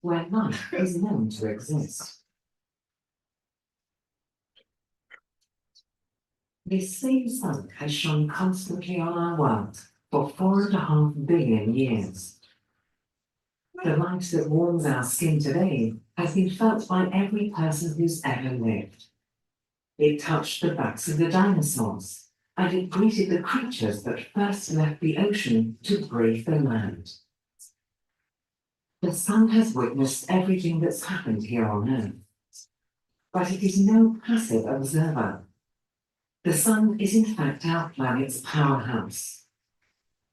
where life is known to exist. This same sun has shone constantly on our world for 4.5 billion years. The light that warms our skin today has been felt by every person who's ever lived. It touched the backs of the dinosaurs, and it greeted the creatures that first left the ocean to brave the land. The sun has witnessed everything that's happened here on Earth, but it is no passive observer. The sun is in fact our planet's powerhouse,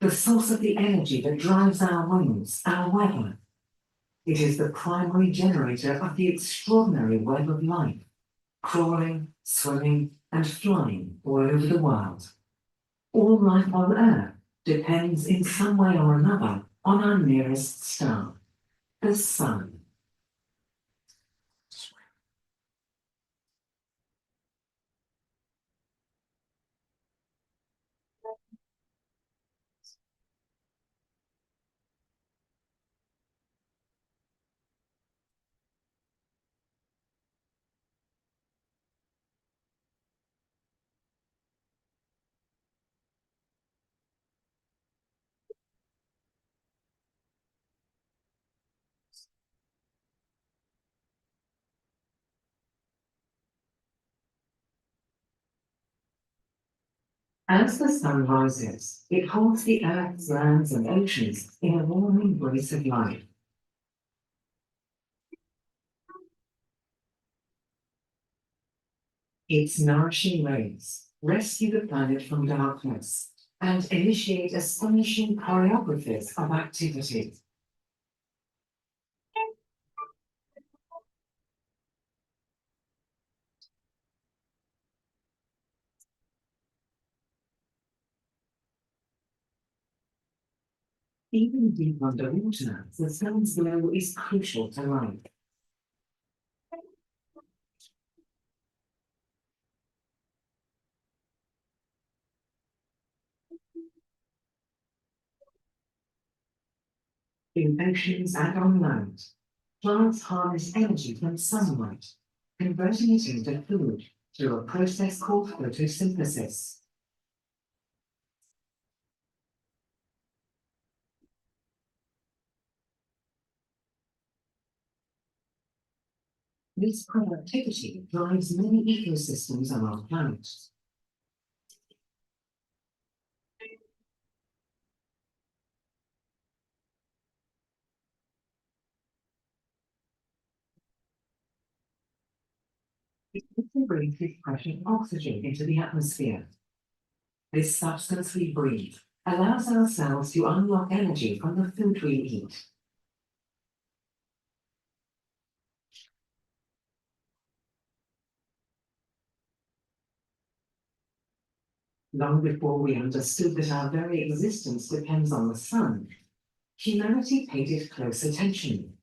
the source of the energy that drives our winds, our weather. It is the primary generator of the extraordinary web of life, crawling, swimming, and flying all over the world. All life on Earth depends in some way or another on our nearest star, the sun. As the sun rises, it holds the Earth's lands and oceans in a warm embrace of light. Its nourishing rays rescue the planet from darkness and initiate astonishing choreographies of activity. Even deep underwater, the sun's glow is crucial to life. In oceans and on land, plants harness energy from sunlight, converting it into food through a process called photosynthesis. This productivity drives many ecosystems on our planet. It also brings fresh oxygen into the atmosphere. This substance we breathe allows our cells to unlock energy from the food we eat. Long before we understood that our very existence depends on the sun, humanity paid it close attention.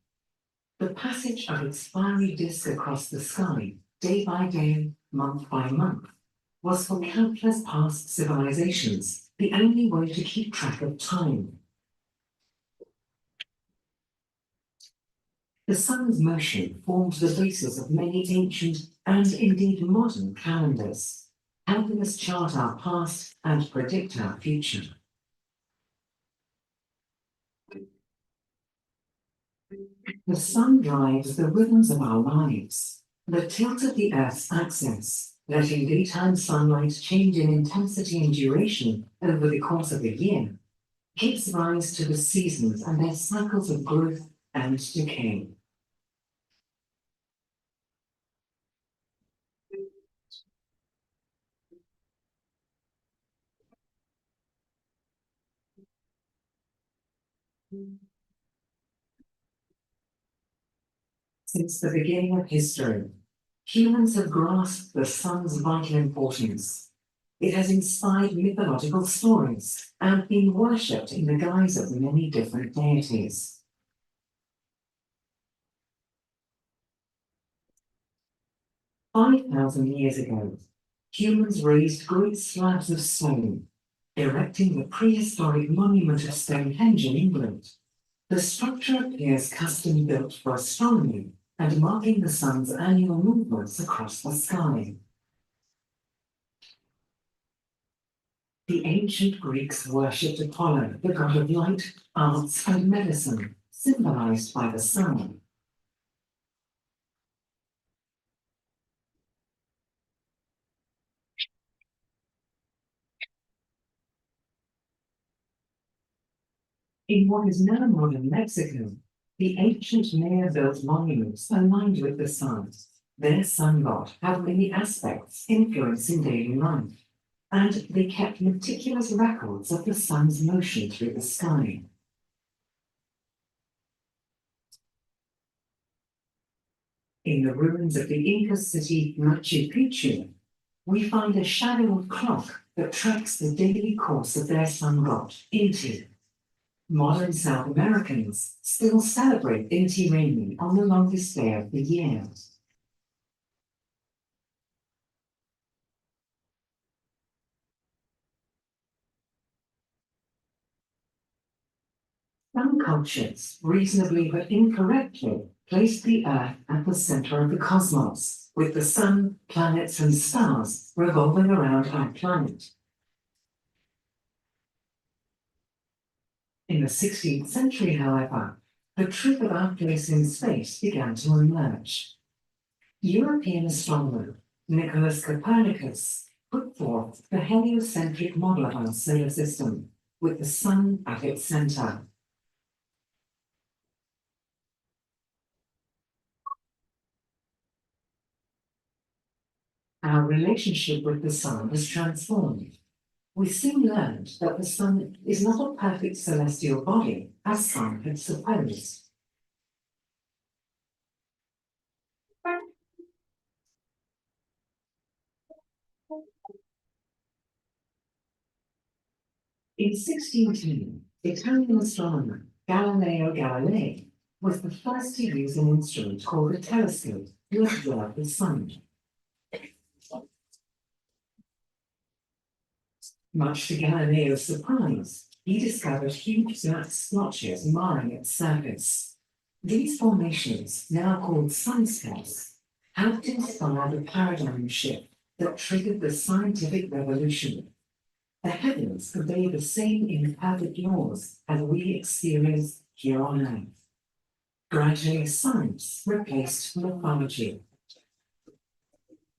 The passage of its fiery disk across the sky, day by day, month by month, was for countless past civilizations the only way to keep track of time. The sun's motion formed the basis of many ancient and indeed modern calendars, helping us chart our past and predict our future. The sun drives the rhythms of our lives. The tilt of the Earth's axis, letting daytime sunlight change in intensity and duration over the course of the year, gives rise to the seasons and their cycles of growth and decay. Since the beginning of history, humans have grasped the sun's vital importance. It has inspired mythological stories and been worshipped in the guise of many different deities. 5,000 years ago, humans raised great slabs of stone, erecting the prehistoric monument of Stonehenge in England. The structure appears custom-built for astronomy and marking the sun's annual movements across the sky. The ancient Greeks worshipped Apollo, the god of light, arts, and medicine, symbolized by the sun. In what is now modern Mexico, the ancient Maya-built monuments aligned with the sun. Their sun god had many aspects influencing daily life, and they kept meticulous records of the sun's motion through the sky. In the ruins of the Inca city Machu Picchu, we find a shadow of clock that tracks the daily course of their sun god, Inti. Modern South Americans still celebrate Inti Raymi on the longest day of the year. Some cultures, reasonably but incorrectly, place the Earth at the center of the cosmos, with the sun, planets, and stars revolving around our planet. In the 16th century, however, the truth of our place in space began to emerge. European astronomer Nicholas Copernicus put forth the heliocentric model of our solar system, with the sun at its center. Our relationship with the sun has transformed. We soon learned that the sun is not a perfect celestial body, as some had supposed. In 1610, Italian astronomer Galileo Galilei was the first to use an instrument called a telescope to observe the sun. Much to Galileo's surprise, he discovered huge black splotches marring its surface. These formations, now called sunspots, helped inspire the paradigm shift that triggered the scientific revolution. The heavens obey the same imperfect laws as we experience here on Earth. Gradually, science replaced mythology.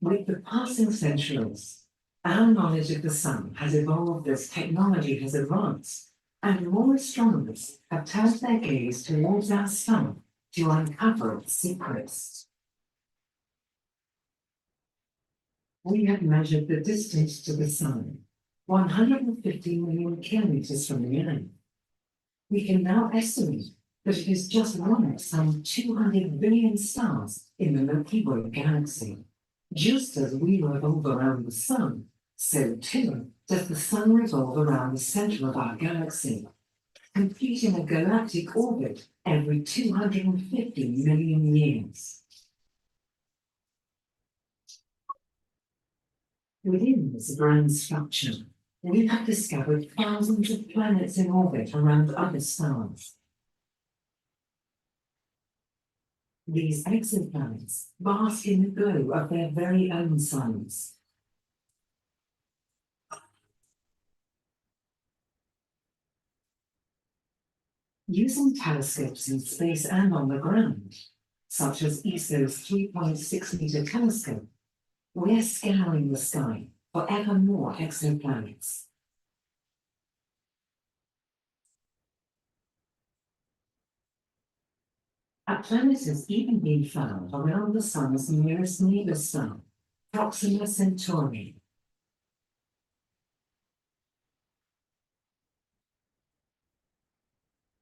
With the passing centuries, our knowledge of the sun has evolved as technology has advanced, and more astronomers have turned their gaze towards our star to uncover its secrets. We have measured the distance to the sun, 150 million kilometers from the Earth. We can now estimate that it is just one of some 200 billion stars in the Milky Way galaxy. Just as we revolve around the sun, so too does the sun revolve around the center of our galaxy, completing a galactic orbit every 250 million years. Within this grand structure, we have discovered thousands of planets in orbit around other stars. These exoplanets bask in the glow of their very own suns. Using telescopes in space and on the ground, such as ESO's 3.6-meter telescope, we're scouring the sky for ever more exoplanets. A planet has even been found around the sun's nearest neighbor star, Proxima Centauri.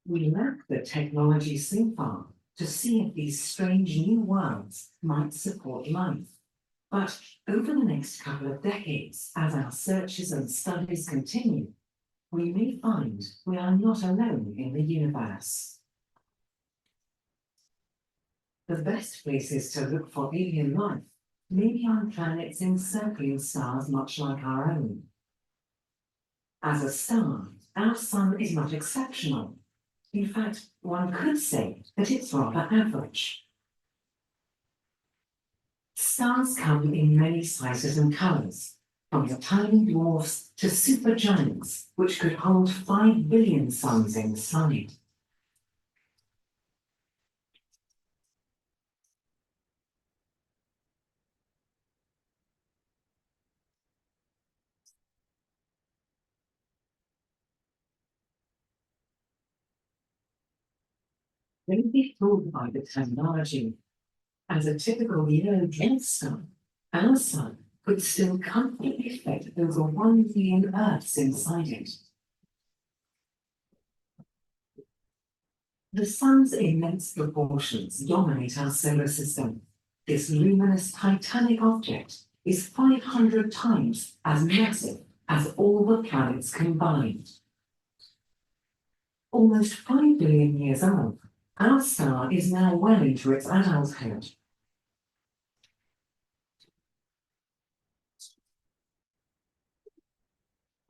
We lack the technology so far to see if these strange new worlds might support life. But over the next couple of decades, as our searches and studies continue, we may find we are not alone in the universe. The best places to look for alien life may be on planets encircling stars much like our own. As a star, our sun is not exceptional. In fact, one could say that it's rather average. Stars come in many sizes and colours, from the tiny dwarfs to supergiants, which could hold 5 billion suns inside. Don't be fooled by the terminology. As a typical yellow dwarf star, our sun could still comfortably fit over 1 billion Earths inside it. The sun's immense proportions dominate our solar system. This luminous titanic object is 500 times as massive as all the planets combined. Almost 5 billion years old, our star is now well into its adulthood.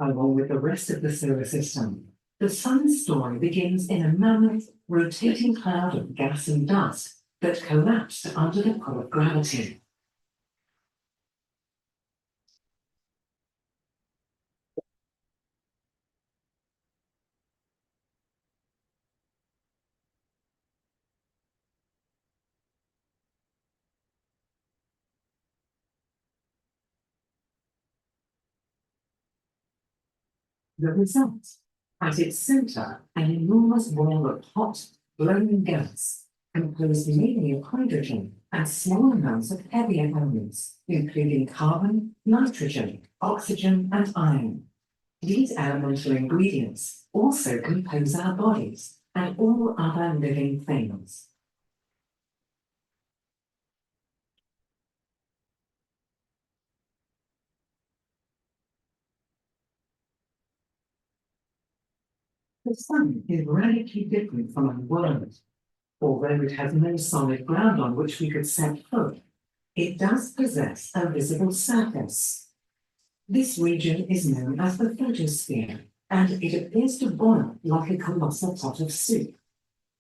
Along with the rest of the solar system, the sun's story begins in a mammoth, rotating cloud of gas and dust that collapsed under the pull of gravity. The result, at its center, an enormous ball of hot, glowing gas, composed mainly of hydrogen and small amounts of heavier elements, including carbon, nitrogen, oxygen, and iron. These elemental ingredients also compose our bodies and all other living things. The sun is radically different from our world. Although it has no solid ground on which we could set foot, it does possess a visible surface. This region is known as the photosphere, and it appears to boil like a colossal pot of soup.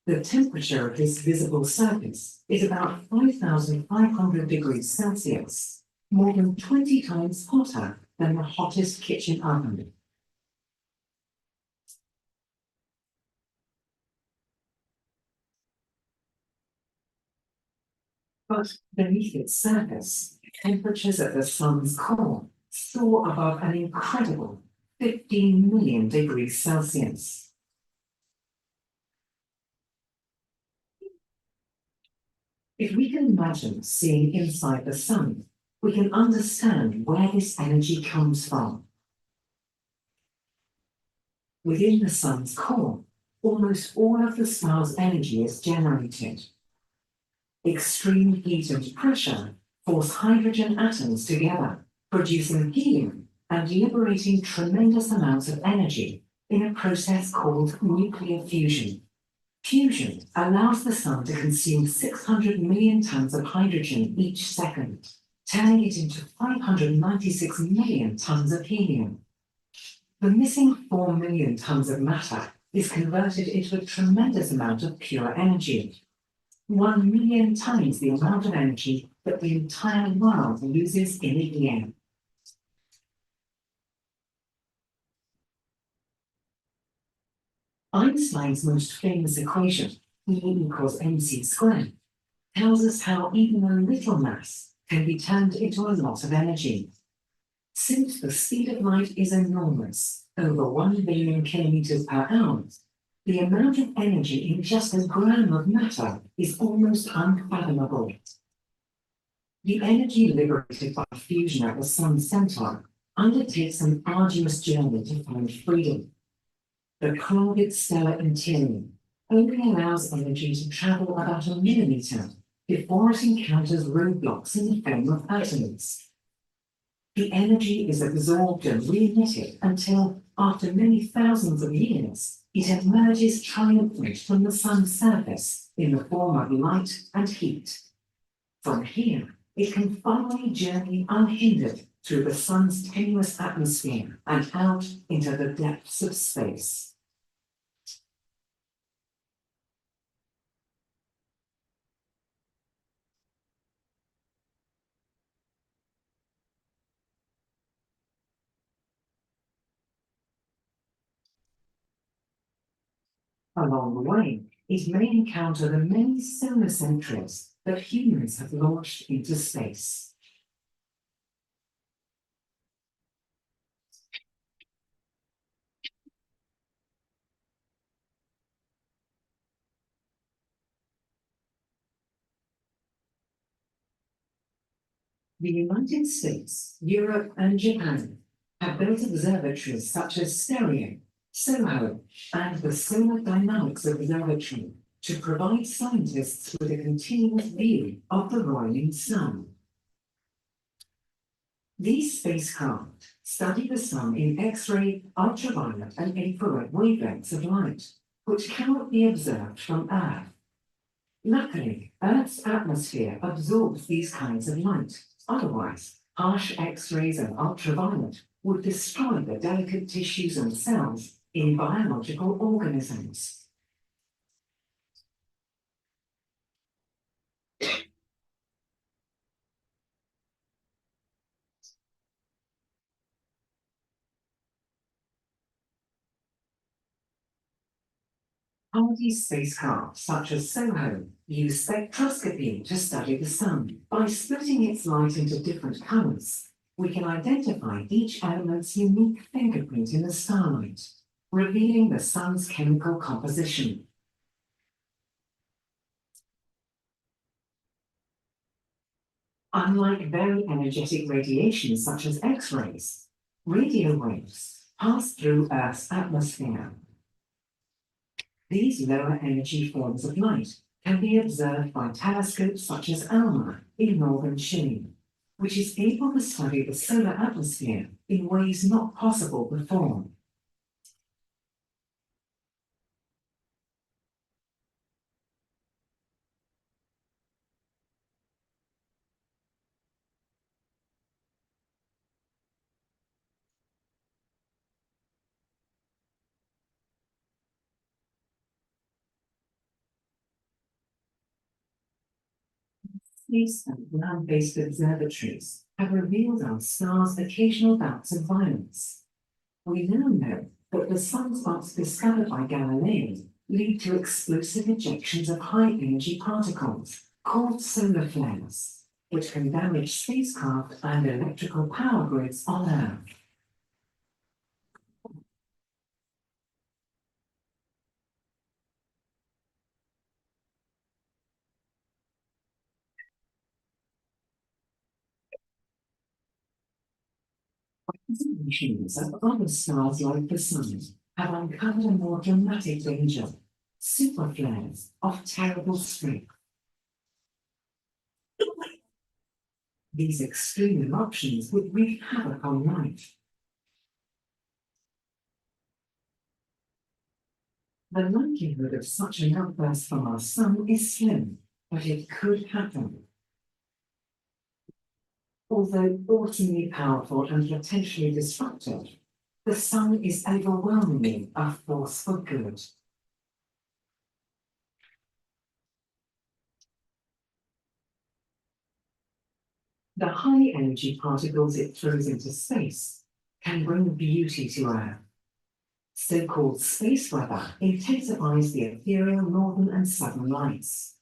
The temperature of this visible surface is about 5,500 degrees Celsius, more than 20 times hotter than the hottest kitchen oven. But beneath its surface, temperatures at the sun's core soar above an incredible 15 million degrees Celsius. If we can imagine seeing inside the sun, we can understand where this energy comes from. Within the sun's core, almost all of the star's energy is generated. Extreme heat and pressure force hydrogen atoms together, producing helium and liberating tremendous amounts of energy in a process called nuclear fusion. Fusion allows the sun to consume 600 million tons of hydrogen each second, turning it into 596 million tons of helium. The missing 4 million tons of matter is converted into a tremendous amount of pure energy, 1 million times the amount of energy that the entire world loses in a year. Einstein's most famous equation, E equals mc squared, tells us how even a little mass can be turned into a lot of energy. Since the speed of light is enormous, over 1 billion kilometers per hour, the amount of energy in just a gram of matter is almost unfathomable. The energy liberated by fusion at the sun's center undertakes an arduous journey to find freedom. The crowded stellar interior only allows energy to travel about a millimeter before it encounters roadblocks in the form of atoms. The energy is absorbed and re-emitted until, after many thousands of years, it emerges triumphant from the sun's surface in the form of light and heat. From here, it can finally journey unhindered through the sun's tenuous atmosphere and out into the depths of space. Along the way, it may encounter the many solar centres that humans have launched into space. The United States, Europe, and Japan have built observatories such as STEREO, SOHO, and the Solar Dynamics Observatory to provide scientists with a continuous view of the roiling sun. These spacecraft study the sun in X-ray, ultraviolet, and infrared wavelengths of light, which cannot be observed from Earth. Luckily, Earth's atmosphere absorbs these kinds of light. Otherwise, harsh X-rays and ultraviolet would destroy the delicate tissues and cells in biological organisms. Hardy spacecraft such as SOHO use spectroscopy to study the sun. By splitting its light into different colors, we can identify each element's unique fingerprint in the starlight, revealing the sun's chemical composition. Unlike very energetic radiation such as X-rays, radio waves pass through Earth's atmosphere. These lower energy forms of light can be observed by telescopes such as ALMA in northern Chile, which is able to study the solar atmosphere in ways not possible before. Space and land-based observatories have revealed our star's occasional bouts of violence. We now know that the sunspots discovered by Galileo lead to explosive ejections of high-energy particles called solar flares, which can damage spacecraft and electrical power grids on Earth. Observations of other stars like the Sun have uncovered a more dramatic danger, superflares of terrible strength. These extreme eruptions would wreak havoc on life. The likelihood of such an outburst from our Sun is slim, but it could happen. Although awesomely powerful and potentially destructive, the Sun is overwhelmingly a force for good. The high energy particles it throws into space can bring beauty to Earth. So-called space weather intensifies the ethereal northern and southern lights.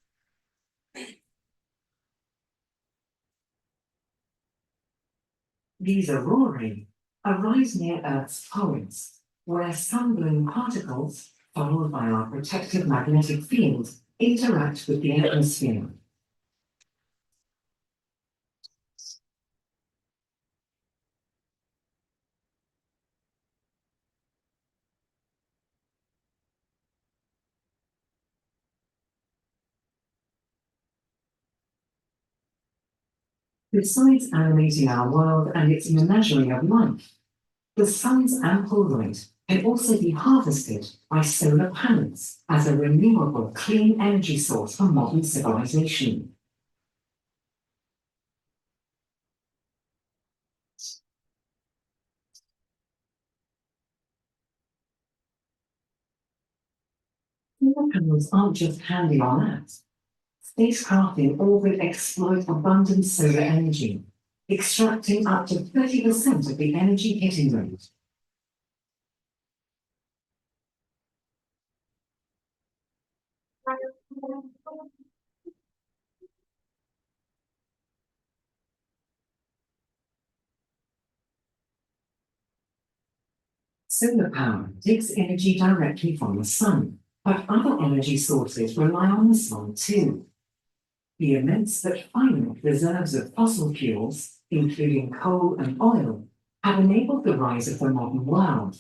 These aurorae arise near Earth's poles, where sun-blown particles, followed by our protective magnetic field, interact with the atmosphere. Besides animating our world and its menagerie of life, the sun's ample light can also be harvested by solar panels as a renewable, clean energy source for modern civilization. Solar panels aren't just handy on Earth. Spacecraft in orbit exploit abundant solar energy, extracting up to 30% of the energy hitting them. Solar power takes energy directly from the sun, but other energy sources rely on the sun too. The immense but finite reserves of fossil fuels, including coal and oil, have enabled the rise of the modern world.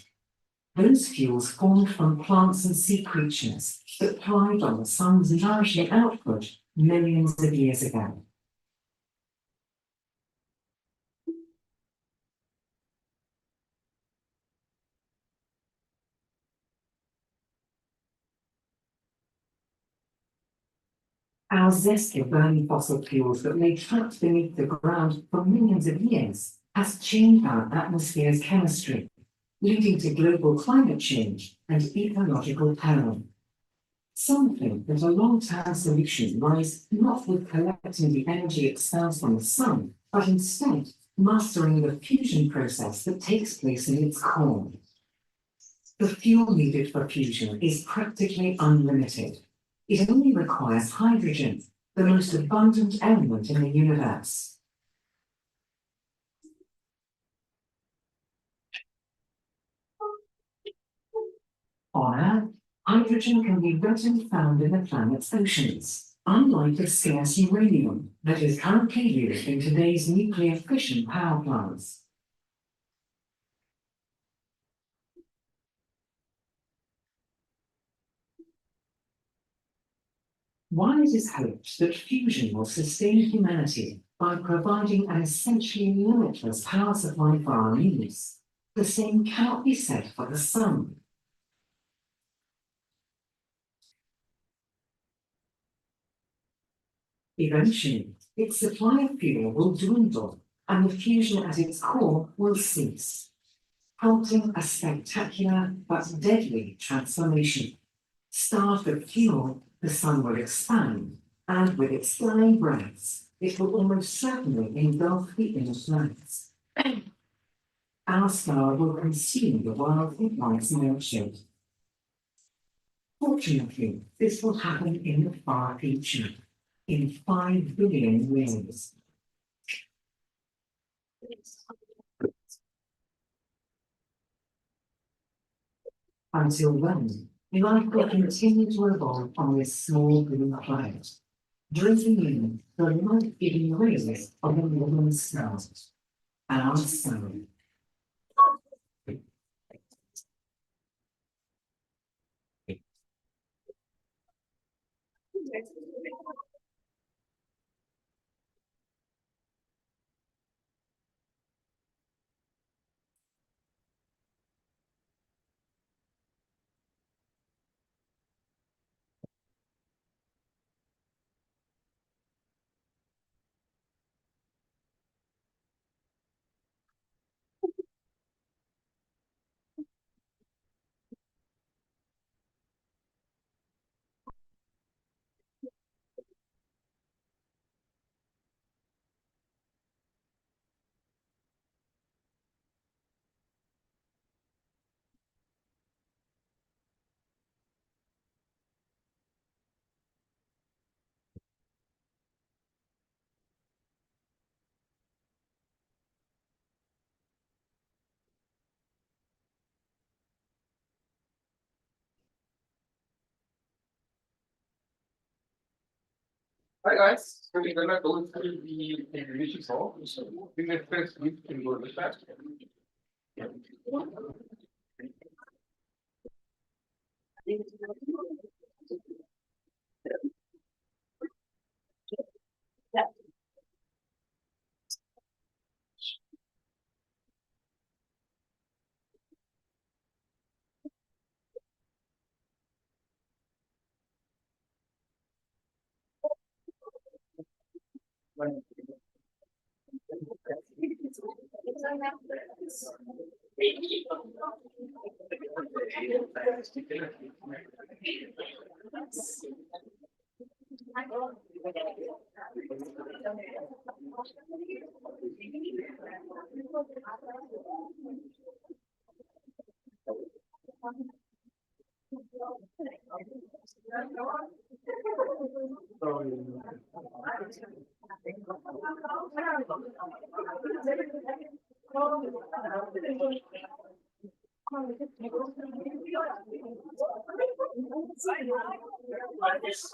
Those fuels formed from plants and sea creatures that thrived on the sun's nourishing output millions of years ago. Our zest for burning fossil fuels that lay trapped beneath the ground for millions of years has changed our atmosphere's chemistry, leading to global climate change and ecological peril. Some think that a long-term solution lies not with collecting the energy expelled from the sun, but instead mastering the fusion process that takes place in its core. The fuel needed for fusion is practically unlimited. It only requires hydrogen, the most abundant element in the universe. On Earth, hydrogen can be readily found in the planet's oceans, unlike the scarce uranium that is currently used in today's nuclear fission power plants. While it is hoped that fusion will sustain humanity by providing an essentially limitless power supply for our needs, the same cannot be said for the sun. Eventually, its supply of fuel will dwindle, and the fusion at its core will cease, prompting a spectacular but deadly transformation. Starved of fuel, the sun will expand, and with its flying breaths, it will almost certainly engulf the inner planets. Our star will consume the world it once nurtured. Fortunately, this will happen in the far future, in 5 billion years. Until then, life will continue to evolve on this small green planet, drinking in the life-giving rays of the northern stars, our sun. Hi guys, so we're gonna go through the information call. So in the first week, we can go with that. Yes.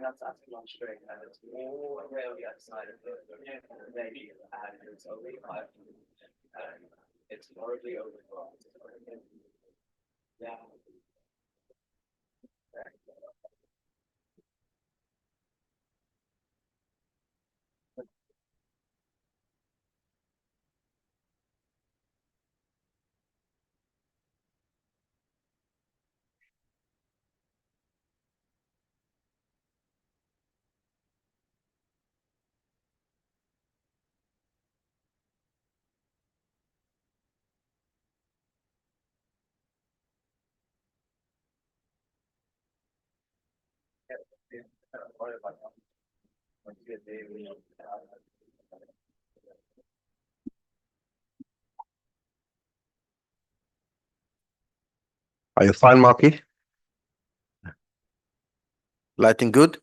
That's actually long string and it's all around the outside of the maybe and it's only 5 and it's horribly overclocked. Yeah. Are you fine, Marky? Lighting good?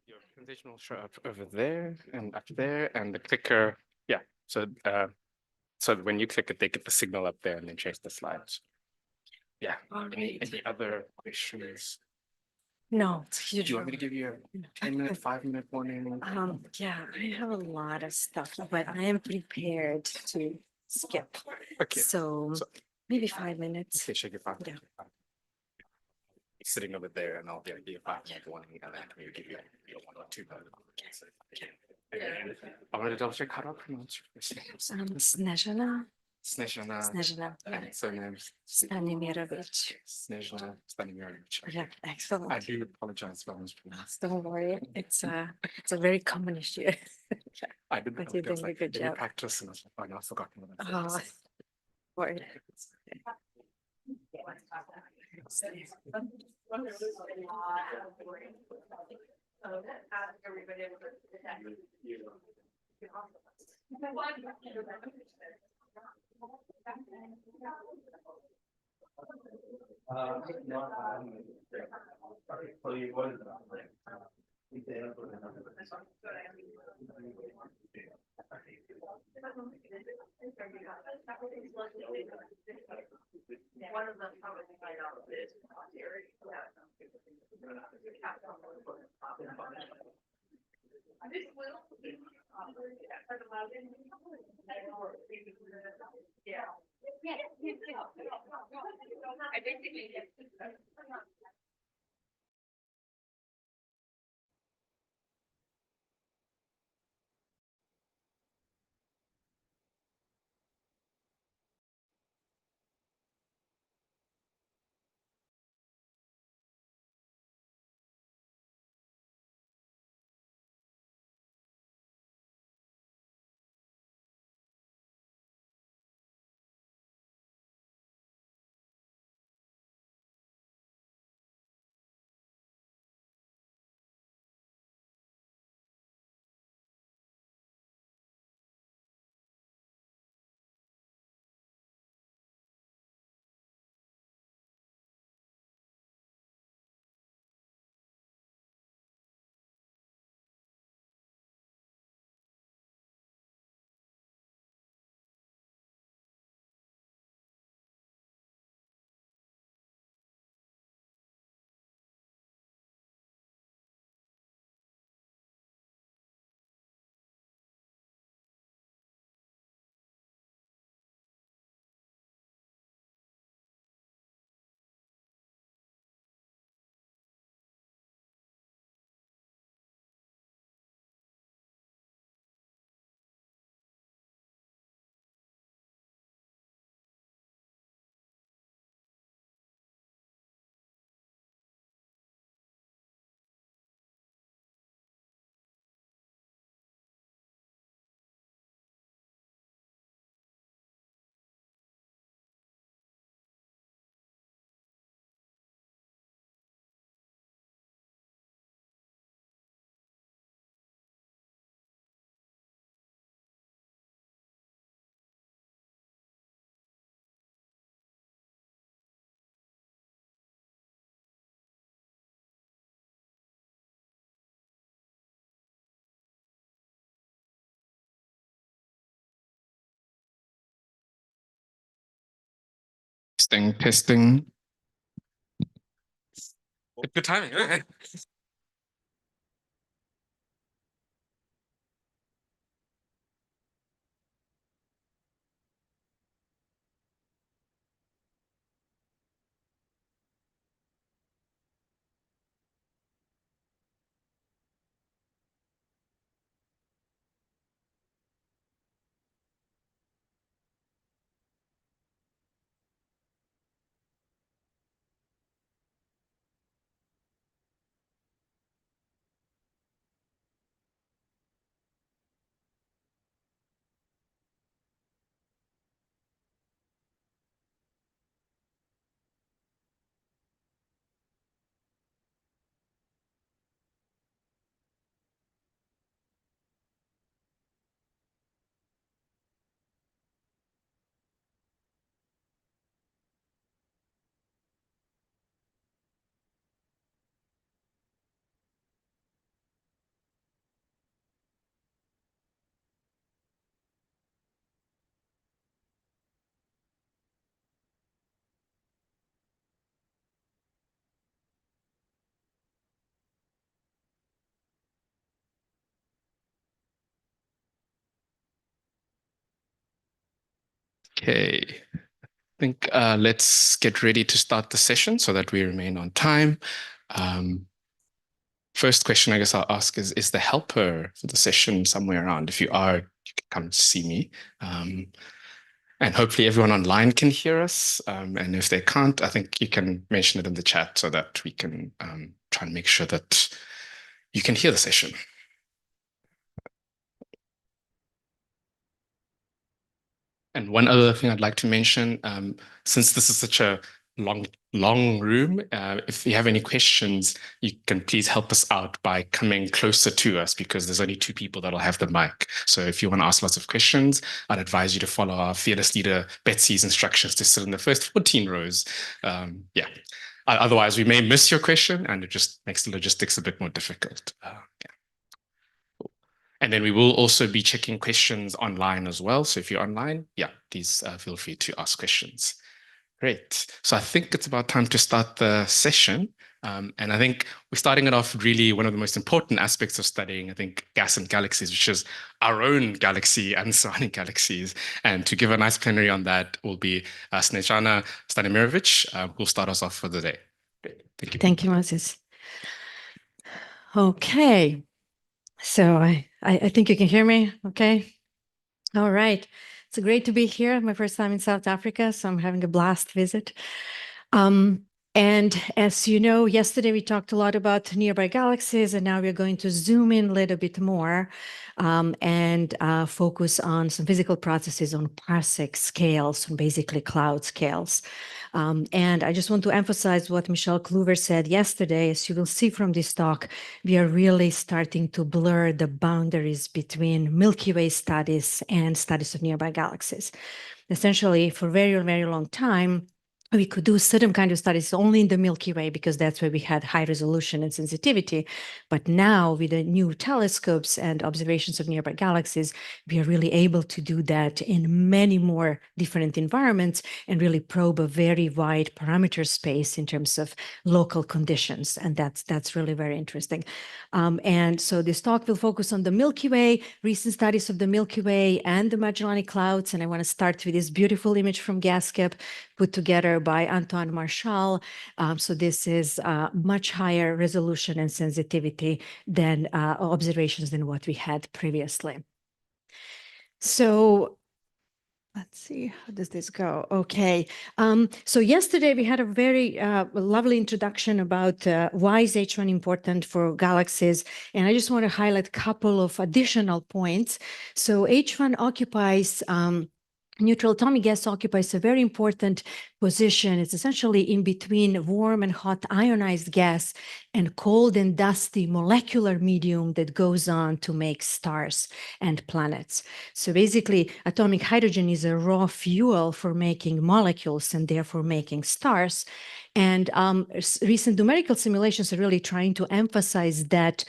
Your presentation will show up over there and up there, and the clicker, yeah. So when you click it, they get the signal up there and then change the slides. Yeah. Any other questions? No, it's Do huge. you want me to give you a 10-minute, 5-minute warning? Yeah, I have a lot of stuff, but I am prepared to skip. Okay. So So- maybe 5 minutes. Okay, shake it 5 Yeah. minutes. sitting over there, and I'll be like, "You have one," and then you give you your one or two. I want to double check how do I pronounce your first name? Snezhana. Snezhana. Snezhana. Yeah. Surnames. Stanimirovich. Snezhana Stanimirovich. Yeah, excellent. I do apologize if I mispronounced. Don't worry, it's a very common issue. I did. But you're I was doing a good "Did you job. practice?" And I was like, "Oh, no, I've forgotten what I Oh, said." word. One of them probably find out this. Yeah. I basically. Testing. Good timing. Okay. Okay. think let's get ready to start the session so that we remain on time. First question I guess I'll ask is the helper for the session somewhere around? If you are, you can come see me. And hopefully everyone online can hear us. And if they can't, I think you can mention it in the chat so that we can try and make sure that you can hear the session. And one other thing I'd like to mention, since this is such a long room, if you have any questions, you can please help us out by coming closer to us because there's only 2 people that'll have the mic. So if you want to ask lots of questions, I'd advise you to follow our fearless leader, Betsy's instructions to sit in the first 14 rows. Yeah. Otherwise, we may miss your question and it just makes the logistics a bit more difficult. Yeah. And then we will also be checking questions online as well. So if you're online, yeah, please feel free to ask questions. Great. So I think it's about time to start the session. And I think we're starting it off really one of the most important aspects of studying, I think, gas and galaxies, which is our own galaxy and surrounding galaxies. And to give a nice plenary on that will be Snezhana Stanimirovic, who'll start us off for the day. Great. Thank you. Thank you, Moses. Okay. So I think you can hear me, okay? All right. It's great to be here. My first time in South Africa, so I'm having a blast visit. And as you know, yesterday we talked a lot about nearby galaxies, and now we're going to zoom in a little bit more and focus on some physical processes on parsec scales, on basically cloud scales. And I just want to emphasize what Michelle Kluver said yesterday. As you will see from this talk, we are really starting to blur the boundaries between Milky Way studies and studies of nearby galaxies. Essentially, for a very, very long time, we could do certain kind of studies only in the Milky Way because that's where we had high resolution and sensitivity. But now with the new telescopes and observations of nearby galaxies, we are really able to do that in many more different environments and really probe a very wide parameter space in terms of local conditions. And that's really very interesting. And so this talk will focus on the Milky Way, recent studies of the Milky Way and the Magellanic Clouds. And I want to start with this beautiful image from GasCap put together by Antoine Marchal. So this is much higher resolution and sensitivity than observations than what we had previously. So let's see, how does this go? Okay. So yesterday we had a very lovely introduction about why is H1 important for galaxies. And I just want to highlight a couple of additional points. So H1 occupies neutral atomic gas occupies a very important position. It's essentially in between warm and hot ionized gas and cold and dusty molecular medium that goes on to make stars and planets. So basically, atomic hydrogen is a raw fuel for making molecules and therefore making stars. And recent numerical simulations are really trying to emphasize that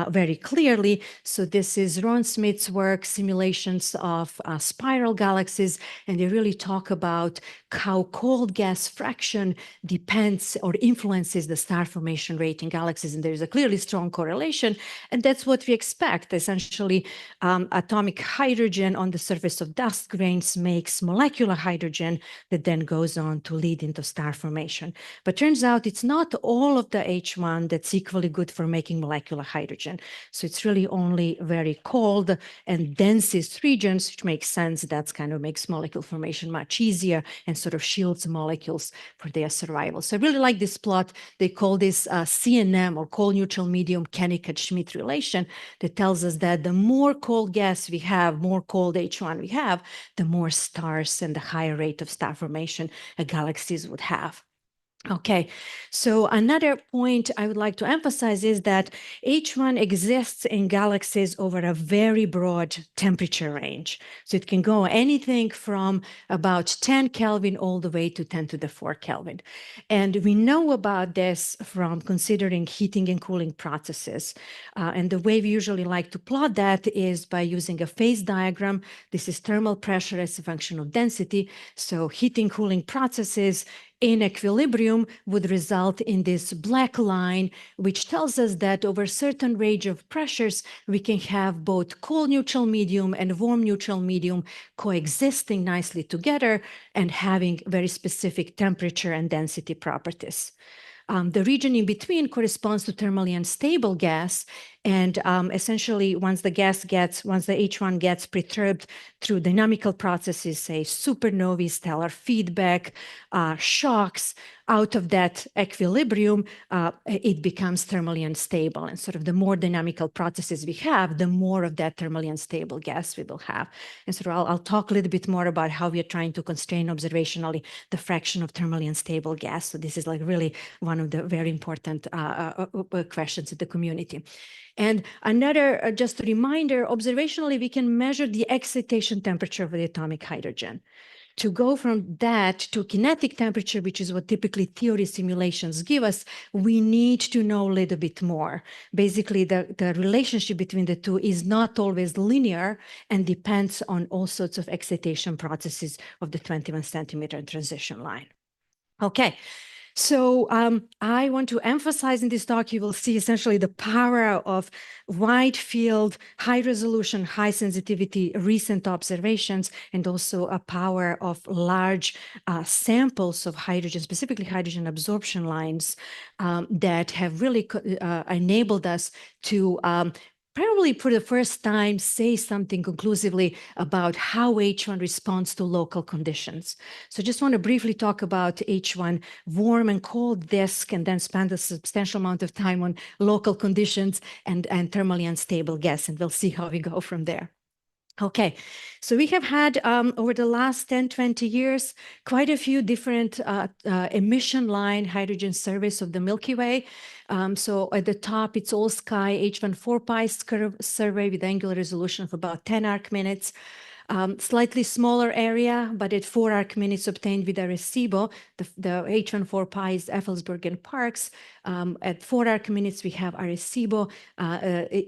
very clearly. So this is Ron Smith's work, simulations of spiral galaxies, and they really talk about how cold gas fraction depends or influences the star formation rate in galaxies. And there's a clearly strong correlation. And that's what we expect. Essentially, atomic hydrogen on the surface of dust grains makes molecular hydrogen that then goes on to lead into star formation. But turns out it's not all of the H1 that's equally good for making molecular hydrogen. So it's really only very cold and densest regions, which makes sense. That's kind of makes molecule formation much easier and sort of shields molecules for their survival. So I really like this plot. They call this CNM, or cold neutral medium Kennigan-Schmidt relation, that tells us that the more cold gas we have, more cold H1 we have, the more stars and the higher rate of star formation galaxies would have. Okay, so another point I would like to emphasize is that H1 exists in galaxies over a very broad temperature range. So it can go anything from about 10 Kelvin all the way to 10 to the 4 Kelvin. And we know about this from considering heating and cooling processes. And the way we usually like to plot that is by using a phase diagram. This is thermal pressure as a function of density. So heating, cooling processes, in equilibrium would result in this black line, which tells us that over a certain range of pressures, we can have both cold neutral medium and warm neutral medium coexisting nicely together and having very specific temperature and density properties. The region in between corresponds to thermally unstable gas. And essentially, once the H1 gets perturbed through dynamical processes, say supernovae, stellar feedback, shocks, out of that equilibrium, it becomes thermally unstable. And sort of the more dynamical processes we have, the more of that thermally unstable gas we will have. And so I'll talk a little bit more about how we are trying to constrain observationally the fraction of thermally unstable gas. So this is like really one of the very important questions in the community. And another, just a reminder, observationally, we can measure the excitation temperature of the atomic hydrogen. To go from that to kinetic temperature, which is what typically theory simulations give us, we need to know a little bit more. Basically, the relationship between the two is not always linear and depends on all sorts of excitation processes of the 21 centimeter transition line. Okay. So I want to emphasize in this talk, you will see essentially the power of wide field, high resolution, high sensitivity, recent observations, and also a power of large samples of hydrogen, specifically hydrogen absorption lines that have really enabled us to probably for the first time say something conclusively about how H1 responds to local conditions. So just want to briefly talk about H1 warm and cold disk, and then spend a substantial amount of time on local conditions and thermally unstable gas, and we'll see how we go from there. Okay, so we have had over the last 10, 20 years, quite a few different emission line hydrogen surveys of the Milky Way. So at the top, it's all sky H1 4-pi survey with angular resolution of about 10 arc minutes. Slightly smaller area, but at 4 arc minutes obtained with Arecibo. The H1 4-pi is Effelsberg and Parkes. At 4 arc minutes, we have Arecibo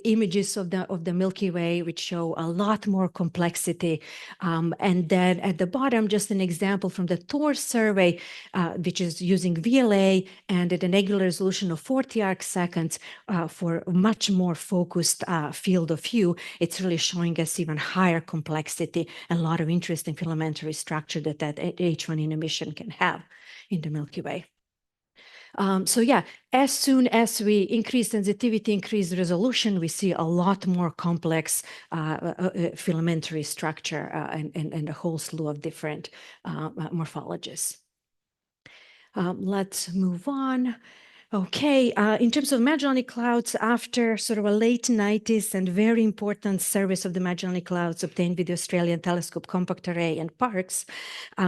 images of the Milky Way, which show a lot more complexity. And then at the bottom, just an example from the TOR survey, which is using VLA and at an angular resolution of 40 arc seconds for much more focused field of view. It's really showing us even higher complexity, a lot of interesting filamentary structure that H1 in emission can have in the Milky Way. So yeah, as soon as we increase sensitivity, increase resolution, we see a lot more complex filamentary structure and a whole slew of different morphologies. Let's move on. Okay, in terms of Magellanic Clouds, after sort of a late 90s and very important service of the Magellanic Clouds obtained with the Australian Telescope Compact Array and Parkes,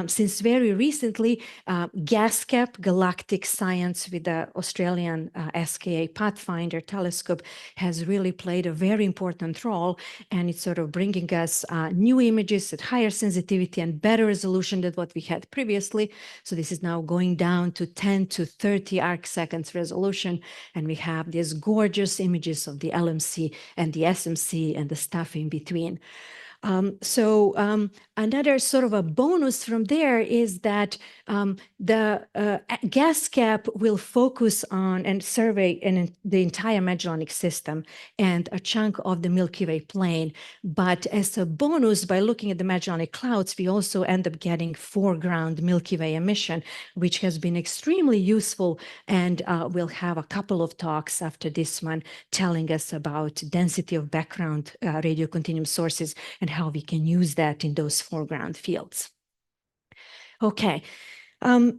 since very recently, GasCap, Galactic Science with the Australian SKA Pathfinder telescope has really played a very important role, and it's sort of bringing us new images at higher sensitivity and better resolution than what we had previously. So this is now going down to 10 to 30 arc seconds resolution, and we have these gorgeous images of the LMC and the SMC and the stuff in between. Another sort of a bonus from there is that the GasCap will focus on and survey the entire Magellanic system and a chunk of the Milky Way plane. But as a bonus, by looking at the Magellanic Clouds, we also end up getting foreground Milky Way emission, which has been extremely useful. And we'll have a couple of talks after this one telling us about density of background radio continuum sources and how we can use that in those foreground fields. Okay.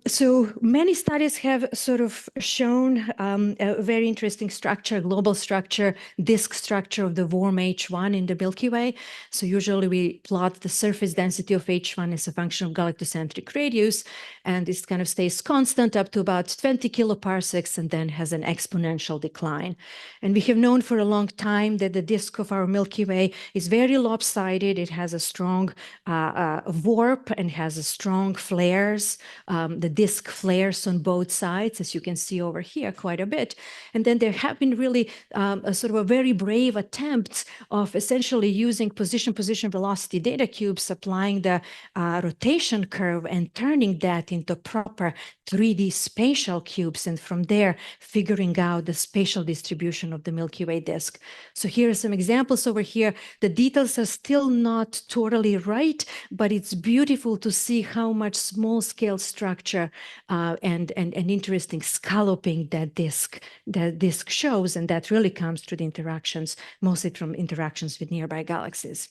So many studies have sort of shown a very interesting structure, global structure, disk structure of the warm H1 in the Milky Way. So usually we plot the surface density of H1 as a function of galactocentric radius, and this kind of stays constant up to about 20 kiloparsecs and then has an exponential decline. And we have known for a long time that the disk of our Milky Way is very lopsided. It has a strong warp and has a strong flares The disk flares on both sides, as you can see over here quite a bit. And then there have been really a sort of a very brave attempts of essentially using position velocity data cubes, applying the rotation curve and turning that into proper 3D spatial cubes, and from there figuring out the spatial distribution of the Milky Way disk. So here are some examples over here. The details are still not totally right, but it's beautiful to see how much small scale structure and interesting scalloping that disk shows, and that really comes through the interactions, mostly from interactions with nearby galaxies.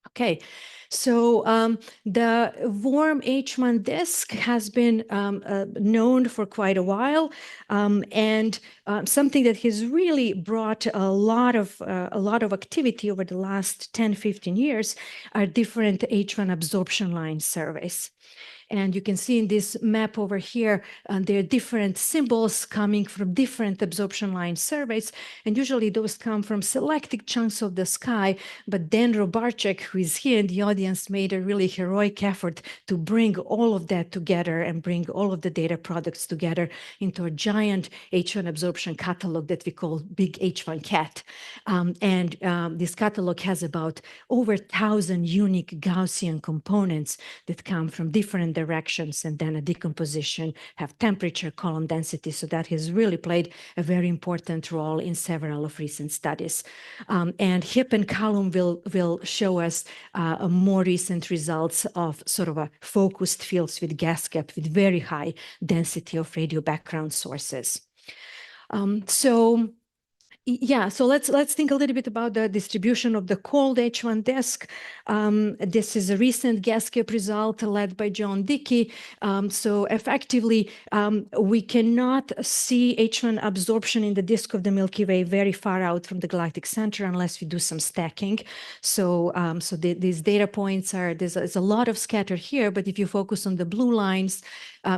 Okay, so the warm H1 disk has been known for quite a while, and something that has really brought a lot of activity over the last 10-15 years are different H1 absorption line surveys. And you can see in this map over here, there are different symbols coming from different absorption line surveys. And usually those come from selected chunks of the sky. But Dan Robarczyk, who is here in the audience, made a really heroic effort to bring all of that together and bring all of the data products together into a giant H1 absorption catalog that we call Big H1 Cat. This catalog has about over 1,000 unique Gaussian components that come from different directions, and then a decomposition, have temperature, column density. So that has really played a very important role in several of recent studies. And Hip and Callum will show us more recent results of sort of a focused fields with gas cap with very high density of radio background sources. So let's think a little bit about the distribution of the cold H1 disk. This is a recent GasCap result led by John Dickey. So effectively, we cannot see H1 absorption in the disk of the Milky Way very far out from the galactic center unless we do some stacking. So these data points there's a lot of scatter here, but if you focus on the blue lines,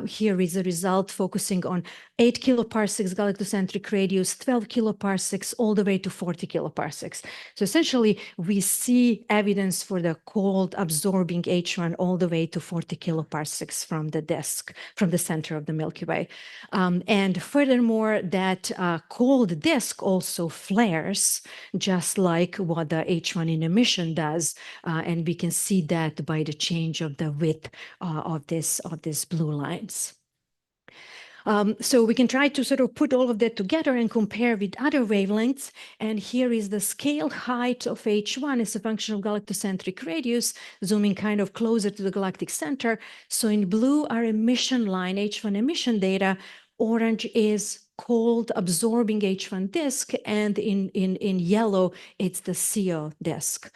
here is a result focusing on 8 kiloparsecs galactocentric radius, 12 kiloparsecs, all the way to 40 kiloparsecs. So essentially, we see evidence for the cold absorbing H1 all the way to 40 kiloparsecs from the disk, from the center of the Milky Way. And furthermore, that cold disk also flares, just like what the H1 in emission does. And we can see that by the change of the width of these blue lines. So we can try to sort of put all of that together and compare with other wavelengths. And here is the scale height of H1 as a function of galactocentric radius, zooming kind of closer to the galactic center. So in blue, our emission line, H1 emission data. Orange is cold absorbing H1 disk, and in yellow, it's the CO disk.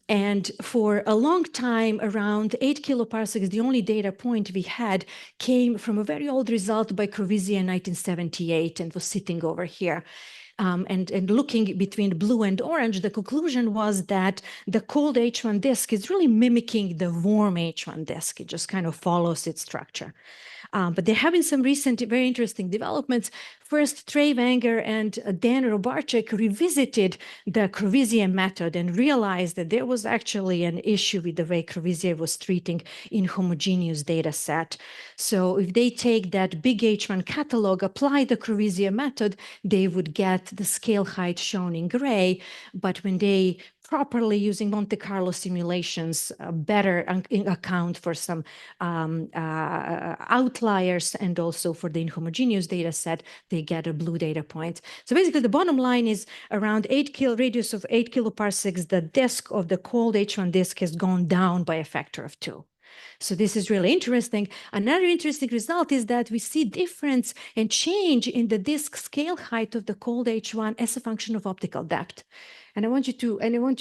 And for a long time, around 8 kiloparsecs, the only data point we had came from a very old result by Krovizia in 1978 and was sitting over here. And looking between blue and orange, the conclusion was that the cold H1 disk is really mimicking the warm H1 disk. It just kind of follows its structure. But there have been some recent, very interesting developments. First, Trey Wenger and Dan Robarczyk revisited the Krovizia method and realized that there was actually an issue with the way Krovizia was treating inhomogeneous data set. So if they take that big H1 catalog, apply the Krovizia method, they would get the scale height shown in gray. But when they properly using Monte Carlo simulations, better account for some outliers and also for the inhomogeneous data set, they get a blue data point. So basically the bottom line is around radius of 8 kiloparsecs, the disk of the cold H1 disk has gone down by a factor of 2. So this is really interesting. Another interesting result is that we see difference and change in the disk scale height of the cold H1 as a function of optical depth. And I want you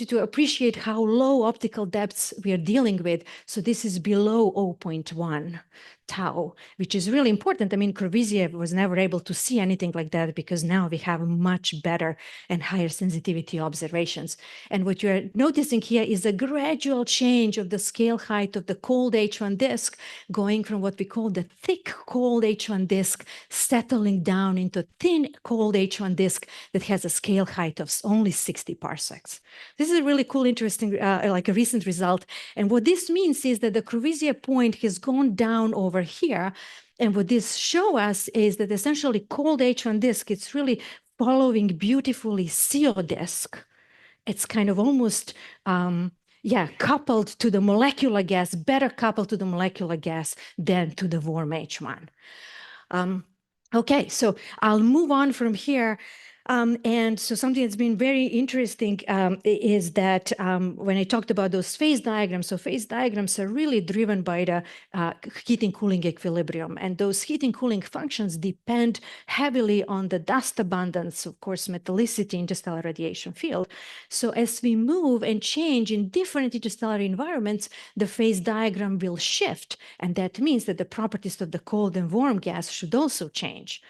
to appreciate how low optical depths we are dealing with. So this is below 0.1 tau, which is really important. I mean, Krovizia was never able to see anything like that because now we have much better and higher sensitivity observations. And what you're noticing here is a gradual change of the scale height of the cold H1 disk, going from what we call the thick cold H1 disk, settling down into thin cold H1 disk that has a scale height of only 60 parsecs. This is a really cool, interesting, like a recent result. And what this means is that the Krovizia point has gone down over over here. And what this show us is that essentially cold H1 disk, it's really following beautifully CO disk. It's kind of almost, coupled to the molecular gas, better coupled to the molecular gas than to the warm H1. Okay, so I'll move on from here. And so something that's been very interesting is that when I talked about those phase diagrams, so phase diagrams are really driven by the heating cooling equilibrium. And those heating cooling functions depend heavily on the dust abundance, of course, metallicity, interstellar radiation field. So as we move and change in different interstellar environments, the phase diagram will shift. And that means that the properties of the cold and warm gas should also change.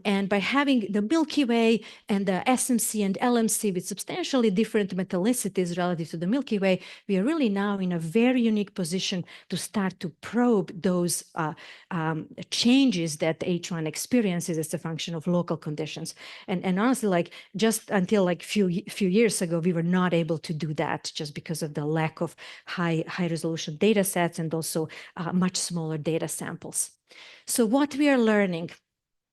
And by having the Milky Way and the SMC and LMC with substantially different metallicities relative to the Milky Way, we are really now in a very unique position to start to probe those changes that H1 experiences as a function of local conditions. And honestly, like just until like few years ago, we were not able to do that just because of the lack of high resolution data sets and also much smaller data samples. So what we are learning.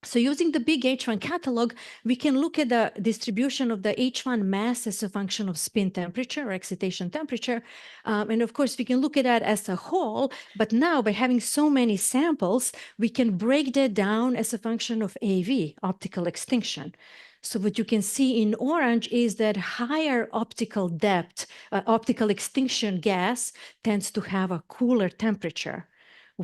So using the big H1 catalog, we can look at the distribution of the H1 mass as a function of spin temperature or excitation temperature. And of course, we can look at that as a whole, but now by having so many samples, we can break that down as a function of AV, optical extinction. So what you can see in orange is that higher optical depth, optical extinction gas tends to have a cooler temperature,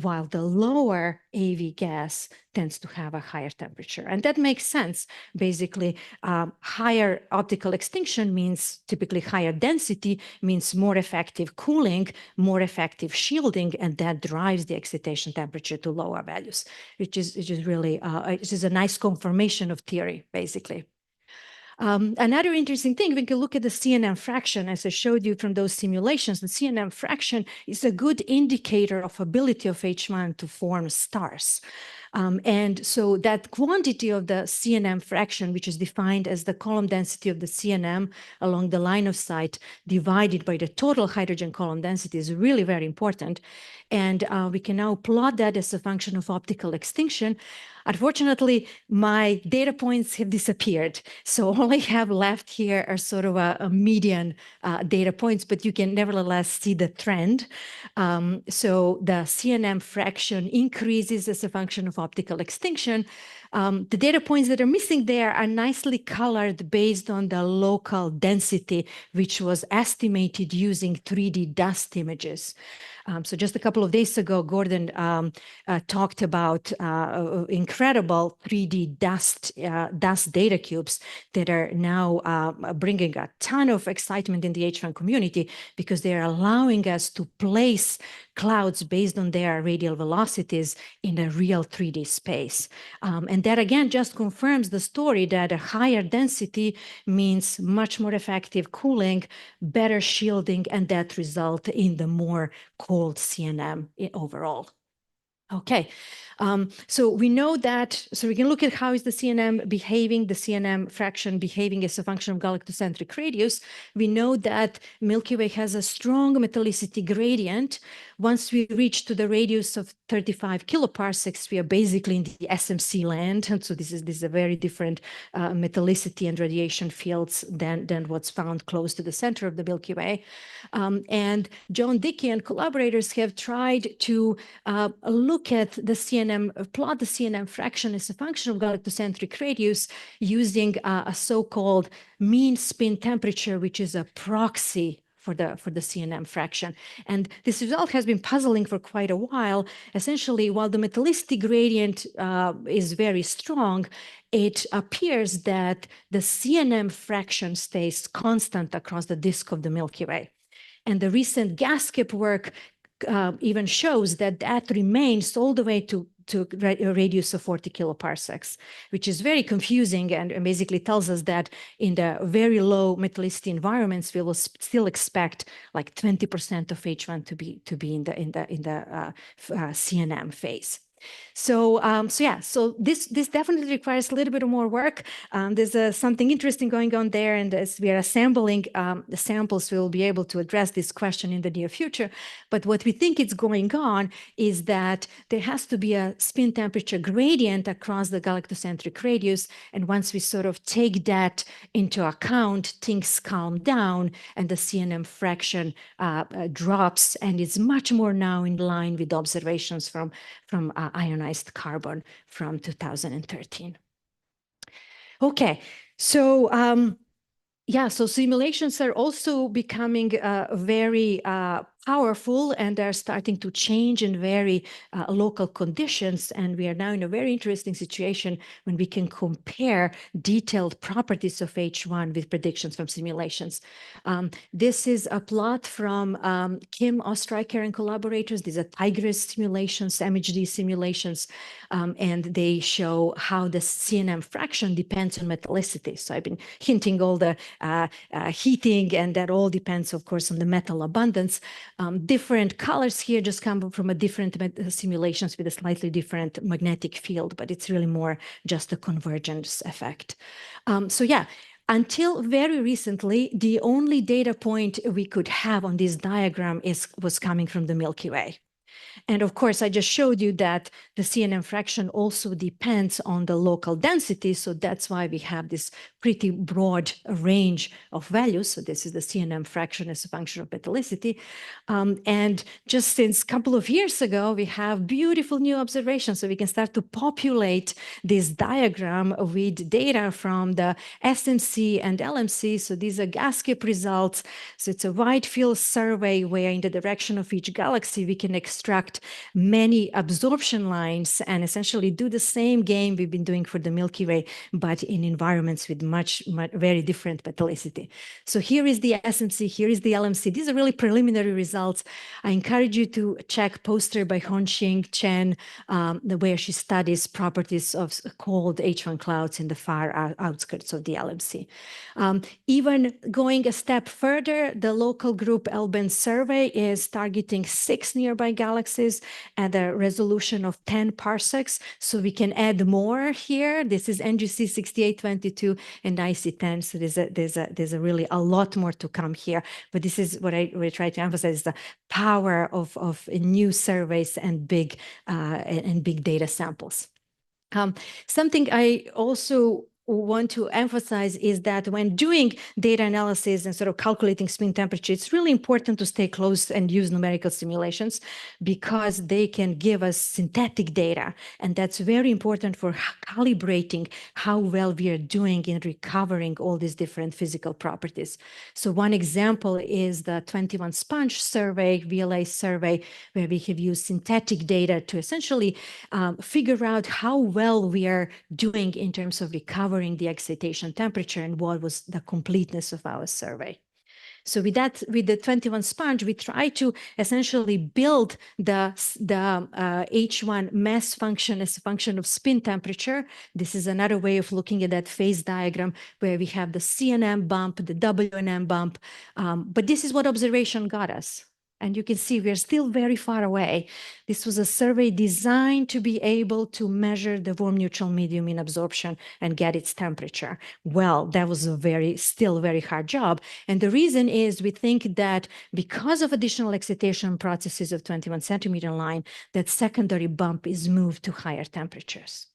while the lower AV gas tends to have a higher temperature. And that makes sense. Basically, higher optical extinction means typically higher density, means more effective cooling, more effective shielding, and that drives the excitation temperature to lower values, which is really, it is a nice confirmation of theory, basically. Another interesting thing, we can look at the CNM fraction, as I showed you from those simulations. The CNM fraction is a good indicator of ability of H1 to form stars. And so that quantity of the CNM fraction, which is defined as the column density of the CNM along the line of sight divided by the total hydrogen column density, is really very important. And we can now plot that as a function of optical extinction. Unfortunately, my data points have disappeared. So all I have left here are sort of a median data points, but you can nevertheless see the trend. So the CNM fraction increases as a function of optical extinction. The data points that are missing there are nicely colored based on the local density, which was estimated using 3D dust images. So just a couple of days ago, Gordon talked about incredible 3D dust data cubes that are now bringing a ton of excitement in the H1 community because they are allowing us to place clouds based on their radial velocities in a real 3D space. And that again just confirms the story that a higher density means much more effective cooling, better shielding, and that result in the more cold CNM overall. Okay, so we know that, so we can look at how is the CNM behaving, the CNM fraction behaving as a function of galactocentric radius. We know that Milky Way has a strong metallicity gradient. Once we reach to the radius of 35 kiloparsecs, we are basically in the SMC land. And so this is a very different metallicity and radiation fields than what's found close to the center of the Milky Way. And John Dickey and collaborators have tried to look at the CNM, plot the CNM fraction as a function of galactocentric radius using a so-called mean spin temperature, which is a proxy for the CNM fraction. And this result has been puzzling for quite a while. Essentially, while the metallicity gradient is very strong, it appears that the CNM fraction stays constant across the disk of the Milky Way. And the recent GASCAP work even shows that that remains all the way to a radius of 40 kiloparsecs, which is very confusing and basically tells us that in the very low metallicity environments, we will still expect like 20% of H1 to be in the CNM phase. So, so this definitely requires a little bit more work. There's something interesting going on there, and as we are assembling the samples, we will be able to address this question in the near future. But what we think is going on is that there has to be a spin temperature gradient across the galactocentric radius, and once we sort of take that into account, things calm down, and the CNM fraction drops, and it's much more now in line with observations from ionized carbon from 2013. Okay, so so simulations are also becoming very powerful, and they're starting to change in very local conditions. And we are now in a very interesting situation when we can compare detailed properties of H1 with predictions from simulations. This is a plot from Kim Ostreicher and collaborators. These are Tigris simulations, MHD simulations, and they show how the CNM fraction depends on metallicity. So I've been hinting all the heating, and that all depends, of course, on the metal abundance. Different colors here just come from a different simulations with a slightly different magnetic field, but it's really more just a convergence effect. Until very recently, the only data point we could have on this diagram was coming from the Milky Way. And of course, I just showed you that the CNM fraction also depends on the local density. So that's why we have this pretty broad range of values. So this is the CNM fraction as a function of metallicity. And just since a couple of years ago, we have beautiful new observations. So we can start to populate this diagram with data from the SMC and LMC. So these are GASCAP results. So it's a wide field survey where in the direction of each galaxy, we can extract many absorption lines and essentially do the same game we've been doing for the Milky Way, but in environments with very different metallicity. So here is the SMC, here is the LMC. These are really preliminary results. I encourage you to check poster by Hongxing Chen, where she studies properties of cold H1 clouds in the far outskirts of the LMC. Even going a step further, the local group LBEN survey is targeting 6 nearby galaxies at a resolution of 10 parsecs. So we can add more here. This is NGC 6822 and IC10. So there's really a lot more to come here. But this is what I try to emphasize: the power of new surveys and big data samples. Something I also want to emphasize is that when doing data analysis and sort of calculating spin temperature, it's really important to stay close and use numerical simulations because they can give us synthetic data. And that's very important for calibrating how well we are doing in recovering all these different physical properties. So one example is the 21 sponge survey, VLA survey, where we have used synthetic data to essentially figure out how well we are doing in terms of recovering the excitation temperature and what was the completeness of our survey. So with that, with the 21 sponge, we try to essentially build the H1 mass function as a function of spin temperature. This is another way of looking at that phase diagram where we have the CNM bump, the WNM bump. But this is what observation got us. And you can see we're still very far away. This was a survey designed to be able to measure the warm neutral medium in absorption and get its temperature. Well, that was a still very hard job. And the reason is we think that because of additional excitation processes of 21 centimeter line, that secondary bump is moved to higher temperatures.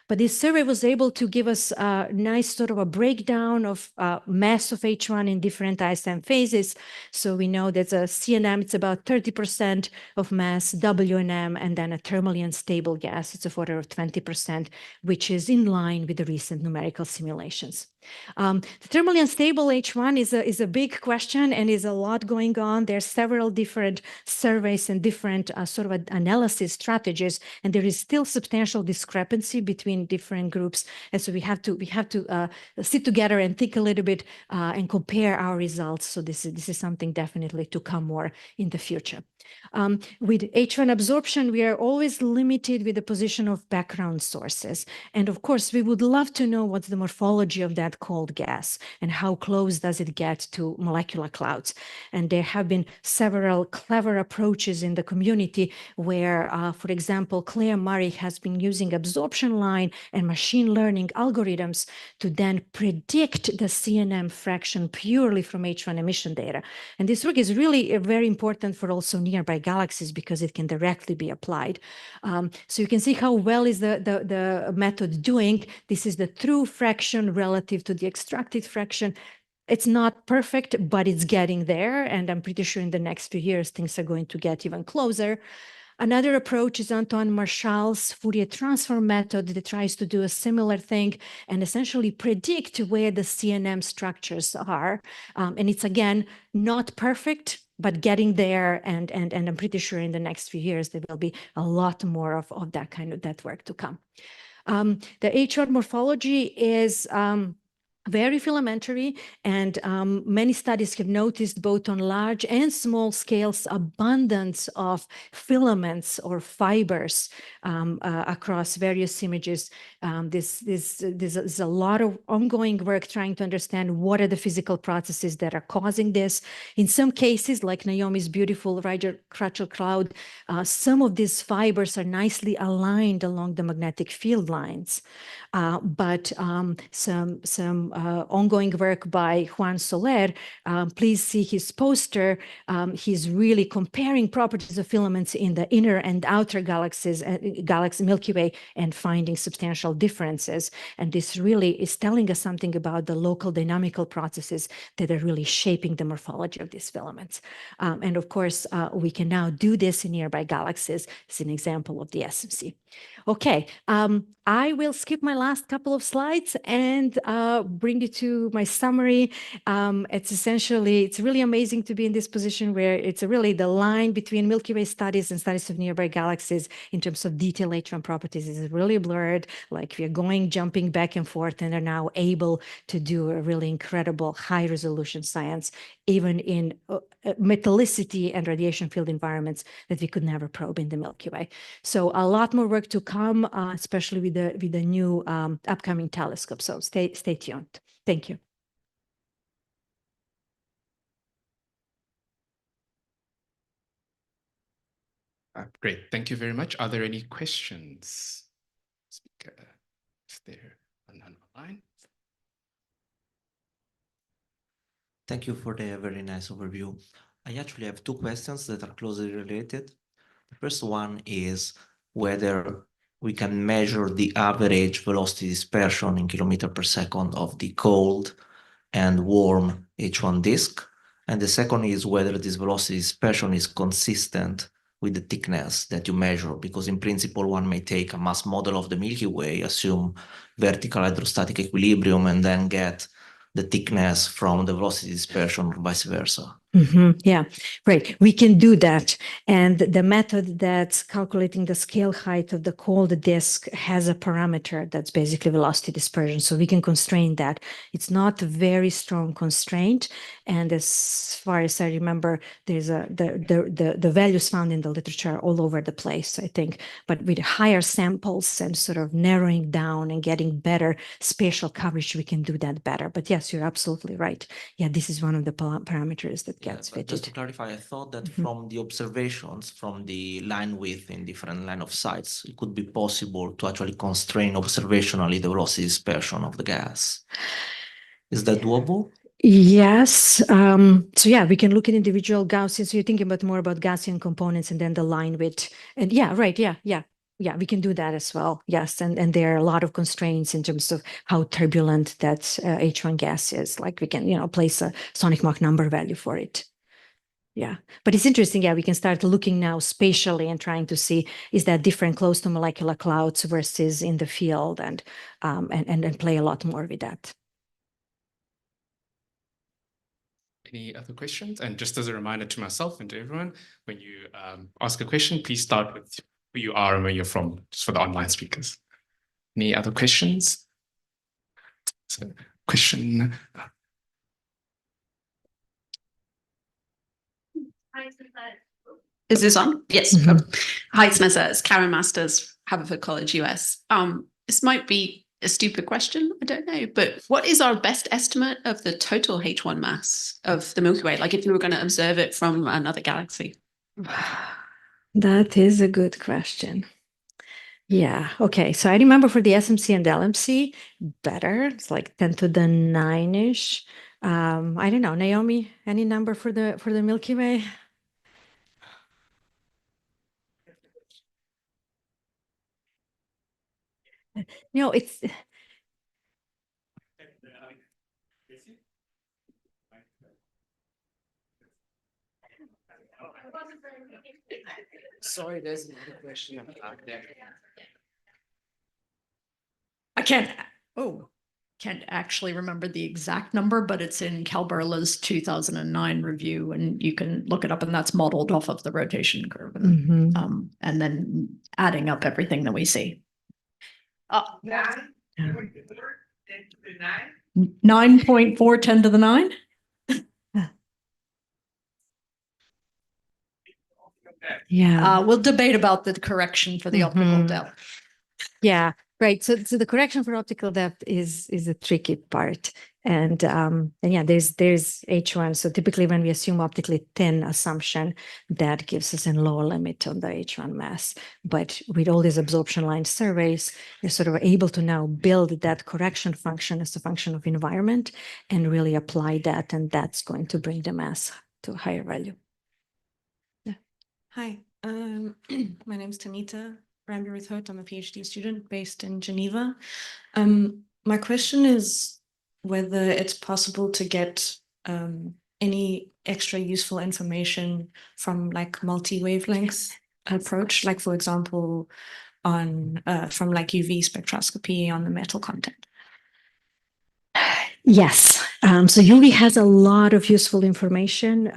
But this survey was able to give us a nice sort of a breakdown of mass of H1 in different ISM phases. So we know that a CNM, it's about 30% of mass, WNM, and then a thermally unstable gas, it's of order of 20%, which is in line with the recent numerical simulations. The thermally unstable H1 is a big question and is a lot going on. There are several different surveys and different sort of analysis strategies, and there is still substantial discrepancy between different groups. And so we have to sit together and think a little bit and compare our results. So this is something definitely to come more in the future. With H1 absorption, we are always limited with the position of background sources. And of course, we would love to know what's the morphology of that that cold gas and how close does it get to molecular clouds. And there have been several clever approaches in the community where, for example, Claire Murray has been using absorption line and machine learning algorithms to then predict the CNM fraction purely from H1 emission data. And this work is really very important for also nearby galaxies because it can directly be applied. So you can see how well is the method doing. This is the true fraction relative to the extracted fraction. It's not perfect, but it's getting there. And I'm pretty sure in the next few years, things are going to get even closer. Another approach is Antoine Marchal's Fourier transform method that tries to do a similar thing and essentially predict where the CNM structures are. And it's, again, not perfect, but getting there. And I'm pretty sure in the next few years, there will be a lot more of that work to come. The H1 morphology is very filamentary, and many studies have noticed both on large and small scales abundance of filaments or fibers across various images. There's a lot of ongoing work trying to understand what are the physical processes that are causing this. In some cases, like Naomi's beautiful Ryder-Crutchell cloud, some of these fibers are nicely aligned along the magnetic field lines. But some ongoing work by Juan Soler, please see his poster. He's really comparing properties of filaments in the inner and outer galaxies, galaxy Milky Way, and finding substantial differences. And this really is telling us something about the local dynamical processes that are really shaping the morphology of these filaments. And of course, we can now do this in nearby galaxies. It's an example of the SMC. Okay, I will skip my last couple of slides and bring you to my summary. It's really amazing to be in this position where it's really the line between Milky Way studies and studies of nearby galaxies in terms of detailed H1 properties is really blurred. Like we are jumping back and forth and are now able to do a really incredible high resolution science, even in metallicity and radiation field environments that we could never probe in the Milky Way. So a lot more work to come, especially with the new upcoming telescope. So stay tuned. Thank you. Great. Thank you very much. Are there any questions? Speaker, is there none online? Thank you for the very nice overview. I actually have two questions that are closely related. The first one is whether we can measure the average velocity dispersion in kilometer per second of the cold and warm H1 disk. And the second is whether this velocity dispersion is consistent with the thickness that you measure, because in principle, one may take a mass model of the Milky Way, assume vertical hydrostatic equilibrium, and then get the thickness from the velocity dispersion or vice versa. Yeah, right. We can do that. And the method that's calculating the scale height of the cold disk has a parameter that's basically velocity dispersion. So we can constrain that. It's not a very strong constraint. And as far as I remember, there's the values found in the literature all over the place, I think. But with higher samples and sort of narrowing down and getting better spatial coverage, we can do that better. But yes, you're absolutely right. Yeah, this is one of the parameters that gets fitted. Just to clarify, I thought that from the observations from the line width in different line of sights, it could be possible to actually constrain observationally the velocity dispersion of the gas. Is that doable? Yes. So yeah, we can look at individual Gaussian. So you're thinking more about Gaussian components and then the line width. And yeah, right. Yeah, we can do that as well. Yes. And there are a lot of constraints in terms of how turbulent that H1 gas is. Like we can, place a sonic Mach number value for it. Yeah, but it's interesting. Yeah, we can start looking now spatially and trying to see, is that different close to molecular clouds versus in the field, and play a lot more with that. Any other questions? And just as a reminder to myself and to everyone, when you ask a question, please start with who you are and where you're from, just for the online speakers. Any other questions? So, question. Is this on? Yes. Hi, Smesa. It's Karen Masters, Haverford College, US. This might be a stupid question. I don't know. But what is our best estimate of the total H1 mass of the Milky Way? Like if you were going to observe it from another galaxy? That is a good question. Yeah. Okay. So I remember for the SMC and LMC, better. It's like 10 to the 9-ish. I don't know, Naomi, any number for the Milky Way? No, it's Sorry, there's another question back there. I can't actually remember the exact number, but it's in Calberla's 2009 review, and you can look it up, and that's modeled off of the rotation curve, and then adding up everything that we see. 9.4 10 to the 9. yeah. We'll debate about the correction for the optical depth. Yeah, right. So the correction for optical depth is a tricky part. And yeah, there's H1. So typically when we assume optically thin assumption, that gives us a lower limit on the H1 mass. But with all these absorption line surveys, you're sort of able to now build that correction function as a function of environment and really apply that. And that's going to bring the mass to a higher value. Hi, my name is Tanita Ramburuth-Hout. I'm a PhD student based in Geneva. My question is whether it's possible to get any extra useful information from like multi-wavelength approach, like for example, on from like UV spectroscopy on the metal content. Yes. So UV has a lot of useful information.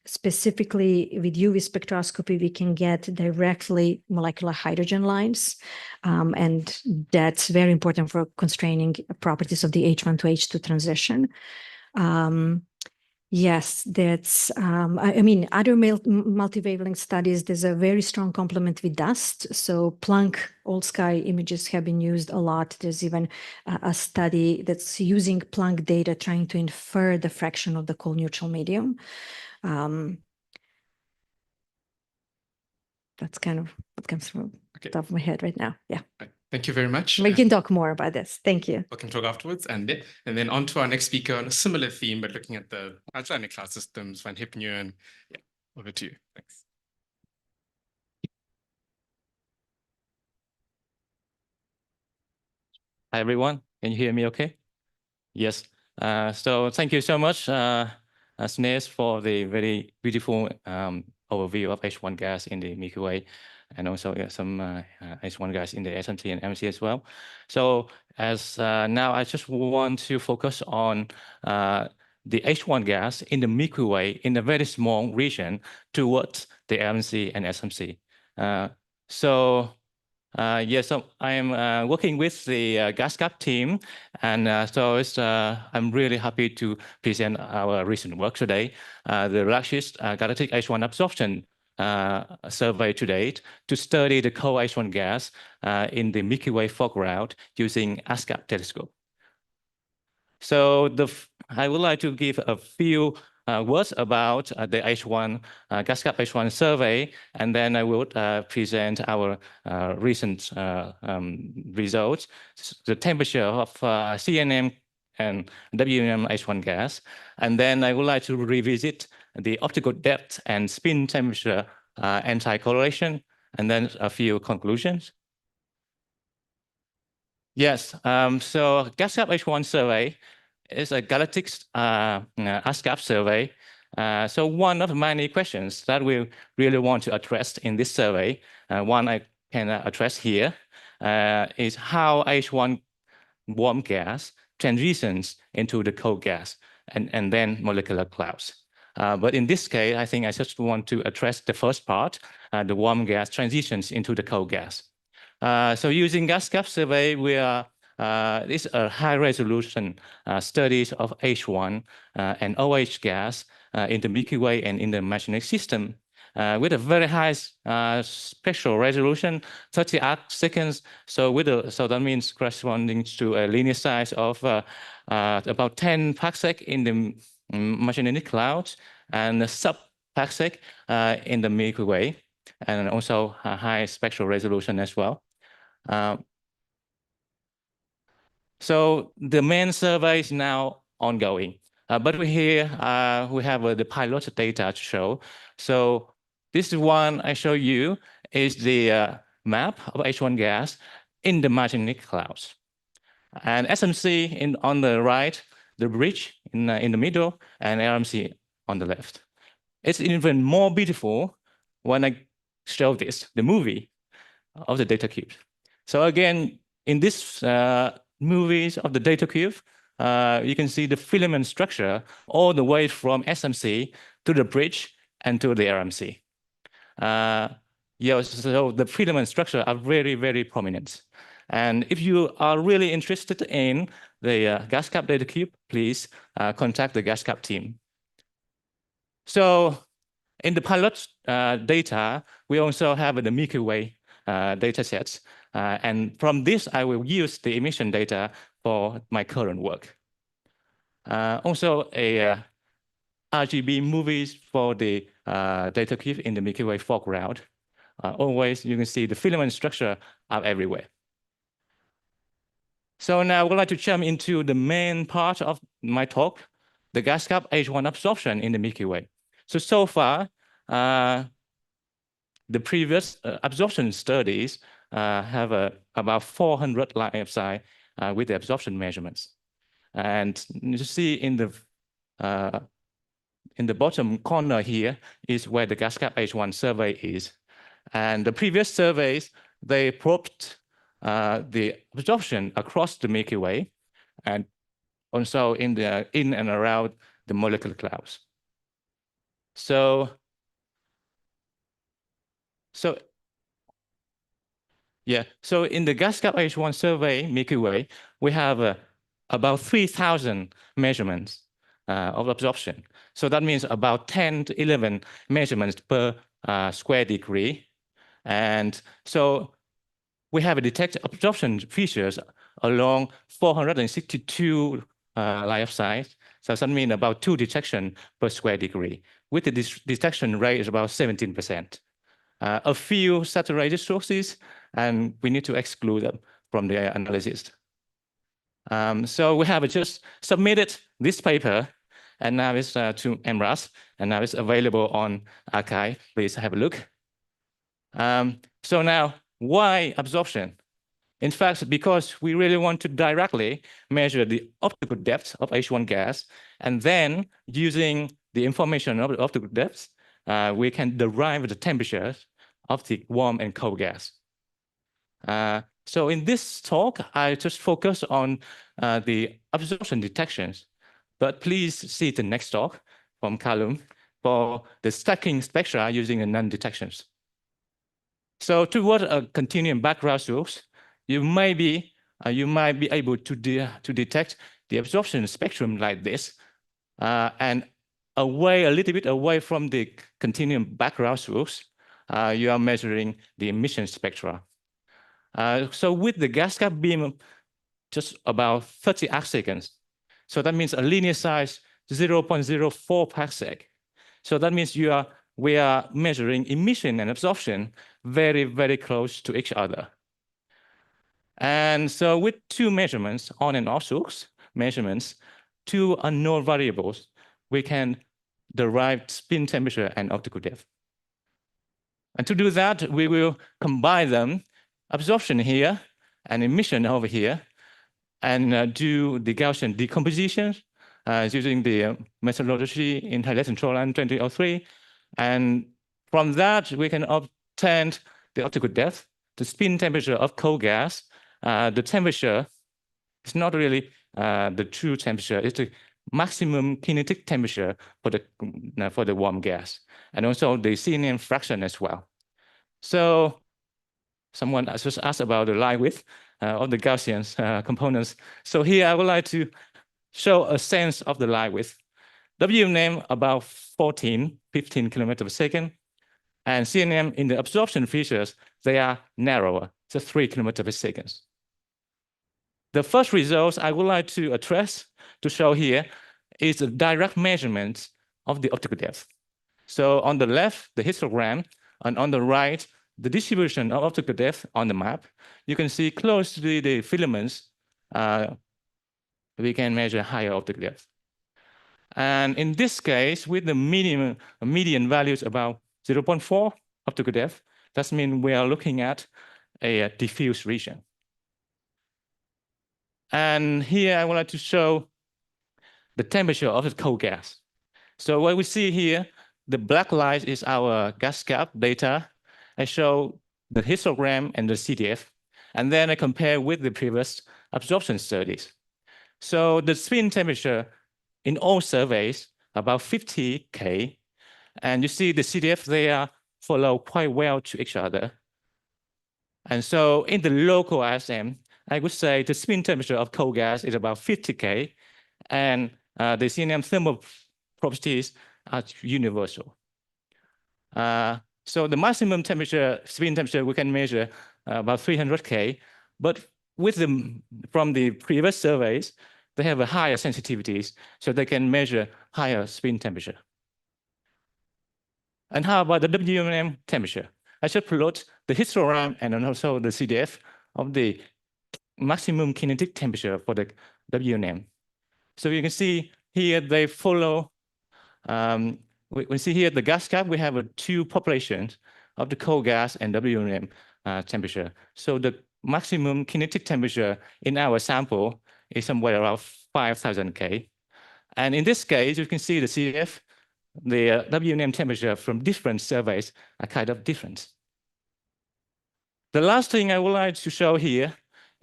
Specifically with UV spectroscopy, we can get directly molecular hydrogen lines. And that's very important for constraining properties of the H1 to H2 transition. Yes, that's, I mean, other multi-wavelength studies, there's a very strong complement with dust. So Planck all sky images have been used a lot. There's even a study that's using Planck data trying to infer the fraction of the cold neutral medium. That's kind of what comes from the top of my head right now. Yeah. Thank you very much. We can talk more about this. Thank you. We can talk afterwards. And then on to our next speaker on a similar theme, but looking at the Icelandic cloud systems, Van Hypnuen. Yeah, over to you. Thanks. Hi, everyone. Can you hear me okay? Yes. So thank you so much, Snes, for the very beautiful overview of H1 gas in the Milky Way, and also some H1 gas in the SMC and MC as well. So as now I just want to focus on the H1 gas in the Milky Way in a very small region towards the MC and SMC. So I am working with the GasCap team, and so I'm really happy to present our recent work today, the largest galactic H1 absorption survey to date to study the cold H1 gas in the Milky Way foreground using ASCAP telescope. So I would like to give a few words about the H1 GasCap H1 survey, and then I will present our recent results, the temperature of CNM and WM H1 gas, and then I would like to revisit the optical depth and spin temperature anti-correlation, and then a few conclusions. Yes, so GasCap H1 survey is a galactic ASCAP survey. So one of many questions that we really want to address in this survey, one I can address here, is how H1 warm gas transitions into the cold gas and then molecular clouds. But in this case, I think I just want to address the first part, the warm gas transitions into the cold gas. So using GasCap survey, we are this is a high-resolution studies of H1 and OH gas in the Milky Way and in the magnetic system. with a very high spectral resolution, 30 arc seconds. So so that means corresponding to a linear size of about 10 parsec in the magellanic clouds and a sub-parsec in the Milky Way, and also a high spectral resolution as well. So the main survey is now ongoing, but we have the pilot data to show. So this one I show you is the map of H1 gas in the magellanic clouds, and SMC on the right, the bridge in the middle, and RMC on the left. It's even more beautiful when I show the movie of the data cube. So again, in this movies of the data cube, you can see the filament structure all the way from SMC to the bridge and to the RMC. So the filament structure are very, very prominent. And if you are really interested in the GasCap data cube, please contact the GasCap team. So in the pilot data, we also have the Milky Way data sets. And from this, I will use the emission data for my current work. Also, RGB movies for the data cube in the Milky Way foreground. Always, you can see the filament structure are everywhere. So now I would like to jump into the main part of my talk, the GasCap H1 absorption in the Milky Way. So far, the previous absorption studies have about 400 line of sight with the absorption measurements. And you see in the bottom corner here is where the GasCap H1 survey is. And the previous surveys, they probed the absorption across the Milky Way and also in and around the molecular clouds. So in the GasCap H1 survey Milky Way, we have about 3,000 measurements of absorption. So that means about 10 to 11 measurements per square degree. And so we have detected absorption features along 462 line of sight. So that means about 2 detections per square degree, with the detection rate is about 17%. A few saturated sources, and we need to exclude them from the analysis. So we have just submitted this paper, and now it's to MRAS, and now it's available on arXiv. Please have a look. So now, why absorption? In fact, because we really want to directly measure the optical depth of H1 gas, and then using the information of the optical depth, we can derive the temperatures of the warm and cold gas. So in this talk, I just focus on the absorption detections, but please see the next talk from Callum for the stacking spectra using the non-detections. So toward a continuum background source, you might be able to detect the absorption spectrum like this, and a little bit away from the continuum background source, you are measuring the emission spectra. So with the GasCap beam, just about 30 arc seconds. So that means a linear size 0.04 parsec. So that means we are measuring emission and absorption very, very close to each other. And so with 2 measurements, on and off source measurements, 2 unknown variables, we can derive spin temperature and optical depth. And to do that, we will combine them, absorption here and emission over here, and do the Gaussian decomposition using the methodology in Heliocentric 2003. And from that, we can obtain the optical depth, the spin temperature of cold gas. The temperature is not really the true temperature, it's the maximum kinetic temperature for the warm gas, and also the CNM fraction as well. So someone just asked about the line width of the Gaussian components. So here I would like to show a sense of the line width. WNM about 15 kilometers per second. And CNM in the absorption features, they are narrower, just 3 kilometers per second. The first results I would like to address to show here is a direct measurement of the optical depth. So on the left, the histogram, and on the right, the distribution of optical depth on the map. You can see close to the filaments, we can measure higher optical depth. And in this case, with the median values about 0.4 optical depth, that means we are looking at a diffuse region. And here I would like to show the temperature of the cold gas. So what we see here, the black line is our gas cap data. I show the histogram and the CDF, and then I compare with the previous absorption studies. So the spin temperature in all surveys about 50 K, and you see the CDF, they are follow quite well to each other. And so in the local ISM, I would say the spin temperature of cold gas is about 50 K, and the CNM thermal properties are universal. So the maximum temperature, spin temperature, we can measure about 300 K, but with from the previous surveys, they have a higher sensitivities, so they can measure higher spin temperature. And how about the WNM temperature? I should plot the histogram and also the CDF of the maximum kinetic temperature for the WNM. So you can see here they follow, we see here the gas cap, we have two populations of the cold gas and WNM temperature. So the maximum kinetic temperature in our sample is somewhere around 5,000 K. And in this case, you can see the CDF, the WNM temperature from different surveys are kind of different. The last thing I would like to show here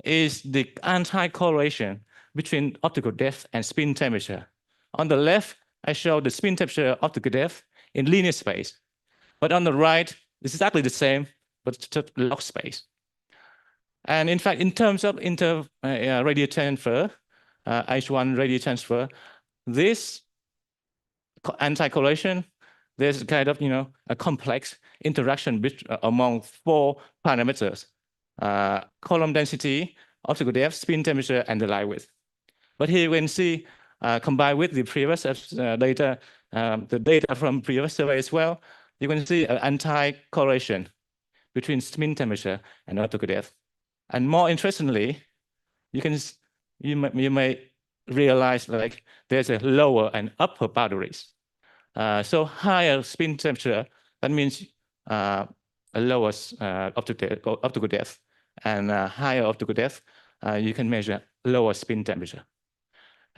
is the anti-correlation between optical depth and spin temperature. On the left, I show the spin temperature optical depth in linear space. But on the right, it's exactly the same, but just log space. And in fact, in terms of radial transfer, H1 radial transfer, this anti-correlation, there's kind of a complex interaction among 4 parameters: column density, optical depth, spin temperature, and the light width. But here you can see, combined with the previous data, the data from previous survey as well, you can see an anti-correlation between spin temperature and optical depth. And more interestingly, you may realize like there's a lower and upper boundaries. So higher spin temperature, that means a lower optical depth, and higher optical depth, you can measure lower spin temperature.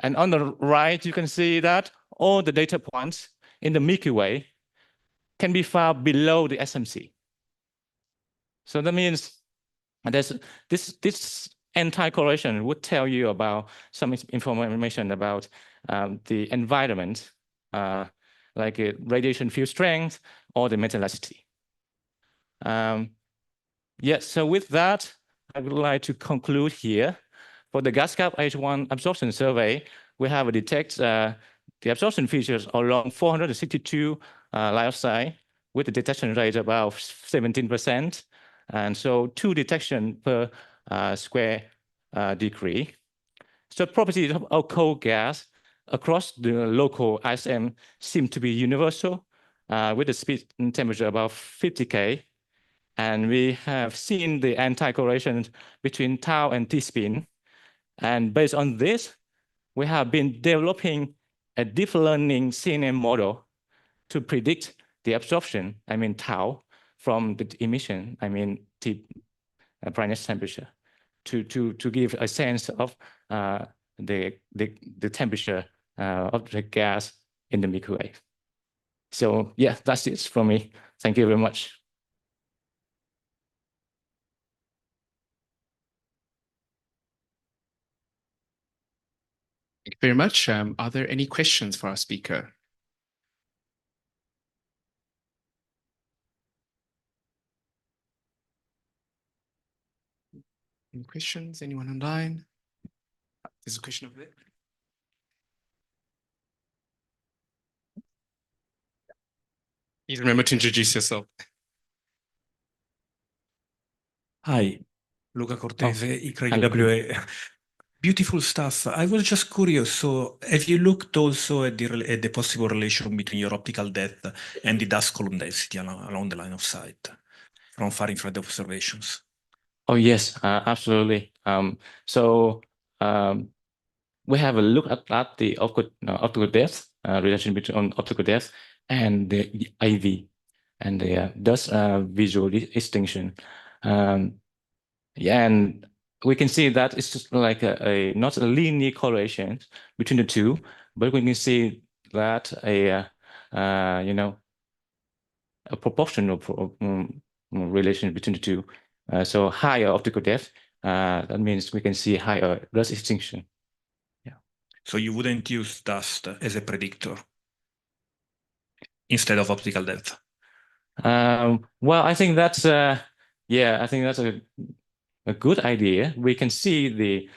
And on the right, you can see that all the data points in the Milky Way can be found below the SMC. So that means there's this anti-correlation would tell you about some information about the environment, like radiation field strength or the metallicity. So with that, I would like to conclude here. For the gas cap H1 absorption survey, we have detect the absorption features along 462 line of sight with the detection rate about 17%. And so 2 detection per square degree. So properties of cold gas across the local ISM seem to be universal with the spin temperature about 50 K. And we have seen the anti-correlation between tau and T-spin. And based on this, we have been developing a deep learning CNM model to predict the absorption, tau, from the emission, T brightness temperature, to give a sense of the temperature of the gas in the Milky Way. So yeah, that's it from me. Thank you very much. Thank you very much. Are there any questions for our speaker? Any questions? Anyone online? There's a question over there. Please remember to introduce yourself. Hi, Luca Cortese, hello. IAU. Beautiful stuff. I was just curious. So, have you looked also at the possible relation between your optical depth and the dust column density along the line of sight from far infrared observations? Oh, yes, absolutely. So we have a look at the optical depth, relation between optical depth and the IV and the dust visual distinction. Yeah, and we can see that it's just like not a linear correlation between the two, but we can see that a proportional relation between the two. So higher optical depth, that means we can see higher dust extinction. Yeah. So you wouldn't use dust as a predictor instead of optical depth? Well, I think that's I think that's a good idea. We can see the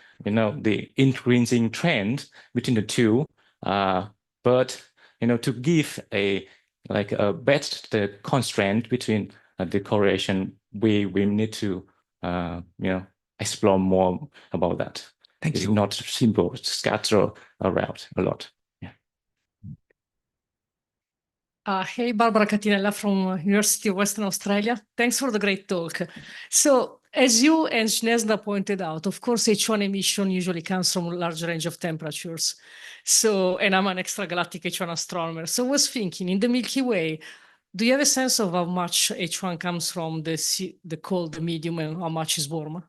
increasing trend between the two, but to give a best the constraint between the correlation, we need to explore more about that. Thank It's you. not simple scatter around a lot. Hey, Barbara Catinella from University of Western Australia. Thanks for the great talk. So, as you and Snesna pointed out, of course, H1 emission usually comes from a large range of temperatures. So, and I'm an extragalactic H1 astronomer. So I was thinking, in the Milky Way, do you have a sense of how much H1 comes from the cold, the medium, and how much is warmer?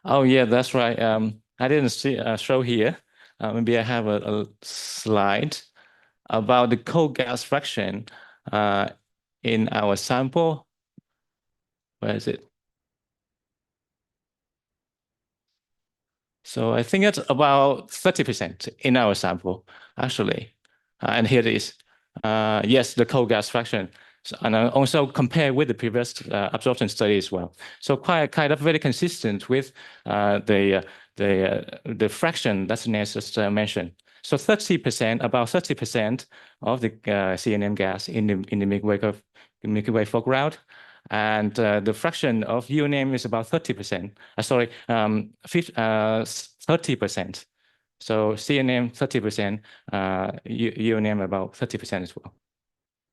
Oh, yeah, that's right. I didn't show here. Maybe I have a slide about the cold gas fraction in our sample. Where is it? So I think it's about 30% in our sample, actually. And here it is. Yes, the cold gas fraction. So, and also compare with the previous absorption study as well. So quite kind of very consistent with the fraction that Ines just mentioned. So 30%, about 30% of the CNM gas in the Milky Way foreground, and the fraction of UNM is about 30%. 30%. So CNM 30%, UNM about 30% as well.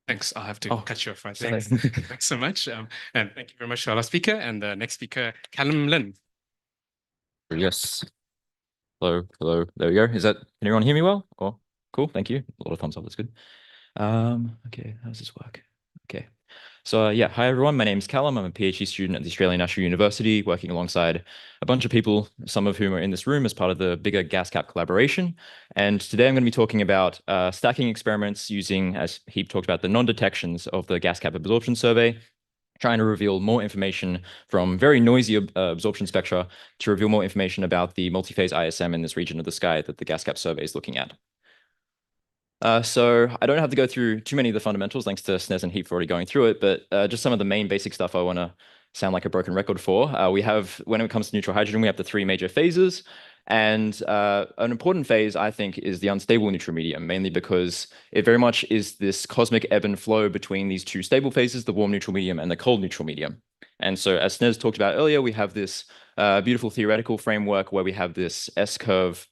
Thanks. I'll have to Oh, cut you off right sorry. there. Thanks so much. And thank you very much to our last speaker. And the next speaker, Callum Lynn. Yes. Hello, hello. There we go. Can everyone hear me well? Oh, cool. Thank you. A lot of thumbs up. That's good. Okay. How does this work? Okay. So yeah, hi everyone. My name is Callum. I'm a PhD student at the Australian National University, working alongside a bunch of people, some of whom are in this room as part of the bigger GasCap collaboration. And today I'm going to be talking about stacking experiments using, as Heap talked about, the non-detections of the GasCap absorption survey, trying to reveal more information from very noisy absorption spectra to reveal more information about the multi-phase ISM in this region of the sky that the GasCap survey is looking at. So I don't have to go through too many of the fundamentals, thanks to Snes and Heap for already going through it, but just some of the main basic stuff I want to sound like a broken record for. We have, when it comes to neutral hydrogen, we have the three major phases. And an important phase, I think, is the unstable neutral medium, mainly because it very much is this cosmic ebb and flow between these two stable phases, the warm neutral medium and the cold neutral medium. And so as Snes talked about earlier, we have this beautiful theoretical framework where we have this S-curve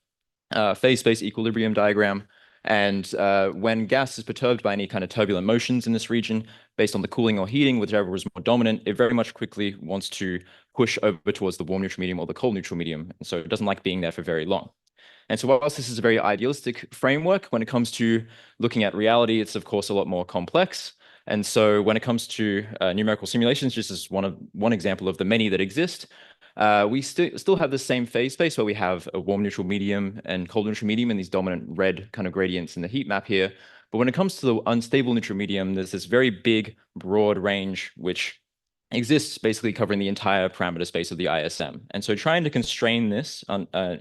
phase space equilibrium diagram. And when gas is perturbed by any kind of turbulent motions in this region, based on the cooling or heating, whichever is more dominant, it very much quickly wants to push over towards the warm neutral medium or the cold neutral medium. And so it doesn't like being there for very long. And so whilst this is a very idealistic framework, when it comes to looking at reality, it's of course a lot more complex. And so when it comes to numerical simulations, just as one example of the many that exist, we still have the same phase space where we have a warm neutral medium and cold neutral medium and these dominant red kind of gradients in the heat map here. But when it comes to the unstable neutral medium, there's this very big, broad range which exists basically covering the entire parameter space of the ISM. And so trying to constrain this,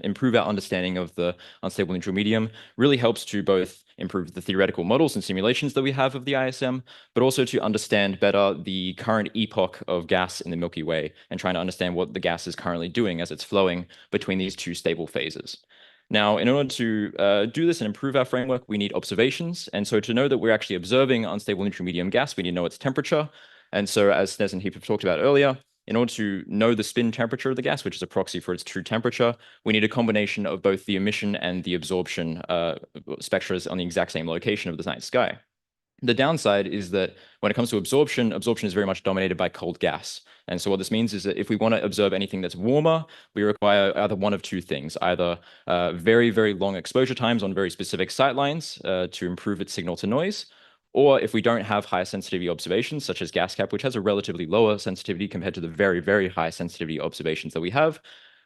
improve our understanding of the unstable neutral medium really helps to both improve the theoretical models and simulations that we have of the ISM, but also to understand better the current epoch of gas in the Milky Way and trying to understand what the gas is currently doing as it's flowing between these two stable phases. Now, in order to do this and improve our framework, we need observations. And so to know that we're actually observing unstable neutral medium gas, we need to know its temperature. And so as Snes and Heap have talked about earlier, in order to know the spin temperature of the gas, which is a proxy for its true temperature, we need a combination of both the emission and the absorption spectra on the exact same location of the night sky. The downside is that when it comes to absorption, absorption is very much dominated by cold gas. And so what this means is that if we want to observe anything that's warmer, we require either one of two things, either very, very long exposure times on very specific sight lines to improve its signal to noise, or if we don't have high sensitivity observations, such as gas cap, which has a relatively lower sensitivity compared to the very, very high sensitivity observations that we have,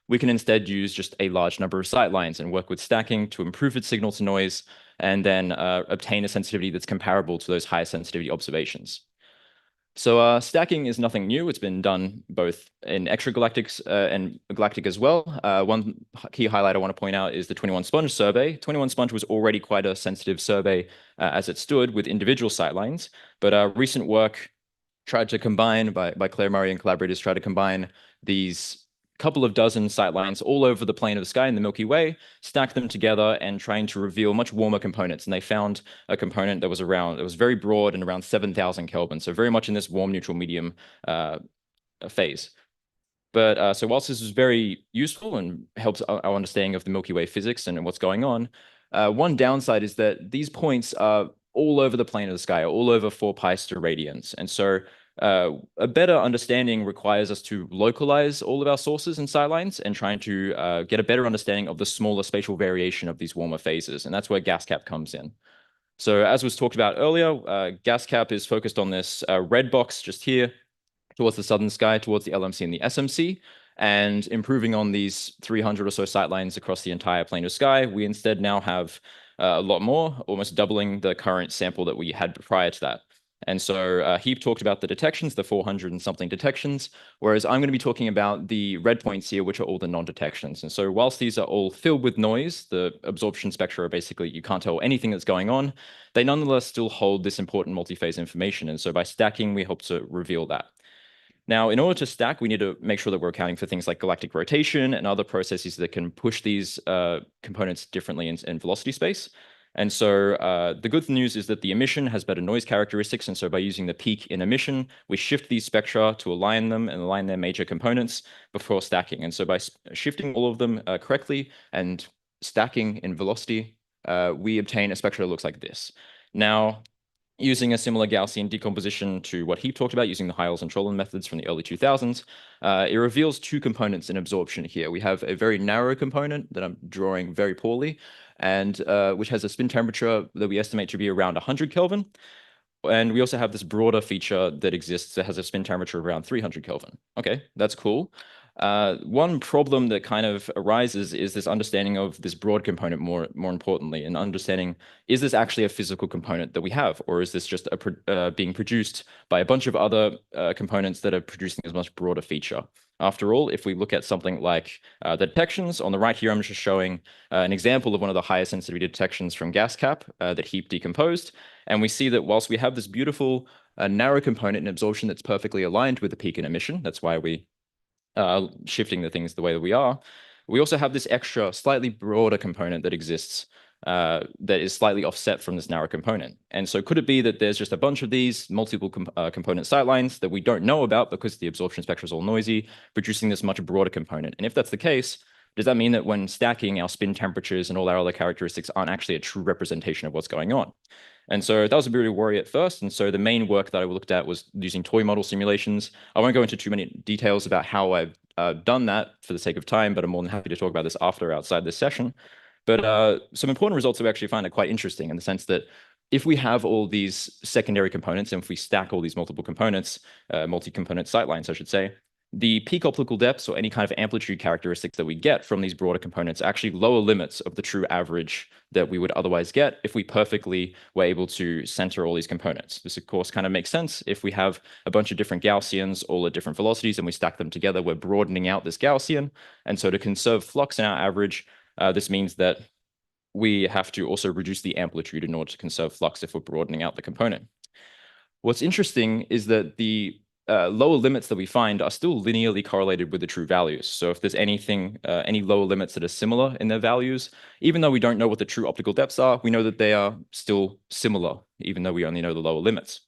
we can instead use just a large number of sight lines and work with stacking to improve its signal to noise and then obtain a sensitivity that's comparable to those high sensitivity observations. So stacking is nothing new. It's been done both in extragalactics and galactic as well. One key highlight I want to point out is the 21 Sponge survey. 21 Sponge was already quite a sensitive survey as it stood with individual sightlines, but recent work tried to combine, by Claire Murray and collaborators, tried to combine these couple of dozen sightlines all over the plane of the sky in the Milky Way, stack them together and trying to reveal much warmer components. And they found a component that was very broad and around 7,000 Kelvin. So very much in this warm neutral medium phase. But so whilst this is very useful and helps our understanding of the Milky Way physics and what's going on, one downside is that these points are all over the plane of the sky, all over 4 pi steradians. And so a better understanding requires us to localize all of our sources and sightlines and trying to get a better understanding of the smaller spatial variation of these warmer phases. And that's where gas cap comes in. So as was talked about earlier, gas cap is focused on this red box just here towards the southern sky, towards the LMC and the SMC. And improving on these 300 or so sightlines across the entire plane of sky, we instead now have a lot more, almost doubling the current sample that we had prior to that. And so Heap talked about the detections, the 400 and something detections, whereas I'm going to be talking about the red points here, which are all the non-detections. And so whilst these are all filled with noise, the absorption spectra are basically, you can't tell anything that's going on, they nonetheless still hold this important multi-phase information. And so by stacking, we hope to reveal that. Now, in order to stack, we need to make sure that we're accounting for things like galactic rotation and other processes that can push these components differently in velocity space. And so the good news is that the emission has better noise characteristics. And so by using the peak in emission, we shift these spectra to align them and align their major components before stacking. And so by shifting all of them correctly and stacking in velocity, we obtain a spectra that looks like this. Now, using a similar Gaussian decomposition to what Heap talked about, using the Hiles and Trollin methods from the early 2000s, it reveals 2 components in absorption here. We have a very narrow component that I'm drawing very poorly, and which has a spin temperature that we estimate to be around 100 Kelvin. And we also have this broader feature that exists that has a spin temperature of around 300 Kelvin. Okay, that's cool. One problem that kind of arises is this understanding of this broad component more importantly, and understanding, is this actually a physical component that we have, or is this just being produced by a bunch of other components that are producing this much broader feature? After all, if we look at something like the detections, on the right here, I'm just showing an example of one of the highest sensitivity detections from gas cap that Heap decomposed. And we see that whilst we have this beautiful narrow component in absorption that's perfectly aligned with the peak in emission, that's why we shifting the things the way that we are, we also have this extra slightly broader component that exists that is slightly offset from this narrow component. And so could it be that there's just a bunch of these multiple component sightlines that we don't know about because the absorption spectra is all noisy, producing this much broader component? And if that's the case, does that mean that when stacking, our spin temperatures and all our other characteristics aren't actually a true representation of what's going on? And so that was a bit of a worry at first. And so the main work that I looked at was using toy model simulations. I won't go into too many details about how I've done that for the sake of time, but I'm more than happy to talk about this after outside this session. But some important results that we actually find are quite interesting in the sense that if we have all these secondary components and if we stack all these multiple components, multi-component sightlines, I should say, the peak optical depths or any kind of amplitude characteristics that we get from these broader components are actually lower limits of the true average that we would otherwise get if we perfectly were able to center all these components. This, of course, kind of makes sense. If we have a bunch of different Gaussians all at different velocities and we stack them together, we're broadening out this Gaussian. And so to conserve flux in our average, this means that we have to also reduce the amplitude in order to conserve flux if we're broadening out the component. What's interesting is that the lower limits that we find are still linearly correlated with the true values. So if there's anything, any lower limits that are similar in their values, even though we don't know what the true optical depths are, we know that they are still similar, even though we only know the lower limits.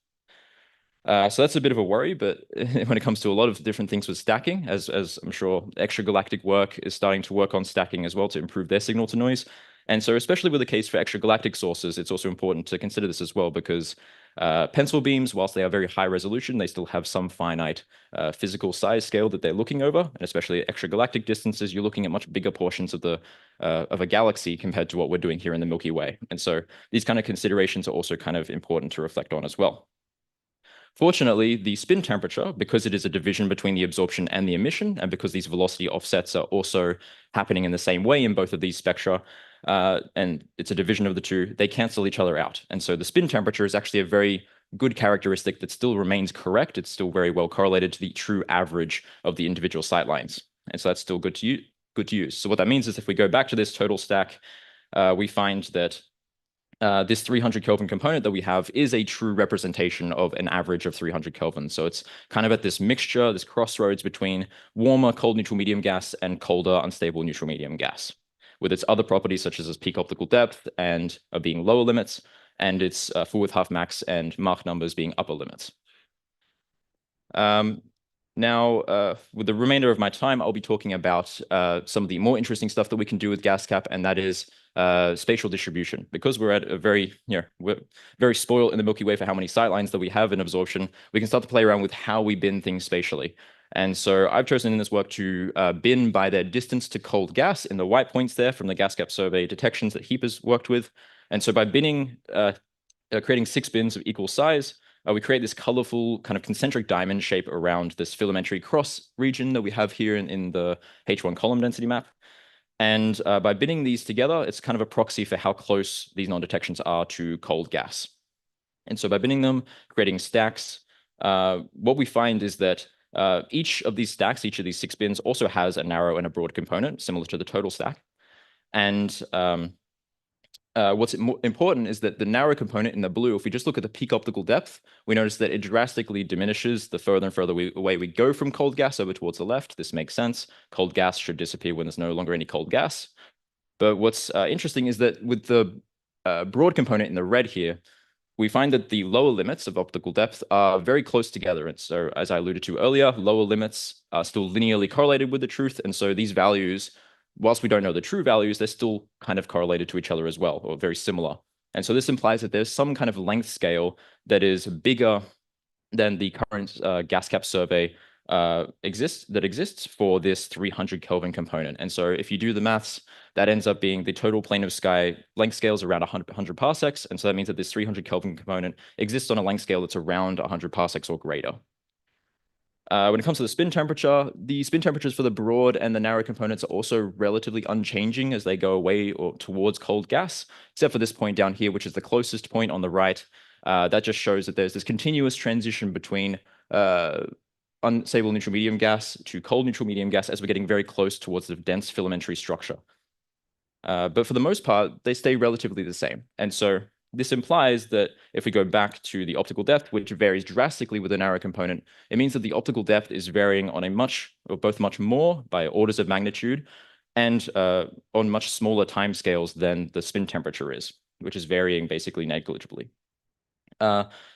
So that's a bit of a worry, but when it comes to a lot of different things with stacking, as I'm sure extragalactic work is starting to work on stacking as well to improve their signal to noise. And so especially with the case for extragalactic sources, it's also important to consider this as well, because pencil beams, whilst they are very high resolution, they still have some finite physical size scale that they're looking over. And especially at extragalactic distances, you're looking at much bigger portions of the of a galaxy compared to what we're doing here in the Milky Way. And so these kind of considerations are also kind of important to reflect on as well. Fortunately, the spin temperature, because it is a division between the absorption and the emission, and because these velocity offsets are also happening in the same way in both of these spectra, and it's a division of the two, they cancel each other out. And so the spin temperature is actually a very good characteristic that still remains correct. It's still very well correlated to the true average of the individual sight lines. And so that's still good to use. So what that means is if we go back to this total stack, we find that this 300 Kelvin component that we have is a true representation of an average of 300 Kelvin. So it's kind of at this mixture, this crossroads between warmer cold neutral medium gas and colder unstable neutral medium gas, with its other properties such as its peak optical depth and being lower limits, and its full width half max and Mach numbers being upper limits. Now, with the remainder of my time, I'll be talking about some of the more interesting stuff that we can do with gas cap, and that is spatial distribution. Because we're at a we're very spoiled in the Milky Way for how many sight lines that we have in absorption, we can start to play around with how we bin things spatially. And so I've chosen in this work to bin by their distance to cold gas in the white points there from the gas cap survey detections that HEAP has worked with. And so by binning, creating 6 bins of equal size, we create this colorful kind of concentric diamond shape around this filamentary cross region that we have here in the H1 column density map. And by binning these together, it's kind of a proxy for how close these non-detections are to cold gas. And so by binning them, creating stacks, what we find is that each of these stacks, each of these 6 bins also has a narrow and a broad component, similar to the total stack. And what's important is that the narrow component in the blue, if we just look at the peak optical depth, we notice that it drastically diminishes the further and further away we go from cold gas over towards the left. This makes sense. Cold gas should disappear when there's no longer any cold gas. But what's interesting is that with the broad component in the red here, we find that the lower limits of optical depth are very close together. And so, as I alluded to earlier, lower limits are still linearly correlated with the truth. And so these values, whilst we don't know the true values, they're still kind of correlated to each other as well, or very similar. And so this implies that there's some kind of length scale that is bigger than the current gas cap survey exists for this 300 Kelvin component. And so if you do the maths, that ends up being the total plane of sky length scale is around 100 parsecs. And so that means that this 300 Kelvin component exists on a length scale that's around 100 parsecs or greater. When it comes to the spin temperatures for the broad and the narrow components are also relatively unchanging as they go away or towards cold gas, except for this point down here, which is the closest point on the right. That just shows that there's this continuous transition between unstable neutral medium gas to cold neutral medium gas as we're getting very close towards the dense filamentary structure. But for the most part, they stay relatively the same. And so this implies that if we go back to the optical depth, which varies drastically with a narrow component, it means that the optical depth is varying on both much more by orders of magnitude and on much smaller timescales than the spin temperature is, which is varying basically negligibly.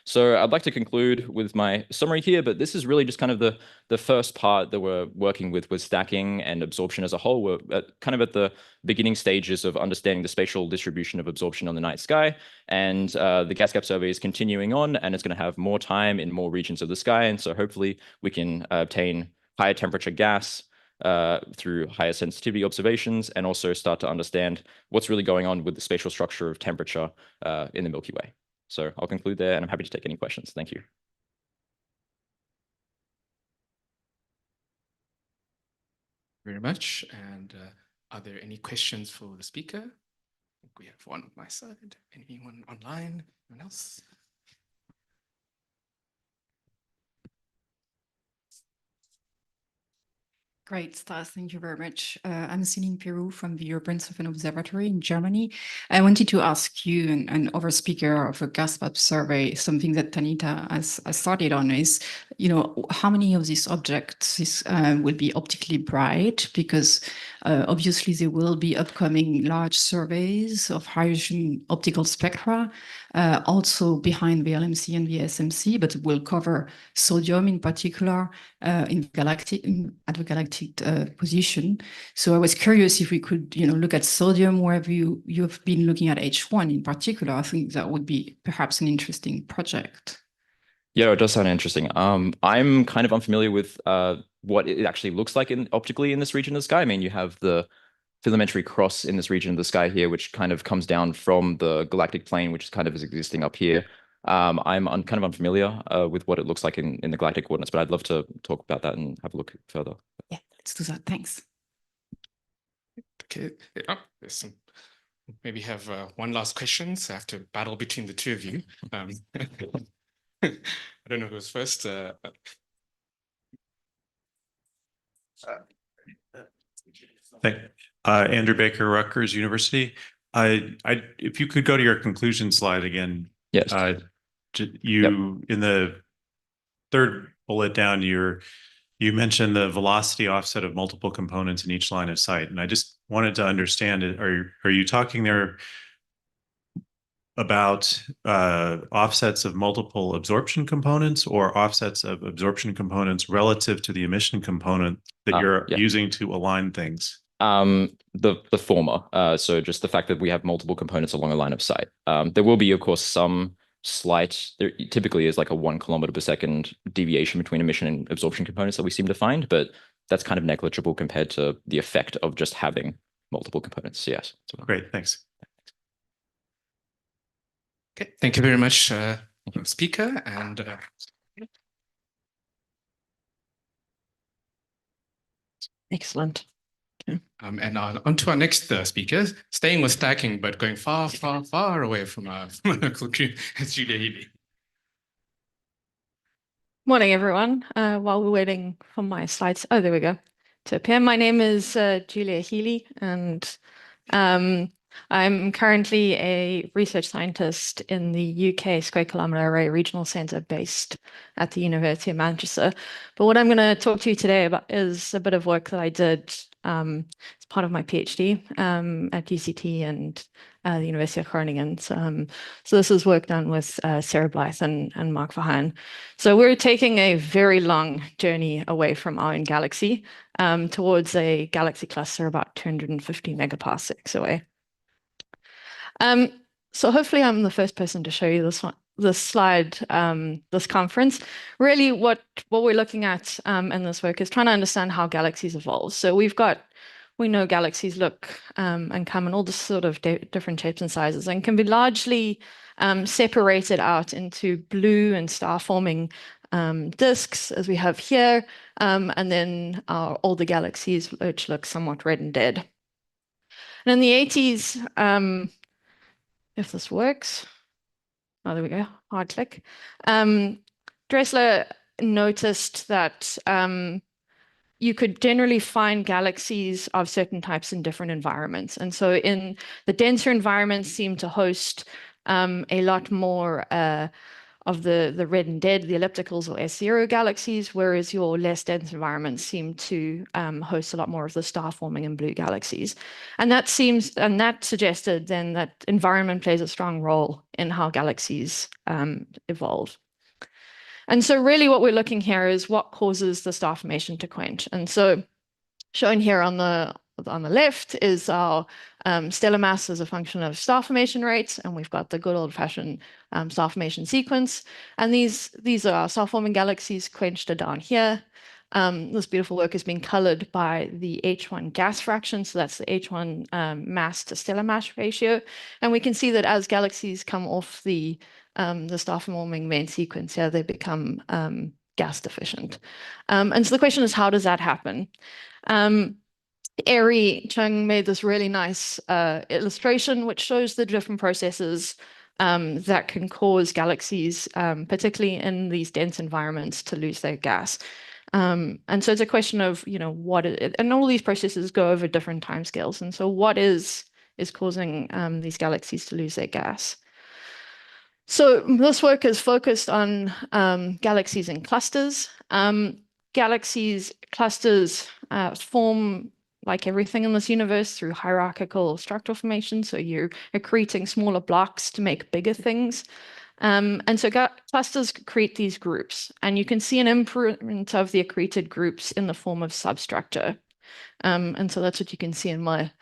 So I'd like to conclude with my summary here, but this is really just kind of the first part that we're working with stacking and absorption as a whole. We're kind of at the beginning stages of understanding the spatial distribution of absorption on the night sky, and the gas cap survey is continuing on, and it's going to have more time in more regions of the sky, and so hopefully we can obtain higher temperature gas through higher sensitivity observations, and also start to understand what's really going on with the spatial structure of temperature in the Milky Way. So I'll conclude there, and I'm happy to take any questions. Thank you. Very much. And are there any questions for the speaker? I think we have one on my side. Anyone online? Anyone else? Great, Stas. Thank you very much. I'm Céline Pirou from the European Southern Observatory in Germany. I wanted to ask you, an other speaker of a gas map survey, something that Tanita has started on is, how many of these objects will be optically bright? Because obviously there will be upcoming large surveys of hydrogen optical spectra. also behind the LMC and the SMC, but will cover sodium in particular at the galactic position. So I was curious if we could, look at sodium where you've been looking at H1 in particular. I think that would be perhaps an interesting project. Yeah, it does sound interesting. I'm kind of unfamiliar with what it actually looks like optically in this region of the sky. I mean, you have the filamentary cross in this region of the sky here, which kind of comes down from the galactic plane, which is kind of existing up here. I'm kind of unfamiliar with what it looks like in the galactic coordinates, but I'd love to talk about that and have a look further. Yeah, let's do that. Thanks. Okay. There's some. Maybe have one last question. So I have to battle between the two of you. I don't know who's first. Andrew Baker, Rutgers University. If you could go to your conclusion slide again. Yes. In the third bullet down, you mentioned the velocity offset of multiple components in each line of sight, and I just wanted to understand it. Are you talking there about offsets of multiple absorption components or offsets of absorption components relative to the emission component that you're using to align things? The former. So just the fact that we have multiple components along a line of sight. There will be, of course, some slight, there typically is like a 1 kilometer per second deviation between emission and absorption components that we seem to find, but that's kind of negligible compared to the effect of just having multiple components. So yes. Great, thanks. Okay, thank you very much, speaker. And excellent. and on to our next speaker, staying with stacking, but going far, far, far away from our local crew, it's Julia Healy. Morning, everyone. While we're waiting for my slides, oh, there we go, to appear. My name is Julia Healy, and I'm currently a research scientist in the UK Square Kilometre Array Regional Centre based at the University of Manchester. But what I'm going to talk to you today about is a bit of work that I did as part of my PhD at UCT and the University of Groningen. So this is work done with Sarah Blythe and Mark Verheyen. So we're taking a very long journey away from our own galaxy towards a galaxy cluster about 250 megaparsecs away. So hopefully I'm the first person to show you this slide, this conference. Really what we're looking at in this work is trying to understand how galaxies evolve. So we know galaxies look and come in all the sort of different shapes and sizes and can be largely separated out into blue and star-forming disks, as we have here, and then all the galaxies which look somewhat red and dead. And in the 80s, if this works, oh, there we go, hard click. Dressler noticed that you could generally find galaxies of certain types in different environments. And so in the denser environments seem to host a lot more of the red and dead, the ellipticals or S0 galaxies, whereas your less dense environments seem to host a lot more of the star-forming and blue galaxies. And that suggested then that environment plays a strong role in how galaxies evolve. And so really what we're looking here is what causes the star formation to quench. And so shown here on the left is our stellar mass as a function of star formation rates, and we've got the good old-fashioned star formation sequence. And these are our star-forming galaxies quenched down here. This beautiful work has been colored by the H1 gas fraction, so that's the H1 mass to stellar mass ratio. And we can see that as galaxies come off the star-forming main sequence here, they become gas deficient. And so the question is, how does that happen? Eri Chung made this really nice illustration which shows the different processes that can cause galaxies, particularly in these dense environments, to lose their gas. And so it's a question of, and all these processes go over different timescales. And so what is causing these galaxies to lose their gas? So this work is focused on galaxies in clusters. Galaxies clusters form like everything in this universe, through hierarchical structural formation. So you're accreting smaller blocks to make bigger things. And so clusters create these groups, and you can see an imprint of the accreted groups in the form of substructure. And so that's what you can see in my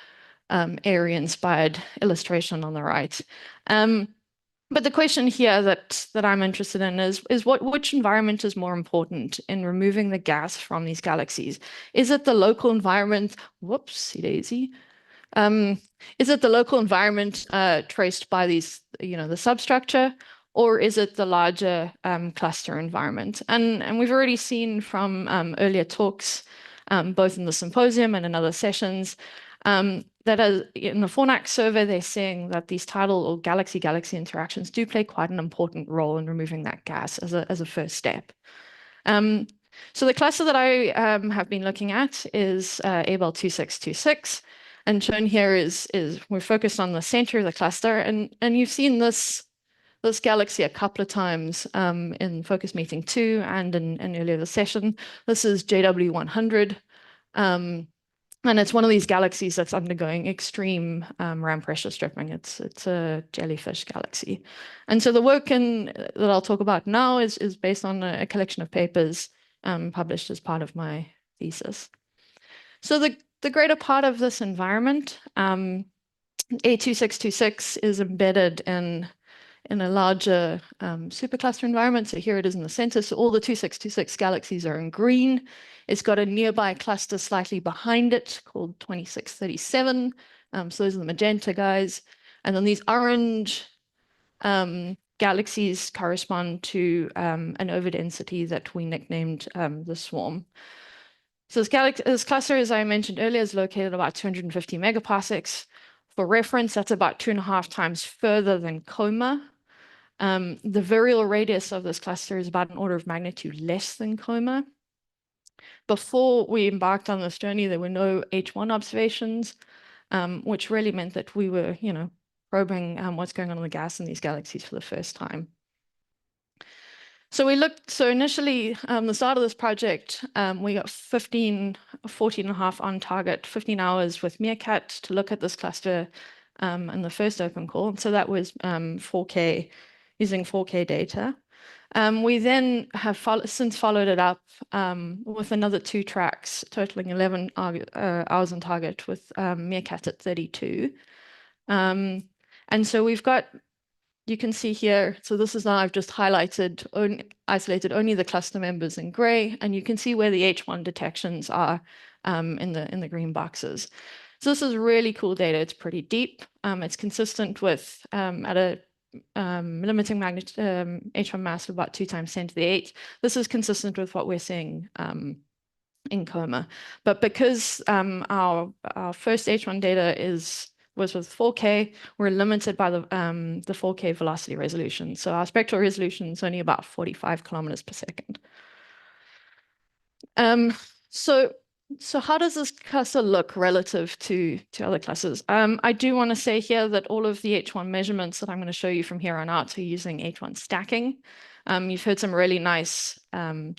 area-inspired illustration on the right. But the question here that I'm interested in is which environment is more important in removing the gas from these galaxies? Is it the local environment? Whoopsie daisy. Is it the local environment traced by these, the substructure, or is it the larger cluster environment? And we've already seen from earlier talks, both in the symposium and in other sessions, that in the Fornax survey, they're saying that these tidal or galaxy-galaxy interactions do play quite an important role in removing that gas as a first step. So the cluster that I have been looking at is Abell 2626. And shown here is we're focused on the center of the cluster. And you've seen this galaxy a couple of times in Focus Meeting 2 and in earlier the session. This is JW100. And it's one of these galaxies that's undergoing extreme ram pressure stripping. It's a jellyfish galaxy. And so the work that I'll talk about now is based on a collection of papers published as part of my thesis. So the greater part of this environment, A2626, is embedded in a larger supercluster environment. So here it is in the center. So all the 2626 galaxies are in green. It's got a nearby cluster slightly behind it called 2637. So those are the magenta guys. And then these orange galaxies correspond to an overdensity that we nicknamed the swarm. So this cluster, as I mentioned earlier, is located about 250 megaparsecs. For reference, that's about 2.5 times further than Coma. The virial radius of this cluster is about an order of magnitude less than Coma. Before we embarked on this journey, there were no H1 observations, which really meant that we were, probing what's going on in the gas in these galaxies for the first time. So initially, the start of this project, we got 14 and a half on target, 15 hours with Meerkat to look at this cluster in the first open call. And so that was 4K, using 4K data. We then have since followed it up with another 2 tracks, totaling 11 hours on target with Meerkat at 32. And so we've got, you can see here, so this is now I've just isolated only the cluster members in gray, and you can see where the H1 detections are in the green boxes. So this is really cool data. It's pretty deep. It's consistent with at a limiting magnitude H1 mass of about 2 times 10 to the 8. This is consistent with what we're seeing in Coma. But because our first H1 data was with 4K, we're limited by the 4K velocity resolution. So our spectral resolution is only about 45 kilometers per second. So how does this cluster look relative to other clusters? I do want to say here that all of the H1 measurements that I'm going to show you from here on out are using H1 stacking. You've heard some really nice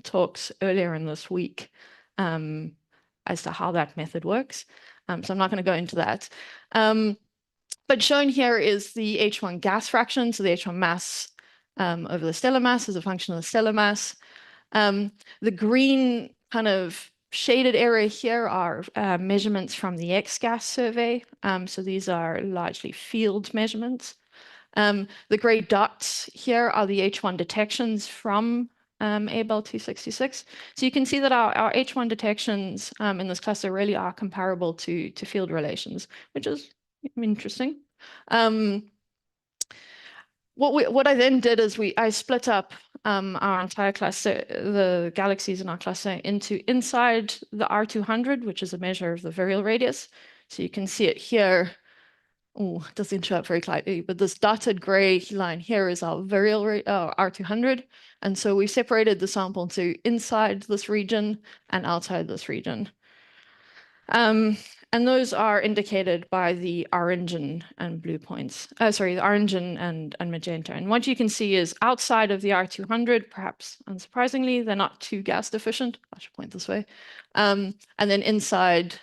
talks earlier in this week as to how that method works. So I'm not going to go into that. But shown here is the H1 gas fraction, so the H1 mass over the stellar mass as a function of the stellar mass. The green kind of shaded area here are measurements from the X-gas survey. So these are largely field measurements. The gray dots here are the H1 detections from Abell 266. So you can see that our H1 detections in this cluster really are comparable to field relations, which is interesting. What I then did is I split up our entire cluster, the galaxies in our cluster, into inside the R200, which is a measure of the virial radius. So you can see it here. Oh, it doesn't show up very clearly, but this dotted gray line here is our virial R200. And so we separated the sample into inside this region and outside this region. And those are indicated by the orange and blue points. Sorry, the orange and magenta. And what you can see is outside of the R200, perhaps unsurprisingly, they're not too gas deficient. I should point this way. And then inside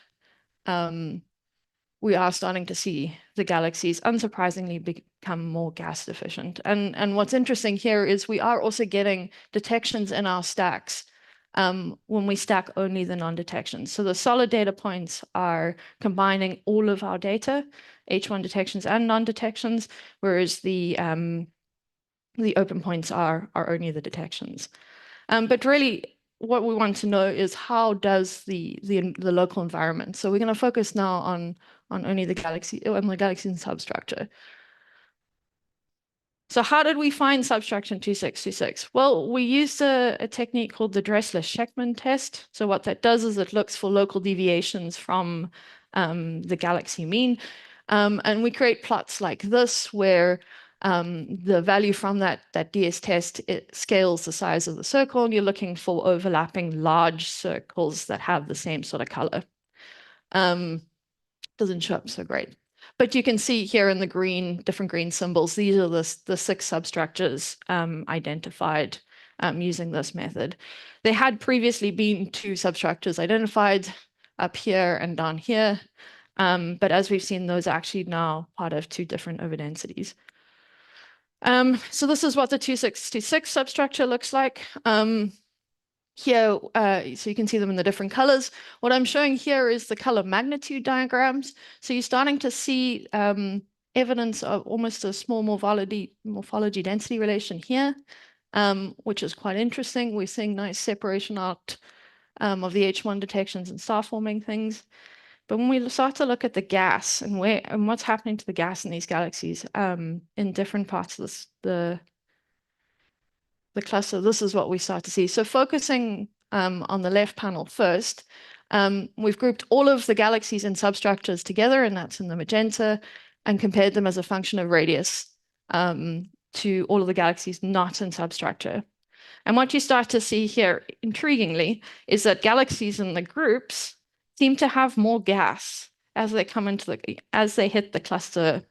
we are starting to see the galaxies unsurprisingly become more gas deficient. And what's interesting here is we are also getting detections in our stacks when we stack only the non-detections. So the solid data points are combining all of our data, H1 detections and non-detections, whereas the open points are only the detections. But really, what we want to know is how does the local environment. So we're going to focus now on only the galaxy and substructure. So how did we find substructure in 2626? Well, we used a technique called the Dressler-Sheckman test. So what that does is it looks for local deviations from the galaxy mean. And we create plots like this where the value from that DS test, it scales the size of the circle, and you're looking for overlapping large circles that have the same sort of color. Doesn't show up so great. But you can see here in the green, different green symbols, these are the 6 substructures identified using this method. There had previously been 2 substructures identified up here and down here. But as we've seen, those are actually now part of 2 different overdensities. So this is what the 2626 substructure looks like. Here, so you can see them in the different colors. What I'm showing here is the color magnitude diagrams. So you're starting to see evidence of almost a small morphology density relation here, which is quite interesting. We're seeing nice separation out of the H1 detections and star forming things. But when we start to look at the gas and what's happening to the gas in these galaxies in different parts of the cluster, this is what we start to see. So focusing on the left panel first, we've grouped all of the galaxies and substructures together, and that's in the magenta, and compared them as a function of radius to all of the galaxies not in substructure. And what you start to see here, intriguingly, is that galaxies in the groups seem to have more gas as they come into as they hit the cluster.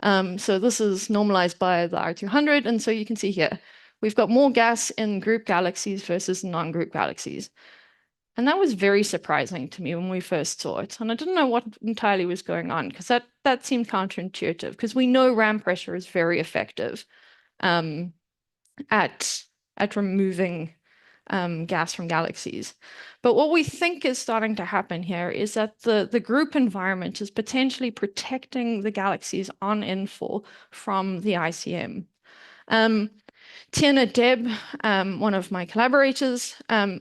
So this is normalized by the R200, and so you can see here, we've got more gas in group galaxies versus non-group galaxies. And that was very surprising to me when we first saw it. And I didn't know what entirely was going on, because that seemed counterintuitive, because we know ram pressure is very effective at removing gas from galaxies. But what we think is starting to happen here is that the group environment is potentially protecting the galaxies on infall from the ICM. Tiana Deb, one of my collaborators,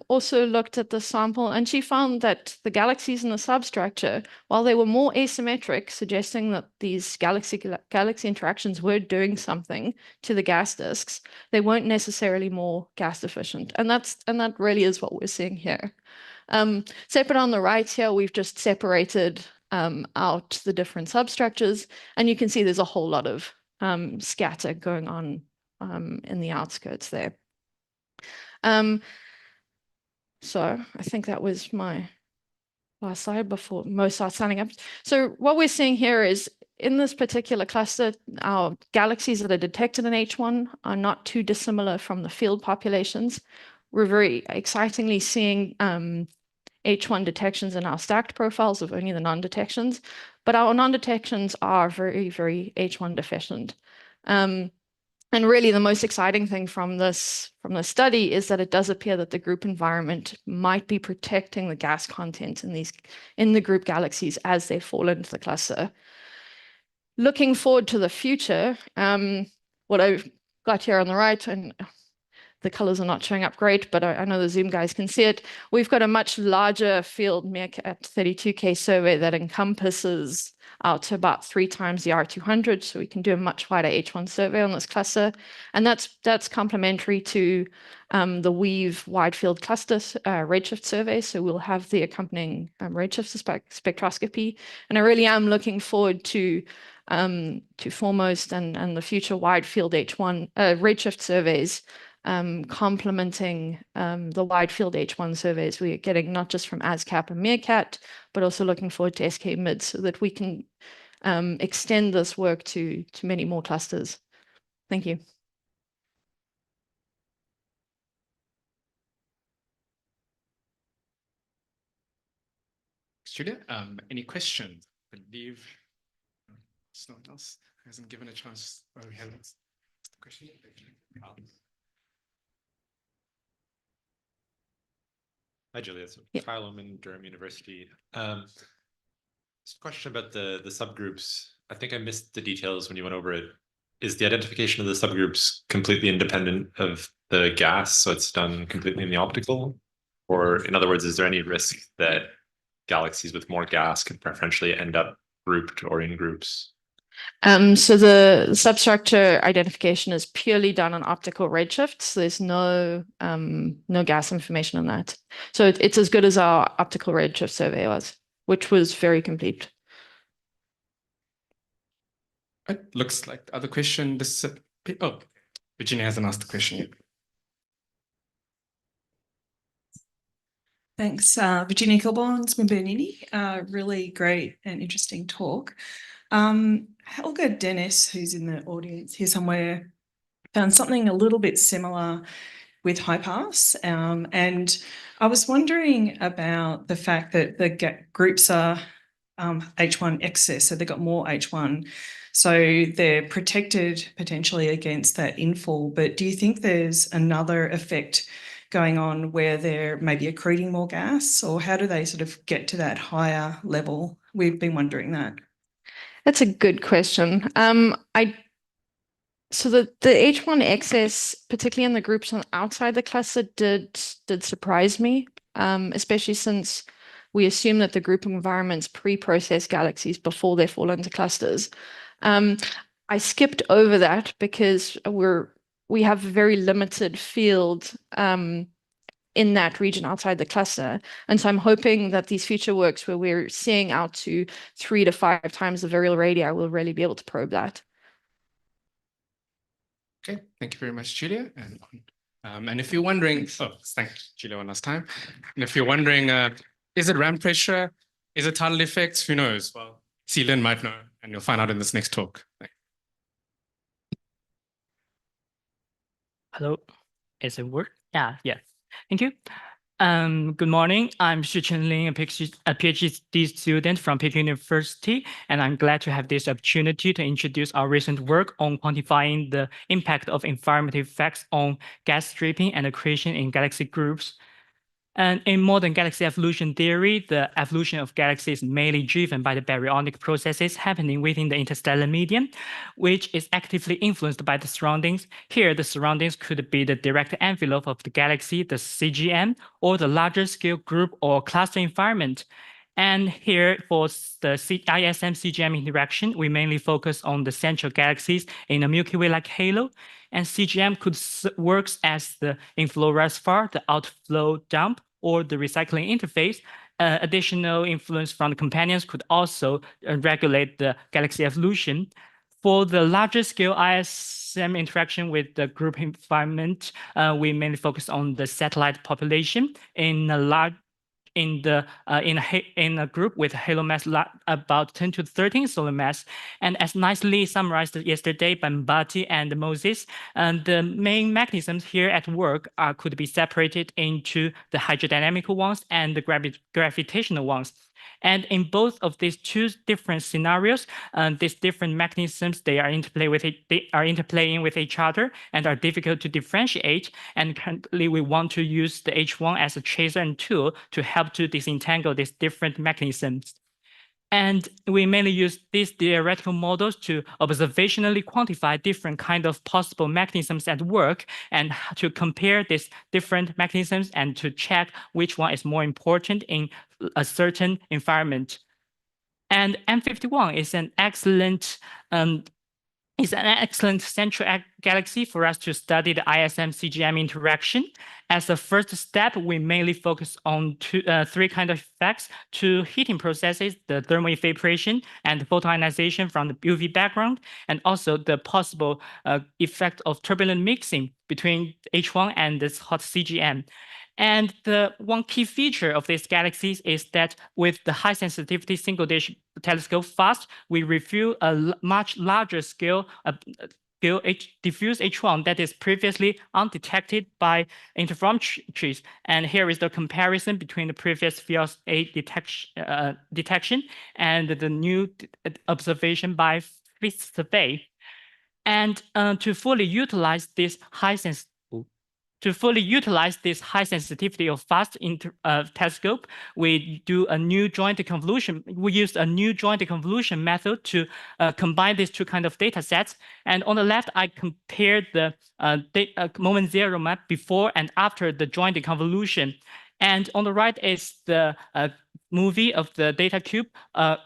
also looked at the sample, and she found that the galaxies in the substructure, while they were more asymmetric, suggesting that these galaxy interactions were doing something to the gas disks, they weren't necessarily more gas efficient. And that really is what we're seeing here. Separate on the right here, we've just separated out the different substructures, and you can see there's a whole lot of scatter going on in the outskirts there. So I think that was my last slide before most start signing up. So what we're seeing here is in this particular cluster, our galaxies that are detected in H1 are not too dissimilar from the field populations. We're very excitingly seeing H1 detections in our stacked profiles of only the non-detections, but our non-detections are very, very H1 deficient. And really the most exciting thing from this study is that it does appear that the group environment might be protecting the gas content in the group galaxies as they fall into the cluster. Looking forward to the future, what I've got here on the right, and the colors are not showing up great, but I know the Zoom guys can see it. We've got a much larger field Meerkat 32K survey that encompasses out to about 3 times the R200, so we can do a much wider H1 survey on this cluster. And that's complementary to the Weave wide field cluster redshift survey, so we'll have the accompanying redshift spectroscopy. And I really am looking forward to Foremost and the future wide field H1 redshift surveys complementing the wide field H1 surveys we're getting not just from ASCAP and Meerkat, but also looking forward to SK Mid so that we can extend this work to many more clusters. Thank you. Thanks, Julia. Any questions? I believe someone else hasn't given a chance. Oh, we haven't. Question? Hi, Julia. It's Yeah. Kyle Oman, Durham University. Just a question about the subgroups. I think I missed the details when you went over it. Is the identification of the subgroups completely independent of the gas, so it's done completely in the optical? Or in other words, is there any risk that galaxies with more gas could preferentially end up grouped or in groups? So the substructure identification is purely done on optical redshifts. There's no gas information on that. So it's as good as our optical redshift survey was, which was very complete. It looks like the other question. Oh, Virginia hasn't asked the question yet. Thanks, Virginia Kilborn, Swin Bernini. Really great and interesting talk. Helga Dennis, who's in the audience here somewhere, found something a little bit similar with high pass. And I was wondering about the fact that the groups are H1 excess, so they've got more H1. So they're protected potentially against that infall. But do you think there's another effect going on where they're maybe accreting more gas, or how do they sort of get to that higher level? We've been wondering that. That's a good question. So the H1 excess, particularly in the groups on outside the cluster, did surprise me, especially since we assume that the grouping environments pre-process galaxies before they fall into clusters. I skipped over that because we have a very limited field in that region outside the cluster. And so I'm hoping that these future works where we're seeing out to 3 to 5 times the virial radii will really be able to probe that. Okay, thank you very much, Julia. And if you're wondering, thanks, Julia, one last time. And if you're wondering, is it ramp pressure? Is it tidal effects? Who knows? Well, Celine might know, and you'll find out in this next talk. Hello, is it work? Yeah. Thank you. Good morning. I'm Xu Chenling, a PhD student from Peking University, and I'm glad to have this opportunity to introduce our recent work on quantifying the impact of environmental effects on gas stripping and accretion in galaxy groups. And in modern galaxy evolution theory, the evolution of galaxies is mainly driven by the baryonic processes happening within the interstellar medium, which is actively influenced by the surroundings. Here, the surroundings could be the direct envelope of the galaxy, the CGM, or the larger scale group or cluster environment. And here, for the ISM-CGM interaction, we mainly focus on the central galaxies in a Milky Way-like halo. And CGM could work as the inflow reservoir, the outflow dump, or the recycling interface. Additional influence from the companions could also regulate the galaxy evolution. For the larger scale ISM interaction with the group environment, we mainly focus on the satellite population in a group with halo mass about 10 to 13 solar mass. And as nicely summarized yesterday by Mbati and Moses, the main mechanisms here at work could be separated into the hydrodynamical ones and the gravitational ones. And in both of these two different scenarios, these different mechanisms, they are interplaying with each other and are difficult to differentiate. And currently, we want to use the H1 as a tracer and tool to help to disentangle these different mechanisms. And we mainly use these theoretical models to observationally quantify different kind of possible mechanisms at work and to compare these different mechanisms and to check which one is more important in a certain environment. And M51 is an excellent central galaxy for us to study the ISM-CGM interaction. As a first step, we mainly focus on 3 kinds of effects: 2 heating processes, the thermal evaporation and the photoionization from the UV background, and also the possible effect of turbulent mixing between H1 and this hot CGM. And the one key feature of these galaxies is that with the high sensitivity single dish telescope FAST, we reveal a much larger scale scale diffuse H1 that is previously undetected by interferometries. And here is the comparison between the previous Fios A detection and the new observation by fifth survey. And to fully utilize this high sensitivity of fast telescope, we do a new joint convolution. We use a new joint convolution method to combine these two kind of data sets. And on the left, I compared the moment zero map before and after the joint convolution. And on the right is the movie of the data cube.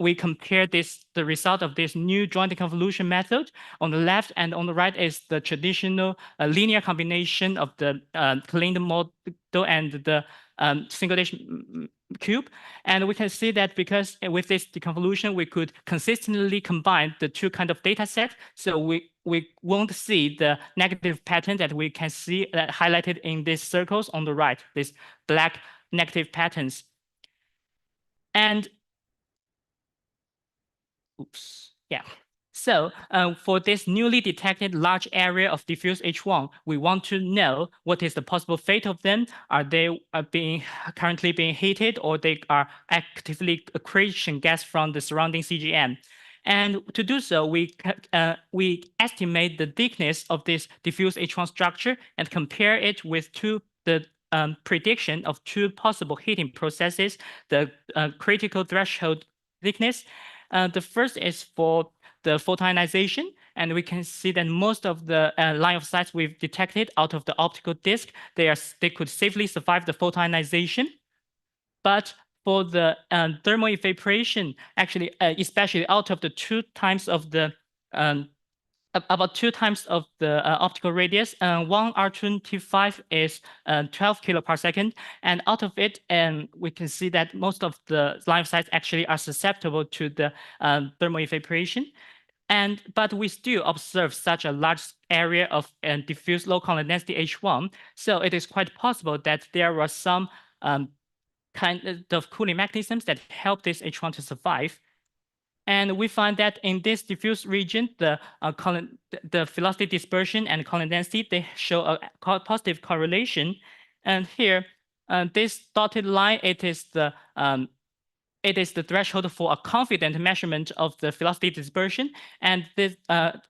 We compare the result of this new joint convolution method on the left, and on the right is the traditional linear combination of the Kalender model and the single dish cube. And we can see that because with this deconvolution, we could consistently combine the two kind of data sets. So we won't see the negative pattern that we can see highlighted in these circles on the right, these black negative patterns. And so for this newly detected large area of diffuse H1, we want to know what is the possible fate of them. Are they currently being heated, or they are actively accretion gas from the surrounding CGM? And to do so, we estimate the thickness of this diffuse H1 structure and compare it with the prediction of two possible heating processes, the critical threshold thickness. The first is for the photoionization, and we can see that most of the line of sight we've detected out of the optical disc, they could safely survive the photoionization. But for the thermal evaporation, actually, especially out of the about 2 times of the optical radius, 1 R25 is 12 kiloparsecond, and out of it, we can see that most of the line of sight actually are susceptible to the thermal evaporation. But we still observe such a large area of diffuse low column density H1, so it is quite possible that there were some kind of cooling mechanisms that help this H1 to survive. And we find that in this diffuse region, the velocity dispersion and column density, they show a positive correlation. And here, this dotted line, it is the threshold for a confident measurement of the velocity dispersion. And this,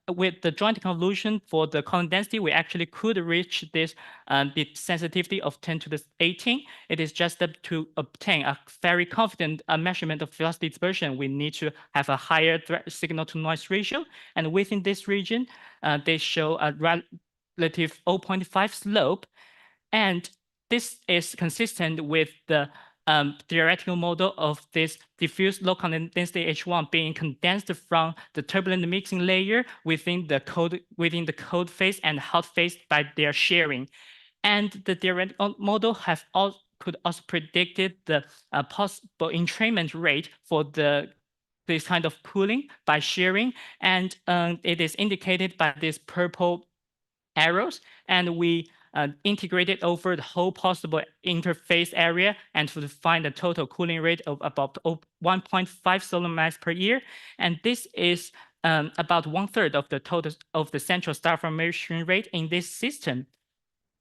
with the joint convolution for the column density, we actually could reach this the sensitivity of 10 to the 18. It is just that to obtain a very confident measurement of velocity dispersion, we need to have a higher signal to noise ratio. And within this region, they show a relative 0.5 slope. And this is consistent with the theoretical model of this diffuse low column density H1 being condensed from the turbulent mixing layer within the cold phase and hot phase by their sharing. And the theoretical model could also predicted the possible entrainment rate for this kind of cooling by sharing, and it is indicated by these purple arrows, and we integrated over the whole possible interface area and to find a total cooling rate of about 1.5 solar mass per year. And this is about 1/3 of the total of the central star formation rate in this system.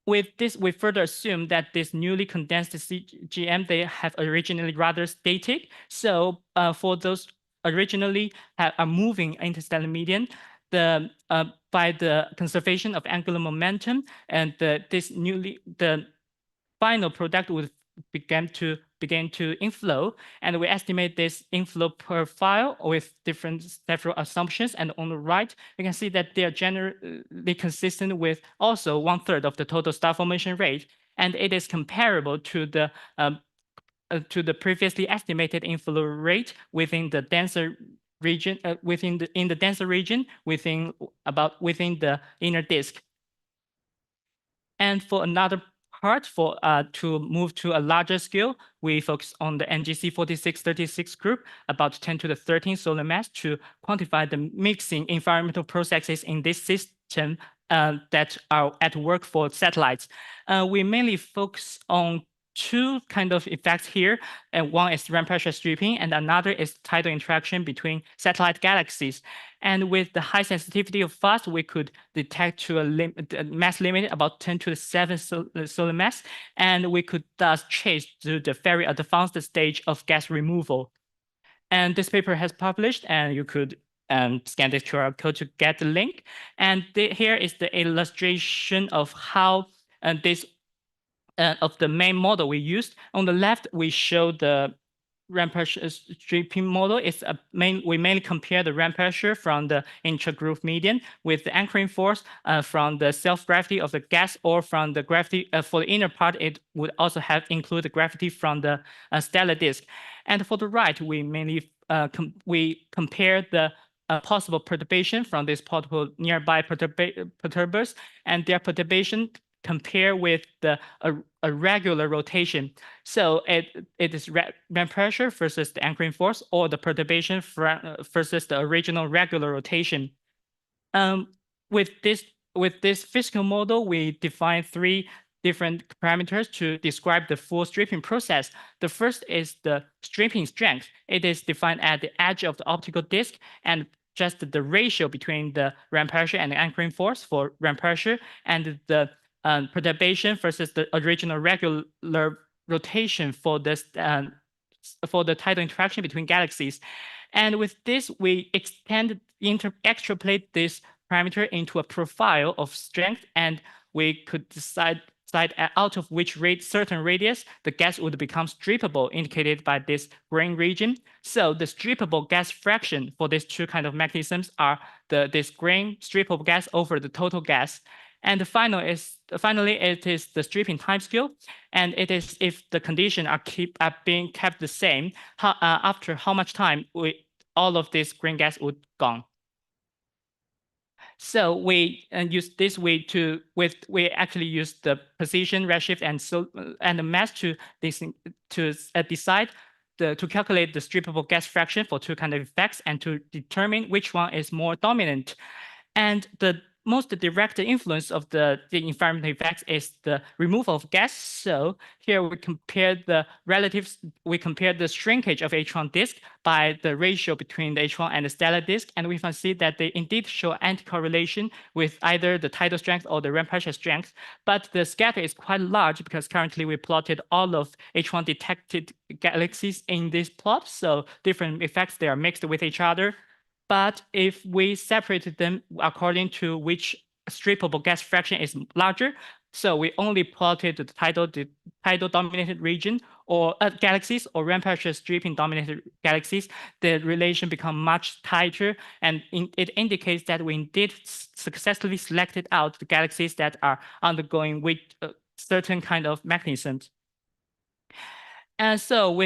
With this, we further assume that this newly condensed CGM, they have originally rather static. So for those originally are moving interstellar median, by the conservation of angular momentum, and the final product would begin to inflow, and we estimate this inflow profile with several assumptions. And on the right, we can see that they are generally consistent with also 1/3 of the total star formation rate, and it is comparable to the previously estimated inflow rate within the denser region, in the denser region within the inner disk. And for another part, to move to a larger scale, we focus on the NGC 4636 group, about 10 to the 13 solar mass, to quantify the mixing environmental processes in this system that are at work for satellites. We mainly focus on two kind of effects here, and one is ramp pressure stripping, and another is tidal interaction between satellite galaxies. And with the high sensitivity of FAST, we could detect to a mass limit about 10 to the 7 solar mass, and we could thus trace to the very advanced stage of gas removal. And this paper has published, and you could scan this QR code to get the link. And here is the illustration of how this of the main model we used. On the left, we show the ramp pressure stripping model. We mainly compare the ramp pressure from the intra-groove median with the anchoring force from the self-gravity of the gas, or from the gravity for the inner part. It would also include the gravity from the stellar disk. And for the right, we mainly compare the possible perturbation from these possible nearby perturbers, and their perturbation compare with the a regular rotation. So it is ramp pressure versus the anchoring force, or the perturbation versus the original regular rotation. With this physical model, we define three different parameters to describe the full stripping process. The first is the stripping strength. It is defined at the edge of the optical disc, and just the ratio between the ramp pressure and the anchoring force for ramp pressure, and the perturbation versus the original regular rotation for this for the tidal interaction between galaxies. And with this, we extrapolate this parameter into a profile of strength, and we could decide out of which certain radius the gas would become strippable, indicated by this green region. So the strippable gas fraction for these two kind of mechanisms are this green strippable gas over the total gas. And finally, it is the stripping timescale, and it is if the conditions are being kept the same, after how much time all of this green gas would gone. So we use this way we actually use the position, redshift, and the mass to decide to calculate the strippable gas fraction for two kind of effects, and to determine which one is more dominant. And the most direct influence of the environmental effects is the removal of gas. So here we compare the shrinkage of H1 disk by the ratio between the H1 and the stellar disk, and we can see that they indeed show anti-correlation with either the tidal strength or the ramp pressure strength. But the scatter is quite large, because currently we plotted all of H1 detected galaxies in this plot, so different effects, they are mixed with each other. But if we separated them according to which strippable gas fraction is larger, so we only plotted the tidal dominated region or galaxies, or ramp pressure stripping dominated galaxies, the relation become much tighter, and it indicates that we indeed successfully selected out the galaxies that are undergoing with certain kind of mechanisms. And so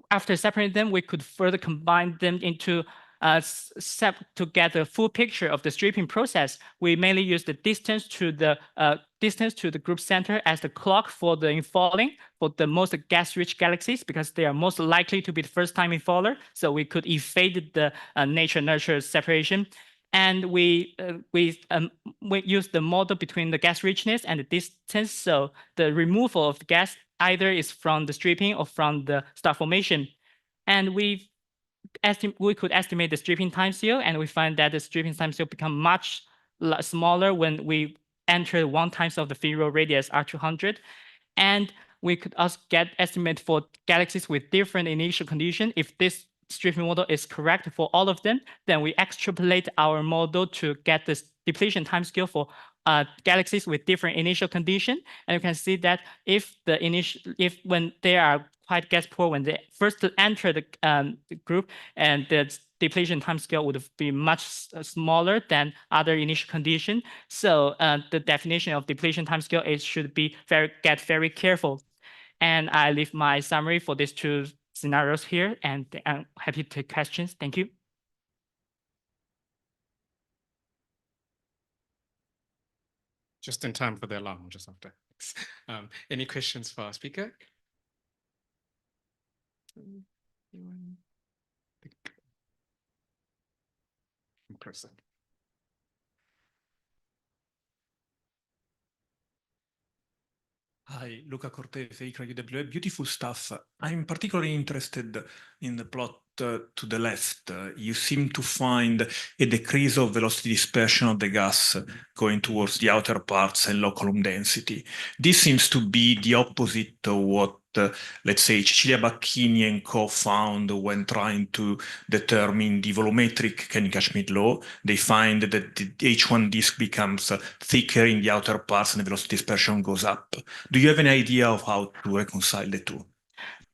after separating them, we could further combine them into to get a full picture of the stripping process. We mainly use the distance to the group center as the clock for the infalling for the most gas-rich galaxies, because they are most likely to be the first-time infaller. So we could evade the nature-nurture separation. And we use the model between the gas richness and the distance. So the removal of the gas either is from the stripping or from the star formation. And we could estimate the stripping timescale, and we find that the stripping timescale become much smaller when we enter 1x of the Figaro radius R200. And we could also get estimate for galaxies with different initial condition. If this stripping model is correct for all of them, then we extrapolate our model to get this depletion timescale for galaxies with different initial condition. And you can see that when they are quite gas poor, when they first enter the group, and the depletion timescale would be much smaller than other initial condition. So the definition of depletion timescale should be very careful. And I leave my summary for these two scenarios here, and I'm happy to take questions. Thank you. Just in time for the alarm, just after. Any questions for our speaker? Person. Hi, Luca Cortese, ICRA-UWA. Beautiful stuff. I'm particularly interested in the plot to the left. You seem to find a decrease of velocity dispersion of the gas going towards the outer parts and low column density. This seems to be the opposite of what, let's say, Cecilia Bacchini and co found when trying to determine the volumetric Kenny-Schmidt law. They find that the H1 disk becomes thicker in the outer parts and the velocity dispersion goes up. Do you have an idea of how to reconcile the two?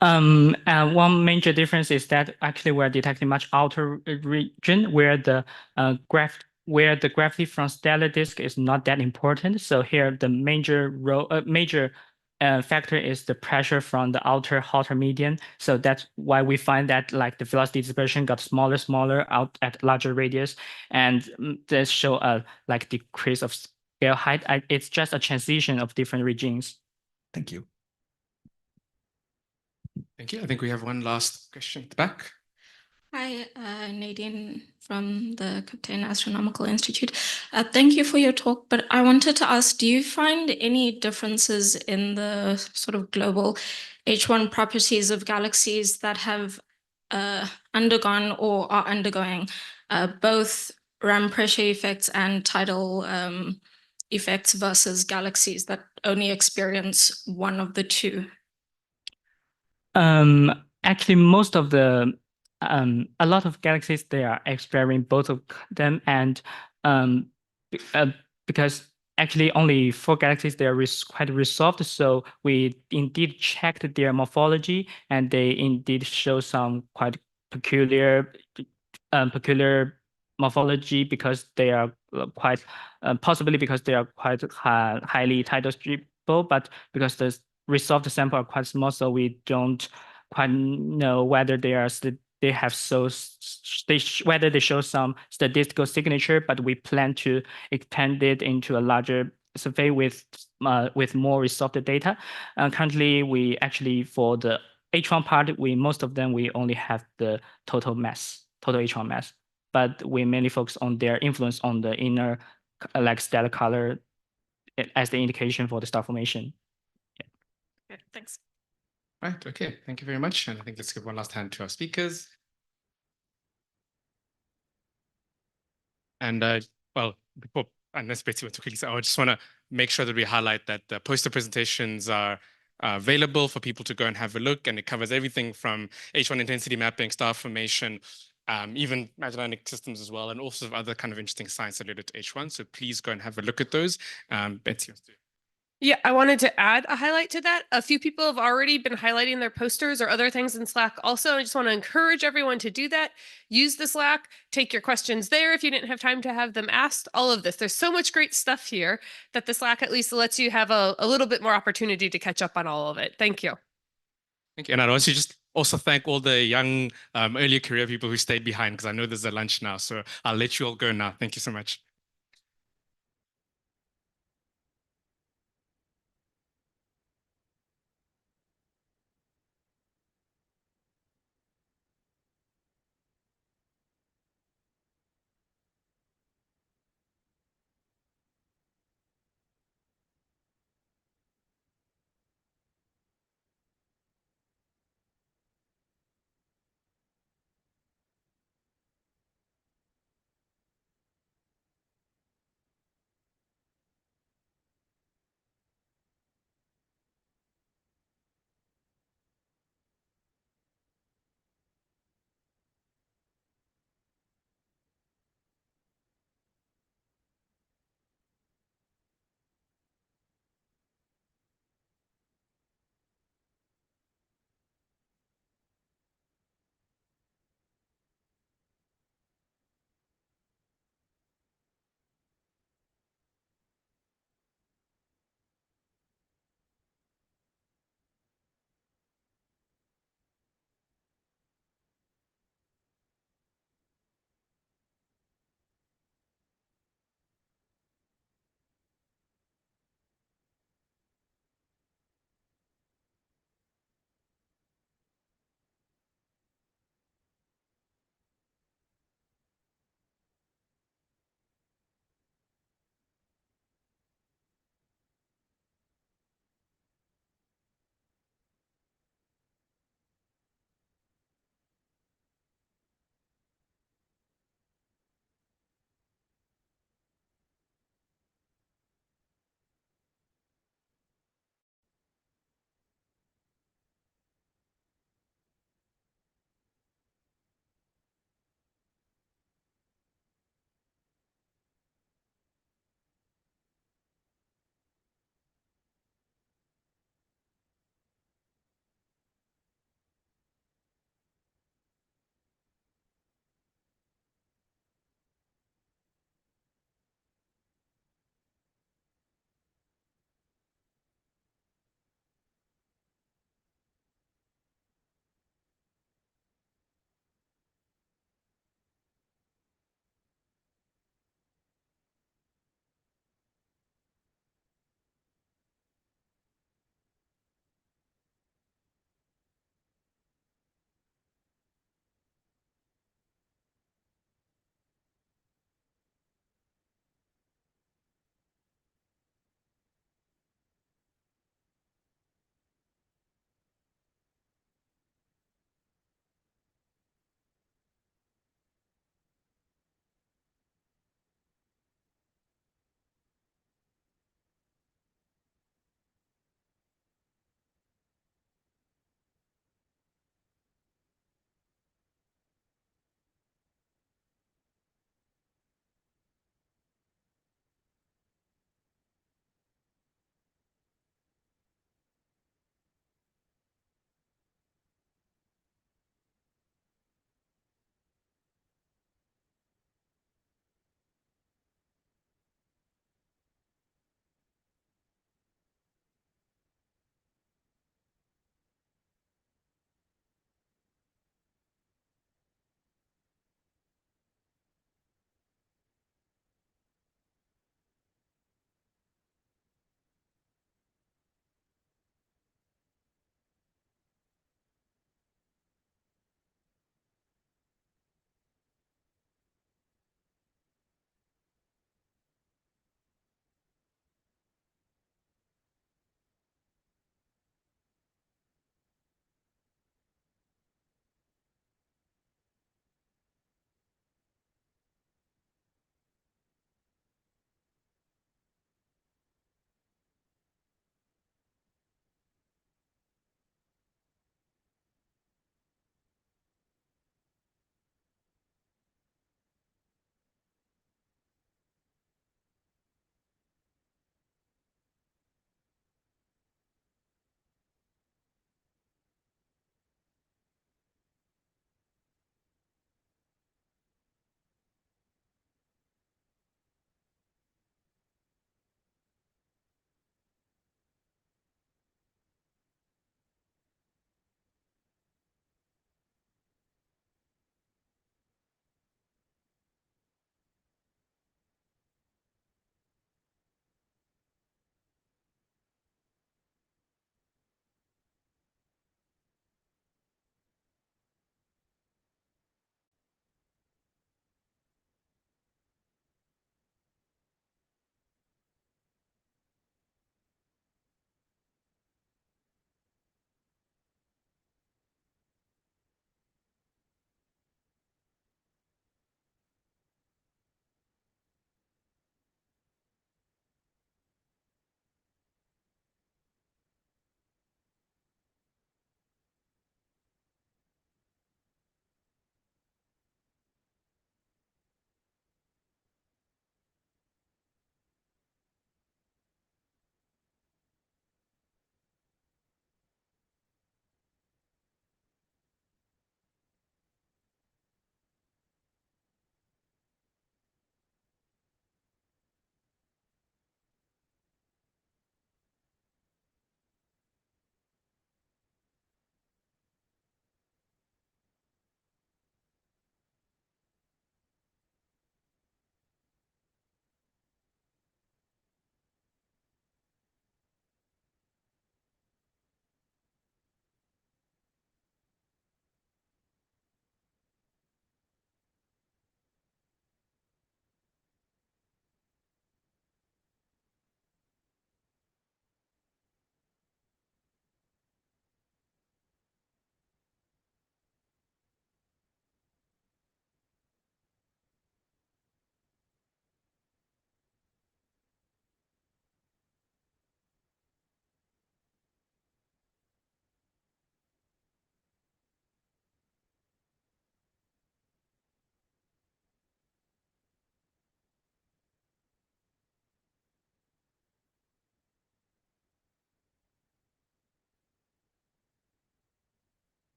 One major difference is that actually we're detecting much outer region where the gravity from stellar disk is not that important. So here the major factor is the pressure from the outer hotter medium. So that's why we find that like the velocity dispersion got smaller out at larger radius, and this show a like decrease of scale height. It's just a transition of different regimes. Thank you. Thank you. I think we have one last question at the back. Hi, Nadine from the International Astronomical Institute. Thank you for your talk, but I wanted to ask, do you find any differences in the sort of global H1 properties of galaxies that have undergone or are undergoing both ram pressure effects and tidal effects versus galaxies that only experience one of the two? Actually, most of the a lot of galaxies they are experiencing both of them, and because actually only 4 galaxies they are quite resolved, so we indeed checked their morphology, and they indeed show some quite peculiar morphology because they are quite possibly because they are quite highly tidal stable, but because the resolved sample are quite small, so we don't quite know whether they are whether they show some statistical signature, but we plan to expand it into a larger survey with more resolved data. Currently, we actually for the H1 part, most of them we only have the total H1 mass, but we mainly focus on their influence on the inner like stellar color as the indication for the star formation. Okay, thanks. Right. Okay. Thank you very much. And I think let's give one last hand to our speakers. And well, before unless Betty went to quickly say, I just want to make sure that we highlight that the poster presentations are available for people to go and have a look, and it covers everything from H1 intensity mapping, star formation, even Magellanic systems as well, and also other kind of interesting science related to H1. So please go and have a look at those. Betsy. Yeah, I wanted to add a highlight to that. A few people have already been highlighting their posters or other things in Slack also. I just want to encourage everyone to do that. Use the Slack, take your questions there if you didn't have time to have them asked, all of this. There's so much great stuff here that the Slack at least lets you have a little bit more opportunity to catch up on all of it. Thank you. Thank you. And I'd also just thank all the young early career people who stayed behind, because I know there's a lunch now. So I'll let you all go now. Thank you so much.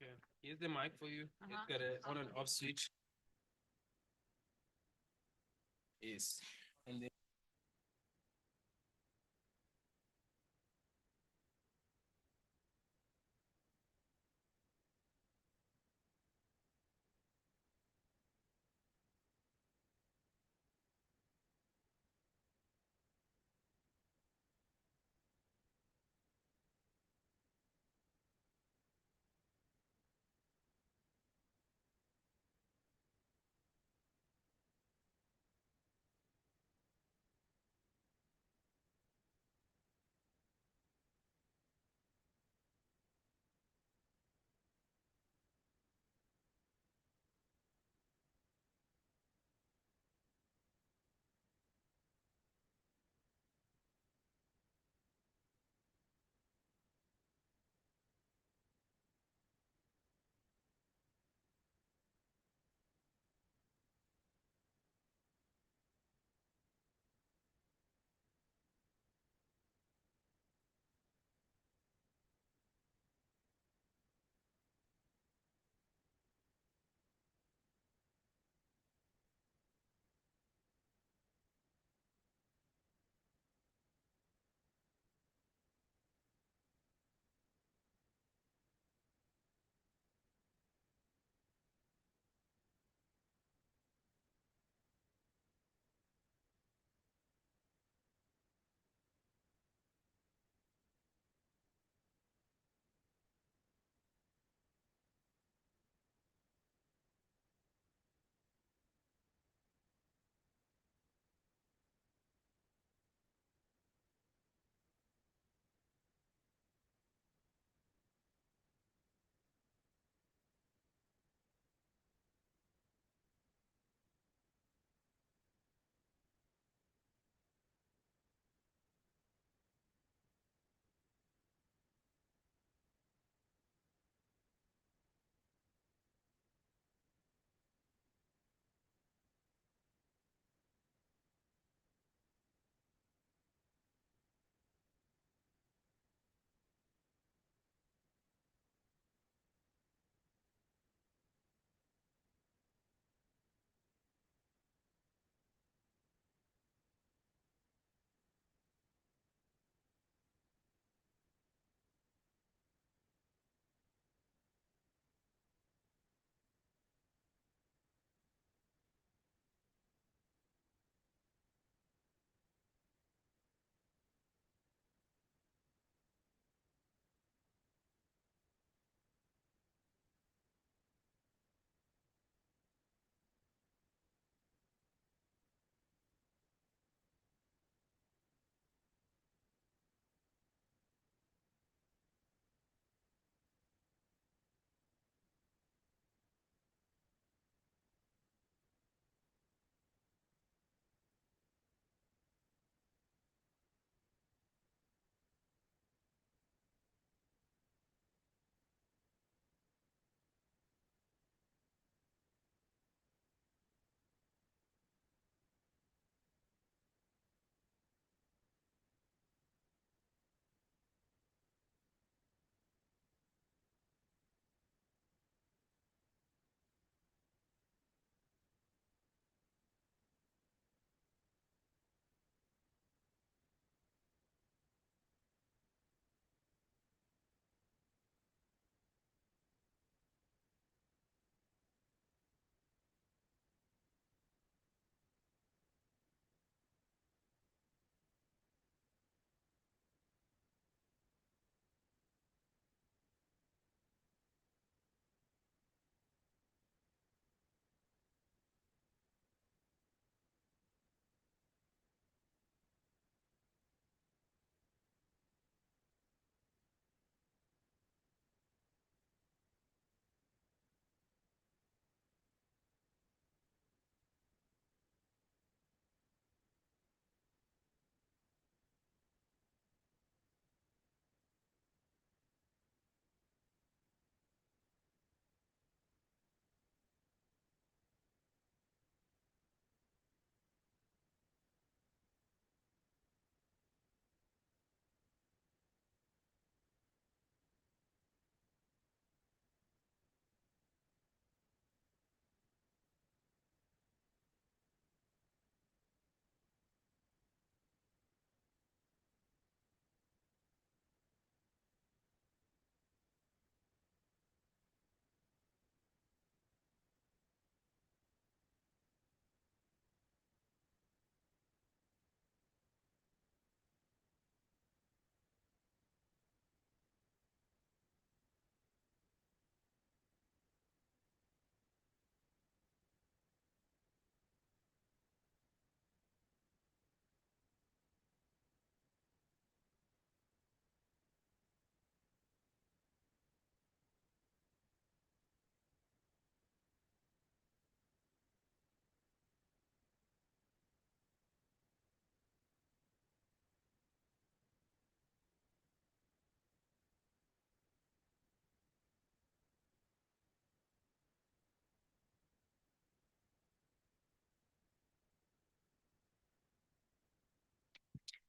Okay, here's the mic for you. It's got a on and off switch. Yes. And then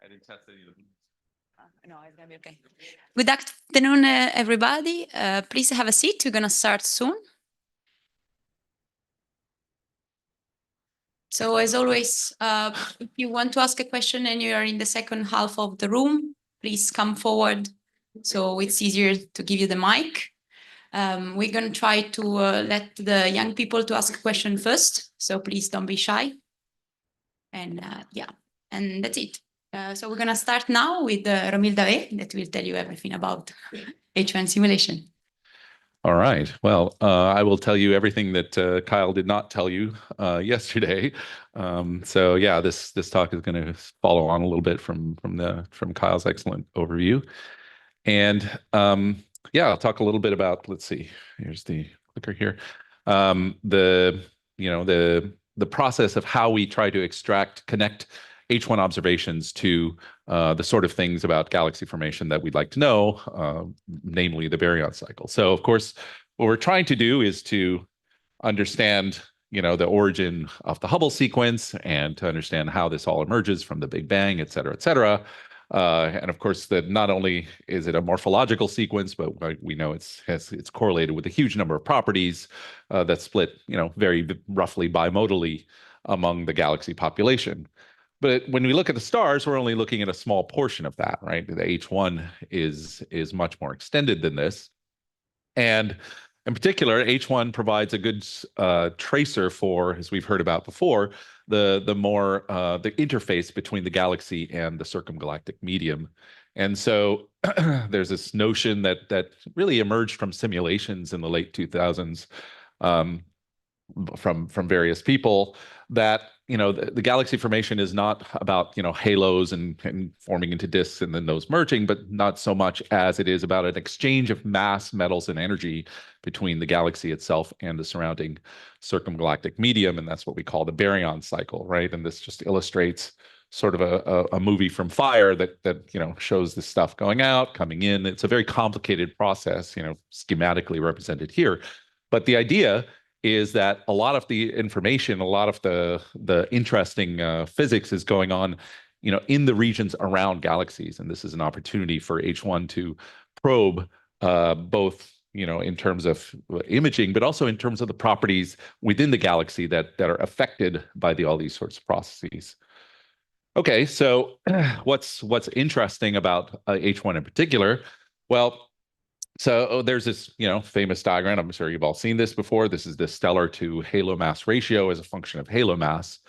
No, it's gonna be okay. Good afternoon, everybody. Please have a seat. We're gonna start soon. So as always, if you want to ask a question and you are in the second half of the room, please come forward so it's easier to give you the mic. We're going to try to let the young people to ask a question first. So please don't be shy. And yeah, and that's it. So we're going to start now with Romil Dave that will tell you everything about H1 simulation. All right. Well, I will tell you everything that Kyle did not tell you yesterday. So yeah, this talk is going to follow on a little bit from Kyle's excellent overview, and yeah, I'll talk a little bit about. Let's see. Here's the clicker here. The process of how we try to connect H1 observations to the sort of things about galaxy formation that we'd like to know, namely the baryon cycle. So, of course, what we're trying to do is to understand, the origin of the Hubble sequence and to understand how this all emerges from the Big Bang, et cetera, et cetera. And of course, that not only is it a morphological sequence, but we know it's correlated with a huge number of properties that split, very roughly bimodally among the galaxy population. But when we look at the stars, we're only looking at a small portion of that, right? The H1 is much more extended than this. And in particular, H1 provides a good tracer for, as we've heard about before, the interface between the galaxy and the circumgalactic medium. And so there's this notion that really emerged from simulations in the late 2000s from various people that the galaxy formation is not about halos and forming into disks and then those merging, but not so much as it is about an exchange of mass, metals, and energy between the galaxy itself and the surrounding circumgalactic medium, and that's what we call the baryon cycle, right? And this just illustrates sort of a movie from Fire that shows this stuff going out, coming in. It's a very complicated process, schematically represented here, but the idea is that a lot of the information, a lot of the interesting physics is going on, in the regions around galaxies, and this is an opportunity for H1 to probe both, in terms of imaging, but also in terms of the properties within the galaxy that are affected by all these sorts of processes. Okay, so what's interesting about H1 in particular? Well, so there's this, famous diagram. I'm sure you've all seen this before. This is the stellar to halo mass ratio as a function of halo mass,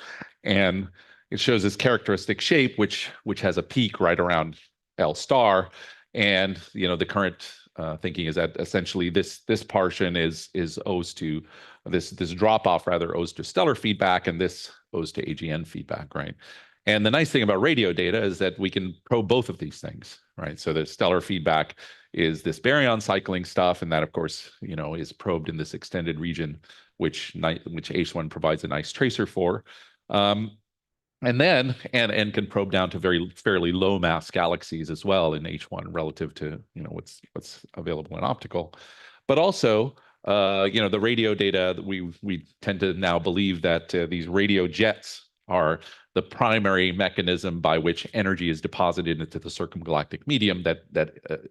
and it shows this characteristic shape, which has a peak right around L star. And the current thinking is that essentially this portion is owes to this drop off rather owes to stellar feedback, and this owes to AGN feedback, right? And the nice thing about radio data is that we can probe both of these things, right? So the stellar feedback is this baryon cycling stuff, and that, of course, is probed in this extended region, which H1 provides a nice tracer for, and then can probe down to fairly low mass galaxies as well in H1 relative to what's available in optical, but also the radio data that we tend to now believe that these radio jets are the primary mechanism by which energy is deposited into the circumgalactic medium that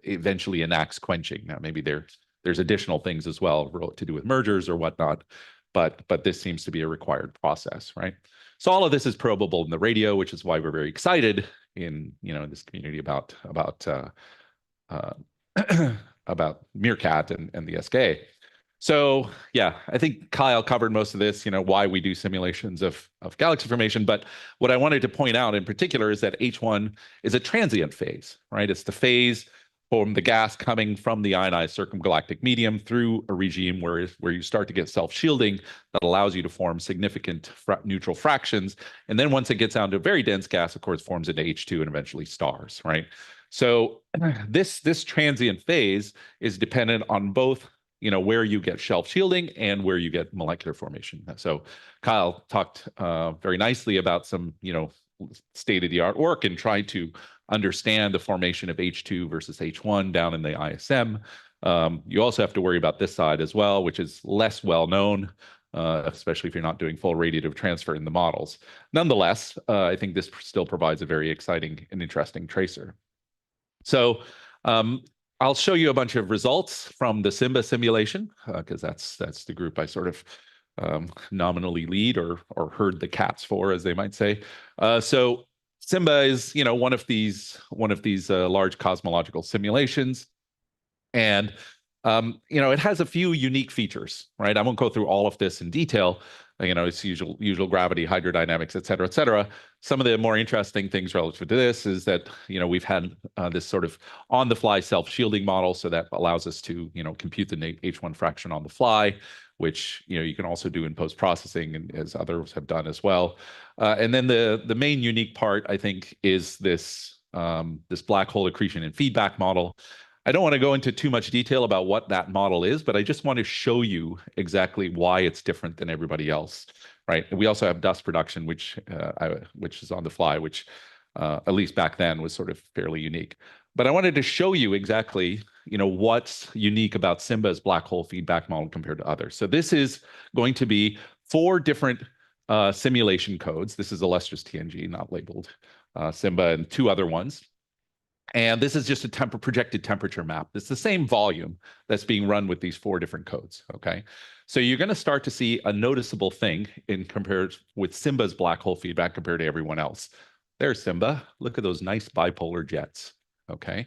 eventually enacts quenching. Now, maybe there's additional things as well to do with mergers or whatnot, but this seems to be a required process, right? So all of this is probable in the radio, which is why we're very excited in this community about Meerkat and the SKA. So yeah, I think Kyle covered most of this, why we do simulations of galaxy formation. But what I wanted to point out in particular is that H1 is a transient phase, right? It's the phase from the gas coming from the ionized circumgalactic medium through a regime where you start to get self-shielding that allows you to form significant neutral fractions. And then once it gets down to very dense gas, of course, forms into H2 and eventually stars, right? So this transient phase is dependent on both where you get shelf shielding and where you get molecular formation. So Kyle talked very nicely about some, state-of-the-art work and tried to understand the formation of H2 versus H1 down in the ISM. You also have to worry about this side as well, which is less well known. especially if you're not doing full radiative transfer in the models. Nonetheless, I think this still provides a very exciting and interesting tracer. So I'll show you a bunch of results from the SIMBA simulation, because that's the group I sort of nominally lead or herd the cats for, as they might say. So SIMBA is, one of these large cosmological simulations, and it has a few unique features, right? I won't go through all of this in detail. It's usual gravity, hydrodynamics, et cetera, et cetera. Some of the more interesting things relative to this is that, we've had this sort of on-the-fly self-shielding model, so that allows us to, compute the H1 fraction on the fly, which, you can also do in post-processing, and as others have done as well. And then the main unique part, I think, is this black hole accretion and feedback model. I don't want to go into too much detail about what that model is, but I just want to show you exactly why it's different than everybody else, right? And we also have dust production, which is on the fly, which at least back then was sort of fairly unique. But I wanted to show you exactly, what's unique about SIMBA's black hole feedback model compared to others. So this is going to be 4 different simulation codes. This is illustrious TNG, not labeled SIMBA, and 2 other ones. And this is just a projected temperature map. It's the same volume that's being run with these 4 different codes, okay? So you're going to start to see a noticeable thing compared with SIMBA's black hole feedback compared to everyone else. There's SIMBA. Look at those nice bipolar jets, okay?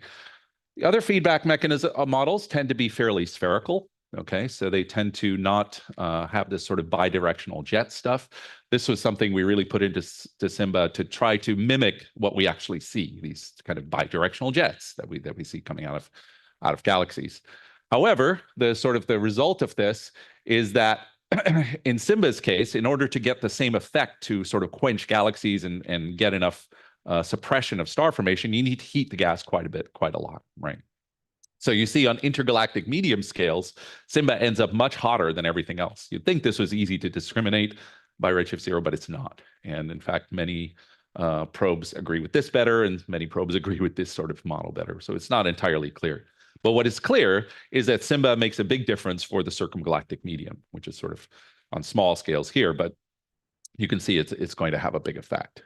The other feedback mechanism models tend to be fairly spherical, okay? So they tend to not have this sort of bidirectional jet stuff. This was something we really put into SIMBA to try to mimic what we actually see, these kind of bidirectional jets that we see coming out of galaxies. However, the result of this is that in SIMBA's case, in order to get the same effect to sort of quench galaxies and get enough suppression of star formation, you need to heat the gas quite a lot, right? So you see on intergalactic medium scales, SIMBA ends up much hotter than everything else. You'd think this was easy to discriminate by redshift 0, but it's not. And in fact, many probes agree with this better, and many probes agree with this sort of model better. So it's not entirely clear. But what is clear is that SIMBA makes a big difference for the circumgalactic medium, which is sort of on small scales here, but you can see it's going to have a big effect.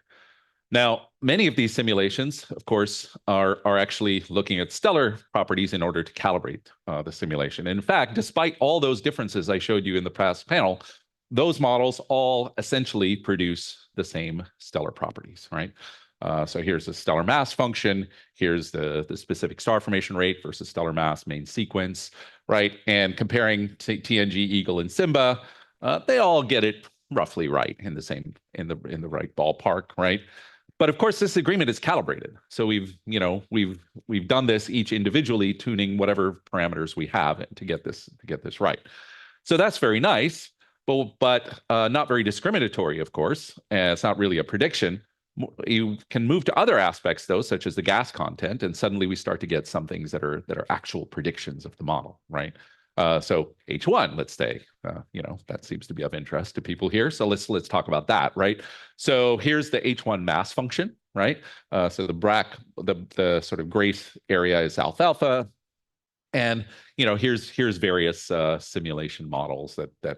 Now, many of these simulations, of course, are actually looking at stellar properties in order to calibrate the simulation. In fact, despite all those differences I showed you in the past panel, those models all essentially produce the same stellar properties, right? So here's the stellar mass function. Here's the specific star formation rate versus stellar mass main sequence, right? And comparing TNG, Eagle, and SIMBA, they all get it roughly right in the right ballpark, right? But of course, this agreement is calibrated. So we've done this each individually, tuning whatever parameters we have to get this right. So that's very nice, but not very discriminatory, of course. It's not really a prediction. You can move to other aspects, though, such as the gas content, and suddenly we start to get some things that are actual predictions of the model, right? So H1, let's say, that seems to be of interest to people here. So let's talk about that, right? So here's the H1 mass function, right? So the sort of gray area is alfalfa, and here's various simulation models that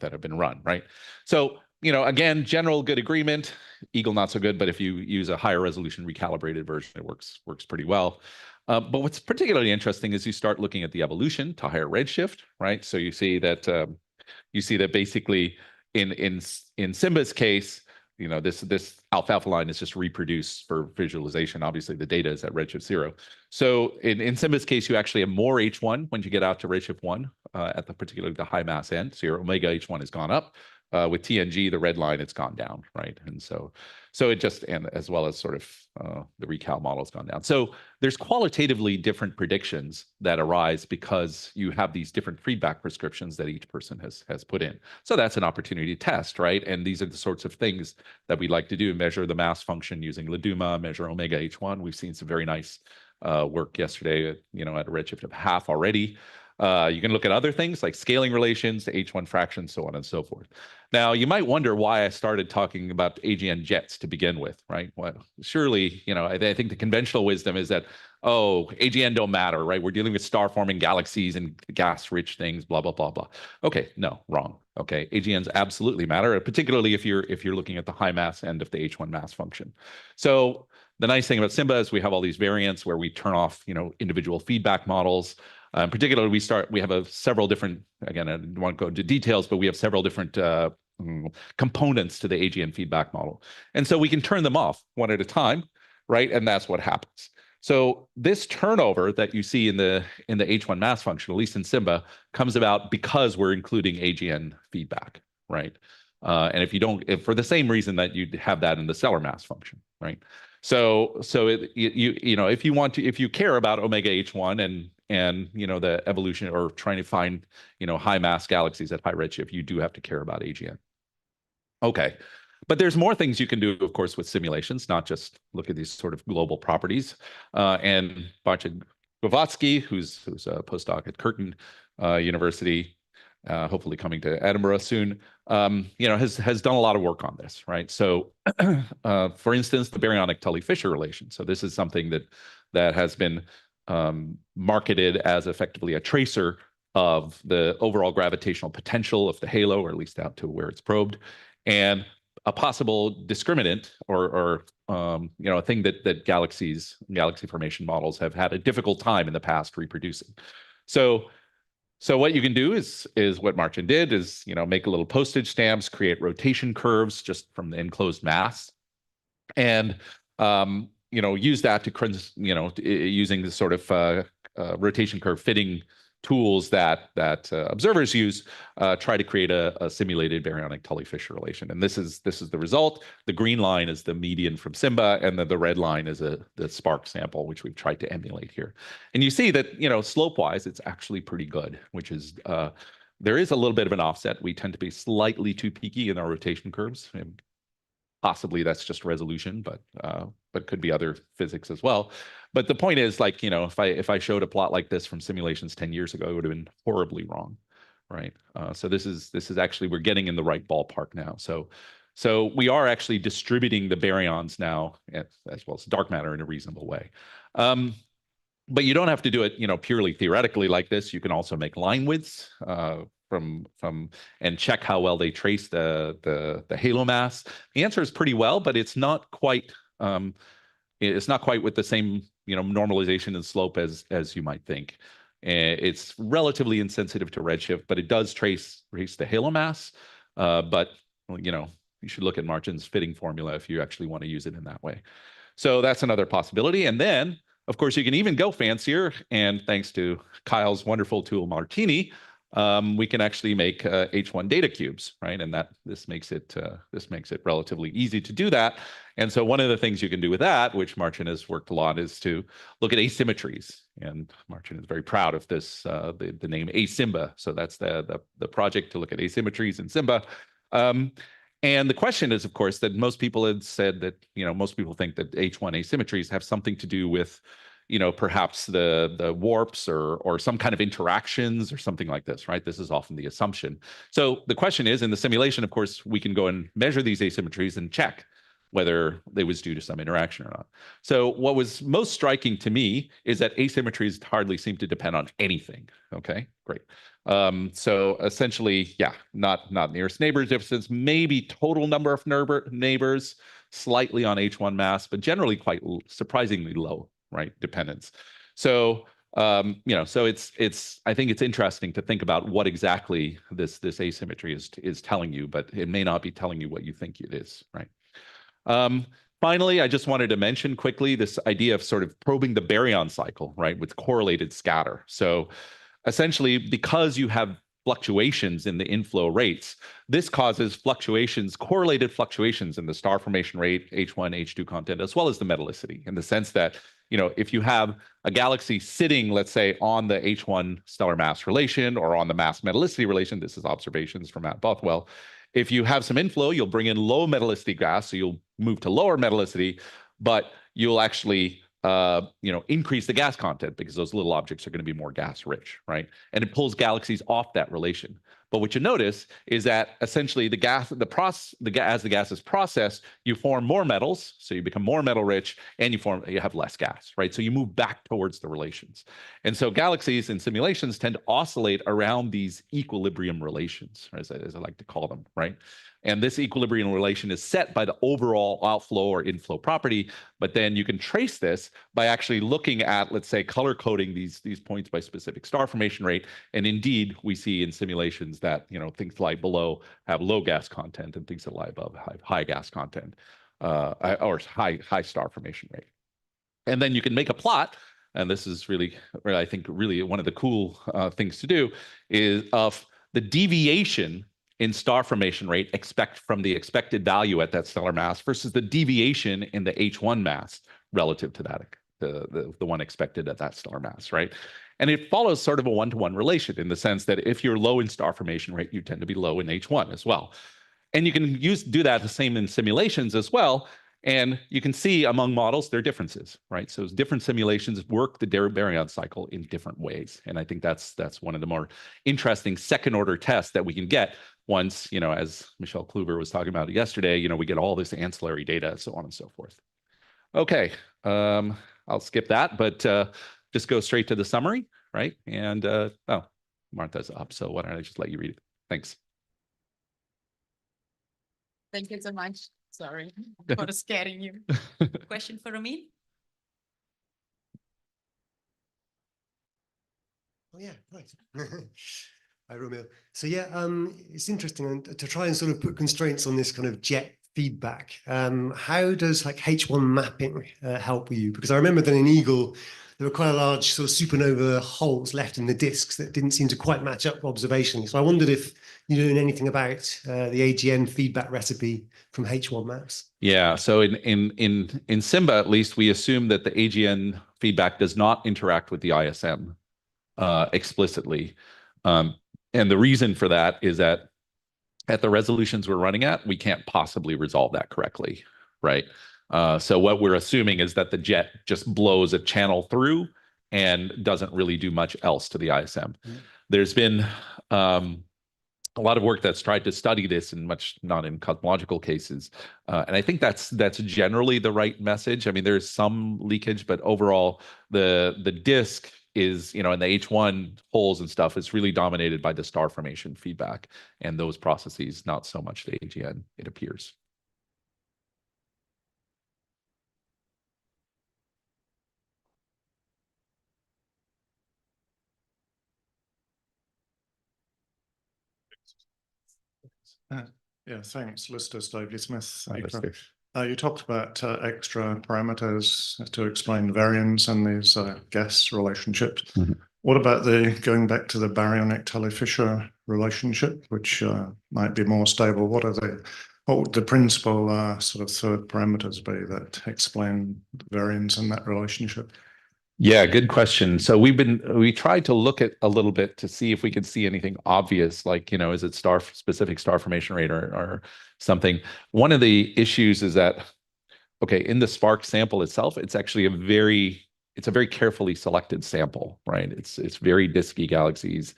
have been run, right? So again, general good agreement. Eagle not so good, but if you use a higher resolution recalibrated version, it works pretty well. But what's particularly interesting is you start looking at the evolution to higher redshift, right? So you see that basically in SIMBA's case, this alfalfa line is just reproduced for visualization. Obviously, the data is at redshift 0. So in SIMBA's case, you actually have more H1 when you get out to redshift 1 at particularly the high mass end. So your omega H1 has gone up. With TNG, the red line, it's gone down, right? And so it just, and as well as sort of the recal model has gone down. So there's qualitatively different predictions that arise because you have these different feedback prescriptions that each person has put in. So that's an opportunity to test, right? And these are the sorts of things that we like to do: measure the mass function using LaDuma, measure omega H1. We've seen some very nice work yesterday, at a redshift of half already. You can look at other things like scaling relations, H1 fractions, so on and so forth. Now, you might wonder why I started talking about AGN jets to begin with, right? Well, surely, I think the conventional wisdom is that, AGN don't matter, right? We're dealing with star-forming galaxies and gas-rich things, blah, blah, blah, blah. Okay, no, wrong. Okay, AGNs absolutely matter, particularly if you're looking at the high mass end of the H1 mass function. So the nice thing about SIMBA is we have all these variants where we turn off, individual feedback models. Particularly, we have several different. Again, I don't want to go into details, but we have several different components to the AGN feedback model, and so we can turn them off one at a time, right? And that's what happens. So this turnover that you see in the H1 mass function, at least in SIMBA, comes about because we're including AGN feedback, right? And if for the same reason that you'd have that in the stellar mass function, right? So if you care about omega H1 and the evolution or trying to find high mass galaxies at high redshift, you do have to care about AGN. Okay. But there's more things you can do, of course, with simulations, not just look at these sort of global properties. And Bartek Glowacki, who's a postdoc at Curtin University, hopefully coming to Edinburgh soon, has done a lot of work on this, right? So, for instance, the baryonic Tully-Fisher relation. So this is something that has been marketed as effectively a tracer of the overall gravitational potential of the halo, or at least out to where it's probed, and a possible discriminant or a thing that galaxy formation models have had a difficult time in the past reproducing. So what you can do is what Martin did is make a little postage stamps, create rotation curves just from the enclosed mass, and use that to using the sort of rotation curve fitting tools that observers use, try to create a simulated baryonic Tully-Fisher relation. And this is the result. The green line is the median from SIMBA, and the red line is the Spark sample, which we've tried to emulate here. And you see that slope-wise, it's actually pretty good, which is there is a little bit of an offset. We tend to be slightly too peaky in our rotation curves. And possibly that's just resolution, but could be other physics as well. But the point is, if I showed a plot like this from simulations 10 years ago, it would have been horribly wrong, right? So this is actually, we're getting in the right ballpark now. So we are actually distributing the baryons now, as well as dark matter, in a reasonable way. But you don't have to do it, purely theoretically like this. You can also make line widths from and check how well they trace the halo mass. The answer is pretty well, but it's not quite with the same normalization and slope as you might think. It's relatively insensitive to redshift, but it does trace the halo mass. But you should look at Martin's fitting formula if you actually want to use it in that way. So that's another possibility. And then, of course, you can even go fancier. And thanks to Kyle's wonderful tool, Martini, we can actually make H1 data cubes, right? And this makes it relatively easy to do that. And so one of the things you can do with that, which Martin has worked a lot, is to look at asymmetries. And Martin is very proud of this, the name ASIMBA. So that's the project to look at asymmetries in SIMBA. And the question is, of course, that most people had said that most people think that H1 asymmetries have something to do with perhaps the warps or some kind of interactions or something like this, right? This is often the assumption. So the question is, in the simulation, of course, we can go and measure these asymmetries and check whether they was due to some interaction or not. So what was most striking to me is that asymmetries hardly seem to depend on anything. Okay, great. So essentially, yeah, not nearest neighbors difference, maybe total number of neighbors, slightly on H1 mass, but generally quite surprisingly low, right, dependence. So so I think it's interesting to think about what exactly this asymmetry is telling you, but it may not be telling you what you think it is, right? Finally, I just wanted to mention quickly this idea of sort of probing the baryon cycle, right, with correlated scatter. So essentially, because you have fluctuations in the inflow rates, this causes correlated fluctuations in the star formation rate, H1, H2 content, as well as the metallicity, in the sense that, if you have a galaxy sitting, let's say, on the H1 stellar mass relation or on the mass metallicity relation, this is observations from Matt Bothwell, if you have some inflow, you'll bring in low metallicity gas, so you'll move to lower metallicity, but you'll actually increase the gas content because those little objects are going to be more gas rich, right? And it pulls galaxies off that relation. But what you notice is that essentially as the gas is processed, you form more metals, so you become more metal rich, and you have less gas, right? So you move back towards the relations. And so galaxies in simulations tend to oscillate around these equilibrium relations, as I like to call them, right? And this equilibrium relation is set by the overall outflow or inflow property, but then you can trace this by actually looking at, let's say, color coding these points by specific star formation rate. And indeed, we see in simulations that, you know, things that lie below have low gas content and things that lie above have high gas content or high star formation rate. And then you can make a plot, and this is really, I think, really one of the cool things to do, is of the deviation in star formation rate from the expected value at that stellar mass versus the deviation in the H1 mass relative to that, the one expected at that stellar mass, right? And it follows sort of a one-to-one relation in the sense that if you're low in star formation rate, you tend to be low in H1 as well. And you can do that the same in simulations as well. And you can see among models, there are differences, right? So different simulations work the baryon cycle in different ways. And I think that's one of the more interesting second order tests that we can get once, you know, as Michelle Kluber was talking about yesterday, you know, we get all this ancillary data, so on and so forth. Okay, I'll skip that, but just go straight to the summary, right? And oh, Martha's up, so why don't I just let you read it? Thanks. Thank you so much. Sorry for scaring you. Question for me? Oh yeah, right. Hi, Romeo. So yeah, it's interesting to try and sort of put constraints on this kind of jet feedback. How does like H1 mapping help you? Because I remember that in Eagle, there were quite a large sort of supernova holes left in the disks that didn't seem to quite match up observationally. So I wondered if you knew anything about the AGN feedback recipe from H1 maps. Yeah, so in Simba, at least, we assume that the AGN feedback does not interact with the ISM explicitly. And the reason for that is that at the resolutions we're running at, we can't possibly resolve that correctly, right? So what we're assuming is that the jet just blows a channel through and doesn't really do much else to the ISM. There's been a lot of work that's tried to study this, and not in cosmological cases. And I think that's generally the right message. I mean, there's some leakage, but overall, the disk is, you know, in the H1 holes and stuff, it's really dominated by the star formation feedback and those processes, not so much the AGN, it appears. Yeah, thanks, Lister Stavely Smith. Hi, Lister. You talked about extra parameters to explain variance and these gas relationships. What about going back to the baryonic Tully-Fisher relationship, which might be more stable? What would the principal sort of third parameters be that explain variance in that relationship? Yeah, good question. So we tried to look at a little bit to see if we could see anything obvious, like, you know, is it specific star formation rate or something. One of the issues is that, okay, in the Spark sample itself, it's actually a very carefully selected sample, right? It's very disky galaxies,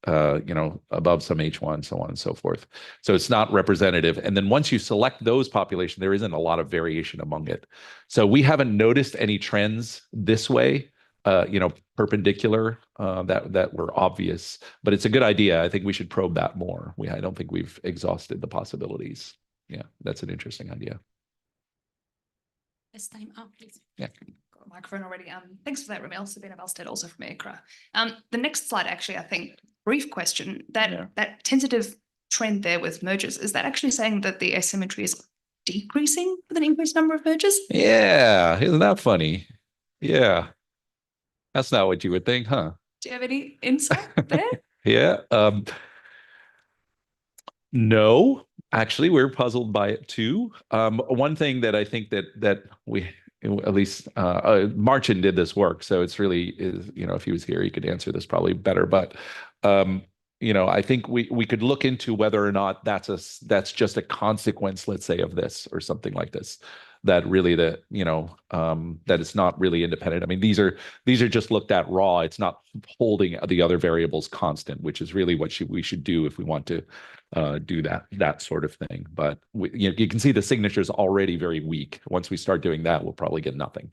you know, above some H1, so on and so forth. So it's not representative. And then once you select those populations, there isn't a lot of variation among it. So we haven't noticed any trends this way, you know, perpendicular that were obvious, but it's a good idea. I think we should probe that more. I don't think we've exhausted the possibilities. Yeah, that's an interesting idea. This time up, please. Yeah. Got a microphone already. Thanks for that, Ramil. Sabina Valstead, also from ACRA. The next slide, actually, I think, brief question. That tentative trend there with mergers, is that actually saying that the asymmetry is decreasing with an increased number of mergers? Yeah, isn't that funny? Yeah. That's not what you would think, huh? Do you have any insight there? Yeah. No, actually, we're puzzled by it too. One thing that I think that we, at least Marcin did this work, so it's really is, you know, if he was here, he could answer this probably better. But you know, I think we could look into whether or not that's just a consequence, let's say, of this or something like this. that really that it's not really independent. I mean, these are just looked at raw. It's not holding the other variables constant, which is really what we should do if we want to do that sort of thing. But you can see the signature is already very weak. Once we start doing that, we'll probably get nothing.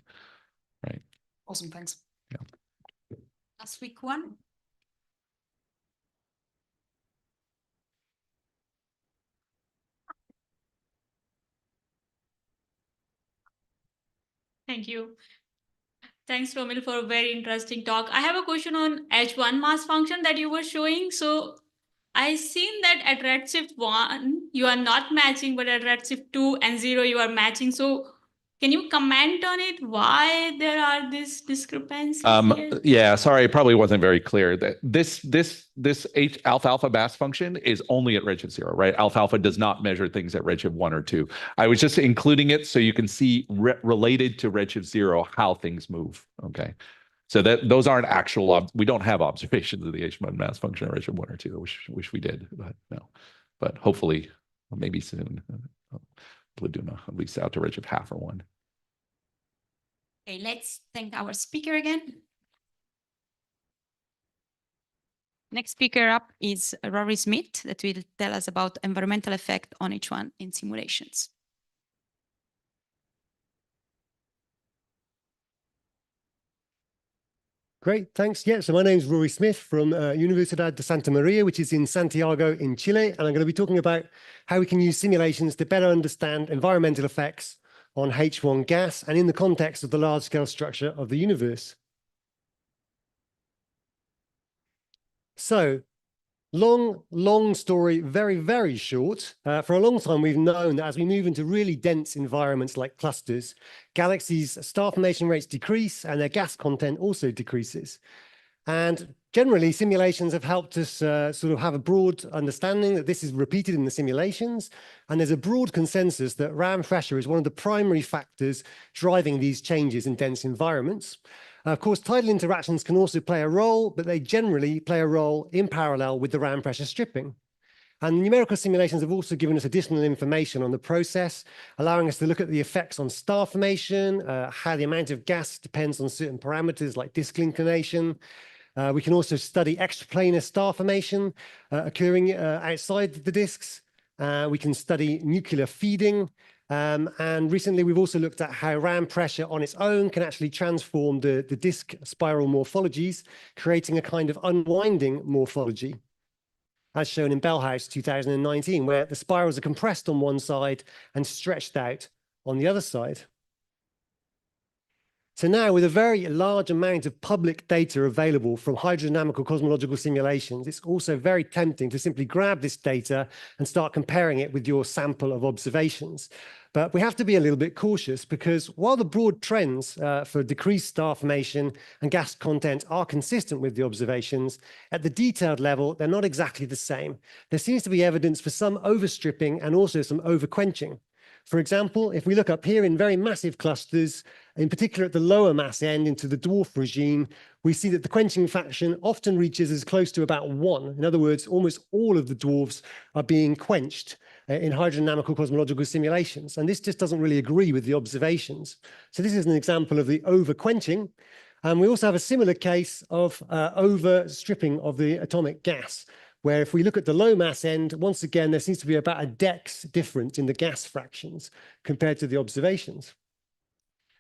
Right. Awesome. Thanks. Yeah. Last week one. Thank you. Thanks, Romil, for a very interesting talk. I have a question on H1 mass function that you were showing. So I seen that at redshift 1, you are not matching, but at redshift 2 and 0, you are matching. So can you comment on it? Why there are these discrepancies here? Yeah, sorry, it probably wasn't very clear. That this alpha mass function is only at redshift 0, right? Alpha does not measure things at redshift 1 or 2. I was just including it so you can see related to redshift 0 how things move. Okay, so those aren't actual. We don't have observations of the H1 mass function at redshift 1 or 2. I wish we did, but no. But hopefully, maybe soon. Bladuna, at least out to redshift half or 1. Okay, let's thank our speaker again. Next speaker up is Rory Smith that will tell us about environmental effect on H1 in simulations. Great, thanks. Yeah, so my name's Rory Smith from Universidad de Santa Maria, which is in Santiago in Chile. And I'm going to be talking about how we can use simulations to better understand environmental effects on H1 gas and in the context of the large-scale structure of the universe. So, long story, very, very short. For a long time, we've known that as we move into really dense environments like clusters, galaxies' star formation rates decrease and their gas content also decreases. And generally, simulations have helped us sort of have a broad understanding that this is repeated in the simulations. And there's a broad consensus that Ram pressure is one of the primary factors driving these changes in dense environments. Of course, tidal interactions can also play a role, but they generally play a role in parallel with the Ram pressure stripping. And numerical simulations have also given us additional information on the process, allowing us to look at the effects on star formation, how the amount of gas depends on certain parameters like disk inclination. We can also study extraplanar star formation occurring outside the disks. We can study nuclear feeding. And recently, we've also looked at how Ram pressure on its own can actually transform the disk spiral morphologies, creating a kind of unwinding morphology, as shown in Bellhouse 2019, where the spirals are compressed on one side and stretched out on the other side. So now, with a very large amount of public data available from hydrodynamical cosmological simulations, it's also very tempting to simply grab this data and start comparing it with your sample of observations. But we have to be a little bit cautious because while the broad trends for decreased star formation and gas content are consistent with the observations, at the detailed level, they're not exactly the same. There seems to be evidence for some overstripping and also some overquenching. For example, if we look up here in very massive clusters, in particular at the lower mass end into the dwarf regime, we see that the quenching fraction often reaches as close to about 1. In other words, almost all of the dwarfs are being quenched in hydrodynamical cosmological simulations. And this just doesn't really agree with the observations. So this is an example of the overquenching. And we also have a similar case of overstripping of the atomic gas, where if we look at the low mass end, once again, there seems to be about a dex difference in the gas fractions compared to the observations.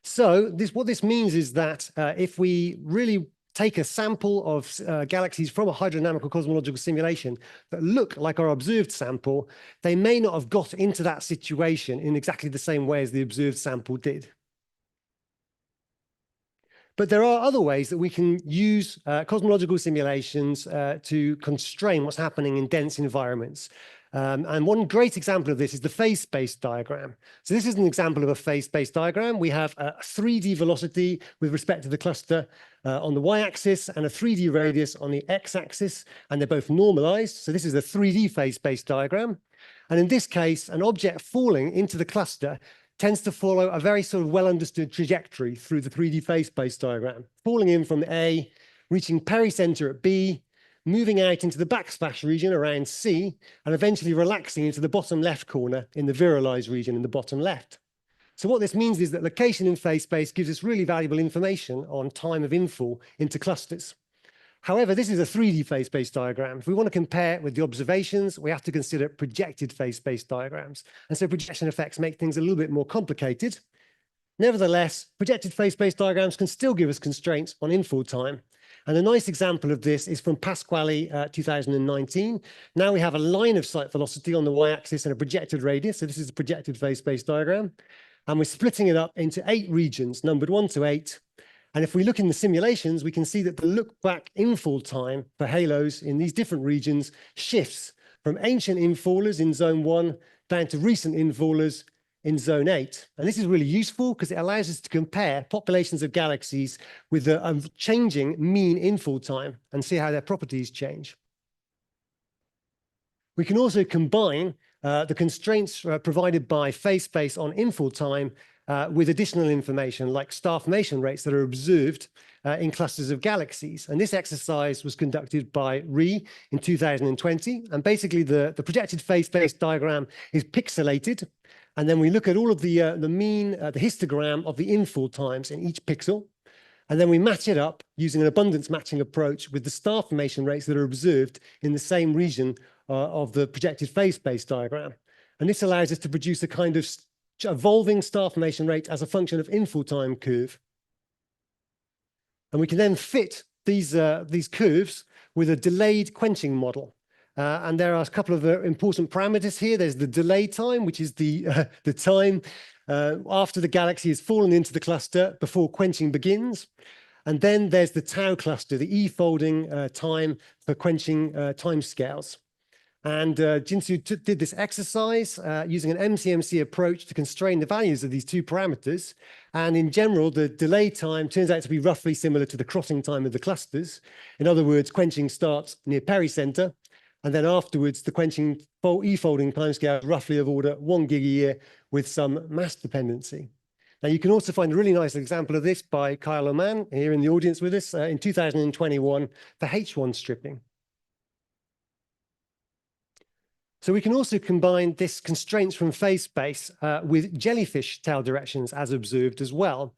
So what this means is that if we really take a sample of galaxies from a hydrodynamical cosmological simulation that look like our observed sample, they may not have got into that situation in exactly the same way as the observed sample did. But there are other ways that we can use cosmological simulations to constrain what's happening in dense environments. And one great example of this is the phase space diagram. So this is an example of a phase space diagram. We have a 3D velocity with respect to the cluster on the y-axis and a 3D radius on the x-axis, and they're both normalized. So this is a 3D phase space diagram. And in this case, an object falling into the cluster tends to follow a very sort of well-understood trajectory through the 3D phase space diagram, falling in from A, reaching pericenter at B, moving out into the backsplash region around C, and eventually relaxing into the bottom left corner in the virialized region in the bottom left. So what this means is that location in phase space gives us really valuable information on time of infall into clusters. However, this is a 3D phase space diagram. If we want to compare it with the observations, we have to consider projected phase space diagrams. And so projection effects make things a little bit more complicated. Nevertheless, projected phase space diagrams can still give us constraints on infall time. And a nice example of this is from Pasquale 2019. Now we have a line of sight velocity on the y-axis and a projected radius. So this is a projected phase space diagram. And we're splitting it up into 8 regions, numbered 1 to 8. And if we look in the simulations, we can see that the look-back infall time for halos in these different regions shifts from ancient infallers in zone 1 down to recent infallers in zone 8. And this is really useful because it allows us to compare populations of galaxies with the changing mean infall time and see how their properties change. We can also combine the constraints provided by phase space on infall time with additional information like star formation rates that are observed in clusters of galaxies. And this exercise was conducted by Rhee in 2020. And basically the projected phase space diagram is pixelated. And then we look at all of the histogram of the infall times in each pixel. And then we match it up using an abundance matching approach with the star formation rates that are observed in the same region of the projected phase space diagram. And this allows us to produce a kind of evolving star formation rate as a function of infall time curve. And we can then fit these curves with a delayed quenching model. And there are a couple of important parameters here. There's the delay time, which is the time after the galaxy has fallen into the cluster before quenching begins. And then there's the tau cluster, the e-folding time for quenching timescales. And Jinsu did this exercise using an MCMC approach to constrain the values of these 2 parameters. And in general, the delay time turns out to be roughly similar to the crossing time of the clusters. In other words, quenching starts near pericenter. And then afterwards, the quenching e-folding timescale is roughly of order 1 gig a year with some mass dependency. Now, you can also find a really nice example of this by Kyle Oman here in the audience with us in 2021 for H1 stripping. So we can also combine this constraints from phase space with jellyfish tail directions as observed as well.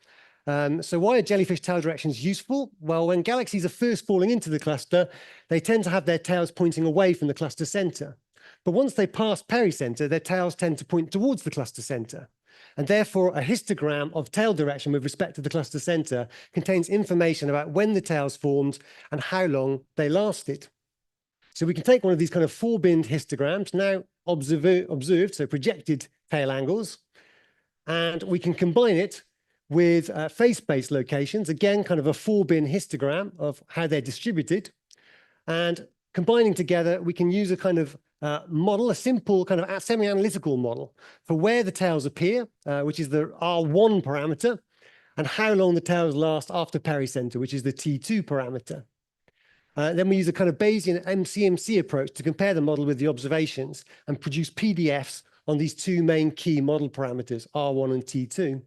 So why are jellyfish tail directions useful? Well, when galaxies are first falling into the cluster, they tend to have their tails pointing away from the cluster center. But once they pass pericenter, their tails tend to point towards the cluster center. And therefore, a histogram of tail direction with respect to the cluster center contains information about when the tails formed and how long they lasted. So we can take one of these kind of 4-bin histograms, now observed, so projected tail angles, and we can combine it with phase space locations, again, kind of a 4-bin histogram of how they're distributed. And combining together, we can use a kind of model, a simple kind of semi-analytical model for where the tails appear, which is the R1 parameter, and how long the tails last after pericenter, which is the T2 parameter. Then we use a kind of Bayesian MCMC approach to compare the model with the observations and produce PDFs on these 2 main key model parameters, R1 and T2.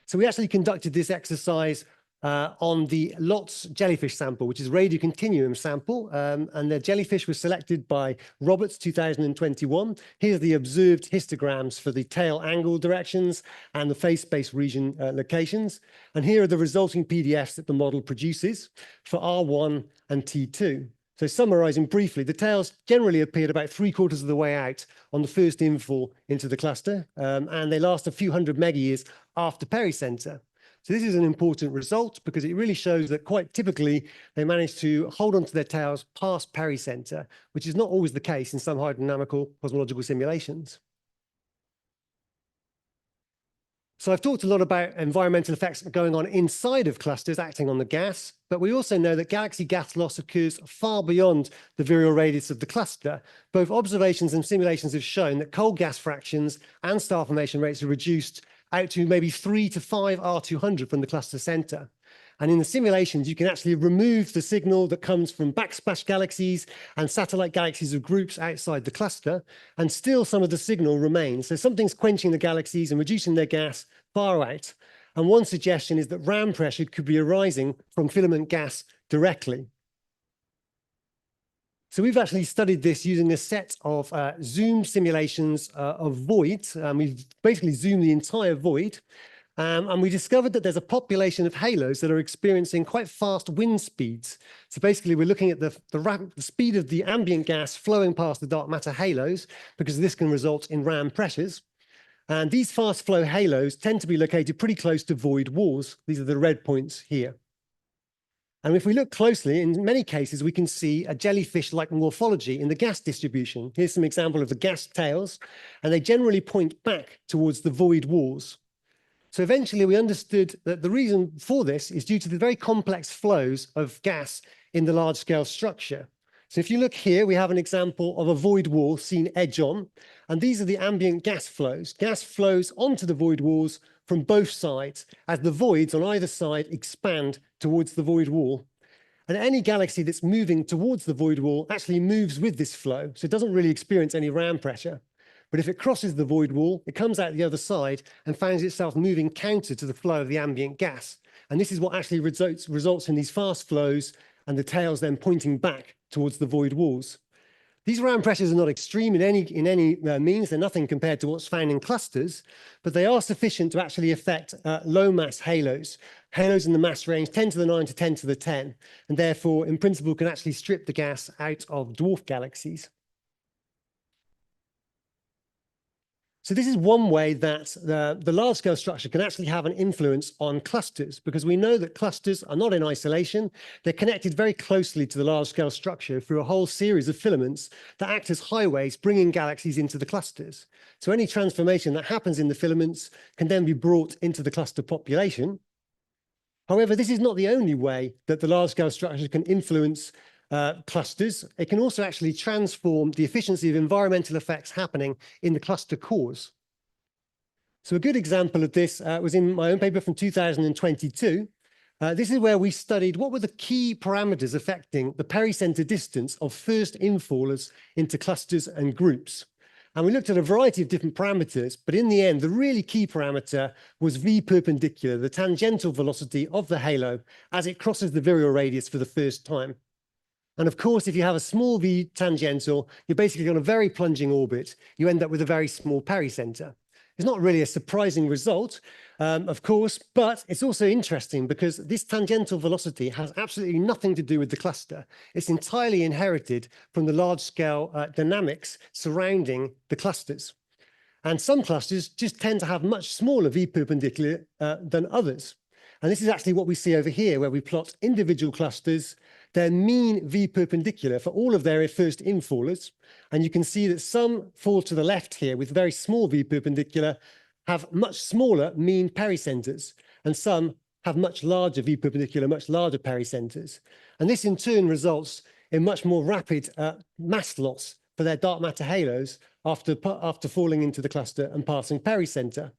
So we actually conducted this exercise on the LOTS jellyfish sample, which is radio continuum sample. And the jellyfish was selected by Roberts 2021. Here's the observed histograms for the tail angle directions and the phase space region locations. And here are the resulting PDFs that the model produces for R1 and T2. So summarizing briefly, the tails generally appeared about 3/4 of the way out on the first infall into the cluster, and they last a few hundred megayears after pericenter. So this is an important result because it really shows that quite typically they manage to hold onto their tails past pericenter, which is not always the case in some hydrodynamical cosmological simulations. So I've talked a lot about environmental effects going on inside of clusters acting on the gas, but we also know that galaxy gas loss occurs far beyond the virial radius of the cluster. Both observations and simulations have shown that cold gas fractions and star formation rates are reduced out to maybe 3 to 5 R200 from the cluster center. And in the simulations, you can actually remove the signal that comes from backsplash galaxies and satellite galaxies of groups outside the cluster, and still some of the signal remains. So something's quenching the galaxies and reducing their gas far out. And one suggestion is that ram pressure could be arising from filament gas directly. So we've actually studied this using a set of zoom simulations of voids. We've basically zoomed the entire void. And we discovered that there's a population of halos that are experiencing quite fast wind speeds. So basically, we're looking at the speed of the ambient gas flowing past the dark matter halos, because this can result in ram pressures. And these fast flow halos tend to be located pretty close to void walls. These are the red points here. And if we look closely, in many cases, we can see a jellyfish-like morphology in the gas distribution. Here's some example of the gas tails, and they generally point back towards the void walls. So eventually we understood that the reason for this is due to the very complex flows of gas in the large-scale structure. So if you look here, we have an example of a void wall seen edge on, and these are the ambient gas flows. Gas flows onto the void walls from both sides as the voids on either side expand towards the void wall. And any galaxy that's moving towards the void wall actually moves with this flow, so it doesn't really experience any ram pressure. But if it crosses the void wall, it comes out the other side and finds itself moving counter to the flow of the ambient gas. And this is what actually results in these fast flows and the tails then pointing back towards the void walls. These ram pressures are not extreme in any means. They're nothing compared to what's found in clusters, but they are sufficient to actually affect low mass halos. Halos in the mass range 10 to the 9 to 10 to the 10, and therefore, in principle, can actually strip the gas out of dwarf galaxies. So this is one way that the large-scale structure can actually have an influence on clusters, because we know that clusters are not in isolation. They're connected very closely to the large-scale structure through a whole series of filaments that act as highways, bringing galaxies into the clusters. So any transformation that happens in the filaments can then be brought into the cluster population. However, this is not the only way that the large-scale structure can influence clusters. It can also actually transform the efficiency of environmental effects happening in the cluster cores. So a good example of this was in my own paper from 2022. This is where we studied what were the key parameters affecting the pericenter distance of first infallers into clusters and groups. And we looked at a variety of different parameters, but in the end, the really key parameter was V perpendicular, the tangential velocity of the halo as it crosses the virial radius for the first time. And of course, if you have a small V tangential, you're basically on a very plunging orbit. You end up with a very small pericenter. It's not really a surprising result, of course, but it's also interesting because this tangential velocity has absolutely nothing to do with the cluster. It's entirely inherited from the large-scale dynamics surrounding the clusters. And some clusters just tend to have much smaller V perpendicular than others. And this is actually what we see over here, where we plot individual clusters, their mean V perpendicular for all of their first infallers. And you can see that some fall to the left here with very small V perpendicular, have much smaller mean pericenters, and some have much larger V perpendicular, much larger pericenters. And this in turn results in much more rapid mass loss for their dark matter halos after falling into the cluster and passing pericenter.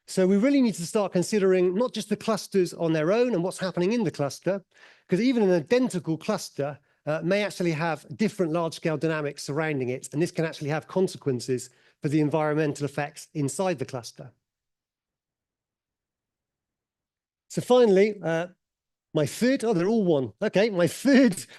So we really need to start considering not just the clusters on their own and what's happening in the cluster, because even an identical cluster may actually have different large-scale dynamics surrounding it, and this can actually have consequences for the environmental effects inside the cluster. So finally, my third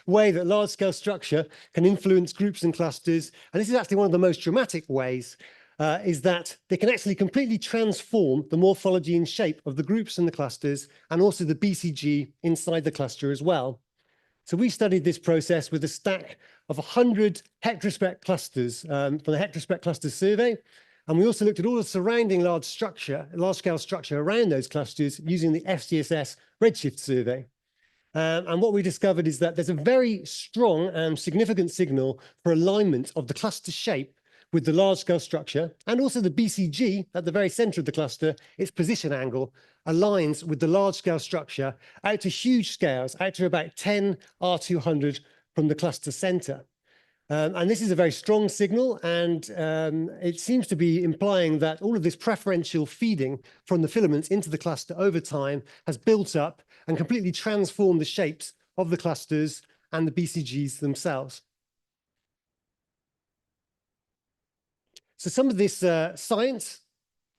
way that large-scale structure can influence groups and clusters, and this is actually one of the most dramatic ways, is that they can actually completely transform the morphology and shape of the groups and the clusters, and also the BCG inside the cluster as well. So we studied this process with a stack of 100 heterospec clusters from the Heterospec Clusters Survey. And we also looked at all the surrounding large-scale structure around those clusters using the FCSS Redshift Survey. And what we discovered is that there's a very strong and significant signal for alignment of the cluster shape with the large-scale structure, and also the BCG at the very center of the cluster, its position angle aligns with the large-scale structure out to huge scales, out to about 10 R200 from the cluster center. And this is a very strong signal, and it seems to be implying that all of this preferential feeding from the filaments into the cluster over time has built up and completely transformed the shapes of the clusters and the BCGs themselves. So some of this science,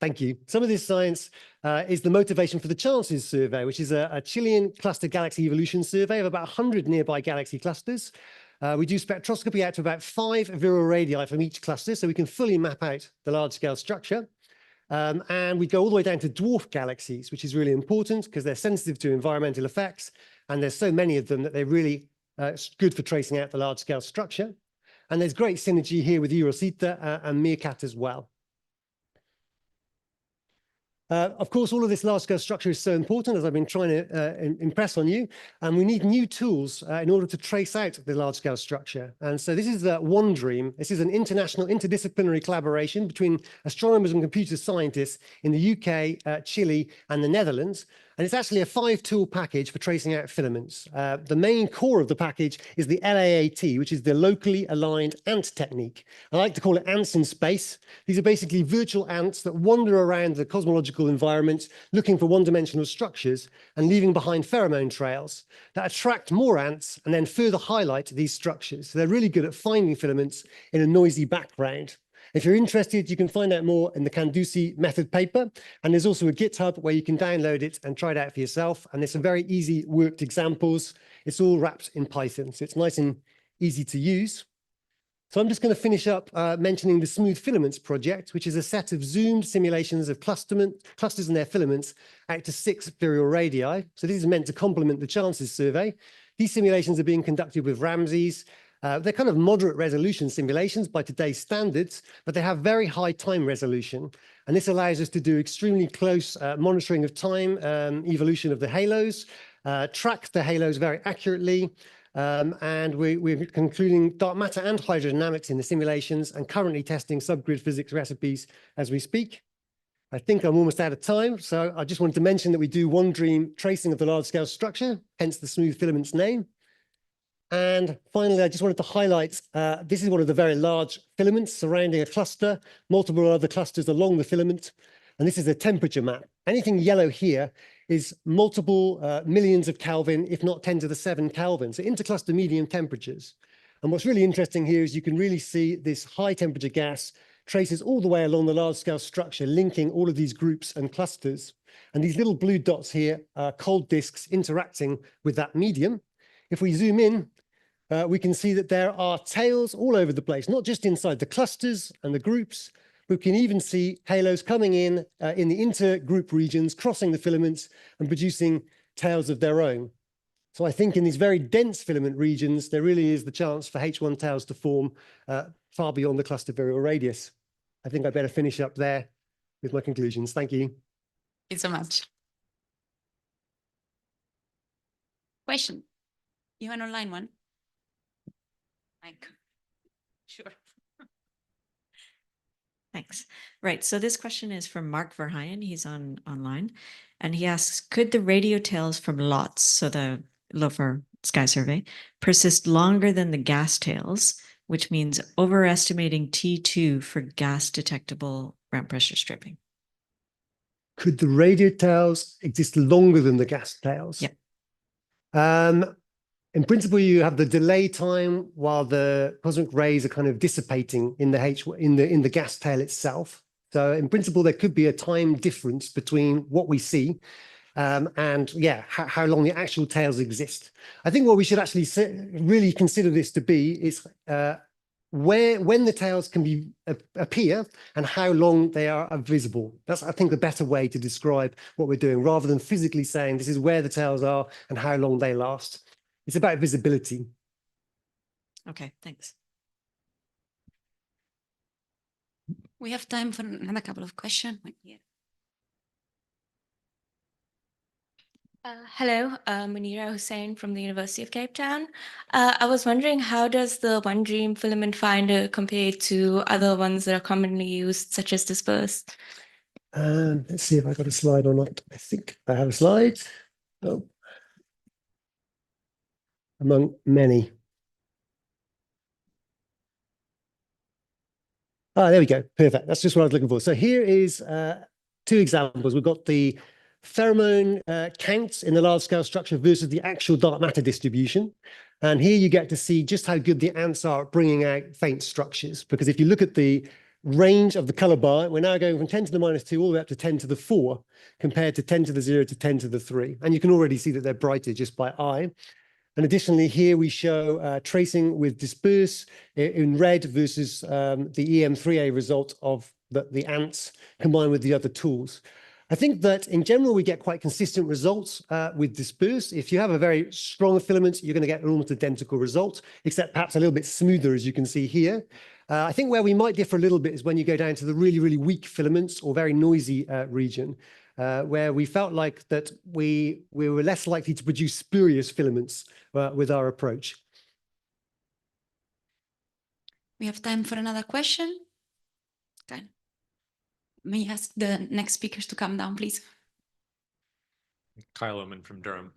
thank you, some of this science is the motivation for the Chances Survey, which is a Chilean cluster galaxy evolution survey of about 100 nearby galaxy clusters. We do spectroscopy out to about 5 viral radii from each cluster, so we can fully map out the large-scale structure. And we go all the way down to dwarf galaxies, which is really important because they're sensitive to environmental effects, and there's so many of them that they're really good for tracing out the large-scale structure. And there's great synergy here with Eurosita and Meerkat as well. Of course, all of this large-scale structure is so important, as I've been trying to impress on you, and we need new tools in order to trace out the large-scale structure. And so this is OneDream. This is an international interdisciplinary collaboration between astronomers and computer scientists in the UK, Chile, and the Netherlands. And it's actually a 5-tool package for tracing out filaments. The main core of the package is the LAAT, which is the locally aligned ant technique. I like to call it ants in space. These are basically virtual ants that wander around the cosmological environment looking for one-dimensional structures and leaving behind pheromone trails that attract more ants and then further highlight these structures. So they're really good at finding filaments in a noisy background. If you're interested, you can find out more in the Candusi method paper. And there's also a GitHub where you can download it and try it out for yourself. And there's some very easy worked examples. It's all wrapped in Python, so it's nice and easy to use. So I'm just going to finish up mentioning the Smooth Filaments project, which is a set of zoomed simulations of clusters and their filaments out to 6 viral radii. So this is meant to complement the chances survey. These simulations are being conducted with Ramses. They're kind of moderate resolution simulations by today's standards, but they have very high time resolution. And this allows us to do extremely close monitoring of time evolution of the halos, track the halos very accurately. And we're concluding dark matter and hydrodynamics in the simulations and currently testing subgrid physics recipes as we speak. I think I'm almost out of time, so I just wanted to mention that we do OneDream tracing of the large-scale structure, hence the Smooth Filaments name. And finally, I just wanted to highlight, this is one of the very large filaments surrounding a cluster, multiple other clusters along the filament. And this is a temperature map. Anything yellow here is multiple millions of Kelvin, if not 10 to the 7 Kelvin, so intercluster medium temperatures. And what's really interesting here is you can really see this high temperature gas traces all the way along the large scale structure, linking all of these groups and clusters. And these little blue dots here are cold disks interacting with that medium. If we zoom in, we can see that there are tails all over the place, not just inside the clusters and the groups. We can even see halos coming in the intergroup regions, crossing the filaments and producing tails of their own. So I think in these very dense filament regions, there really is the chance for H1 tails to form far beyond the cluster virial radius. I think I better finish up there with my conclusions. Thank you. Thank you so much. Question? You have an online one? Mike. Sure. Thanks. Right. So this question is from Mark Verheyen. He's online. And he asks, could the radio tails from LOTS, so the Loeffler Sky Survey, persist longer than the gas tails, which means overestimating T2 for gas detectable ground pressure stripping? Could the radio tails exist longer than the gas tails? Yeah. In principle, you have the delay time while the cosmic rays are kind of dissipating in the gas tail itself. So in principle, there could be a time difference between what we see and yeah, how long the actual tails exist. I think what we should actually really consider this to be is when the tails can appear and how long they are visible. That's, I think, the better way to describe what we're doing, rather than physically saying this is where the tails are and how long they last. It's about visibility. Okay, thanks. We have time for another couple of questions. Hello, Munira Hussain from the University of Cape Town. I was wondering, how does the OneDream filament finder compare to other ones that are commonly used, such as dispersed? Let's see if I got a slide or not. I think I have a slide. Oh. Among many. Ah, there we go. Perfect. That's just what I was looking for. So here is 2 examples. We've got the pheromone counts in the large scale structure versus the actual dark matter distribution. And here you get to see just how good the ants are at bringing out faint structures. Because if you look at the range of the color bar, we're now going from 10 to the -2 all the way up to 10 to the 4, compared to 10 to the 0 to 10 to the 3. And you can already see that they're brighter just by eye. And additionally, here we show tracing with disperse in red versus the EM3A result of the ants combined with the other tools. I think that in general, we get quite consistent results with disperse. If you have a very strong filament, you're going to get an almost identical result, except perhaps a little bit smoother, as you can see here. I think where we might differ a little bit is when you go down to the really, really weak filaments or very noisy region, where we felt like that we were less likely to produce spurious filaments with our approach. We have time for another question. Okay. May I ask the next speakers to come down, please? Kyle Oman from Durham.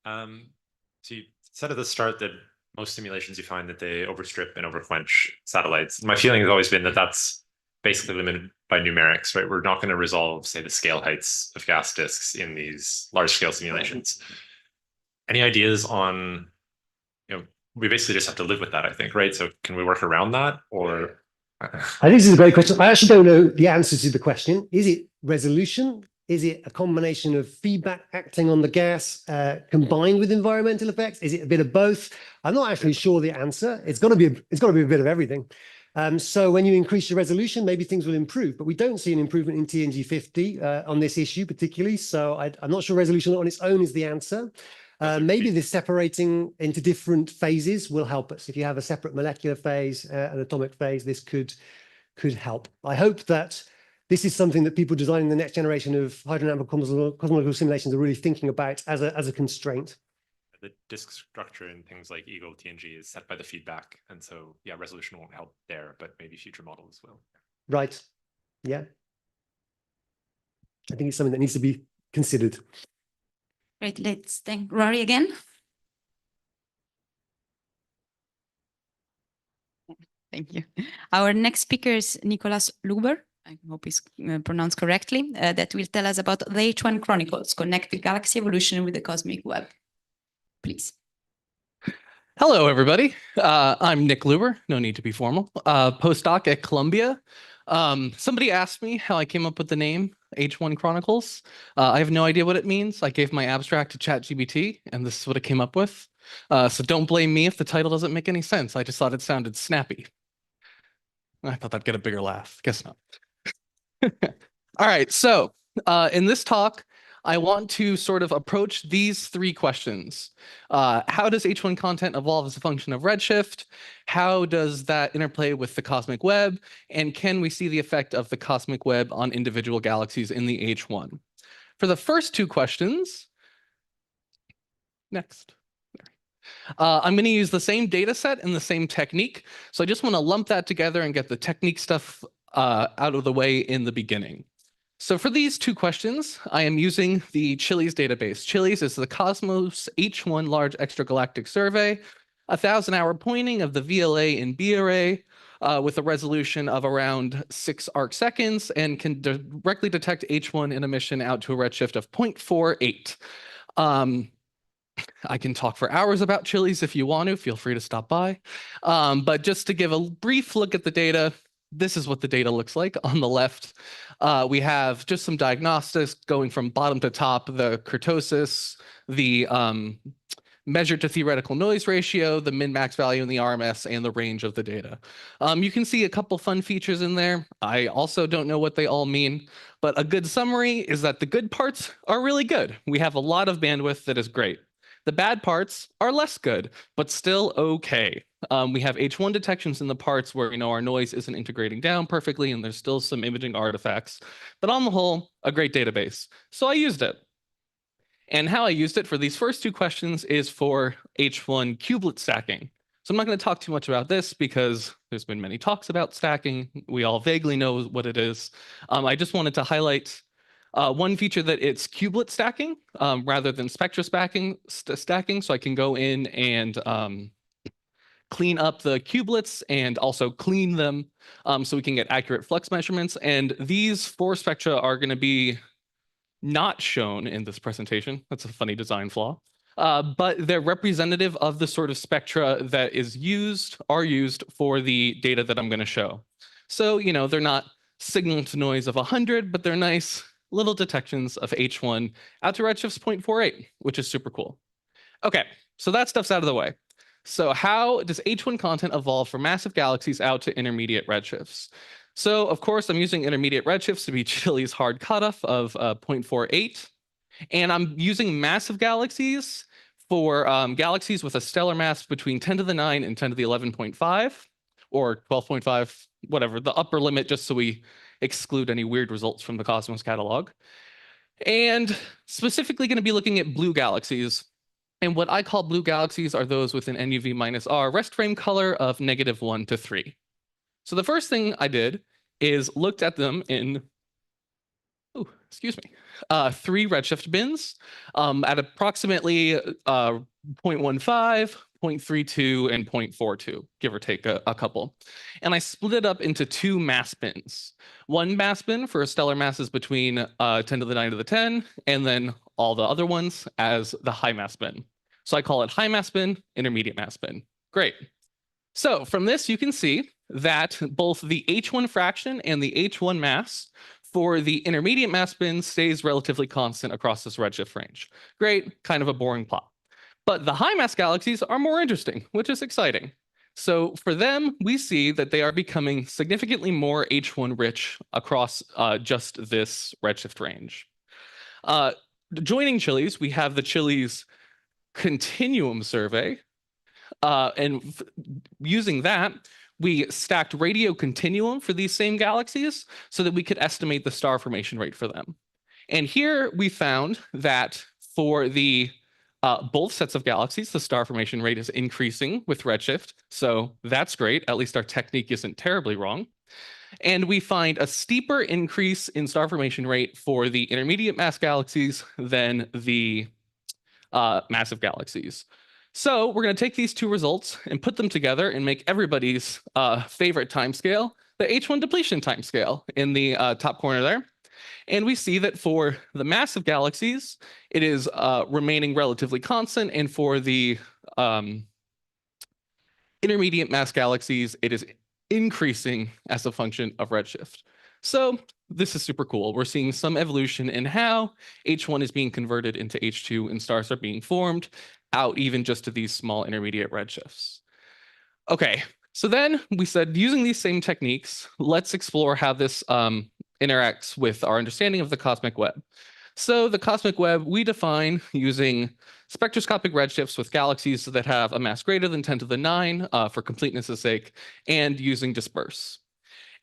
So you said at the start that most simulations you find that they overstrip and overquench satellites. My feeling has always been that that's basically limited by numerics, right? We're not going to resolve, say, the scale heights of gas disks in these large-scale simulations. Any ideas on, we basically just have to live with that, I think, right? So can we work around that, or? I think this is a great question. I actually don't know the answer to the question. Is it resolution? Is it a combination of feedback acting on the gas combined with environmental effects? Is it a bit of both? I'm not actually sure the answer. It's got to be a bit of everything. So when you increase your resolution, maybe things will improve, but we don't see an improvement in TNG50 on this issue particularly. So I'm not sure resolution on its own is the answer. Maybe this separating into different phases will help us. If you have a separate molecular phase, an atomic phase, this could help. I hope that this is something that people designing the next generation of hydrodynamic cosmological simulations are really thinking about as a constraint. The disk structure and things like Eagle TNG is set by the feedback. And so, yeah, resolution won't help there, but maybe future models will. Right. Yeah. I think it's something that needs to be considered. Great. Let's thank Rory again. Thank you. Our next speaker is Nicolas Luber. I hope it's pronounced correctly. That will tell us about the H1 Chronicles, connect the galaxy evolution with the cosmic web. Please. Hello, everybody. I'm Nick Luber. No need to be formal. Postdoc at Columbia. Somebody asked me how I came up with the name H1 Chronicles. I have no idea what it means. I gave my abstract to ChatGPT, and this is what it came up with. So don't blame me if the title doesn't make any sense. I just thought it sounded snappy. I thought that'd get a bigger laugh. Guess not. All right, so in this talk, I want to sort of approach these three questions. How does H1 content evolve as a function of redshift? How does that interplay with the cosmic web? And can we see the effect of the cosmic web on individual galaxies in the H1? For the first two questions, next. I'm going to use the same data set and the same technique. So I just want to lump that together and get the technique stuff out of the way in the beginning. So for these two questions, I am using the CHILLIES database. CHILLIES is the Cosmos H1 Large Extragalactic Survey, 1,000-hour pointing of the VLA and B array with a resolution of around 6 arcseconds and can directly detect H1 in emission out to a redshift of 0.48. I can talk for hours about CHILLIES if you want to. Feel free to stop by. But just to give a brief look at the data, this is what the data looks like. On the left, we have just some diagnostics going from bottom to top, the kurtosis, the measured to theoretical noise ratio, the min-max value in the RMS, and the range of the data. You can see a couple fun features in there. I also don't know what they all mean, but a good summary is that the good parts are really good. We have a lot of bandwidth that is great. The bad parts are less good, but still okay. We have H1 detections in the parts where our noise isn't integrating down perfectly and there's still some imaging artifacts. But on the whole, a great database. So I used it. And how I used it for these first two questions is for H1 kubelet stacking. So I'm not going to talk too much about this because there's been many talks about stacking. We all vaguely know what it is. I just wanted to highlight one feature that it's kubelet stacking rather than spectra stacking. So I can go in and clean up the kubelets and also clean them so we can get accurate flux measurements. And these 4 spectra are going to be not shown in this presentation. That's a funny design flaw. But they're representative of the sort of spectra that are used for the data that I'm going to show. So, they're not signal to noise of 100, but they're nice little detections of H1 out to redshifts 0.48, which is super cool. Okay, So that stuff's out of the way. So how does H1 content evolve from massive galaxies out to intermediate redshifts? So of course, I'm using intermediate redshifts to be Chili's hard cutoff of 0.48. And I'm using massive galaxies for galaxies with a stellar mass between 10 to the 9 and 10 to the 11.5 or 12.5, whatever, the upper limit, just so we exclude any weird results from the Cosmos catalog. And specifically going to be looking at blue galaxies. And what I call blue galaxies are those with an NUV minus R rest frame color of -1 to 3. So the first thing I did is looked at them in, oh, excuse me, 3 redshift bins at approximately 0.15, 0.32, and 0.42, give or take a couple. And I split it up into 2 mass bins. One mass bin for stellar masses between 10 to the 9 to the 10, and then all the other ones as the high mass bin. So I call it high mass bin, intermediate mass bin. Great. So from this, you can see that both the H1 fraction and the H1 mass for the intermediate mass bin stays relatively constant across this redshift range. Great, kind of a boring plot. But the high mass galaxies are more interesting, which is exciting. So for them, we see that they are becoming significantly more H1 rich across just this redshift range. Joining Chili's, we have the Chili's continuum survey. And using that, we stacked radio continuum for these same galaxies so that we could estimate the star formation rate for them. And here we found that for the both sets of galaxies, the star formation rate is increasing with redshift. So that's great. At least our technique isn't terribly wrong. And we find a steeper increase in star formation rate for the intermediate mass galaxies than the massive galaxies. So we're going to take these 2 results and put them together and make everybody's favorite timescale, the H1 depletion timescale in the top corner there. And we see that for the massive galaxies, it is remaining relatively constant. And for the intermediate mass galaxies, it is increasing as a function of redshift. So this is super cool. We're seeing some evolution in how H1 is being converted into H2 and stars are being formed out even just to these small intermediate redshifts. Okay, so then we said using these same techniques, let's explore how this interacts with our understanding of the cosmic web. So the cosmic web we define using spectroscopic redshifts with galaxies that have a mass greater than 10 to the 9 for completeness' sake, and using disperse.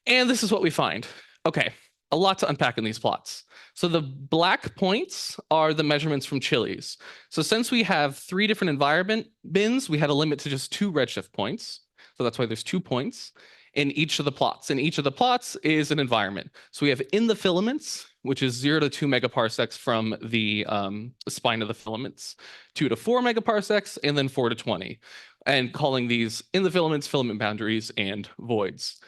And this is what we find. Okay, a lot to unpack in these plots. So the black points are the measurements from Chili's. So since we have 3 different environment bins, we had a limit to just 2 redshift points. So that's why there's 2 points in each of the plots. And each of the plots is an environment. So we have in the filaments, which is 0 to 2 megaparsecs from the spine of the filaments, 2 to 4 megaparsecs, and then 4 to 20. And calling these in the filaments, filament boundaries, and voids.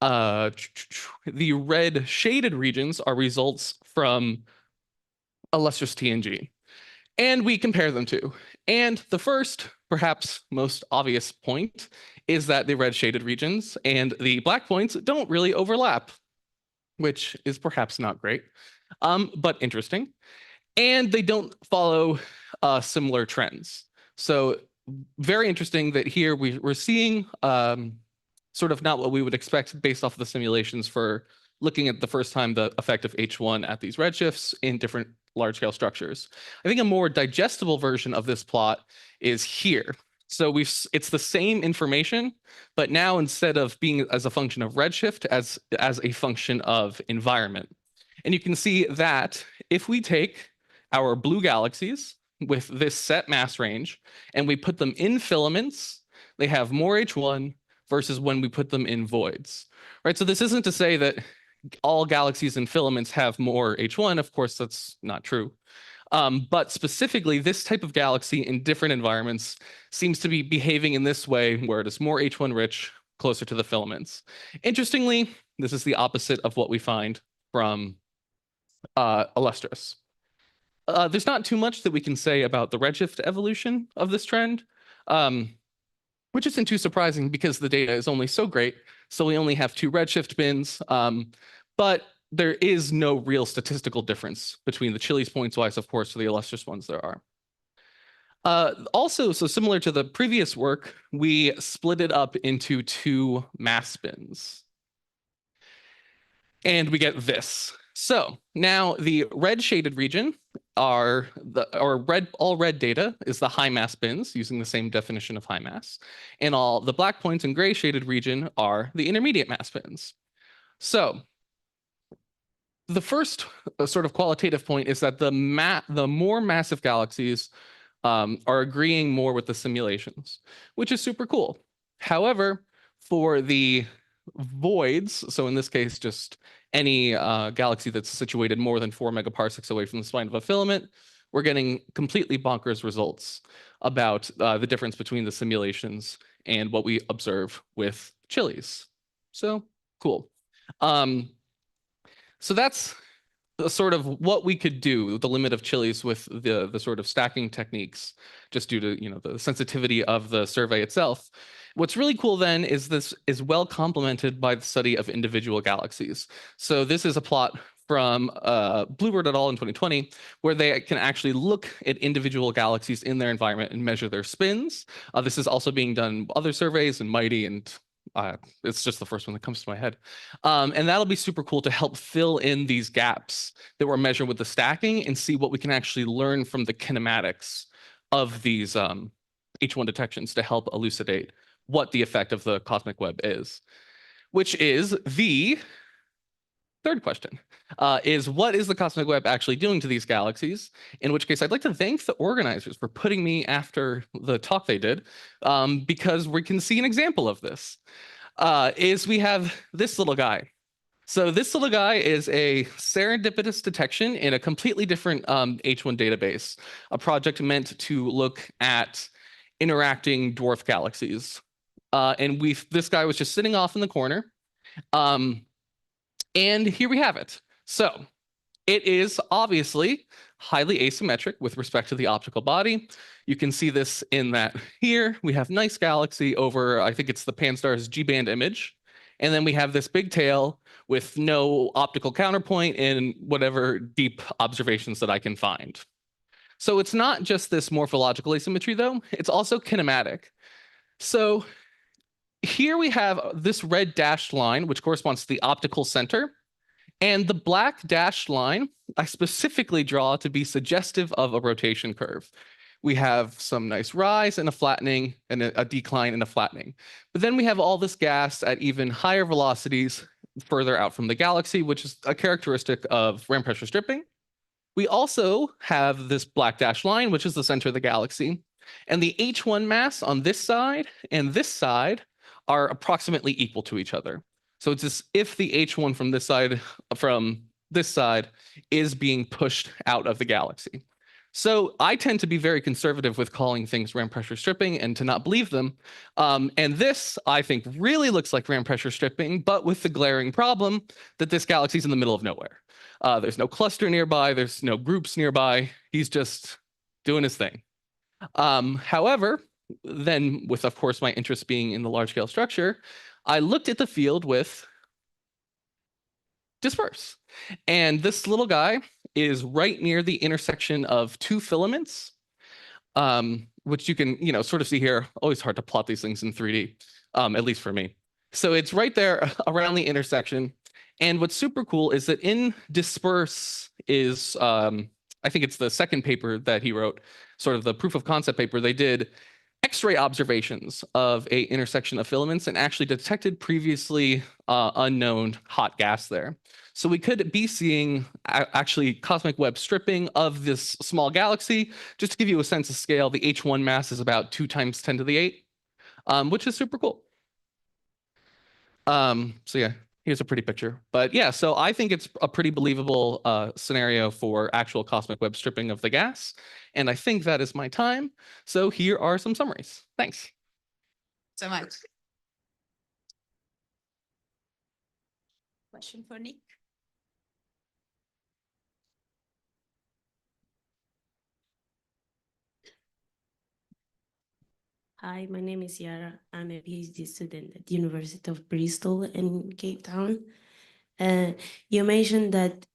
The red shaded regions are results from illustrious TNG. And we compare them to. And the first, perhaps most obvious point is that the red shaded regions and the black points don't really overlap, which is perhaps not great, but interesting. And they don't follow similar trends. So very interesting that here we're seeing sort of not what we would expect based off of the simulations for looking at the first time the effect of H1 at these redshifts in different large-scale structures. I think a more digestible version of this plot is here. So it's the same information, but now instead of being as a function of redshift, as a function of environment. And you can see that if we take our blue galaxies with this set mass range and we put them in filaments, they have more H1 versus when we put them in voids, right? So this isn't to say that all galaxies and filaments have more H1. Of course, that's not true. But specifically, this type of galaxy in different environments seems to be behaving in this way, where it is more H1 rich, closer to the filaments. Interestingly, this is the opposite of what we find from Illustris. There's not too much that we can say about the redshift evolution of this trend, which isn't too surprising because the data is only so great. So we only have 2 redshift bins, but there is no real statistical difference between the Chili's points wise, of course, to the Illustris ones there are. Also, so similar to the previous work, we split it up into 2 mass spins. And we get this. So now the red shaded region are all red data is the high mass spins using the same definition of high mass. And all the black points and gray shaded region are the intermediate mass spins. So the first sort of qualitative point is that the more massive galaxies are agreeing more with the simulations, which is super cool. However, for the voids, so in this case, just any galaxy that's situated more than 4 megaparsecs away from the spine of a filament, we're getting completely bonkers results about the difference between the simulations and what we observe with chilies. So cool. So that's sort of what we could do, the limit of chilies with the sort of stacking techniques, just due to the sensitivity of the survey itself. What's really cool then is this is well complemented by the study of individual galaxies. So this is a plot from Bluebird et al. In 2020, where they can actually look at individual galaxies in their environment and measure their spins. This is also being done in other surveys and MIGHTY, and it's just the first one that comes to my head. And that'll be super cool to help fill in these gaps that we're measuring with the stacking and see what we can actually learn from the kinematics of these H1 detections to help elucidate what the effect of the cosmic web is, which is the third question, is what is the cosmic web actually doing to these galaxies? In which case, I'd like to thank the organizers for putting me after the talk they did, because we can see an example of this, is we have this little guy. So this little guy is a serendipitous detection in a completely different H1 database, a project meant to look at interacting dwarf galaxies. And this guy was just sitting off in the corner. And here we have it. So it is obviously highly asymmetric with respect to the optical body. You can see this in that here we have nice galaxy over, I think it's the Pan-STARRS G-band image. And then we have this big tail with no optical counterpoint in whatever deep observations that I can find. So it's not just this morphological asymmetry though, it's also kinematic. So here we have this red dashed line, which corresponds to the optical center. And the black dashed line, I specifically draw to be suggestive of a rotation curve. We have some nice rise and a flattening and a decline and a flattening. But then we have all this gas at even higher velocities further out from the galaxy, which is a characteristic of ram pressure stripping. We also have this black dashed line, which is the center of the galaxy. And the H1 mass on this side and this side are approximately equal to each other. So it's as if the H1 from this side is being pushed out of the galaxy. So I tend to be very conservative with calling things ram pressure stripping and to not believe them. And this, I think, really looks like ram pressure stripping, but with the glaring problem that this galaxy is in the middle of nowhere. There's no cluster nearby. There's no groups nearby. He's just doing his thing. However, then with, of course, my interest being in the large scale structure, I looked at the field with disperse. And this little guy is right near the intersection of 2 filaments, which you can, sort of see here. Always hard to plot these things in 3D, at least for me. So it's right there around the intersection. And what's super cool is that in disperse is, I think it's the second paper that he wrote, sort of the proof of concept paper, they did X-ray observations of a intersection of filaments and actually detected previously unknown hot gas there. So we could be seeing actually cosmic web stripping of this small galaxy. Just to give you a sense of scale, the H1 mass is about 2 × 10⁸, which is super cool. So yeah, here's a pretty picture. But yeah, so I think it's a pretty believable scenario for actual cosmic web stripping of the gas. And I think that is my time. So here are some summaries. Thanks. So much. Question for Nick? Hi, my name is Yara. I'm a PhD student at the University of Bristol in Cape Town. You mentioned that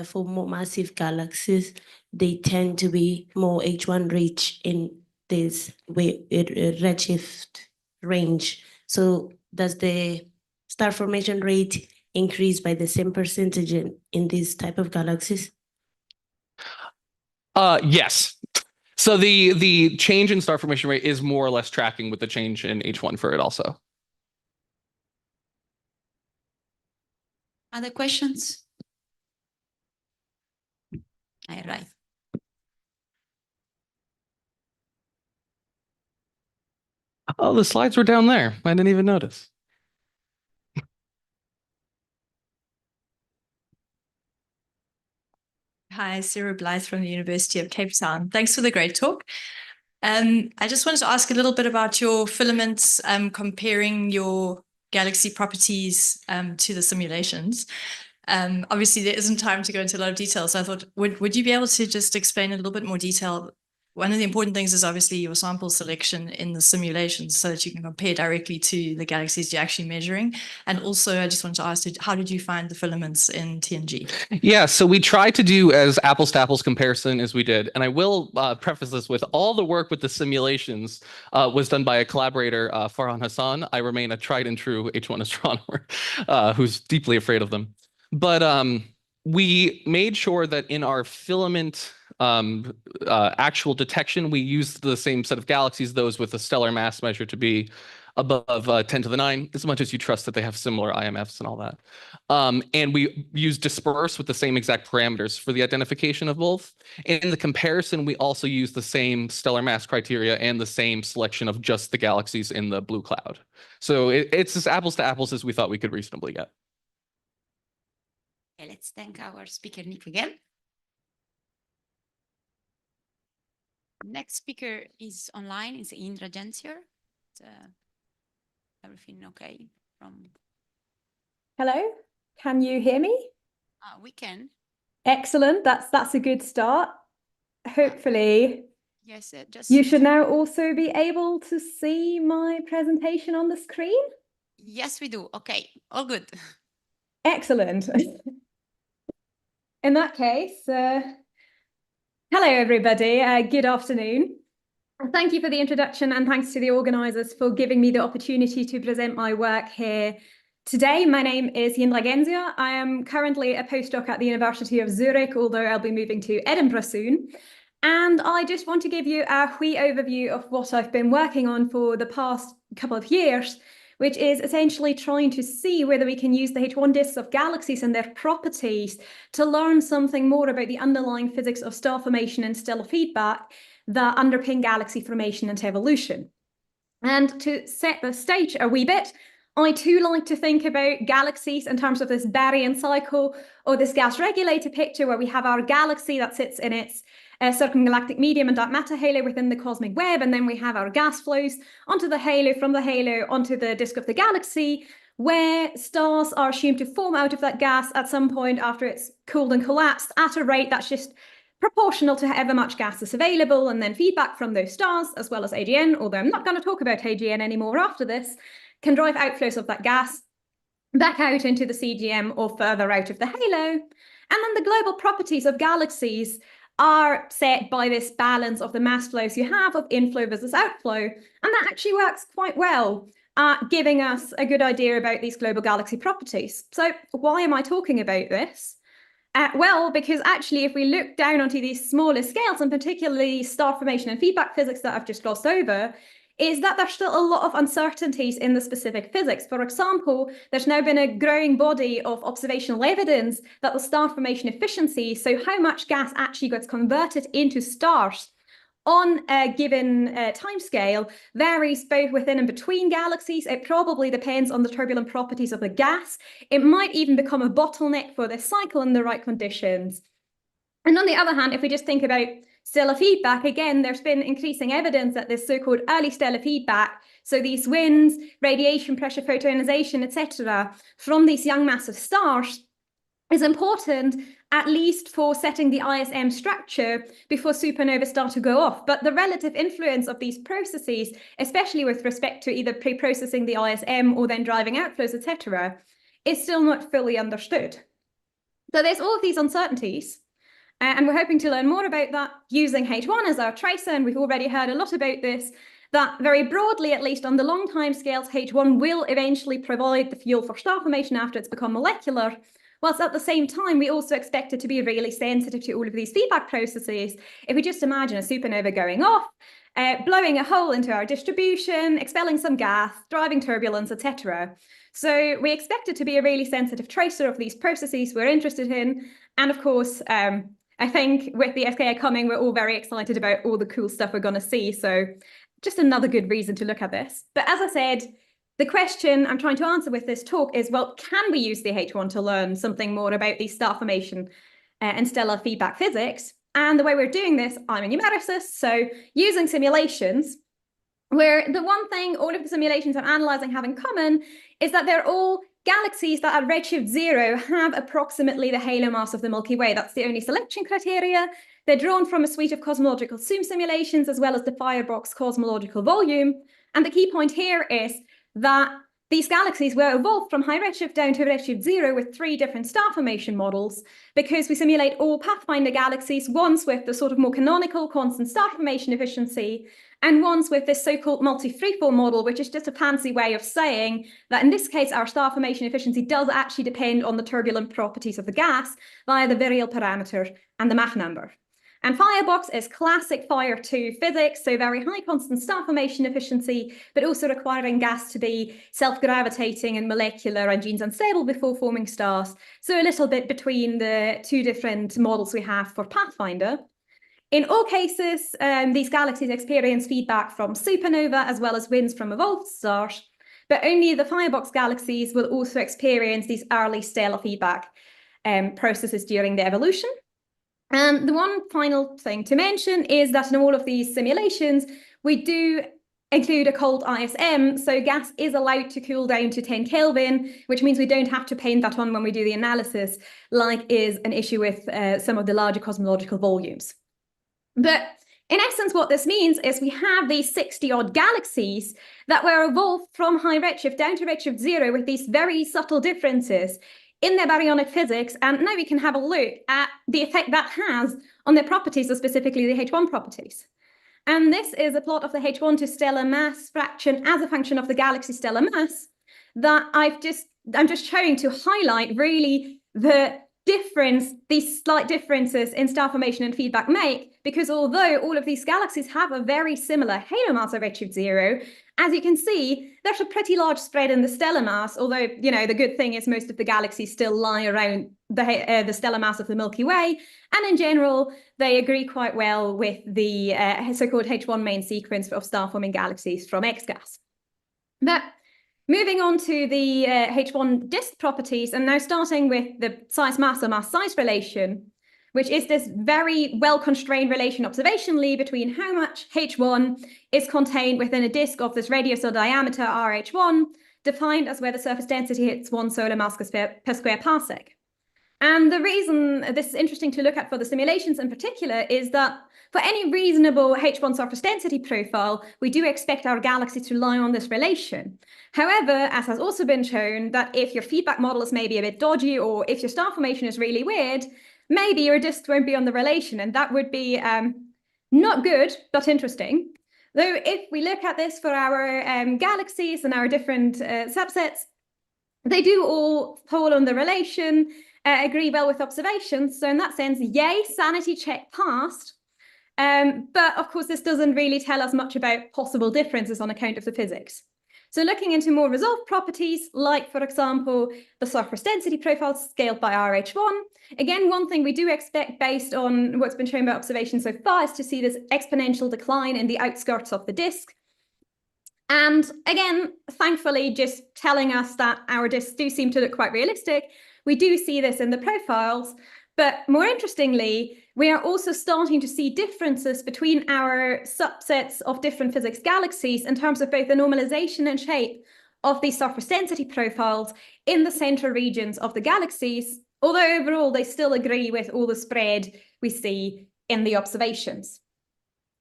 for more massive galaxies, they tend to be more H1 rich in this redshift range. So does the star formation rate increase by the same percentage in these type of galaxies? Yes. So the change in star formation rate is more or less tracking with the change in H1 for it also. Other questions? All right. Oh, the slides were down there. I didn't even notice. Hi, Sarah Blythe from the University of Cape Town. Thanks for the great talk. I just wanted to ask a little bit about your filaments, comparing your galaxy properties to the simulations. Obviously, there isn't time to go into a lot of detail, so I thought, would you be able to just explain a little bit more detail? One of the important things is obviously your sample selection in the simulations so that you can compare directly to the galaxies you're actually measuring. And also, I just wanted to ask, how did you find the filaments in TNG? Yeah, so we tried to do as apples to apples comparison as we did. And I will preface this with all the work with the simulations was done by a collaborator, Farhan Hassan. I remain a tried and true H1 astronomer who's deeply afraid of them. But we made sure that in our filament actual detection, we used the same set of galaxies, those with a stellar mass measure to be above 10 to the 9, as much as you trust that they have similar IMFs and all that. And we used disperse with the same exact parameters for the identification of both. And in the comparison, we also used the same stellar mass criteria and the same selection of just the galaxies in the blue cloud. So it's as apples to apples as we thought we could reasonably get. Okay, let's thank our speaker, Nick, again. Next speaker is online, is Indra Gensier. Everything okay from? Hello, can you hear me? We can. Excellent, that's a good start. Hopefully, Yes, just you should now also be able to see my presentation on the screen. Yes, we do. Okay, all good. Excellent. In that case, hello everybody, good afternoon. Thank you for the introduction and thanks to the organisers for giving me the opportunity to present my work here today. My name is Indra Gensier. I am currently a postdoc at the University of Zurich, although I'll be moving to Edinburgh soon. And I just want to give you a wee overview of what I've been working on for the past couple of years, which is essentially trying to see whether we can use the H1 disks of galaxies and their properties to learn something more about the underlying physics of star formation and stellar feedback that underpin galaxy formation and evolution. And to set the stage a wee bit, I too like to think about galaxies in terms of this baryon cycle or this gas regulator picture where we have our galaxy that sits in its circumgalactic medium and dark matter halo within the cosmic web, and then we have our gas flows onto the halo, from the halo onto the disk of the galaxy, where stars are assumed to form out of that gas at some point after it's cooled and collapsed at a rate that's just proportional to however much gas is available, and then feedback from those stars, as well as AGN, although I'm not going to talk about AGN anymore after this, can drive outflows of that gas back out into the CGM or further out of the halo. And then the global properties of galaxies are set by this balance of the mass flows you have of inflow versus outflow. And that actually works quite well at giving us a good idea about these global galaxy properties. So why am I talking about this? Well, because actually, if we look down onto these smaller scales, and particularly star formation and feedback physics that I've just glossed over, is that there's still a lot of uncertainties in the specific physics. For example, there's now been a growing body of observational evidence that the star formation efficiency, so how much gas actually gets converted into stars on a given timescale, varies both within and between galaxies. It probably depends on the turbulent properties of the gas. It might even become a bottleneck for this cycle in the right conditions. And on the other hand, if we just think about stellar feedback, again, there's been increasing evidence that this so-called early stellar feedback, so these winds, radiation, pressure, photoionization, etc., from these young massive stars is important, at least for setting the ISM structure before supernovas start to go off. But the relative influence of these processes, especially with respect to either pre-processing the ISM or then driving outflows, etc., is still not fully understood. So there's all of these uncertainties, and we're hoping to learn more about that using H1 as our tracer, and we've already heard a lot about this, that very broadly, at least on the long time scales, H1 will eventually provide the fuel for star formation after it's become molecular, whilst at the same time, we also expect it to be really sensitive to all of these feedback processes. If we just imagine a supernova going off, blowing a hole into our distribution, expelling some gas, driving turbulence, etc. So we expect it to be a really sensitive tracer of these processes we're interested in. And of course, I think with the SKA coming, we're all very excited about all the cool stuff we're going to see. So just another good reason to look at this. But as I said, the question I'm trying to answer with this talk is, well, can we use the H1 to learn something more about these star formation and stellar feedback physics? And the way we're doing this, I'm a numericist, so using simulations, where the one thing all of the simulations I'm analyzing have in common is that they're all galaxies that at redshift 0 have approximately the halo mass of the Milky Way. That's the only selection criteria. They're drawn from a suite of cosmological zoom simulations, as well as the Firebox cosmological volume. And the key point here is that these galaxies were evolved from high redshift down to redshift 0 with 3 different star formation models, because we simulate all Pathfinder galaxies, once with the sort of more canonical constant star formation efficiency, and once with this so-called multi-freeform model, which is just a fancy way of saying that in this case, our star formation efficiency does actually depend on the turbulent properties of the gas via the virial parameter and the Mach number. And Firebox is classic Fire 2 physics, so very high constant star formation efficiency, but also requiring gas to be self-gravitating and molecular and genes unstable before forming stars. So a little bit between the 2 different models we have for Pathfinder. In all cases, these galaxies experience feedback from supernova as well as winds from evolved stars, but only the Firebox galaxies will also experience these early stellar feedback processes during the evolution. And the one final thing to mention is that in all of these simulations, we do include a cold ISM, so gas is allowed to cool down to 10 Kelvin, which means we don't have to paint that on when we do the analysis, like is an issue with some of the larger cosmological volumes. But in essence, what this means is we have these 60-odd galaxies that were evolved from high redshift down to redshift 0 with these very subtle differences in their baryonic physics, and now we can have a look at the effect that has on their properties, or specifically the H1 properties. And this is a plot of the H1 to stellar mass fraction as a function of the galaxy stellar mass that I'm just showing to highlight really the difference these slight differences in star formation and feedback make, because although all of these galaxies have a very similar halo mass of redshift 0, as you can see, there's a pretty large spread in the stellar mass, although, you know, the good thing is most of the galaxies still lie around the stellar mass of the Milky Way, and in general, they agree quite well with the so-called H1 main sequence of star-forming galaxies from X-gas. But moving on to the H1 disk properties, and now starting with the size-mass or mass-size relation, which is this very well-constrained relation observationally between how much H1 is contained within a disk of this radius or diameter RH1, defined as where the surface density hits 1 solar mass per square parsec. And the reason this is interesting to look at for the simulations in particular is that for any reasonable H1 surface density profile, we do expect our galaxy to lie on this relation. However, as has also been shown, that if your feedback model is maybe a bit dodgy, or if your star formation is really weird, maybe your disk won't be on the relation, and that would be not good, but interesting. Though if we look at this for our galaxies and our different subsets, they do all fall on the relation, agree well with observations. So in that sense, yay, sanity check passed. But of course, this doesn't really tell us much about possible differences on account of the physics. So looking into more resolved properties, like, for example, the surface density profile scaled by RH1, again, one thing we do expect based on what's been shown by observation so far is to see this exponential decline in the outskirts of the disk. And again, thankfully, just telling us that our disks do seem to look quite realistic, we do see this in the profiles. But more interestingly, we are also starting to see differences between our subsets of different physics galaxies in terms of both the normalization and shape of these surface density profiles in the central regions of the galaxies, although overall they still agree with all the spread we see in the observations.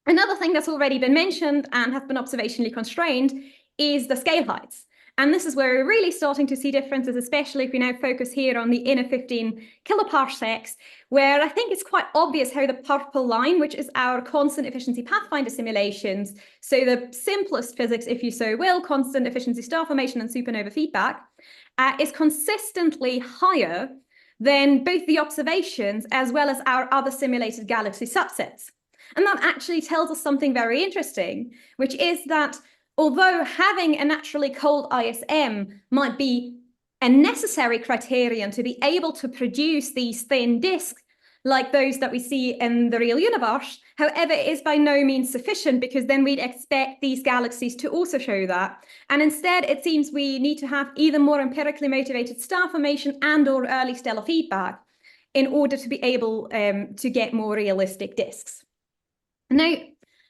Another thing that's already been mentioned and has been observationally constrained is the scale heights. And this is where we're really starting to see differences, especially if we now focus here on the inner 15 kiloparsecs, where I think it's quite obvious how the purple line, which is our constant efficiency pathfinder simulations, so the simplest physics, if you so will, constant efficiency star formation and supernova feedback, is consistently higher than both the observations as well as our other simulated galaxy subsets. And that actually tells us something very interesting, which is that although having a naturally cold ISM might be a necessary criterion to be able to produce these thin disks like those that we see in the real universe, however, it is by no means sufficient, because then we'd expect these galaxies to also show that. And instead, it seems we need to have either more empirically motivated star formation and or early stellar feedback in order to be able to get more realistic disks. Now,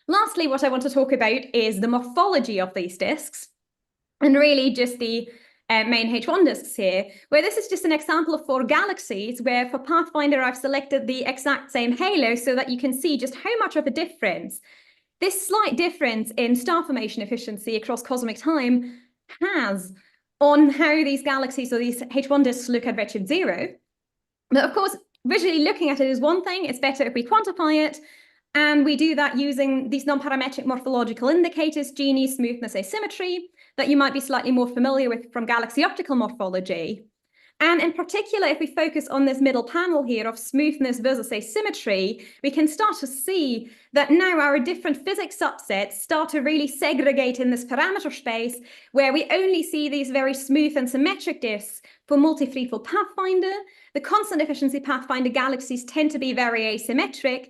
lastly, what I want to talk about is the morphology of these disks, and really just the main H1 disks here, where this is just an example of 4 galaxies, where for Pathfinder I've selected the exact same halo so that you can see just how much of a difference this slight difference in star formation efficiency across cosmic time has on how these galaxies or these H1 disks look at redshift 0. But of course, visually looking at it is one thing. It's better if we quantify it. And we do that using these non-parametric morphological indicators, Gini, smoothness, asymmetry, that you might be slightly more familiar with from galaxy optical morphology. And in particular, if we focus on this middle panel here of smoothness versus asymmetry, we can start to see that now our different physics subsets start to really segregate in this parameter space, where we only see these very smooth and symmetric disks for multi-threefold Pathfinder. The constant efficiency Pathfinder galaxies tend to be very asymmetric.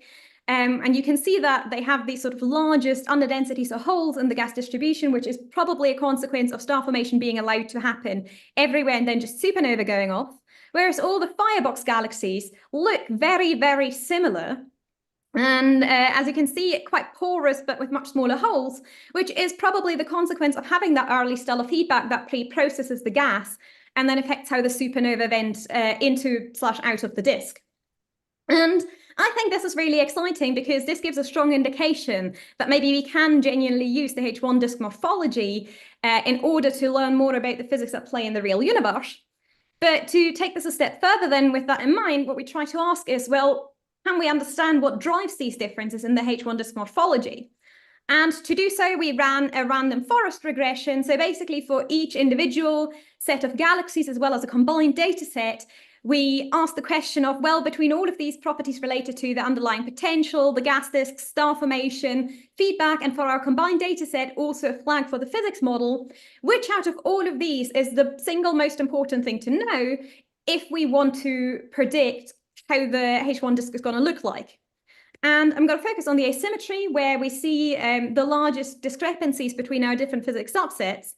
And you can see that they have these sort of largest underdensities or holes in the gas distribution, which is probably a consequence of star formation being allowed to happen everywhere and then just supernova going off. Whereas all the firebox galaxies look very, very similar. And as you can see, quite porous, but with much smaller holes, which is probably the consequence of having that early stellar feedback that pre-processes the gas and then affects how the supernova events into/out of the disk. And I think this is really exciting, because this gives a strong indication that maybe we can genuinely use the H1 disk morphology in order to learn more about the physics at play in the real universe. But to take this a step further then, with that in mind, what we try to ask is, well, can we understand what drives these differences in the H1 disk morphology? And to do so, we ran a random forest regression. So basically, for each individual set of galaxies, as well as a combined data set, we asked the question of, well, between all of these properties related to the underlying potential, the gas disk, star formation, feedback, and for our combined data set, also a flag for the physics model, which out of all of these is the single most important thing to know if we want to predict how the H1 disk is going to look like? And I'm going to focus on the asymmetry, where we see the largest discrepancies between our different physics subsets.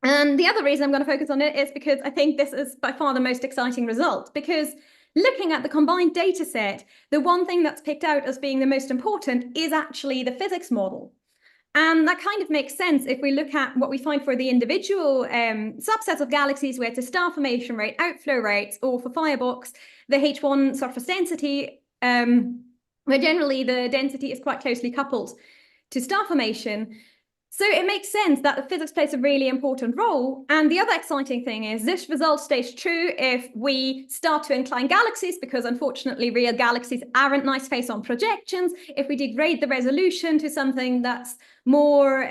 And the other reason I'm going to focus on it is because I think this is by far the most exciting result, because looking at the combined data set, the one thing that's picked out as being the most important is actually the physics model. And that kind of makes sense if we look at what we find for the individual subsets of galaxies, where it's a star formation rate, outflow rates, or for firebox, the H1 surface density, where generally the density is quite closely coupled to star formation. So it makes sense that the physics plays a really important role. And the other exciting thing is this result stays true if we start to incline galaxies, because unfortunately real galaxies aren't nice face-on projections. If we degrade the resolution to something that's more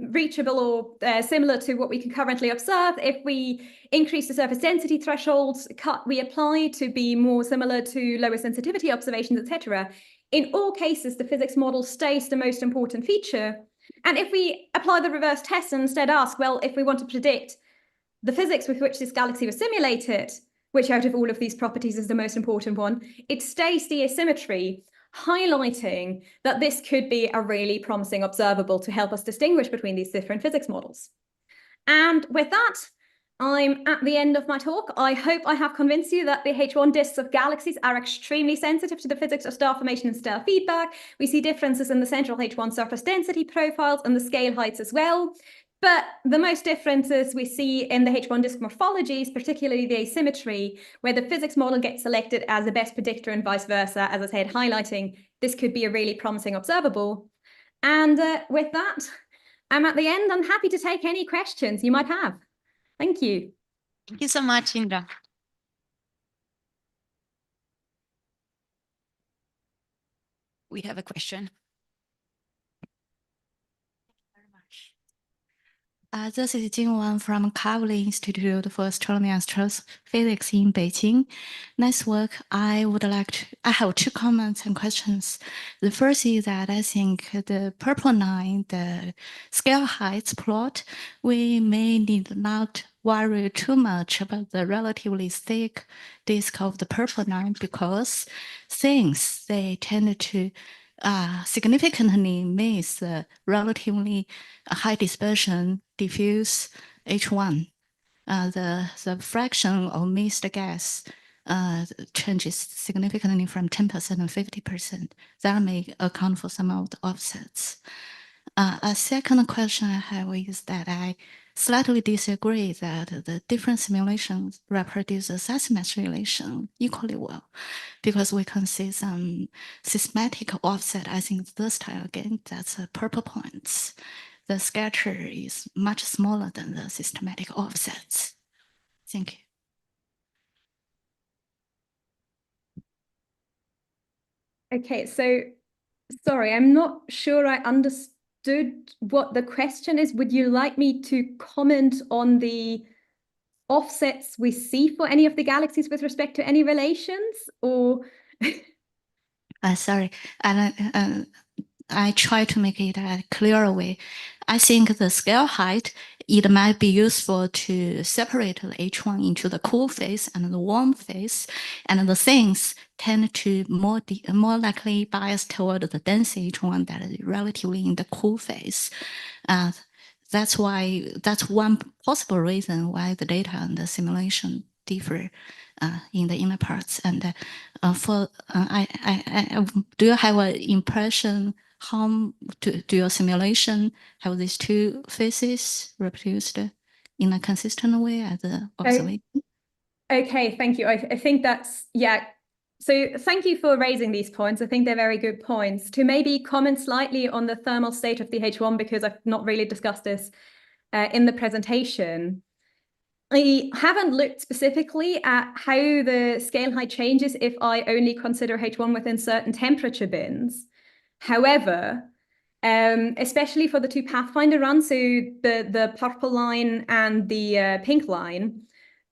reachable or similar to what we can currently observe, if we increase the surface density thresholds we apply to be more similar to lower sensitivity observations, etc., in all cases, the physics model stays the most important feature. And if we apply the reverse test and instead ask, well, if we want to predict the physics with which this galaxy was simulated, which out of all of these properties is the most important one, it stays the asymmetry, highlighting that this could be a really promising observable to help us distinguish between these different physics models. And with that, I'm at the end of my talk. I hope I have convinced you that the H1 disks of galaxies are extremely sensitive to the physics of star formation and stellar feedback. We see differences in the central H1 surface density profiles and the scale heights as well. But the most differences we see in the H1 disk morphologies, particularly the asymmetry, where the physics model gets selected as the best predictor and vice versa, as I said, highlighting this could be a really promising observable. And with that, And at the end, I'm happy to take any questions you might have. Thank you. Thank you so much, Indra. We have a question. This is Jingwan from Kavli Institute for Astronomy and Astrophysics in Beijing. Nice work. I have two comments and questions. The first is that I think the purple line, the scale heights plot, we may need not worry too much about the relatively thick disk of the purple line because things, they tend to significantly miss the relatively high dispersion diffuse H1. The fraction of missed gas changes significantly from 10% and 50%. That may account for some of the offsets. A second question I have is that I slightly disagree that the different simulations reproduce the size-mass relation equally well, because we can see some systematic offset. I think this time again, that's purple points. The scatter is much smaller than the systematic offsets. Thank you. Okay, so sorry, I'm not sure I understood what the question is. Would you like me to comment on the offsets we see for any of the galaxies with respect to any relations, or? Sorry, and I try to make it a clearer way. I think the scale height, it might be useful to separate the H1 into the cool phase and the warm phase, and the things tend to more likely bias toward the dense H1 that is relatively in the cool phase. That's one possible reason why the data and the simulation differ in the inner parts. And do you have an impression how do your simulation have these two phases reproduced in a consistent way as the observation? Okay, thank you. I think that's, yeah. So thank you for raising these points. I think they're very good points. To maybe comment slightly on the thermal state of the H1, because I've not really discussed this in the presentation. I haven't looked specifically at how the scale height changes if I only consider H1 within certain temperature bins. However, especially for the two Pathfinder runs, so the purple line and the pink line,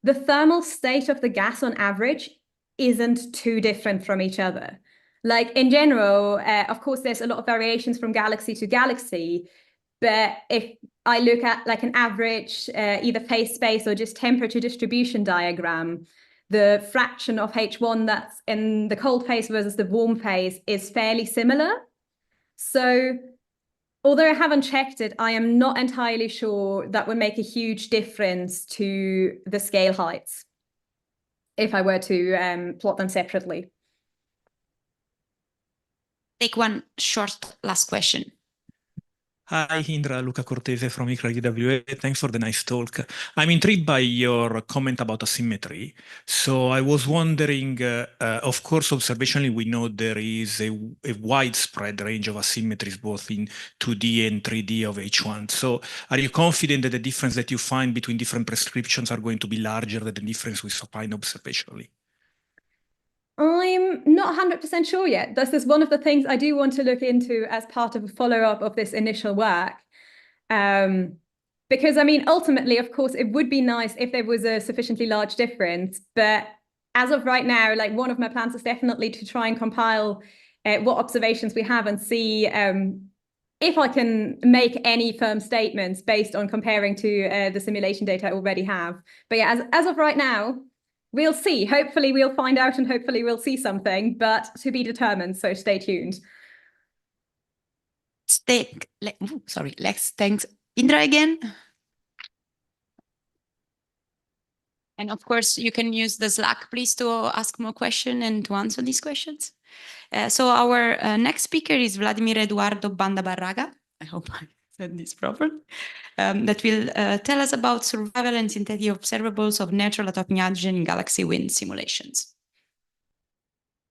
the thermal state of the gas on average isn't too different from each other. Like in general, of course, there's a lot of variations from galaxy to galaxy, but if I look at like an average either phase space or just temperature distribution diagram, the fraction of H1 that's in the cold phase versus the warm phase is fairly similar. So although I haven't checked it, I am not entirely sure that would make a huge difference to the scale heights if I were to plot them separately. Take one short last question. Hi, Indra, Luca Cortese from ICRA UWA. Thanks for the nice talk. I'm intrigued by your comment about asymmetry. So I was wondering, of course, observationally, we know there is a widespread range of asymmetries, both in 2D and 3D of H1. So are you confident that the difference that you find between different prescriptions are going to be larger than the difference we find observationally? I'm not 100% sure yet. This is one of the things I do want to look into as part of a follow-up of this initial work. Because, I mean, ultimately, of course, it would be nice if there was a sufficiently large difference. But as of right now, like one of my plans is definitely to try and compile what observations we have and see if I can make any firm statements based on comparing to the simulation data I already have. But yeah, as of right now, we'll see. Hopefully we'll find out and hopefully we'll see something, but to be determined, so stay tuned. Let's thanks Indra again. And of course, you can use the Slack, please, to ask more questions and to answer these questions. So our next speaker is Vladimir Eduardo Banda Barraga. I hope I said this properly. That will tell us about survival and synthetic observables of natural atomic hydrogen in galaxy wind simulations.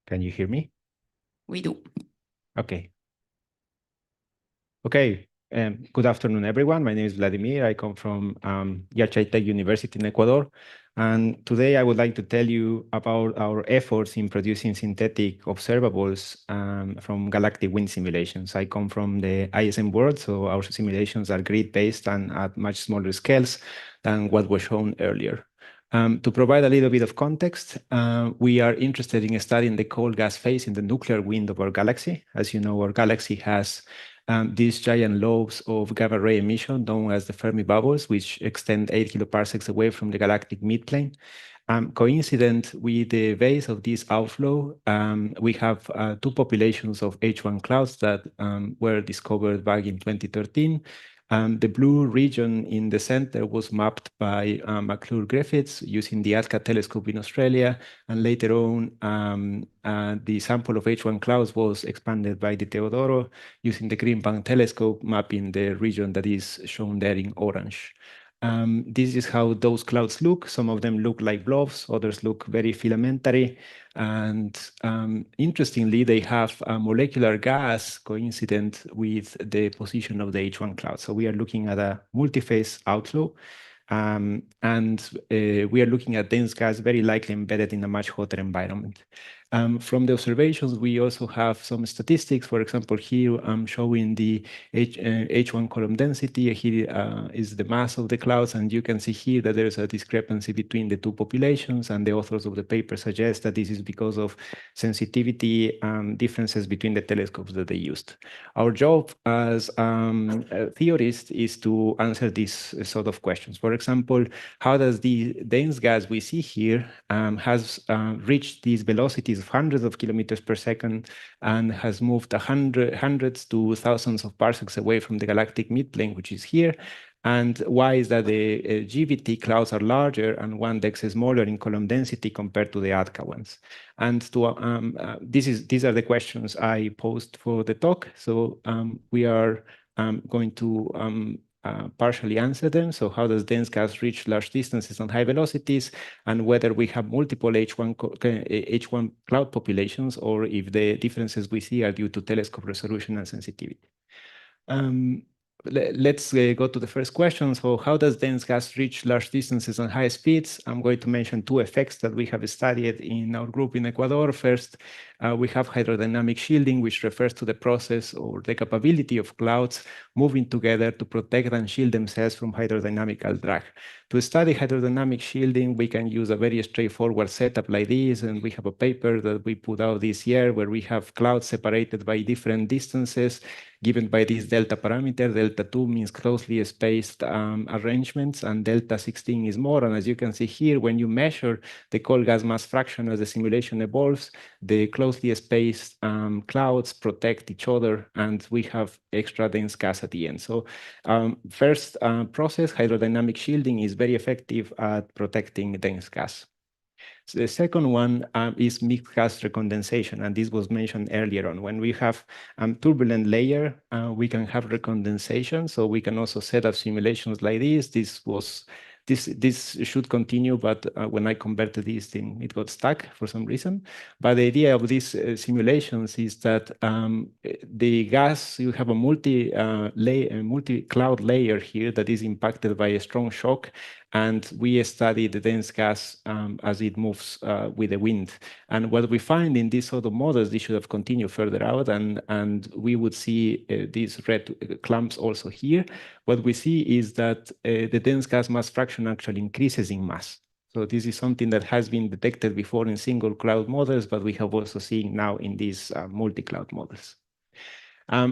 Can you hear me? We do. Okay. Okay. Good afternoon, everyone. My name is Vladimir. I come from Tech University in Ecuador. And today I would like to tell you about our efforts in producing synthetic observables from galactic wind simulations. I come from the ISM world, so our simulations are grid-based and at much smaller scales than what was shown earlier. To provide a little bit of context, we are interested in studying the cold gas phase in the nuclear wind of our galaxy. As you know, our galaxy has these giant lobes of gamma ray emission known as the Fermi bubbles, which extend 8 kiloparsecs away from the galactic midplane. Coincident with the base of this outflow, we have two populations of H1 clouds that were discovered back in 2013. The blue region in the center was mapped by McClure-Griffiths using the ATCA telescope in Australia, and later on the sample of H1 clouds was expanded by the Teodoro using the Green Bank telescope, mapping the region that is shown there in orange. This is how those clouds look. Some of them look like blobs, others look very filamentary. And interestingly, they have a molecular gas coincident with the position of the H1 cloud. So we are looking at a multi-phase outflow. And we are looking at dense gas very likely embedded in a much hotter environment. From the observations, we also have some statistics. For example, here I'm showing the H1 column density. Here is the mass of the clouds, and you can see here that there's a discrepancy between the two populations, and the authors of the paper suggest that this is because of sensitivity differences between the telescopes that they used. Our job as theorists is to answer these sort of questions. For example, how does the dense gas we see here has reached these velocities of hundreds of kilometers per second and has moved hundreds to thousands of parsecs away from the galactic midplane, which is here. And why is that the GVT clouds are larger and 1 is smaller in column density compared to the ATCA ones? And to these are the questions I posed for the talk. So we are going to partially answer them. So how does dense gas reach large distances and high velocities, and whether we have multiple H1 cloud populations, or if the differences we see are due to telescope resolution and sensitivity. Let's go to the first question. So how does dense gas reach large distances and high speeds? I'm going to mention two effects that we have studied in our group in Ecuador. First, we have hydrodynamic shielding, which refers to the process or the capability of clouds moving together to protect and shield themselves from hydrodynamical drag. To study hydrodynamic shielding, we can use a very straightforward setup like this, and we have a paper that we put out this year where we have clouds separated by different distances given by this delta parameter. Delta 2 means closely spaced arrangements, and delta 16 is more. And as you can see here, when you measure the cold gas mass fraction as the simulation evolves, the closely spaced clouds protect each other, and we have extra dense gas at the end. So first process, hydrodynamic shielding, is very effective at protecting dense gas. So the second one is mixed gas recondensation, and this was mentioned earlier on. When we have turbulent layer, we can have recondensation, so we can also set up simulations like this. This should continue, but when I converted this thing, it got stuck for some reason. But the idea of these simulations is that the gas, you have a multi-cloud layer here that is impacted by a strong shock, and we study the dense gas as it moves with the wind. And what we find in these sort of models, this should have continued further out, and we would see these red clumps also here. What we see is that the dense gas mass fraction actually increases in mass. So this is something that has been detected before in single cloud models, but we have also seen now in these multi-cloud models.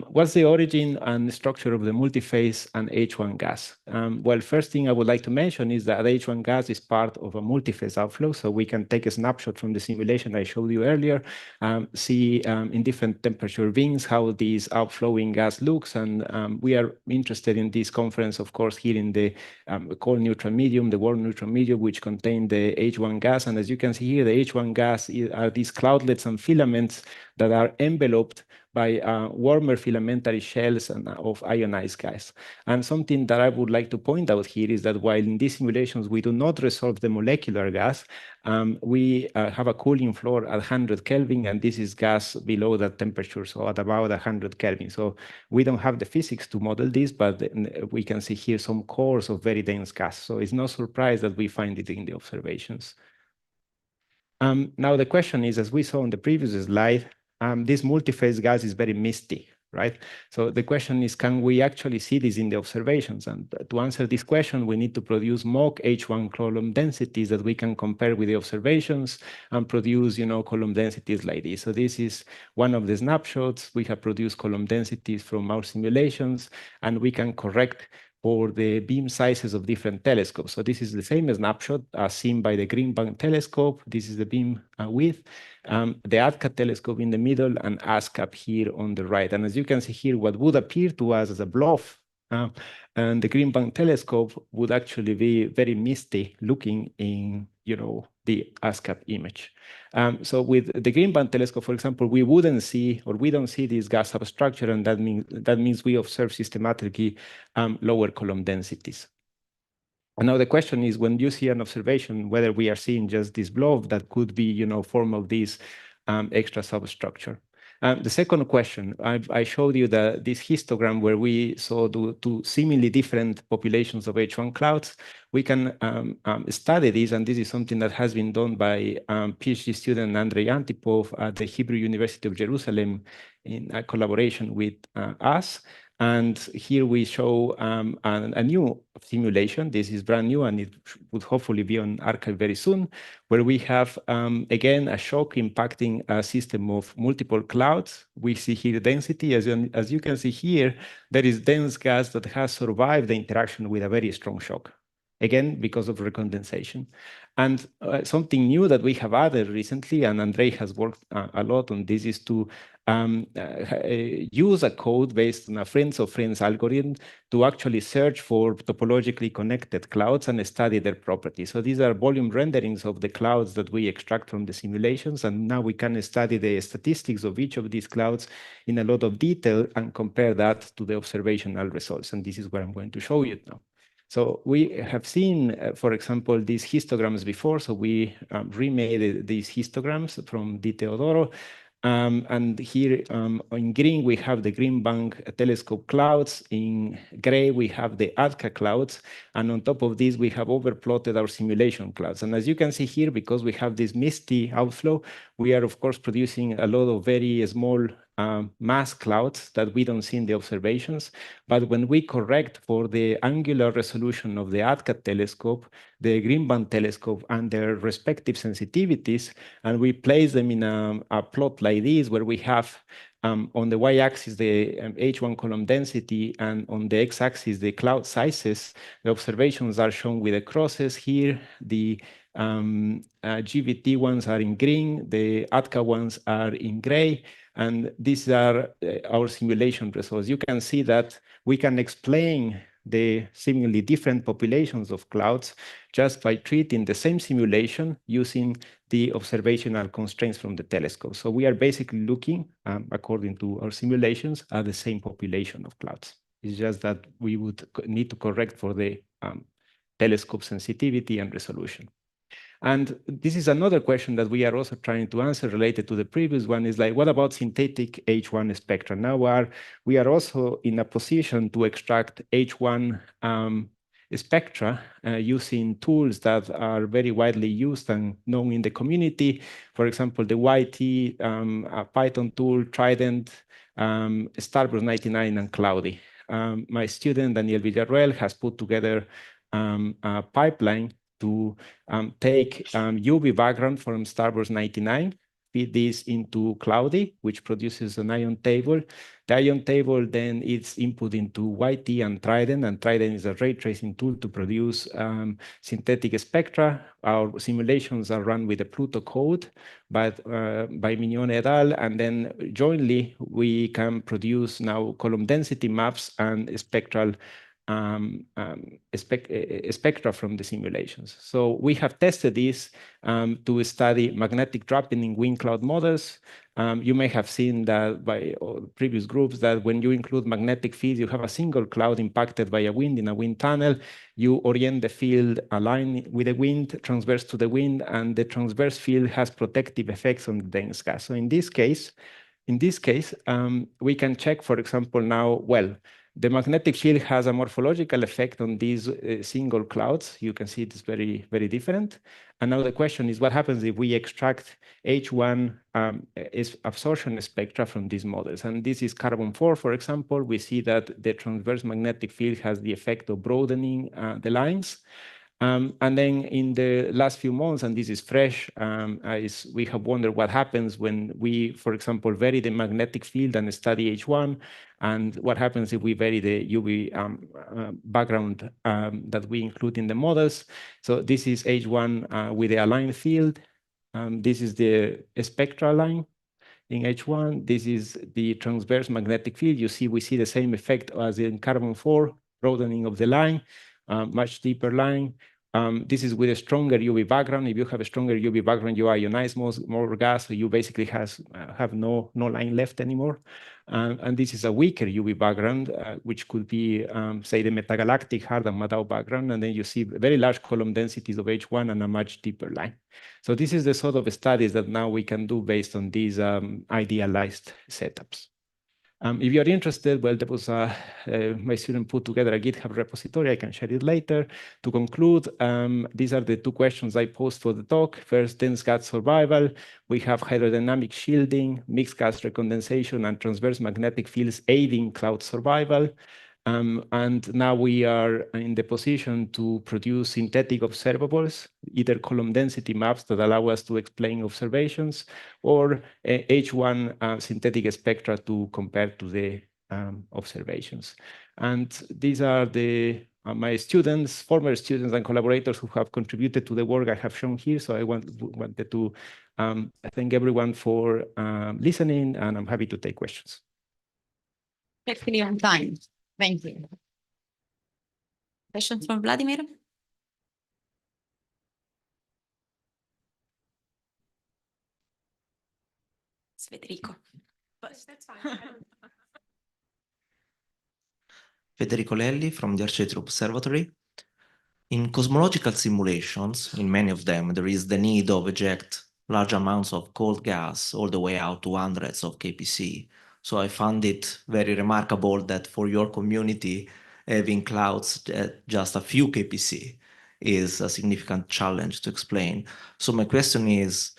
What's the origin and structure of the multiphase and H1 gas? Well, first thing I would like to mention is that H1 gas is part of a multiphase outflow. So we can take a snapshot from the simulation I showed you earlier, see in different temperature vents how this outflowing gas looks. And we are interested in this conference, of course, here in the cold neutral medium, the warm neutral medium, which contain the H1 gas. And as you can see here, the H1 gas are these cloudlets and filaments that are enveloped by warmer filamentary shells and of ionized gas. And something that I would like to point out here is that while in these simulations we do not resolve the molecular gas, we have a cooling floor at 100 Kelvin, and this is gas below that temperature, so at about 100 Kelvin. So we don't have the physics to model this, but we can see here some cores of very dense gas. So it's no surprise that we find it in the observations. Now the question is, as we saw on the previous slide, this multi-phase gas is very misty, right? So the question is, can we actually see this in the observations? And to answer this question, we need to produce mock H1 column densities that we can compare with the observations and produce, column densities like this. So this is one of the snapshots. We have produced column densities from our simulations, and we can correct for the beam sizes of different telescopes. So this is the same snapshot as seen by the Green Bank telescope. This is the beam width, the ADCA telescope in the middle, and ASCAP here on the right. And as you can see here, what would appear to us as a bluff and the Green Bank telescope would actually be very misty looking in, the ASCAP image. So with the Green Band telescope, for example, we wouldn't see, or we don't see this gas substructure, and that means we observe systematically lower column densities. And now the question is, when you see an observation, whether we are seeing just this blob that could be, form of this extra substructure. The second question, I showed you this histogram where we saw two seemingly different populations of H1 clouds. We can study this, and this is something that has been done by PhD student Andrei Antipov at the Hebrew University of Jerusalem in a collaboration with us. And here we show a new simulation. This is brand new, and it would hopefully be on archive very soon, where we have, again, a shock impacting a system of multiple clouds. We see here density. As you can see here, there is dense gas that has survived the interaction with a very strong shock, again, because of recondensation. And something new that we have added recently, and Andrei has worked a lot on this, is to use a code based on a friends of friends algorithm to actually search for topologically connected clouds and study their properties. So these are volume renderings of the clouds that we extract from the simulations, and now we can study the statistics of each of these clouds in a lot of detail and compare that to the observational results. And this is what I'm going to show you now. So we have seen, for example, these histograms before. So we remade these histograms from Di Teodoro. And here in green, we have the Green Bank telescope clouds. In gray, we have the ADCA clouds. And on top of this, we have overplotted our simulation clouds. And as you can see here, because we have this misty outflow, we are, of course, producing a lot of very small mass clouds that we don't see in the observations. But when we correct for the angular resolution of the ADCA telescope, the Green Band telescope, and their respective sensitivities, and we place them in a plot like this, where we have on the y-axis the H1 column density, and on the x-axis the cloud sizes, the observations are shown with the crosses here. The GVT ones are in green, the ADCA ones are in gray, and these are our simulation results. You can see that we can explain the seemingly different populations of clouds just by treating the same simulation using the observational constraints from the telescope. So we are basically looking, according to our simulations, at the same population of clouds. It's just that we would need to correct for the telescope sensitivity and resolution. And this is another question that we are also trying to answer related to the previous one, is like, what about synthetic H1 spectra? Now we are also in a position to extract H1 spectra using tools that are very widely used and known in the community. For example, the YT Python tool, Trident, Starburst 99, and Cloudy. My student, Daniel Villarreal, has put together a pipeline to take UV background from Starburst 99, feed this into Cloudy, which produces an ion table. The ion table then is input into YT and Trident is a ray tracing tool to produce synthetic spectra. Our simulations are run with the Pluto code, but by Mignone et al. And then jointly, we can produce now column density maps and spectral spectra from the simulations. So we have tested this to study magnetic trapping in wind cloud models. You may have seen that by previous groups that when you include magnetic fields, you have a single cloud impacted by a wind in a wind tunnel. You orient the field aligned with the wind, transverse to the wind, and the transverse field has protective effects on the dense gas. So in this case, we can check, for example, now, well, the magnetic field has a morphological effect on these single clouds. You can see it's very, very different. And now the question is, what happens if we extract H1 absorption spectra from these models? And this is carbon-4, for example. We see that the transverse magnetic field has the effect of broadening the lines. And then in the last few months, and this is fresh, we have wondered what happens when we, for example, vary the magnetic field and study H1, and what happens if we vary the UV background that we include in the models. So this is H1 with the aligned field. This is the spectral line in H1. This is the transverse magnetic field. You see, we see the same effect as in carbon-4, broadening of the line. Much deeper line. This is with a stronger UV background. If you have a stronger UV background, you ionize more gas, so you basically have no line left anymore. And this is a weaker UV background, which could be, say, the metagalactic hard and Madao background, and then you see very large column densities of H1 and a much deeper line. So this is the sort of studies that now we can do based on these idealized setups. If you're interested, well, there was my student put together a GitHub repository. I can share it later. To conclude, these are the two questions I posed for the talk. First, dense gas survival. We have hydrodynamic shielding, mixed gas recondensation, and transverse magnetic fields aiding cloud survival. And now we are in the position to produce synthetic observables, either column density maps that allow us to explain observations, or H1 synthetic spectra to compare to the observations. And these are my students, former students and collaborators who have contributed to the work I have shown here. So I wanted to thank everyone for listening, and I'm happy to take questions. Perfectly on time. Thank you. Questions from Vladimir? It's Federico. That's fine. Federico Lelli from the Arcetri Observatory. In cosmological simulations, in many of them, there is the need of eject large amounts of cold gas all the way out to hundreds of kpc. So I found it very remarkable that for your community, having clouds at just a few kpc is a significant challenge to explain. So my question is,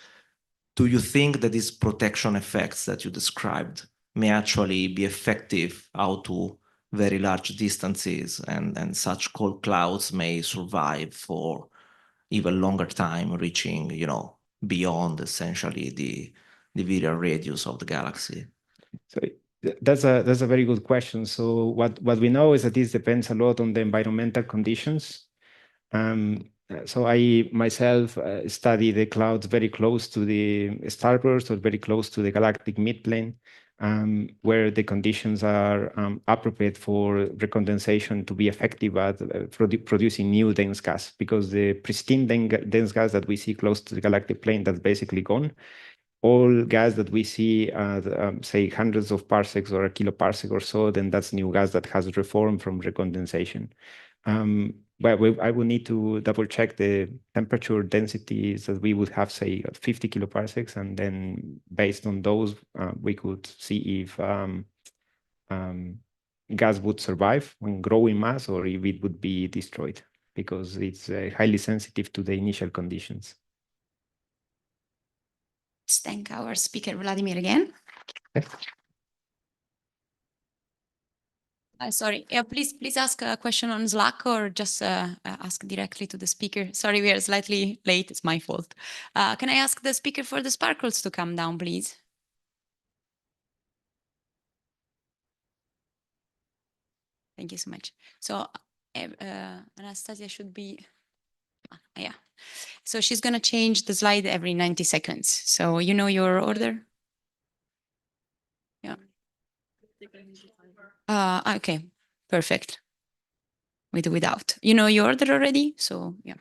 do you think that these protection effects that you described may actually be effective out to very large distances, and such cold clouds may survive for even longer time, reaching, beyond essentially the virial radius of the galaxy? So that's a very good question. So what we know is that this depends a lot on the environmental conditions. So I myself study the clouds very close to the starburst, or very close to the galactic midplane, where the conditions are appropriate for recondensation to be effective at producing new dense gas, because the pristine dense gas that we see close to the galactic plane, that's basically gone. All gas that we see at, say, hundreds of parsecs or a kiloparsec or so, then that's new gas that has reformed from recondensation. But I would need to double check the temperature densities that we would have, say, 50 kiloparsecs, and then based on those, we could see if gas would survive when growing mass, or if it would be destroyed, because it's highly sensitive to the initial conditions. Let's thank our speaker, Vladimir, again. Sorry, please ask a question on Slack, or just ask directly to the speaker. Sorry, we are slightly late. It's my fault. Can I ask the speaker for the sparkles to come down, please? Thank you so much. So Anastasia should be, yeah. So she's going to change the slide every 90 seconds. So you know your order? Yeah. Okay, perfect. with or without. You know your order already, so yeah.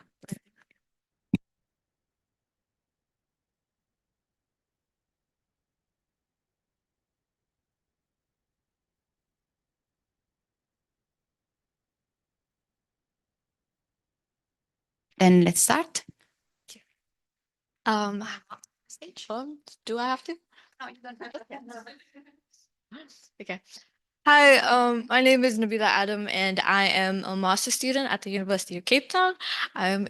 Then let's start. Stage. Do I have to? No, you don't have to. Okay. Hi, my name is Nabila Adam, and I am a master's student at the University of Cape Town. I'm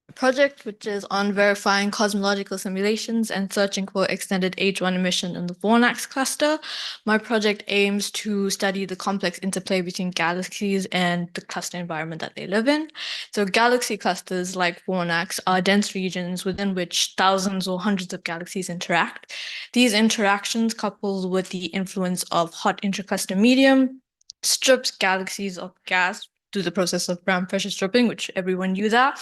a project which is on verifying cosmological simulations and searching for extended H1 emission in the Fornax cluster. My project aims to study the complex interplay between galaxies and the cluster environment that they live in. So galaxy clusters like Fornax are dense regions within which thousands or hundreds of galaxies interact. These interactions, coupled with the influence of hot intercluster medium, strips galaxies of gas through the process of ground pressure stripping, which everyone knew that.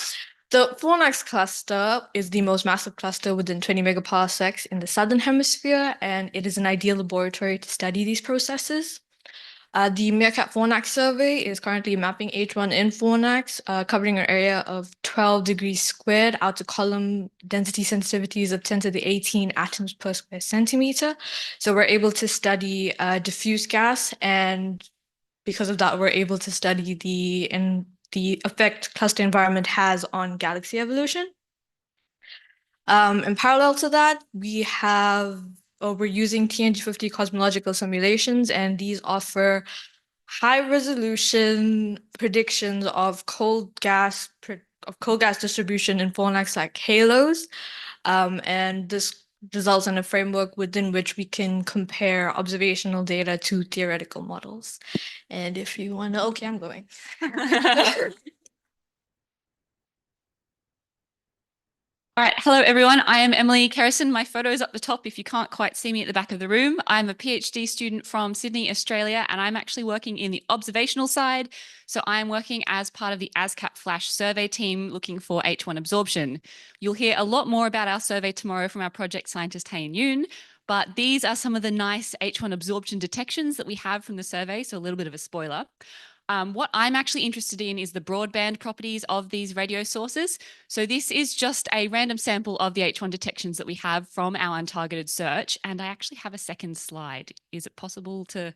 The Fornax cluster is the most massive cluster within 20 megaparsecs in the southern hemisphere, and it is an ideal laboratory to study these processes. The Meerkat Fornax survey is currently mapping H1 in Fornax, covering an area of 12 degrees squared out to column density sensitivities of 10 to the 18 atoms per square centimeter. So we're able to study diffuse gas, and because of that, we're able to study the effect cluster environment has on galaxy evolution. In parallel to that, we're using TNG50 cosmological simulations, and these offer high resolution predictions of cold gas distribution in Fornax like halos. And this results in a framework within which we can compare observational data to theoretical models. And if you want to, okay, I'm going. All right, hello everyone. I am Emily Kerrison. My photo is up the top if you can't quite see me at the back of the room. I'm a PhD student from Sydney, Australia, and I'm actually working in the observational side. So I'm working as part of the ASCAP Flash survey team looking for H1 absorption. You'll hear a lot more about our survey tomorrow from our project scientist, Hae Yoon, but these are some of the nice H1 absorption detections that we have from the survey, so a little bit of a spoiler. What I'm actually interested in is the broadband properties of these radio sources. So this is just a random sample of the H1 detections that we have from our untargeted search. And I actually have a second slide. Is it possible to?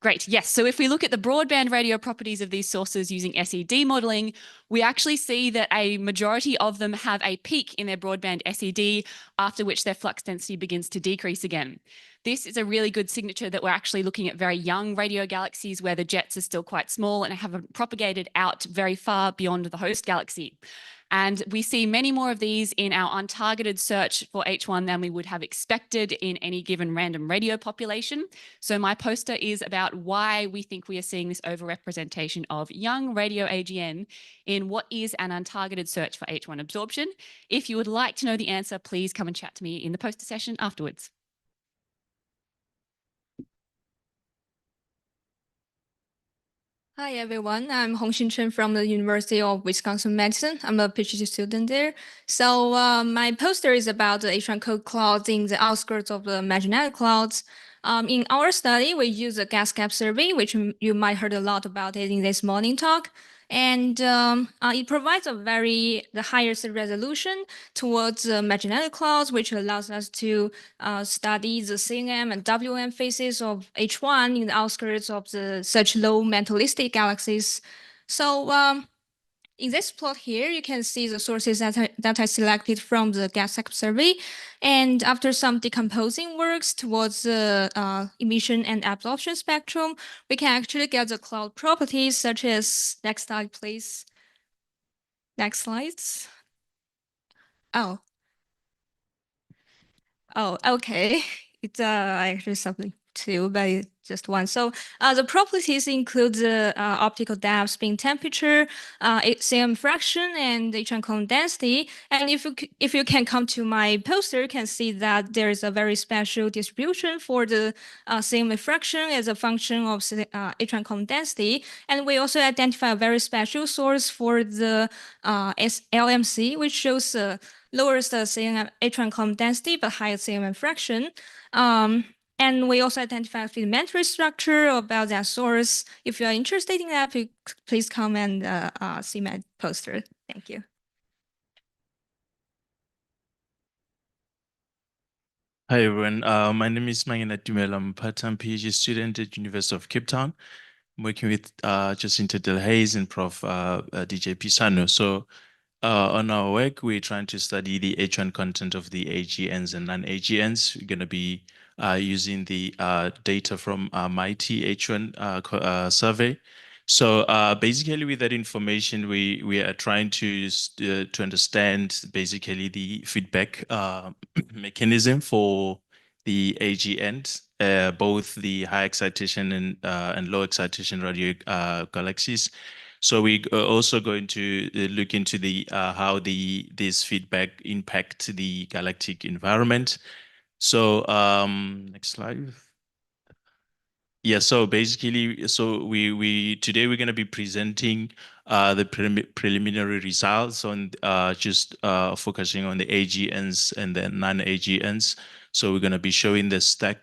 Great, yes. So if we look at the broadband radio properties of these sources using SED modeling, we actually see that a majority of them have a peak in their broadband SED, after which their flux density begins to decrease again. This is a really good signature that we're actually looking at very young radio galaxies where the jets are still quite small and haven't propagated out very far beyond the host galaxy. And we see many more of these in our untargeted search for H1 than we would have expected in any given random radio population. So my poster is about why we think we are seeing this overrepresentation of young radio AGN in what is an untargeted search for H1 absorption. If you would like to know the answer, please come and chat to me in the poster session afterwards. Hi everyone, I'm Hongxin Chen from the University of Wisconsin-Madison. I'm a PhD student there. So my poster is about the H1 cold clouds in the outskirts of the magnetic clouds. In our study, we use a gas cap survey, which you might heard a lot about it in this morning talk. And it provides the highest resolution towards magnetic clouds, which allows us to study the CM and WM phases of H1 in the outskirts of such low mentalistic galaxies. So in this plot here, you can see the sources that I selected from the gas cap survey. And after some decomposing works towards the emission and absorption spectrum, we can actually get the cloud properties such as, next slide, please. Next slides. Oh, okay. It's actually something two, but it's just one. So the properties include the optical depth, spin temperature, CM fraction, and H1 cone density. And if you can come to my poster, you can see that there is a very special distribution for the CM fraction as a function of H1 cone density. And we also identify a very special source for the LMC, which shows lowers the CM H1 column density but higher CM fraction. And we also identify filamentary structure about the source. If you are interested in that, please come and see my poster. Thank you. Hi everyone, my name is Mangena Dumel. I'm a part-time PhD student at University of Cape Town. I'm working with Jacinta Delhaize and Prof. DJ Pisano. So on our work, we're trying to study the H1 content of the AGNs and non-AGNs. We're going to be using the data from MIT H1 survey. So basically with that information, we are trying to understand basically the feedback mechanism for the AGNs, both the high excitation and low excitation radio galaxies. So we are also going to look into the how this feedback impact the galactic environment. So next slide. Yeah, so basically, so we today we're going to be presenting the preliminary results on just focusing on the AGNs and the non-AGNs. So we're going to be showing the stacked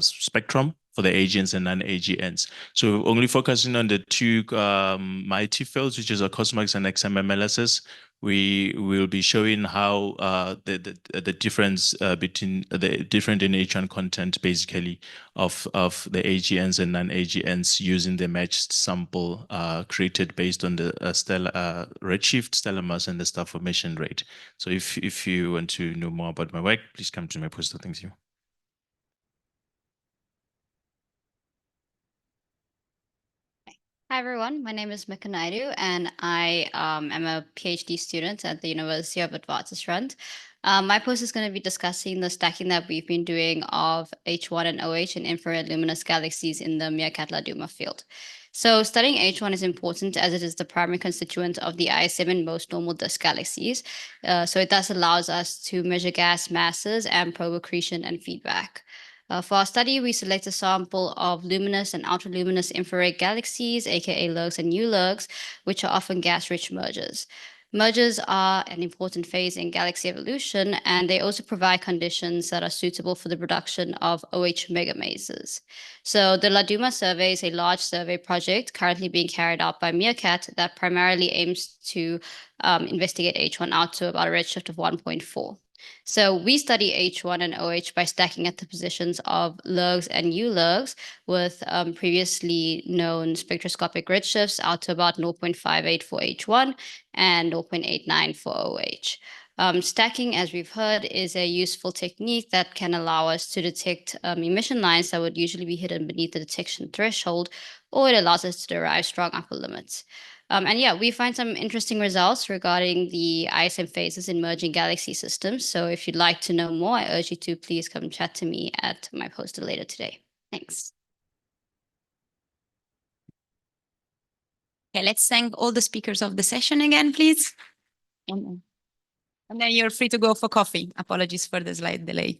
spectrum for the AGNs and non-AGNs. So we're only focusing on the two MIT fields, which is a Cosmos and XMMLSS. We will be showing how the difference between the different in H1 content basically of the AGNs and non-AGNs using the matched sample created based on the stellar redshift, stellar mass, and the star formation rate. So if you want to know more about my work, please come to my poster. Thank you. Hi everyone, my name is Mika Naidu and I am a PhD student at the University of Witwatersrand. My post is going to be discussing the stacking that we've been doing of H1 and OH in infrared luminous galaxies in the Meerkat-Laduma field. So studying H1 is important as it is the primary constituent of the ISM in most normal disk galaxies. So it thus allows us to measure gas masses and probe accretion and feedback. For our study, we select a sample of luminous and ultraluminous infrared galaxies, aka LUGs and ULUGs, which are often gas-rich mergers. Mergers are an important phase in galaxy evolution, and they also provide conditions that are suitable for the production of OH megamasers. So the Laduma survey is a large survey project currently being carried out by Meerkat that primarily aims to investigate H1 out to about a redshift of 1.4. So we study H1 and OH by stacking at the positions of LUGs and ULUGs with previously known spectroscopic redshifts out to about 0.58 for H1 and 0.89 for OH. Stacking, as we've heard, is a useful technique that can allow us to detect emission lines that would usually be hidden beneath the detection threshold, or it allows us to derive strong upper limits. And yeah, we find some interesting results regarding the ISM phases in merging galaxy systems. So if you'd like to know more, I urge you to please come chat to me at my poster later today. Thanks. Okay, let's thank all the speakers of the session again, please. And then you're free to go for coffee. Apologies for the slight delay.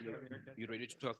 You ready to talk?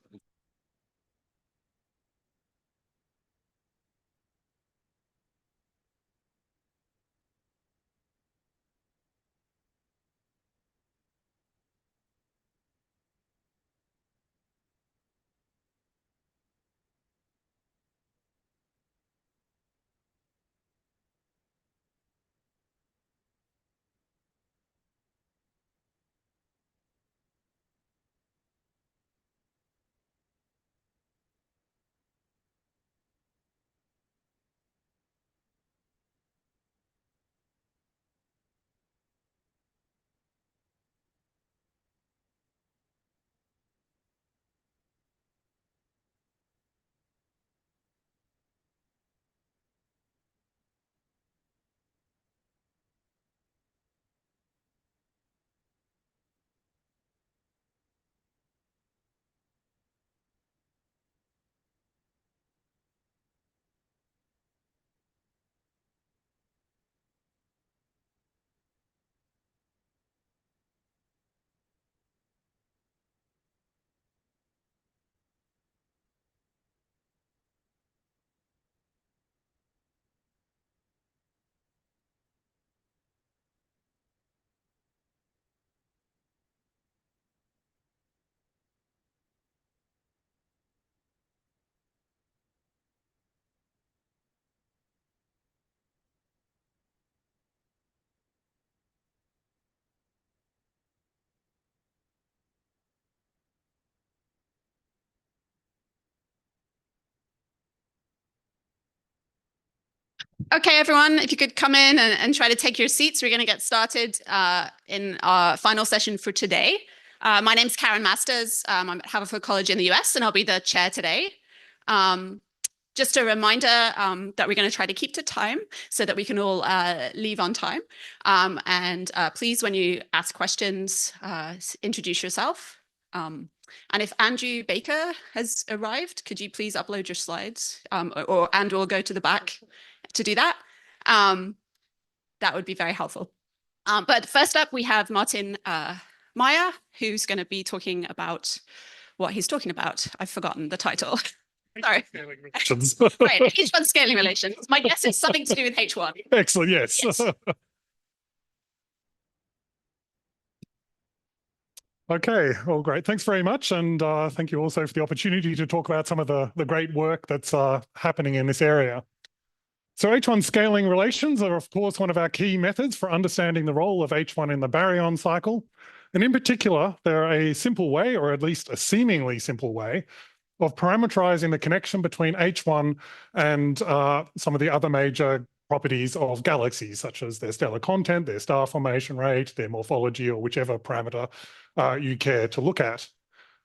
Okay, everyone, if you could come in and try to take your seats, we're going to get started in our final session for today. My name's Karen Masters. I'm at Haverford College in the US, and I'll be the chair today. Just a reminder that we're going to try to keep to time so that we can all leave on time. Please, when you ask questions, introduce yourself. And if Andrew Baker has arrived, could you please upload your slides and or go to the back to do that? That would be very helpful. But first up, we have Martin Meyer, who's going to be talking about what he's talking about. I've forgotten the title. Sorry. Right, H1 scaling relations. My guess is something to do with H1. Excellent, yes. Okay, well, great. Thanks very much. And thank you also for the opportunity to talk about some of the great work that's happening in this area. So H1 scaling relations are, of course, one of our key methods for understanding the role of H1 in the baryon cycle. And in particular, they're a simple way, or at least a seemingly simple way, of parameterizing the connection between H1 and some of the other major properties of galaxies, such as their stellar content, their star formation rate, their morphology, or whichever parameter you care to look at.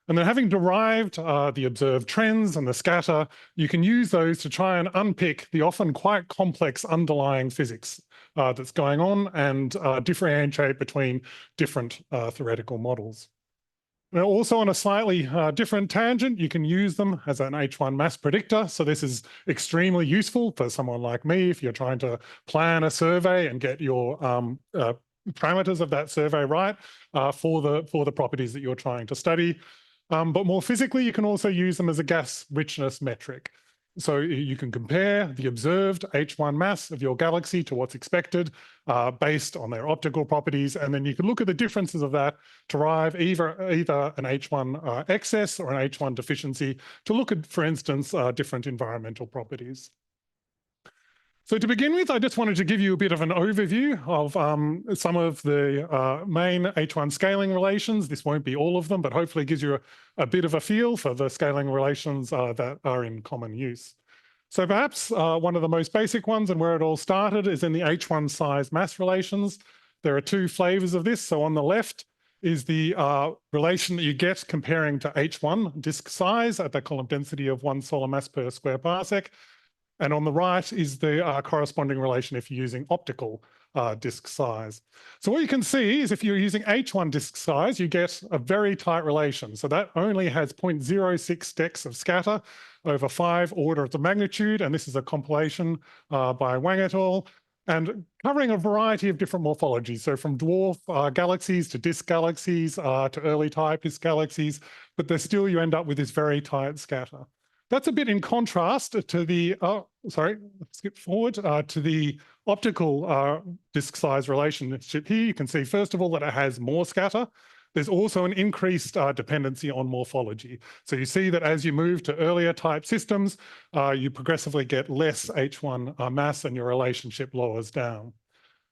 And then having derived the observed trends and the scatter, you can use those to try and unpick the often quite complex underlying physics that's going on and differentiate between different theoretical models. Now, also on a slightly different tangent, you can use them as an H1 mass predictor. So this is extremely useful for someone like me if you're trying to plan a survey and get your parameters of that survey right for the properties that you're trying to study. But more physically, you can also use them as a gas richness metric. So you can compare the observed H1 mass of your galaxy to what's expected based on their optical properties. And then you can look at the differences of that to derive either an H1 excess or an H1 deficiency to look at, for instance, different environmental properties. So to begin with, I just wanted to give you a bit of an overview of some of the main H1 scaling relations. This won't be all of them, but hopefully gives you a bit of a feel for the scaling relations that are in common use. So perhaps one of the most basic ones and where it all started is in the H1 size mass relations. There are two flavors of this. So on the left is the relation that you get comparing to H1 disk size at the column density of 1 solar mass per square parsec. And on the right is the corresponding relation if you're using optical disk size. So what you can see is if you're using H1 disk size, you get a very tight relation. So that only has 0.06 decks of scatter over 5 orders of magnitude. And this is a compilation by Wang et al. and covering a variety of different morphologies. So from dwarf galaxies to disk galaxies to early type disk galaxies, but there's still, you end up with this very tight scatter. That's a bit in contrast to the, skip forward, to the optical disk size relationship here. You can see, first of all, that it has more scatter. There's also an increased dependency on morphology. So you see that as you move to earlier type systems, you progressively get less H1 mass and your relationship lowers down.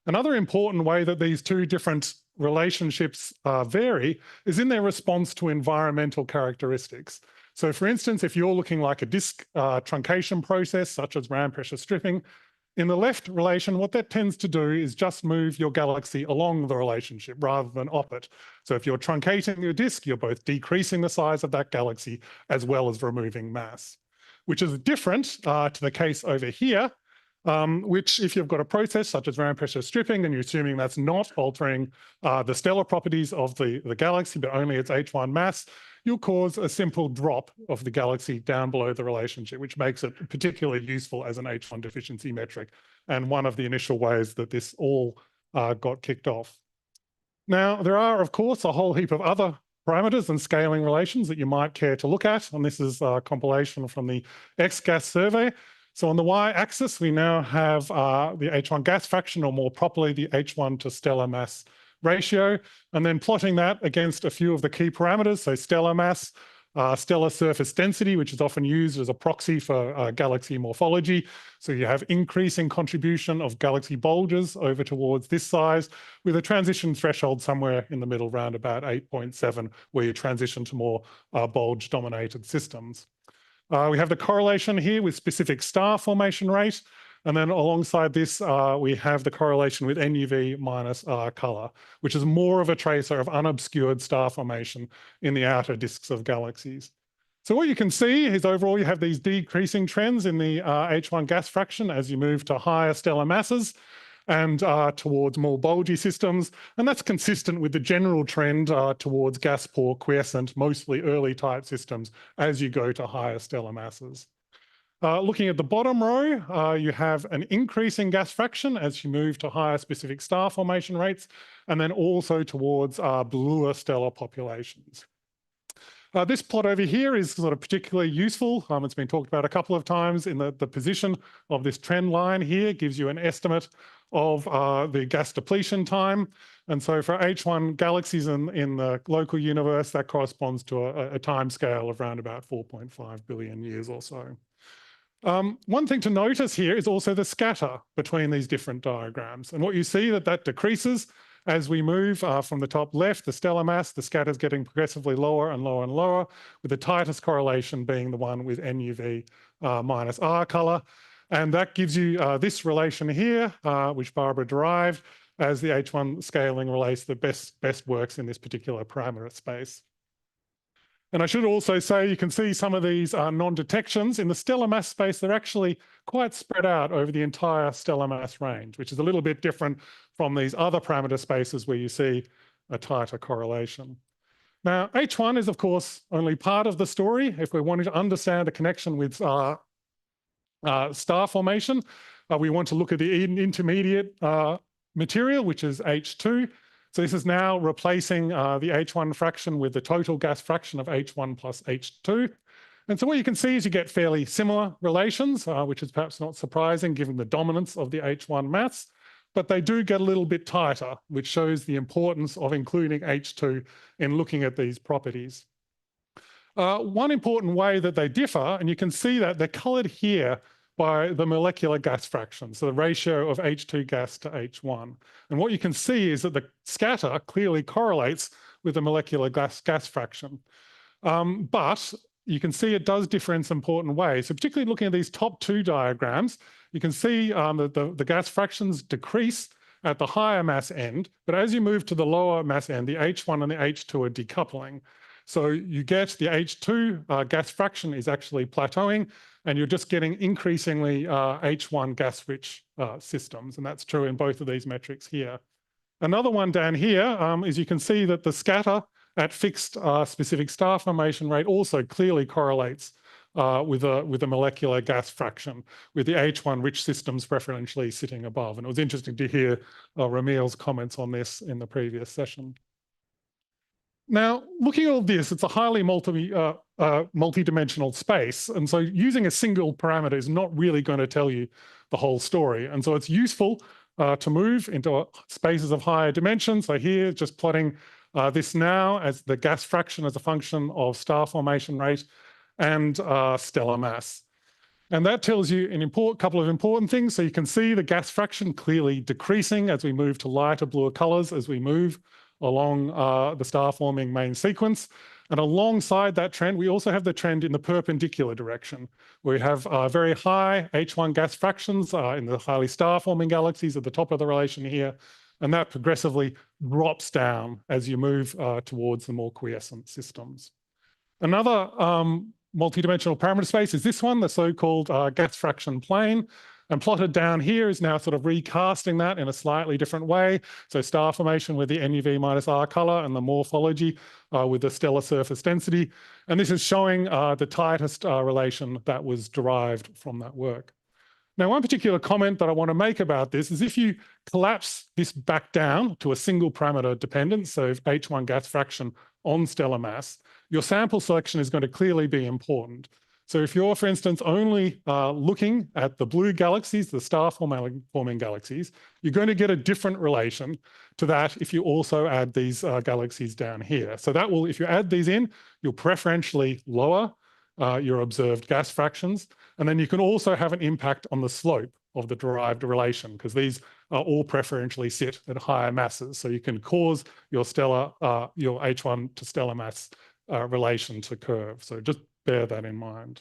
Another important way that these two different relationships vary is in their response to environmental characteristics. So for instance, if you're looking like a disk truncation process, such as ram pressure stripping, in the left relation, what that tends to do is just move your galaxy along the relationship rather than up it. So if you're truncating your disk, you're both decreasing the size of that galaxy as well as removing mass, which is different to the case over here, which if you've got a process such as ram pressure stripping and you're assuming that's not altering the stellar properties of the galaxy, but only its H1 mass, you'll cause a simple drop of the galaxy down below the relationship, which makes it particularly useful as an H1 deficiency metric, and one of the initial ways that this all got kicked off. Now, there are, of course, a whole heap of other parameters and scaling relations that you might care to look at, and this is a compilation from the X-gas survey. So on the y-axis, we now have the H1 gas fraction, or more properly, the H1 to stellar mass ratio, and then plotting that against a few of the key parameters, so stellar mass, stellar surface density, which is often used as a proxy for galaxy morphology. So you have increasing contribution of galaxy bulges over towards this size, with a transition threshold somewhere in the middle, around about 8.7, where you transition to more bulge-dominated systems. We have the correlation here with specific star formation rate. And then alongside this, we have the correlation with NUV minus R color, which is more of a tracer of unobscured star formation in the outer disks of galaxies. So what you can see is overall you have these decreasing trends in the H1 gas fraction as you move to higher stellar masses and towards more bulgy systems. And that's consistent with the general trend towards gas-poor, quiescent, mostly early type systems as you go to higher stellar masses. Looking at the bottom row, you have an increasing gas fraction as you move to higher specific star formation rates, and then also towards bluer stellar populations. This plot over here is sort of particularly useful. It's been talked about a couple of times in the position of this trend line here, gives you an estimate of the gas depletion time. And so for H1 galaxies in the local universe, that corresponds to a time scale of around about 4.5 billion years or so. One thing to notice here is also the scatter between these different diagrams. And what you see that decreases as we move from the top left, the stellar mass, the scatter is getting progressively lower and lower and lower, with the tightest correlation being the one with NUV minus R color. And that gives you this relation here, which Barbara derived as the H1 scaling relates that best works in this particular parameter space. And I should also say, you can see some of these non-detections. In the stellar mass space, they're actually quite spread out over the entire stellar mass range, which is a little bit different from these other parameter spaces where you see a tighter correlation. Now, H1 is, of course, only part of the story. If we're wanting to understand the connection with star formation, we want to look at the intermediate material, which is H2. So this is now replacing the H1 fraction with the total gas fraction of H1 plus H2. And so what you can see is you get fairly similar relations, which is perhaps not surprising given the dominance of the H1 mass, but they do get a little bit tighter, which shows the importance of including H2 in looking at these properties. One important way that they differ, and you can see that they're colored here by the molecular gas fraction, so the ratio of H2 gas to H1. And what you can see is that the scatter clearly correlates with the molecular gas fraction. But you can see it does differ in some important ways. So particularly looking at these top two diagrams, you can see that the gas fractions decrease at the higher mass end, but as you move to the lower mass end, the H1 and the H2 are decoupling. So you get the H2 gas fraction is actually plateauing, and you're just getting increasingly H1 gas-rich systems, and that's true in both of these metrics here. Another one down here is you can see that the scatter at fixed specific star formation rate also clearly correlates with a molecular gas fraction, with the H1 rich systems preferentially sitting above. And it was interesting to hear Ramil's comments on this in the previous session. Now, looking at all this, it's a highly multi-dimensional space. And so using a single parameter is not really going to tell you the whole story. And so it's useful to move into spaces of higher dimensions. So here, just plotting this now as the gas fraction as a function of star formation rate and stellar mass. And that tells you a couple of important things. So you can see the gas fraction clearly decreasing as we move to lighter bluer colors as we move along the star-forming main sequence. And alongside that trend, we also have the trend in the perpendicular direction, where we have very high H1 gas fractions in the highly star-forming galaxies at the top of the relation here, and that progressively drops down as you move towards the more quiescent systems. Another multidimensional parameter space is this one, the so-called gas fraction plane. And plotted down here is now sort of recasting that in a slightly different way. So star formation with the NUV minus R color and the morphology with the stellar surface density. And this is showing the tightest relation that was derived from that work. Now, one particular comment that I want to make about this is if you collapse this back down to a single parameter dependence, so H1 gas fraction on stellar mass, your sample selection is going to clearly be important. So if you're, for instance, only looking at the blue galaxies, the star-forming galaxies, you're going to get a different relation to that if you also add these galaxies down here. So that will, if you add these in, you'll preferentially lower your observed gas fractions. And then you can also have an impact on the slope of the derived relation, because these all preferentially sit at higher masses. So you can cause your your H1 to stellar mass relation to curve. So just bear that in mind.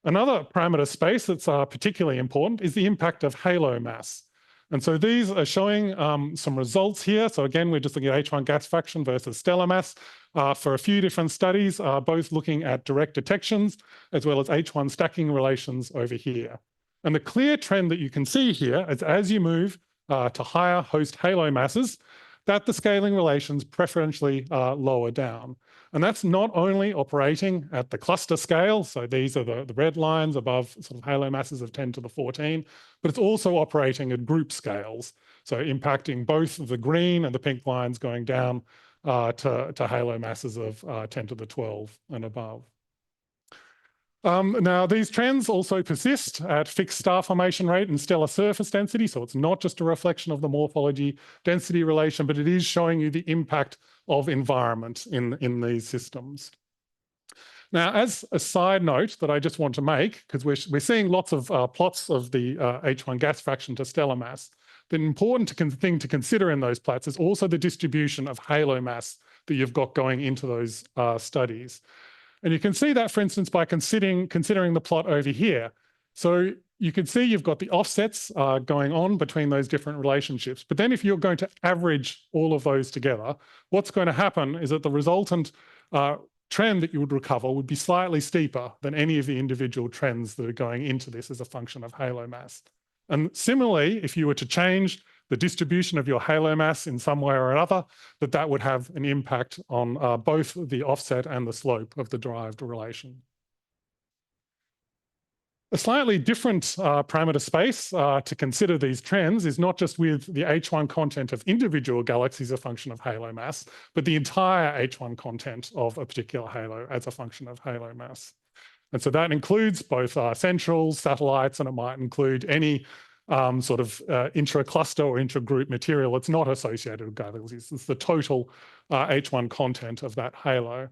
Another parameter space that's particularly important is the impact of halo mass. And so these are showing some results here. So again, we're just looking at H1 gas fraction versus stellar mass for a few different studies, both looking at direct detections as well as H1 stacking relations over here. And the clear trend that you can see here is as you move to higher host halo masses, that the scaling relations preferentially lower down. And that's not only operating at the cluster scale, so these are the red lines above sort of halo masses of 10 to the 14, but it's also operating at group scales, so impacting both the green and the pink lines going down to halo masses of 10 to the 12 and above. Now, these trends also persist at fixed star formation rate and stellar surface density, so it's not just a reflection of the morphology density relation, but it is showing you the impact of environment in these systems. Now, as a side note that I just want to make, because we're seeing lots of plots of the H1 gas fraction to stellar mass, the important thing to consider in those plots is also the distribution of halo mass that you've got going into those studies. And you can see that, for instance, by considering the plot over here. So you can see you've got the offsets going on between those different relationships. But then if you're going to average all of those together, what's going to happen is that the resultant trend that you would recover would be slightly steeper than any of the individual trends that are going into this as a function of halo mass. And similarly, if you were to change the distribution of your halo mass in some way or another, that would have an impact on both the offset and the slope of the derived relation. A slightly different parameter space to consider these trends is not just with the H1 content of individual galaxies as a function of halo mass, but the entire H1 content of a particular halo as a function of halo mass. And so that includes both centrals, satellites, and it might include any sort of intra-cluster or intra-group material that's not associated with galaxies. It's the total H1 content of that halo.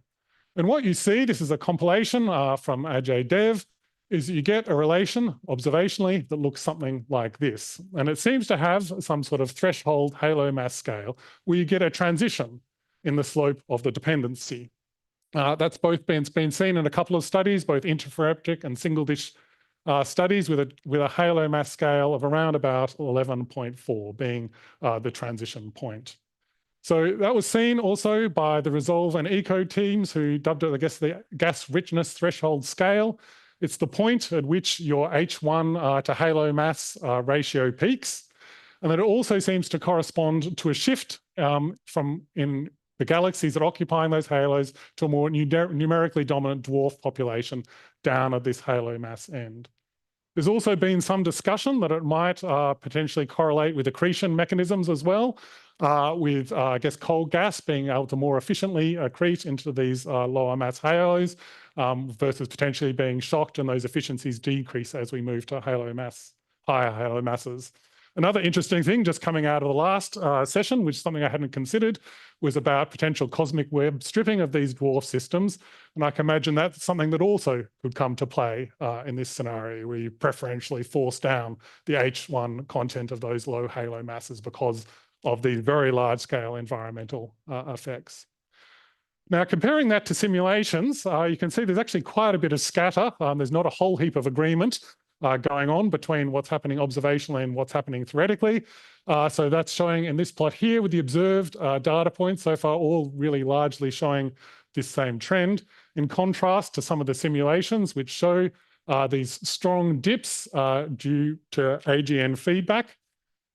And what you see, this is a compilation from Ajay Dev, is you get a relation observationally that looks something like this. And it seems to have some sort of threshold halo mass scale where you get a transition in the slope of the dependency. That's both been seen in a couple of studies, both interferometric and single dish studies with a halo mass scale of around about 11.4 being the transition point. So that was seen also by the Resolve and ECO teams who dubbed it, I guess, the gas richness threshold scale. It's the point at which your H1 to halo mass ratio peaks. And then it also seems to correspond to a shift from in the galaxies that are occupying those halos to a more numerically dominant dwarf population down at this halo mass end. There's also been some discussion that it might potentially correlate with accretion mechanisms as well, with, I guess, cold gas being able to more efficiently accrete into these lower mass halos versus potentially being shocked, and those efficiencies decrease as we move to higher halo masses. Another interesting thing just coming out of the last session, which is something I hadn't considered, was about potential cosmic web stripping of these dwarf systems. And I can imagine that's something that also could come to play in this scenario, where you preferentially force down the H1 content of those low halo masses because of the very large scale environmental effects. Now, comparing that to simulations, you can see there's actually quite a bit of scatter. There's not a whole heap of agreement going on between what's happening observationally and what's happening theoretically. So that's showing in this plot here with the observed data points so far, all really largely showing this same trend, in contrast to some of the simulations which show these strong dips due to AGN feedback.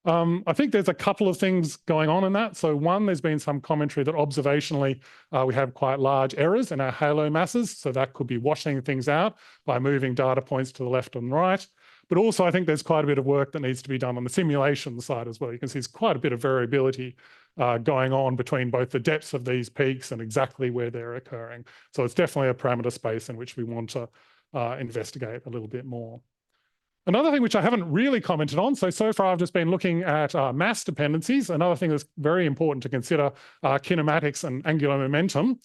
I think there's a couple of things going on in that. So one, there's been some commentary that observationally we have quite large errors in our halo masses. So that could be washing things out by moving data points to the left and right. But also I think there's quite a bit of work that needs to be done on the simulation side as well. You can see there's quite a bit of variability going on between both the depths of these peaks and exactly where they're occurring. So it's definitely a parameter space in which we want to investigate a little bit more. Another thing which I haven't really commented on, so far I've just been looking at mass dependencies. Another thing that's very important to consider are kinematics and angular momentum.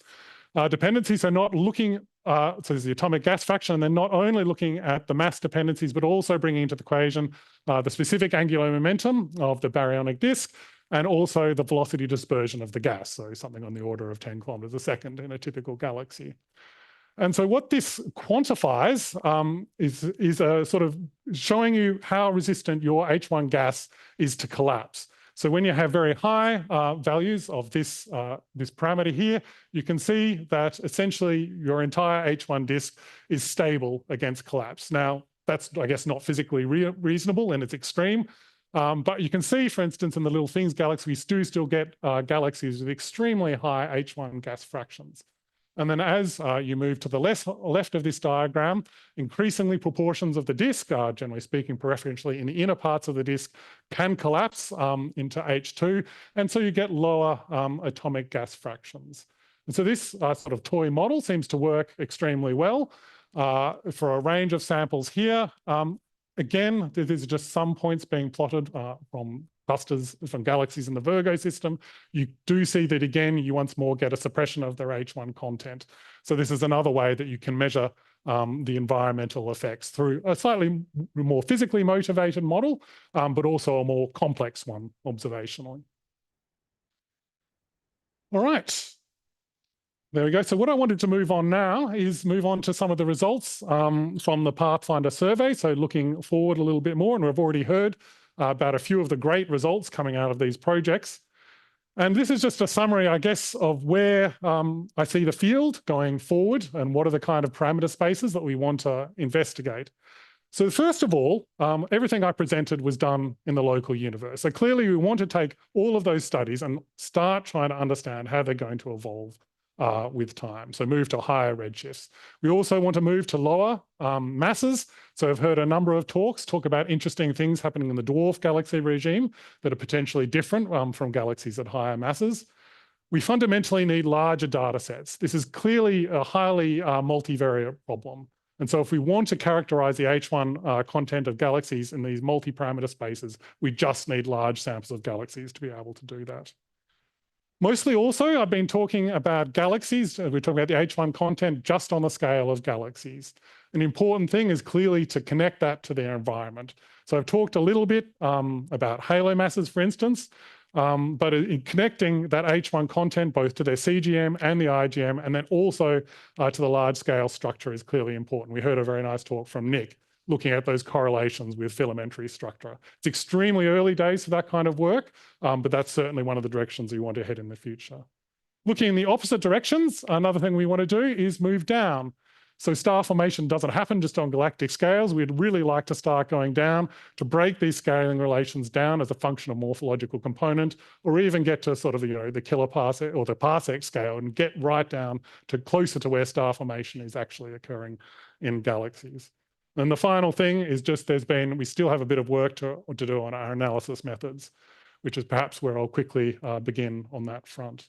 Dependencies are not looking, so there's the atomic gas fraction, and they're not only looking at the mass dependencies, but also bringing into the equation the specific angular momentum of the baryonic disk, and also the velocity dispersion of the gas, so something on the order of 10 kilometers a second in a typical galaxy. And so what this quantifies is a sort of showing you how resistant your H1 gas is to collapse. So when you have very high values of this parameter here, you can see that essentially your entire H1 disk is stable against collapse. Now, that's, I guess, not physically reasonable in its extreme, but you can see, for instance, in the Little Things galaxy, we do still get galaxies with extremely high H1 gas fractions. And then as you move to the left of this diagram, increasingly proportions of the disk, generally speaking, preferentially in the inner parts of the disk, can collapse into H2. And so you get lower atomic gas fractions. And so this sort of toy model seems to work extremely well for a range of samples here. Again, these are just some points being plotted from clusters from galaxies in the Virgo system. You do see that, again, you once more get a suppression of their H1 content. So this is another way that you can measure the environmental effects through a slightly more physically motivated model, but also a more complex one observationally. All right. There we go. So what I wanted to move on now is move on to some of the results from the Pathfinder survey. So looking forward a little bit more, and we've already heard about a few of the great results coming out of these projects. And this is just a summary, I guess, of where I see the field going forward and what are the kind of parameter spaces that we want to investigate. So first of all, everything I presented was done in the local universe. So clearly we want to take all of those studies and start trying to understand how they're going to evolve with time. So move to higher redshifts. We also want to move to lower masses. So I've heard a number of talk about interesting things happening in the dwarf galaxy regime that are potentially different from galaxies at higher masses. We fundamentally need larger data sets. This is clearly a highly multivariate problem. And so if we want to characterize the H1 content of galaxies in these multi-parameter spaces, we just need large samples of galaxies to be able to do that. Mostly also, I've been talking about galaxies. We're talking about the H1 content just on the scale of galaxies. An important thing is clearly to connect that to their environment. So I've talked a little bit about halo masses, for instance, but in connecting that H1 content both to their CGM and the IGM, and then also to the large scale structure is clearly important. We heard a very nice talk from Nick looking at those correlations with filamentary structure. It's extremely early days for that kind of work, but that's certainly one of the directions we want to head in the future. Looking in the opposite directions, another thing we want to do is move down. So star formation doesn't happen just on galactic scales. We'd really like to start going down to break these scaling relations down as a function of morphological component, or even get to sort of, you know, the kiloparsec or the parsec scale and get right down to closer to where star formation is actually occurring in galaxies. And the final thing is just we still have a bit of work to do on our analysis methods, which is perhaps where I'll quickly begin on that front.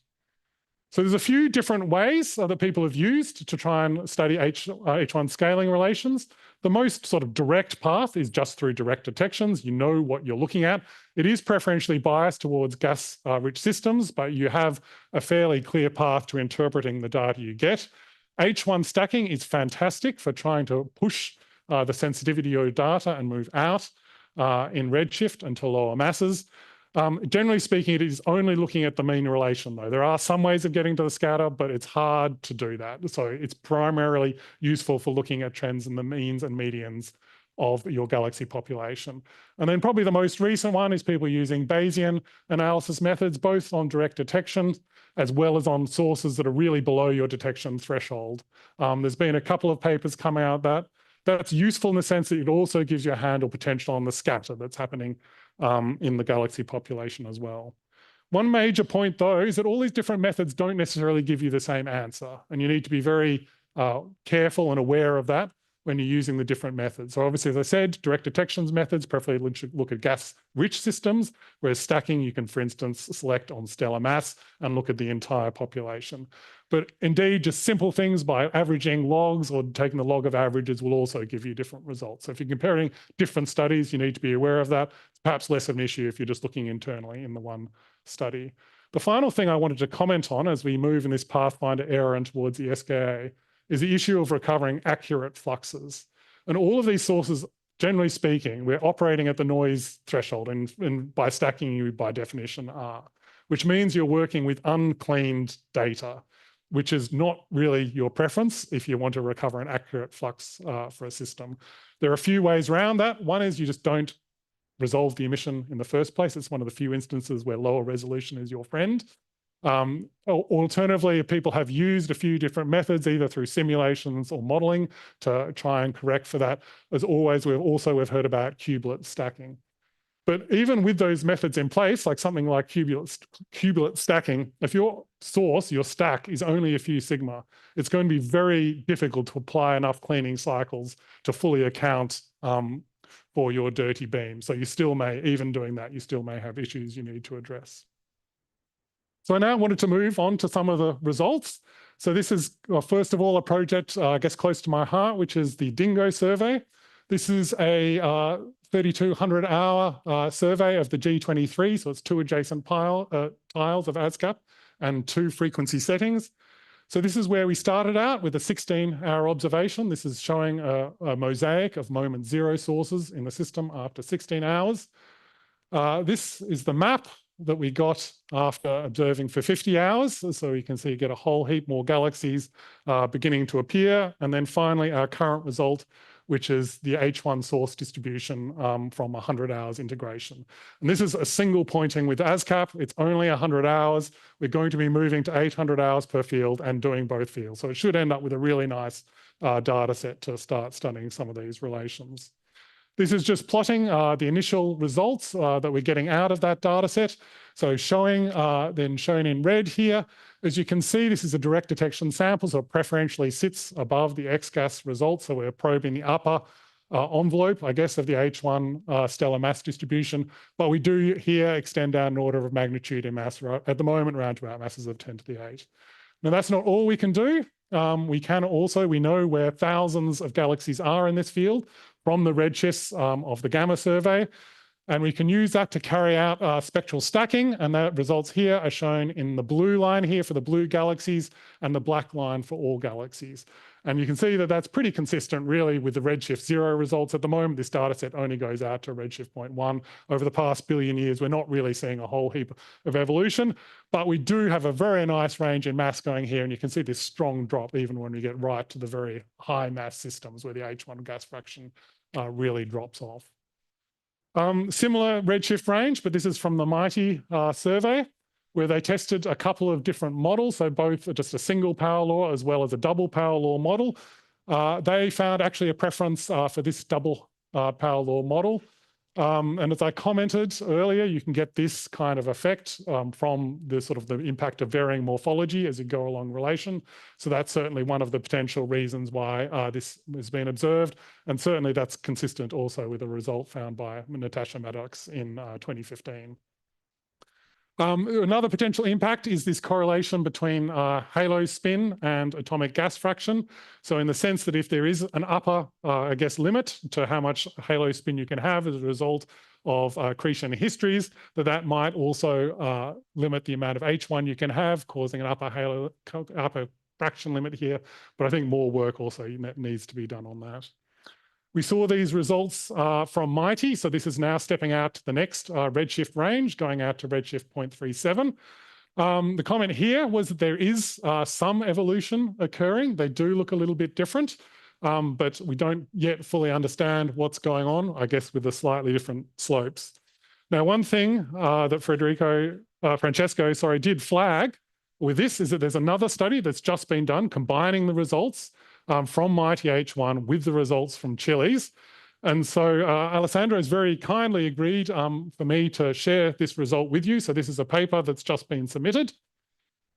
So there's a few different ways that people have used to try and study H1 scaling relations. The most sort of direct path is just through direct detections. You know what you're looking at. It is preferentially biased towards gas-rich systems, but you have a fairly clear path to interpreting the data you get. H1 stacking is fantastic for trying to push the sensitivity of your data and move out in redshift into lower masses. Generally speaking, it is only looking at the mean relation, though. There are some ways of getting to the scatter, but it's hard to do that. So it's primarily useful for looking at trends in the means and medians of your galaxy population. And then probably the most recent one is people using Bayesian analysis methods, both on direct detection as well as on sources that are really below your detection threshold. There's been a couple of papers come out that's useful in the sense that it also gives you a handle potential on the scatter that's happening in the galaxy population as well. One major point, though, is that all these different methods don't necessarily give you the same answer, and you need to be very careful and aware of that when you're using the different methods. So obviously, as I said, direct detections methods preferably look at gas-rich systems, whereas stacking, you can, for instance, select on stellar mass and look at the entire population. But indeed, just simple things by averaging logs or taking the log of averages will also give you different results. So if you're comparing different studies, you need to be aware of that. It's perhaps less of an issue if you're just looking internally in the one study. The final thing I wanted to comment on as we move in this Pathfinder era and towards the SKA is the issue of recovering accurate fluxes. And all of these sources, generally speaking, we're operating at the noise threshold, and by stacking you by definition are, which means you're working with uncleaned data, which is not really your preference if you want to recover an accurate flux for a system. There are a few ways around that. One is you just don't resolve the emission in the first place. It's one of the few instances where lower resolution is your friend. Alternatively, people have used a few different methods, either through simulations or modeling, to try and correct for that. As always, we've heard about kubelet stacking. But even with those methods in place, like something like kubelet stacking, if your source, your stack, is only a few sigma, it's going to be very difficult to apply enough cleaning cycles to fully account for your dirty beam. So you still may, even doing that, you still may have issues you need to address. So I now wanted to move on to some of the results. So this is, first of all, a project, I guess, close to my heart, which is the DINGO survey. This is a 3,200-hour survey of the G23, so it's 2 adjacent tiles of ASCAP and 2 frequency settings. So this is where we started out with a 16-hour observation. This is showing a mosaic of moment 0 sources in the system after 16 hours. This is the map that we got after observing for 50 hours. So you can see you get a whole heap more galaxies beginning to appear. And then finally, our current result, which is the H1 source distribution from 100 hours integration. And this is a single pointing with ASCAP. It's only 100 hours. We're going to be moving to 800 hours per field and doing both fields. So it should end up with a really nice data set to start studying some of these relations. This is just plotting the initial results that we're getting out of that data set. So showing, then shown in red here, as you can see, this is a direct detection sample, so it preferentially sits above the X-gas result. So we're probing the upper envelope, I guess, of the H1 stellar mass distribution. But we do here extend down an order of magnitude in mass, at the moment, around to our masses of 10 to the 8. Now, that's not all we can do. We know where thousands of galaxies are in this field from the redshifts of the gamma survey. And we can use that to carry out spectral stacking. And that results here are shown in the blue line here for the blue galaxies and the black line for all galaxies. And you can see that that's pretty consistent really with the redshift 0 results at the moment. This data set only goes out to redshift 0.1. Over the past billion years, we're not really seeing a whole heap of evolution, but we do have a very nice range in mass going here. And you can see this strong drop even when we get right to the very high mass systems where the H1 gas fraction really drops off. Similar redshift range, but this is from the MIGHTY survey, where they tested a couple of different models, so both just a single power law as well as a double power law model. they found actually a preference for this double power law model. And as I commented earlier, you can get this kind of effect from the sort of the impact of varying morphology as you go along relation. So that's certainly one of the potential reasons why this has been observed. And certainly that's consistent also with a result found by Natasha Maddox in 2015. Another potential impact is this correlation between halo spin and atomic gas fraction. So in the sense that if there is an upper, I guess, limit to how much halo spin you can have as a result of accretion histories, that might also limit the amount of H1 you can have, causing an upper fraction limit here. But I think more work also needs to be done on that. We saw these results from MIGHTY. So this is now stepping out to the next redshift range, going out to redshift 0.37. The comment here was that there is some evolution occurring. They do look a little bit different, but we don't yet fully understand what's going on, I guess, with the slightly different slopes. Now, one thing that Francesco did flag with this is that there's another study that's just been done combining the results from MIGHTY H1 with the results from Chiles. And so Alessandro has very kindly agreed for me to share this result with you. So this is a paper that's just been submitted.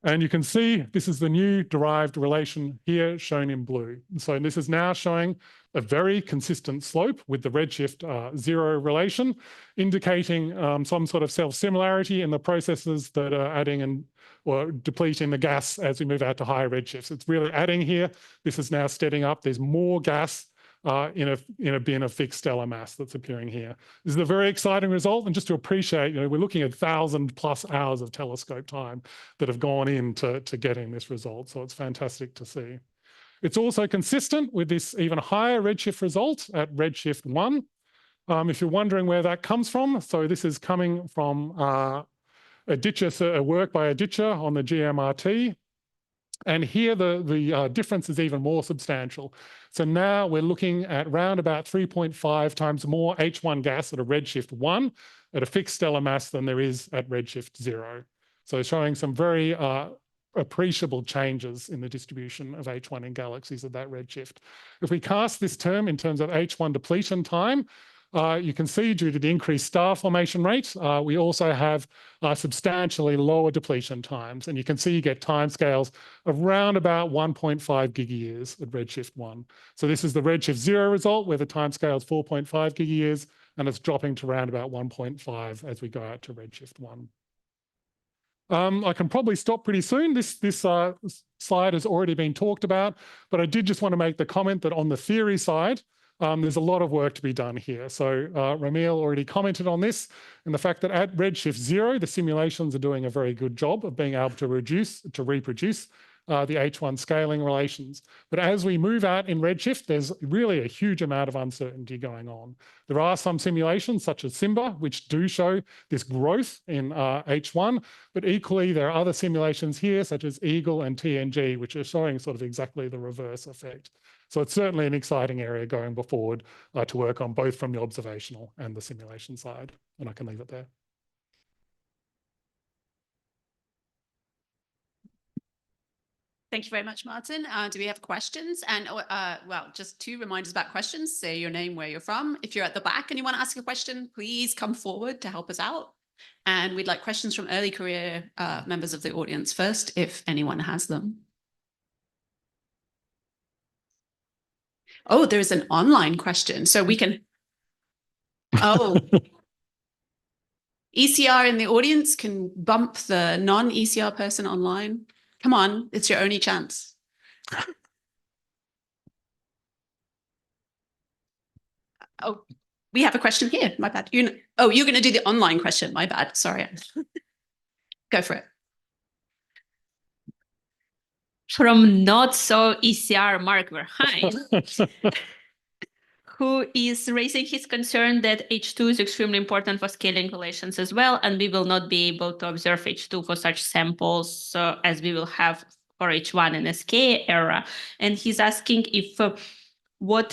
And you can see this is the new derived relation here shown in blue. So this is now showing a very consistent slope with the redshift 0 relation, indicating some sort of self-similarity in the processes that are adding or depleting the gas as we move out to higher redshifts. It's really adding here. This is now steading up. There's more gas in a bin of fixed stellar mass that's appearing here. This is a very exciting result. And just to appreciate, we're looking at 1,000+ hours of telescope time that have gone into getting this result. So it's fantastic to see. It's also consistent with this even higher redshift result at redshift 1. If you're wondering where that comes from, so this is coming from a work by a ditcher on the GMRT. And here the difference is even more substantial. So now we're looking at around about 3.5 times more H1 gas at a redshift 1 at a fixed stellar mass than there is at redshift 0. So showing some very appreciable changes in the distribution of H1 in galaxies at that redshift. If we cast this term in terms of H1 depletion time, you can see due to the increased star formation rate, we also have substantially lower depletion times. And you can see you get timescales of around about 1.5 gigayears at redshift 1. So this is the redshift 0 result where the timescale is 4.5 gigayears, and it's dropping to around about 1.5 as we go out to redshift 1. I can probably stop pretty soon. This slide has already been talked about, but I did just want to make the comment that on the theory side, there's a lot of work to be done here. So Ramil already commented on this and the fact that at redshift 0, the simulations are doing a very good job of being able to reproduce the H1 scaling relations. But as we move out in redshift, there's really a huge amount of uncertainty going on. There are some simulations such as SIMBA, which do show this growth in H1, but equally there are other simulations here such as EAGLE and TNG, which are showing sort of exactly the reverse effect. So it's certainly an exciting area going forward to work on both from the observational and the simulation side. And I can leave it there. Thank you very much, Martin. Do we have questions? And well, just 2 reminders about questions. Say your name, where you're from. If you're at the back and you want to ask a question, please come forward to help us out. And we'd like questions from early career members of the audience first, if anyone has them. Oh, there's an online question. So we can... Oh. ECR in the audience can bump the non-ECR person online. Come on, it's your only chance. Oh, we have a question here. My bad. Oh, you're going to do the online question. My bad. Sorry. Go for it. From not so ECR Mark Verheyen, who is raising his concern that H2 is extremely important for scaling relations as well, and we will not be able to observe H2 for such samples as we will have for H1 and SK era. And he's asking if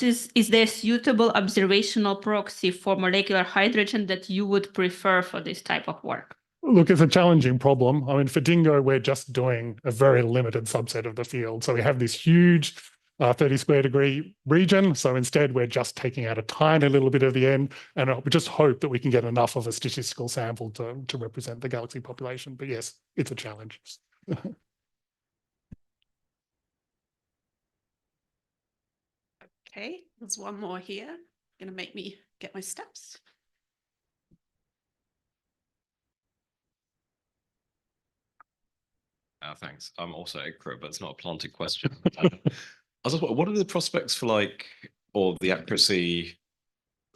is there a suitable observational proxy for molecular hydrogen that you would prefer for this type of work? Look, it's a challenging problem. I mean, for DINGO, we're just doing a very limited subset of the field. So we have this huge 30 square degree region. So instead, we're just taking out a tiny little bit of the end, and we just hope that we can get enough of a statistical sample to represent the galaxy population. But yes, it's a challenge. Okay, there's one more here. Gonna make me get my steps. Thanks. I'm also ICRO, but it's not a planted question. I was just, what are the prospects for like, or the accuracy,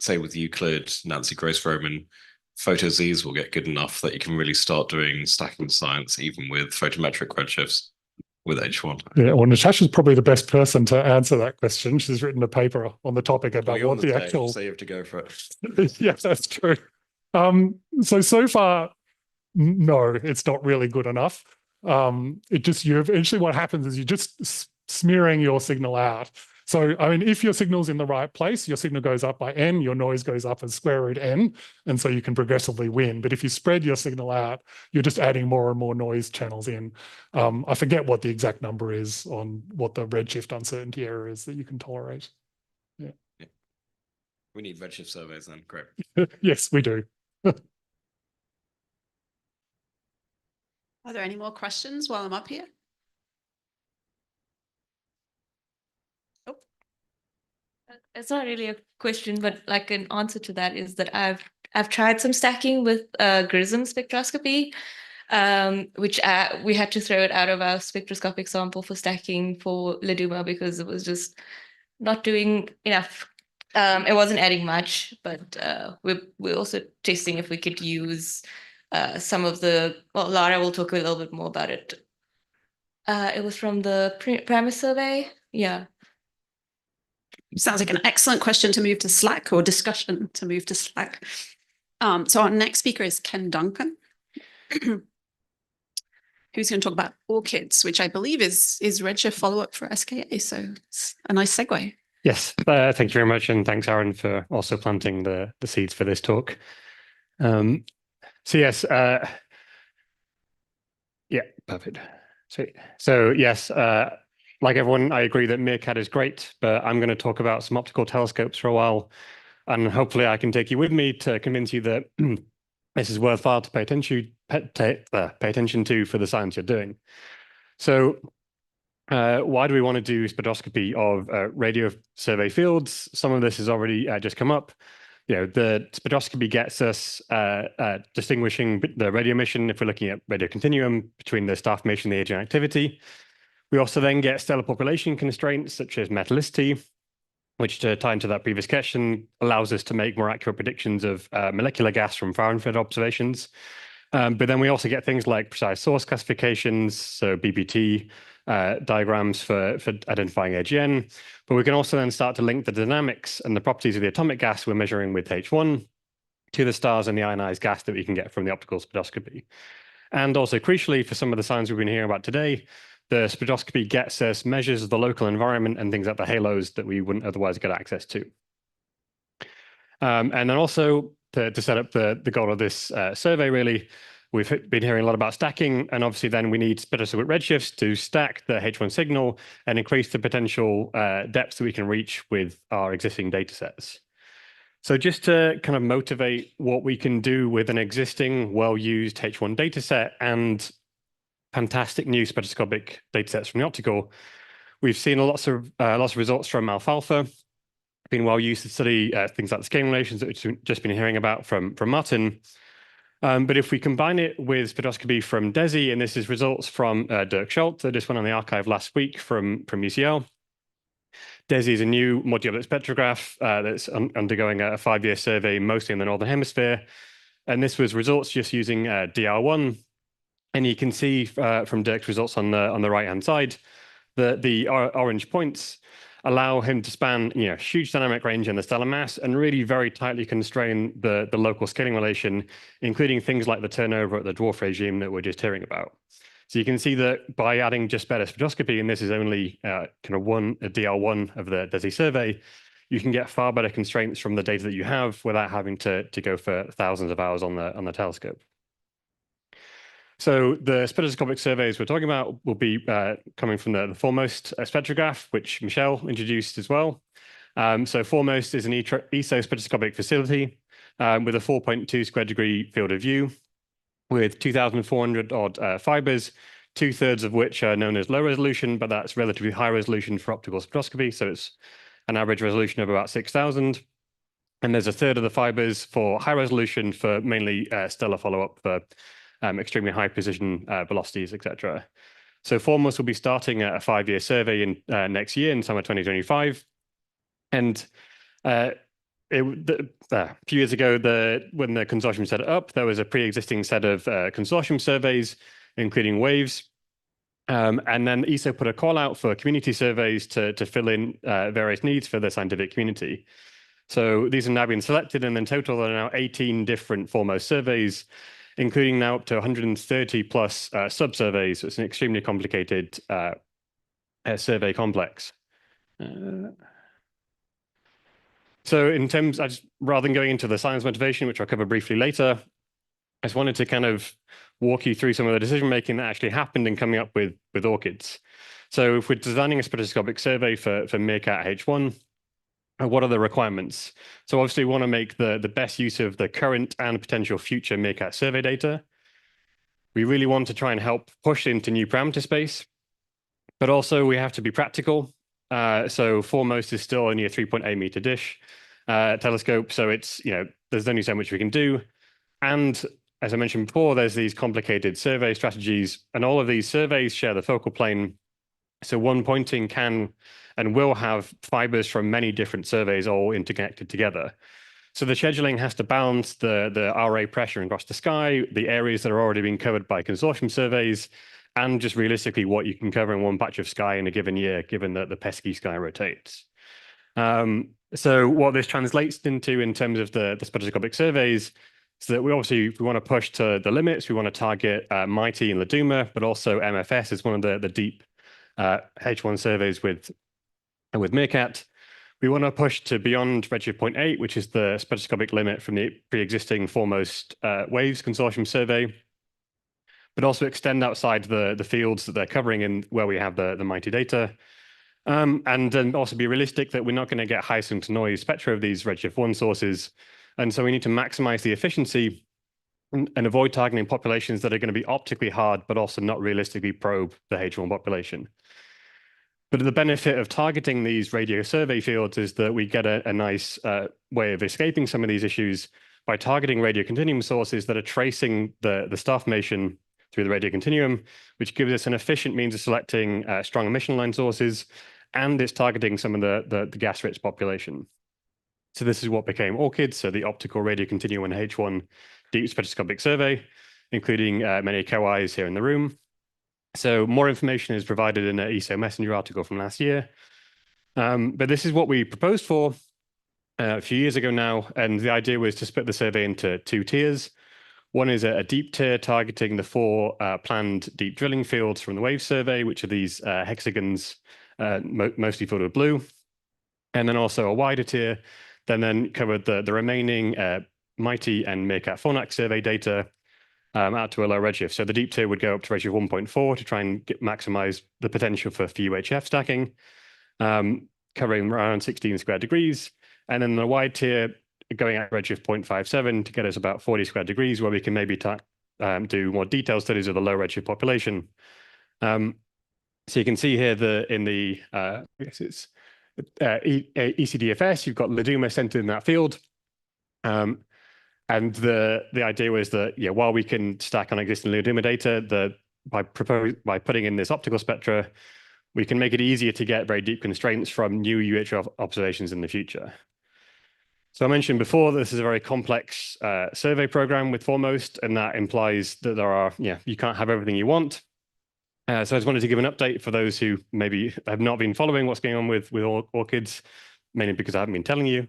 say with Euclid, Nancy Grace Roman, PhotoZs will get good enough that you can really start doing stacking science even with photometric redshifts with H1? Yeah, well, Natasha's probably the best person to answer that question. She's written a paper on the topic about Well, what the actual. So you have to go for it. Yes, that's true. So far, no, it's not really good enough. Eventually what happens is you're just smearing your signal out. So, I mean, if your signal's in the right place, your signal goes up by n, your noise goes up as square root n, and so you can progressively win. But if you spread your signal out, you're just adding more and more noise channels in. I forget what the exact number is on what the redshift uncertainty error is that you can tolerate. Yeah. We need redshift surveys then, great. Yes, we do. Are there any more questions while I'm up here? It's not really a question, but like an answer to that is that I've tried some stacking with GRISM spectroscopy, which we had to throw it out of our spectroscopic sample for stacking for Leduma because it was just not doing enough. It wasn't adding much, but we're also testing if we could use some of the. Well, Lara will talk a little bit more about it. It was from the Primus survey. Yeah. Sounds like an excellent question to move to Slack, or discussion to move to Slack. So our next speaker is Ken Duncan, who's going to talk about ORCIDs, which I believe is Redshift follow-up for SKA. So it's a nice segue. Yes, thank you very much. And thanks, Aaron, for also planting the seeds for this talk. So yes, yeah, perfect. Sweet. So yes, like everyone, I agree that Meerkat is great, but I'm going to talk about some optical telescopes for a while. And hopefully I can take you with me to convince you that this is worthwhile to pay attention to for the science you're doing. So why do we want to do spectroscopy of radio survey fields? Some of this has already just come up. You know, the spectroscopy gets us distinguishing the radio emission if we're looking at radio continuum between the star formation and the aging activity. We also then get stellar population constraints such as metallicity, which, to tie into that previous question, allows us to make more accurate predictions of molecular gas from far infrared observations. But then we also get things like precise source classifications, so BPT diagrams for identifying AGN. But we can also then start to link the dynamics and the properties of the atomic gas we're measuring with H1 to the stars and the ionized gas that we can get from the optical spectroscopy. And also, crucially, for some of the science we've been hearing about today, the spectroscopy gets us measures of the local environment and things like the halos that we wouldn't otherwise get access to. And then also, to set up the goal of this survey, really, we've been hearing a lot about stacking, and obviously then we need spectroscopic redshifts to stack the H1 signal and increase the potential depths that we can reach with our existing data sets. So just to kind of motivate what we can do with an existing well-used H1 data set and fantastic new spectroscopic data sets from the optical, we've seen lots of results from alfalfa, been well used to study things like the scaling relations that we've just been hearing about from Martin. But if we combine it with spectroscopy from DESI, and this is results from Dirk Schultz, that just went on the archive last week from UCL. DESI is a new multi-orbit spectrograph that's undergoing a 5-year survey, mostly in the Northern Hemisphere. And this was results just using DR1. And you can see from Dirk's results on the right-hand side that the orange points allow him to span huge dynamic range in the stellar mass and really very tightly constrain the local scaling relation, including things like the turnover at the dwarf regime that we're just hearing about. So you can see that by adding just better spectroscopy, and this is only kind of a DR1 of the DESI survey, you can get far better constraints from the data that you have without having to go for thousands of hours on the telescope. So the spectroscopic surveys we're talking about will be coming from the foremost spectrograph, which Michelle introduced as well. So foremost is an ESO spectroscopic facility with a 4.2 square degree field of view with 2,400 odd fibers, 2/3 of which are known as low resolution, but that's relatively high resolution for optical spectroscopy. So it's an average resolution of about 6,000. And there's 1/3 of the fibers for high resolution for mainly stellar follow-up for extremely high precision velocities, etc. So foremost will be starting a 5-year survey in next year in summer 2025. And a few years ago, when the consortium set it up, there was a pre-existing set of consortium surveys, including WAVES. And then ESO put a call out for community surveys to fill in various needs for the scientific community. So these have now been selected, and in total there are now 18 different foremost surveys, including now up to 130 plus sub-surveys. So it's an extremely complicated survey complex. So in terms, rather than going into the science motivation, which I'll cover briefly later, I just wanted to kind of walk you through some of the decision-making that actually happened in coming up with ORCIDS. So if we're designing a spectroscopic survey for MeerKAT H1, what are the requirements? So obviously we want to make the best use of the current and potential future MeerKAT survey data. We really want to try and help push into new parameter space, but also we have to be practical. So foremost is still only a 3.8 meter dish telescope. So it's, there's only so much we can do. And as I mentioned before, there's these complicated survey strategies, and all of these surveys share the focal plane. So one pointing can and will have fibers from many different surveys all interconnected together. So the scheduling has to balance the RA pressure across the sky, the areas that are already being covered by consortium surveys, and just realistically what you can cover in one patch of sky in a given year, given that the pesky sky rotates. So what this translates into in terms of the spectroscopic surveys is that we want to push to the limits. We want to target MIGHTY and LADUMA, but also MFS is one of the deep H1 surveys with MeerKAT. We want to push to beyond redshift 0.8, which is the spectroscopic limit from the pre-existing foremost WAVES consortium survey, but also extend outside the fields that they're covering in where we have the MIGHTY data. And then also be realistic that we're not going to get high sync to noise spectra of these redshift 1 sources. And so we need to maximize the efficiency and avoid targeting populations that are going to be optically hard, but also not realistically probe the H1 population. But the benefit of targeting these radio survey fields is that we get a nice way of escaping some of these issues by targeting radio continuum sources that are tracing the star formation through the radio continuum, which gives us an efficient means of selecting strong emission line sources, and it's targeting some of the gas-rich population. So this is what became ORCIDS, so the optical radio continuum and H1 deep spectroscopic survey, including many co-Is here in the room. So more information is provided in an ESO Messenger article from last year. But this is what we proposed for a few years ago now, and the idea was to split the survey into 2 tiers. One is a deep tier targeting the 4 planned deep drilling fields from the WAVE survey, which are these hexagons mostly filled with blue. And then also a wider tier that then covered the remaining MIGHTY and MeerKAT Phonak survey data out to a low redshift. So the deep tier would go up to redshift 1.4 to try and maximize the potential for UHF stacking, covering around 16 square degrees. And then the wide tier going at redshift 0.57 to get us about 40 square degrees, where we can maybe do more detailed studies of the low redshift population. So you can see here in the I guess it's ECDFS, you've got LADUMA centered in that field. And the idea was that while we can stack on existing LADUMA data, by putting in this optical spectra, we can make it easier to get very deep constraints from new UHF observations in the future. So I mentioned before that this is a very complex survey program with Foremost, and that implies that there are you can't have everything you want. So I just wanted to give an update for those who maybe have not been following what's going on with ORCIDS, mainly because I haven't been telling you.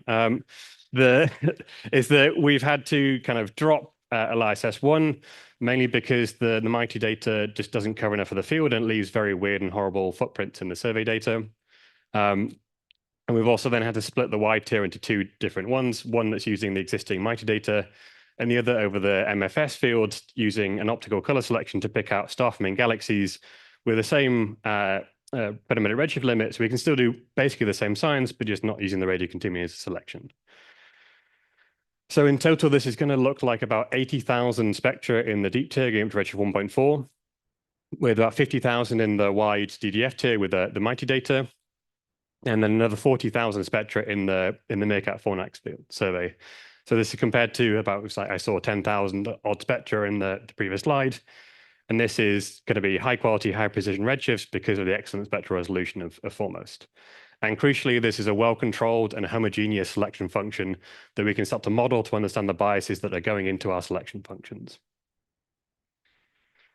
Is that we've had to kind of drop LISS1, mainly because the MIGHTY data just doesn't cover enough of the field and it leaves very weird and horrible footprints in the survey data. And we've also then had to split the wide tier into 2 different ones, one that's using the existing MIGHTY data and the other over the MFS field using an optical color selection to pick out star-forming galaxies with the same pedometer redshift limit. So we can still do basically the same science, but just not using the radio continuum as a selection. So in total, this is going to look like about 80,000 spectra in the deep tier going up to redshift 1.4, with about 50,000 in the wide DDF tier with the MIGHTY data, and then another 40,000 spectra in the MeerKAT Fornax field survey. So this is compared to about, I saw 10,000 odd spectra in the previous slide. And this is going to be high quality, high precision redshifts because of the excellent spectral resolution of Foremost. And crucially, this is a well-controlled and homogeneous selection function that we can start to model to understand the biases that are going into our selection functions.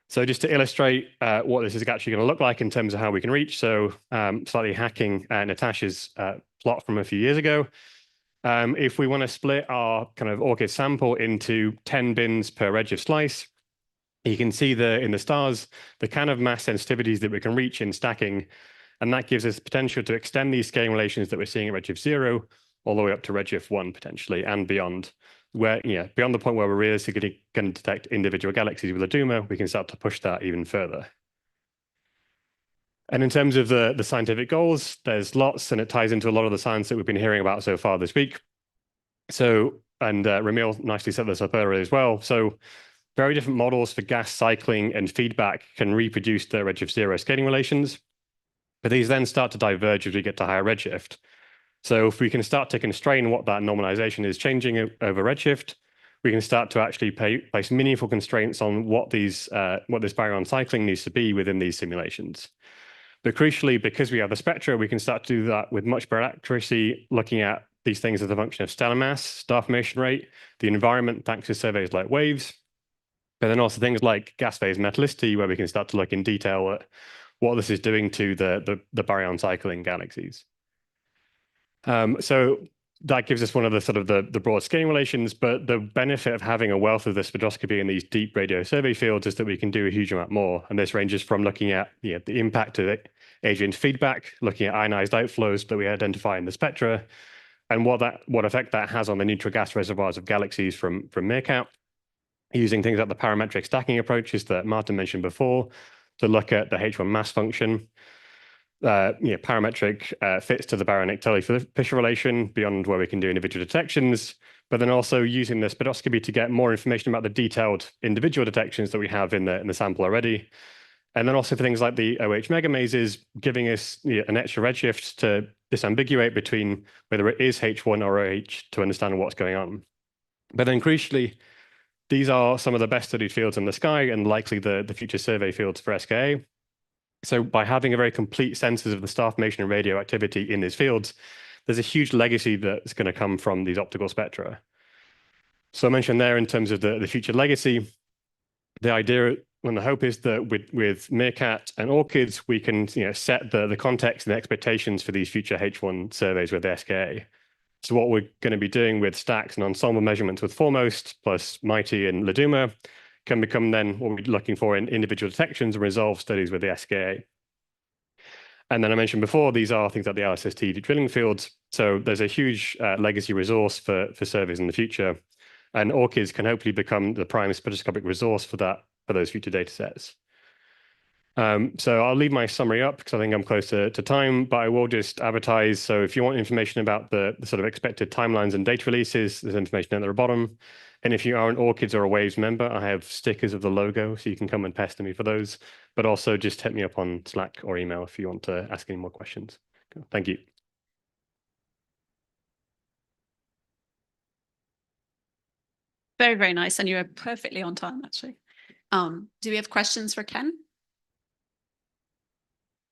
So just to illustrate what this is actually going to look like in terms of how we can reach, so slightly hacking Natasha's plot from a few years ago. If we want to split our kind of ORCID sample into 10 bins per redshift slice, you can see in the stars the kind of mass sensitivities that we can reach in stacking, and that gives us potential to extend these scaling relations that we're seeing at redshift 0 all the way up to redshift 1 potentially and beyond, where beyond the point where we're realistically going to detect individual galaxies with a DUMA, we can start to push that even further. And in terms of the scientific goals, there's lots, and it ties into a lot of the science that we've been hearing about so far this week. So, and Ramil nicely set this up earlier as well. So very different models for gas cycling and feedback can reproduce the redshift 0 scaling relations, but these then start to diverge as we get to higher redshift. So if we can start to constrain what that normalization is changing over redshift, we can start to actually place meaningful constraints on what this baryon cycling needs to be within these simulations. But crucially, because we have the spectra, we can start to do that with much better accuracy, looking at these things as a function of stellar mass, star formation rate, the environment, thanks to surveys like WAVES, but then also things like gas phase metallicity, where we can start to look in detail at what this is doing to the baryon cycling galaxies. So that gives us one of the sort of the broad scaling relations, but the benefit of having a wealth of the spectroscopy in these deep radio survey fields is that we can do a huge amount more. And this ranges from looking at the impact of agent feedback, looking at ionized outflows that we identify in the spectra, and what effect that has on the neutral gas reservoirs of galaxies from MeerKAT, using things like the parametric stacking approaches that Martin mentioned before to look at the H1 mass function. Parametric fits to the baryonic Tully-Fisher relation beyond where we can do individual detections, but then also using the spectroscopy to get more information about the detailed individual detections that we have in the sample already. And then also for things like the OH megamazes, giving us an extra redshift to disambiguate between whether it is H1 or OH to understand what's going on. But then crucially, these are some of the best studied fields in the sky and likely the future survey fields for SKA. So by having a very complete census of the star formation and radioactivity in these fields, there's a huge legacy that's going to come from these optical spectra. So I mentioned there in terms of the future legacy, the idea and the hope is that with MeerKAT and ORCIDs, we can set the context and the expectations for these future H1 surveys with the SKA. So what we're going to be doing with stacks and ensemble measurements with Foremost plus MIGHTY and LADUMA can become then what we're looking for in individual detections and resolve studies with the SKA. And then I mentioned before, these are things like the LSST drilling fields. So there's a huge legacy resource for surveys in the future. And ORCIDs can hopefully become the prime spectroscopic resource for those future data sets. So I'll leave my summary up because I think I'm close to time, but I will just advertise. So if you want information about the sort of expected timelines and data releases, there's information at the bottom. And if you are an ORCIDs or a WAVES member, I have stickers of the logo, so you can come and pester me for those. But also just hit me up on Slack or email if you want to ask any more questions. Thank you. Very, very nice. And you were perfectly on time, actually. Do we have questions for Ken?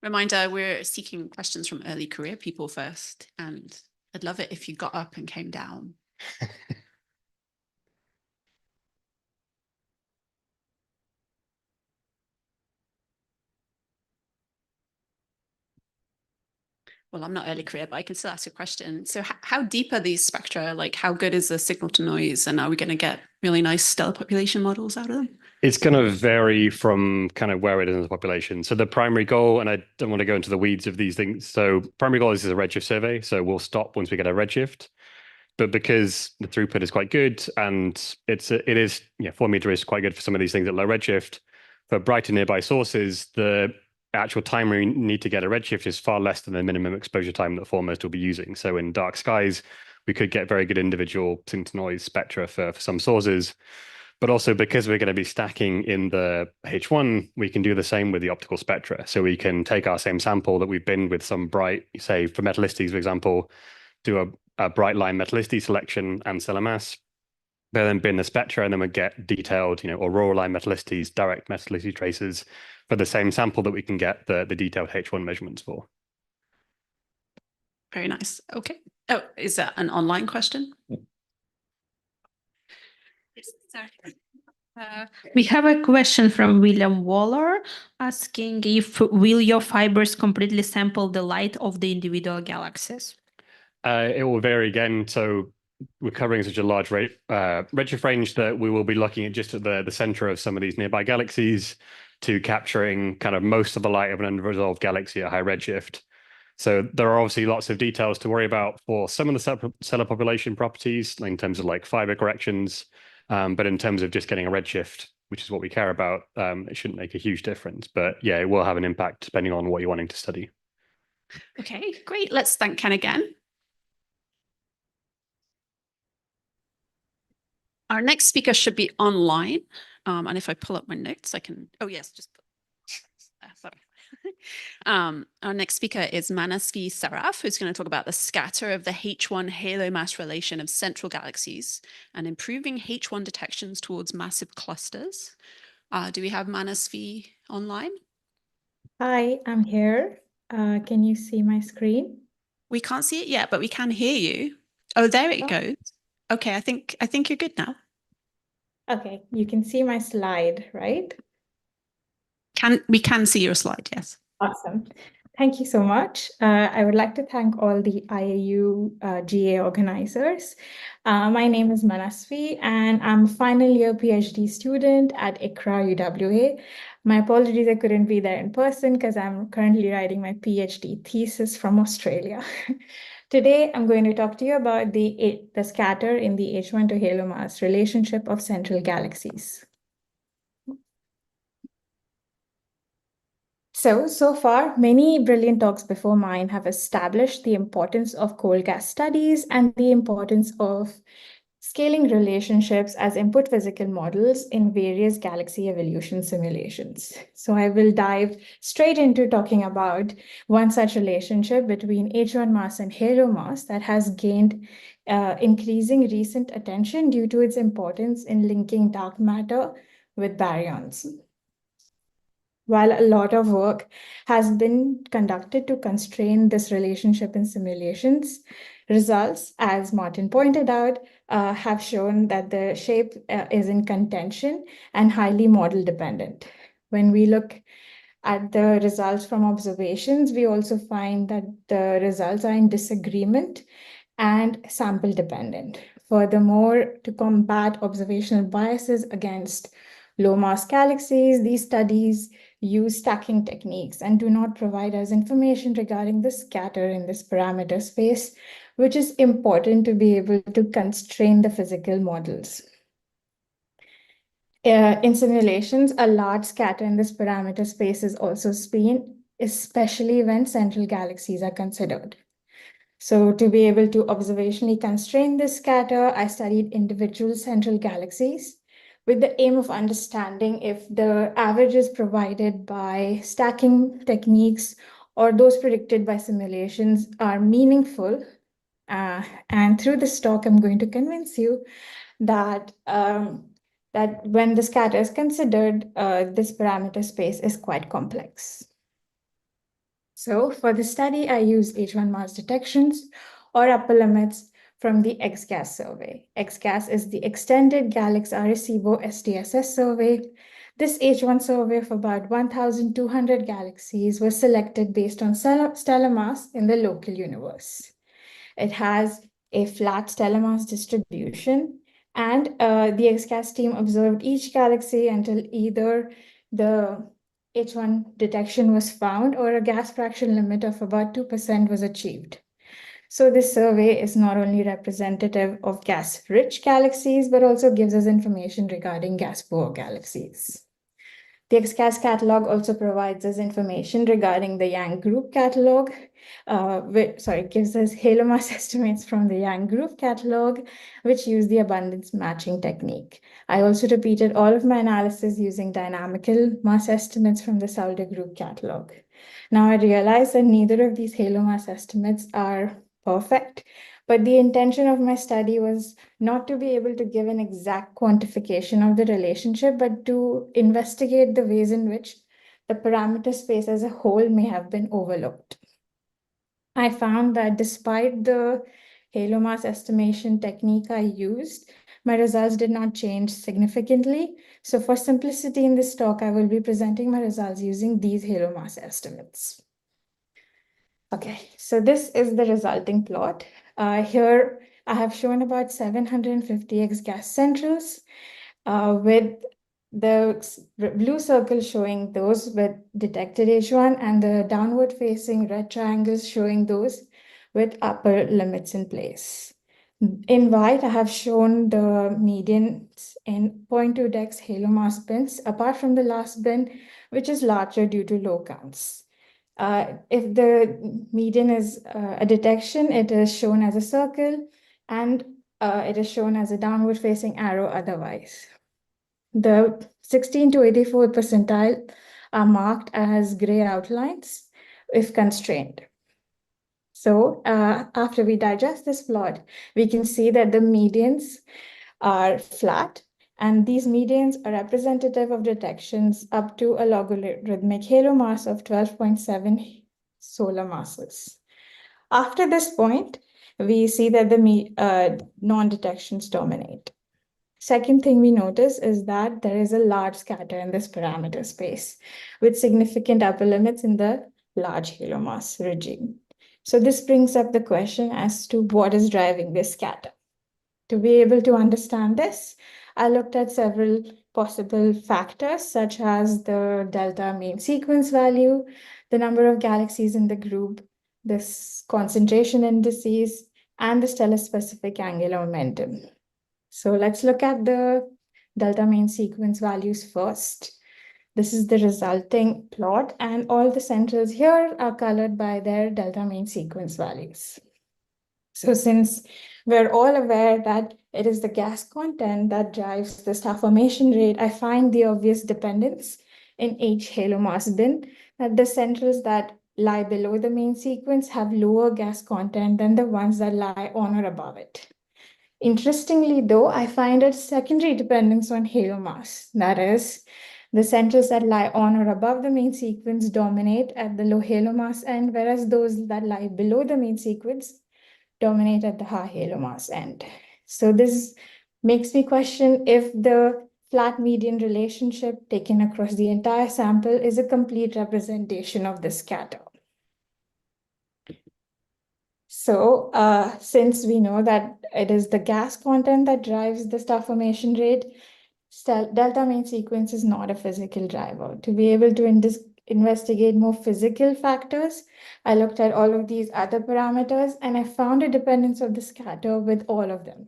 Reminder, we're seeking questions from early career people first. And I'd love it if you got up and came down. Well, I'm not early career, but I can still ask a question. So how deep are these spectra? Like, how good is the signal to noise? And are we going to get really nice stellar population models out of them? It's going to vary from kind of where it is in the population. So the primary goal, and I don't want to go into the weeds of these things. So primary goal is a redshift survey. So we'll stop once we get a redshift. but because the throughput is quite good and it is 4 meter is quite good for some of these things at low redshift. For brighter nearby sources, the actual time we need to get a redshift is far less than the minimum exposure time that foremost will be using. So in dark skies, we could get very good individual sync-to-noise spectra for some sources. But also because we're going to be stacking in the H1, we can do the same with the optical spectra. So we can take our same sample that we've binned with some bright, say for metallicity, for example, do a bright line metallicity selection and stellar mass, but then bin the spectra, and then we get detailed, aurora line metallicities, direct metallicity traces for the same sample that we can get the detailed H1 measurements for. Very nice. Okay. Oh, is that an online question? Yes, sorry. We have a question from William Waller asking if will your fibers completely sample the light of the individual galaxies? It will vary again. So we're covering such a large redshift range that we will be looking at just at the center of some of these nearby galaxies to capturing kind of most of the light of an unresolved galaxy at high redshift. So there are obviously lots of details to worry about for some of the stellar population properties in terms of like fiber corrections. But in terms of just getting a redshift, which is what we care about, it shouldn't make a huge difference. But yeah, it will have an impact depending on what you're wanting to study. Okay, great. Let's thank Ken again. Our next speaker should be online. And if I pull up my notes, I can, oh yes, just, sorry. Our next speaker is Manasvi Saraf, who's going to talk about the scatter of the H1 halo mass relation of central galaxies and improving H1 detections towards massive clusters. Do we have Manasvi online? Hi, I'm here. Can you see my screen? We can't see it yet, but we can hear you. Oh, there it goes. Okay, I think you're good now. Okay, you can see my slide, right? We can see your slide, yes. Awesome. Thank you so much. I would like to thank all the IAU GA organizers. My name is Manasvi, and I'm a final year PhD student at ICRA UWA. My apologies, I couldn't be there in person because I'm currently writing my PhD thesis from Australia. Today, I'm going to talk to you about the scatter in the H1 to halo mass relationship of central galaxies. So far, many brilliant talks before mine have established the importance of cold gas studies and the importance of scaling relationships as input physical models in various galaxy evolution simulations. So I will dive straight into talking about one such relationship between H1 mass and halo mass that has gained increasing recent attention due to its importance in linking dark matter with baryons. While a lot of work has been conducted to constrain this relationship in simulations, results, as Martin pointed out, have shown that the shape is in contention and highly model dependent. When we look at the results from observations, we also find that the results are in disagreement and sample dependent. Furthermore, to combat observational biases against low mass galaxies, these studies use stacking techniques and do not provide us information regarding the scatter in this parameter space, which is important to be able to constrain the physical models. In simulations, a large scatter in this parameter space is also seen, especially when central galaxies are considered. So to be able to observationally constrain this scatter, I studied individual central galaxies with the aim of understanding if the averages provided by stacking techniques or those predicted by simulations are meaningful. And through this talk, I'm going to convince you that, that when the scatter is considered, this parameter space is quite complex. So for the study, I used H1 mass detections or upper limits from the XGAS survey. XGAS is the Extended Galaxy Arecibo SDSS survey. This H1 survey of about 1,200 galaxies was selected based on stellar mass in the local universe. It has a flat stellar mass distribution, and the XGAS team observed each galaxy until either the H1 detection was found or a gas fraction limit of about 2% was achieved. So this survey is not only representative of gas-rich galaxies, but also gives us information regarding gas-poor galaxies. The XGAS catalog also provides us information regarding the Yang group catalog, gives us halo mass estimates from the Yang group catalog, which use the abundance matching technique. I also repeated all of my analysis using dynamical mass estimates from the Sauder group catalog. Now I realize that neither of these halo mass estimates are perfect, but the intention of my study was not to be able to give an exact quantification of the relationship, but to investigate the ways in which the parameter space as a whole may have been overlooked. I found that despite the halo mass estimation technique I used, my results did not change significantly. So for simplicity in this talk, I will be presenting my results using these halo mass estimates. Okay, so this is the resulting plot. Here I have shown about 750 X-gas centrals with the blue circle showing those with detected H1 and the downward facing red triangles showing those with upper limits in place. In white, I have shown the medians in 0.2 dex halo mass bins, apart from the last bin, which is larger due to low counts. If the median is a detection, it is shown as a circle, and it is shown as a downward facing arrow otherwise. The 16 to 84th percentile are marked as gray outlines if constrained. So after we digest this plot, we can see that the medians are flat, and these medians are representative of detections up to a logarithmic halo mass of 12.7 solar masses. After this point, we see that the non-detections dominate. Second thing we notice is that there is a large scatter in this parameter space with significant upper limits in the large halo mass regime. So this brings up the question as to what is driving this scatter. To be able to understand this, I looked at several possible factors such as the delta mean sequence value, the number of galaxies in the group, this concentration indices, and the stellar-specific angular momentum. So let's look at the delta mean sequence values first. This is the resulting plot, and all the centrals here are colored by their delta mean sequence values. So since we're all aware that it is the gas content that drives the star formation rate, I find the obvious dependence in each halo mass bin that the centrals that lie below the main sequence have lower gas content than the ones that lie on or above it. Interestingly, though, I find a secondary dependence on halo mass. That is, the centrals that lie on or above the main sequence dominate at the low halo mass end, whereas those that lie below the main sequence dominate at the high halo mass end. So this makes me question if the flat median relationship taken across the entire sample is a complete representation of the scatter. So since we know that it is the gas content that drives the star formation rate, delta main sequence is not a physical driver. To be able to investigate more physical factors, I looked at all of these other parameters and I found a dependence of the scatter with all of them.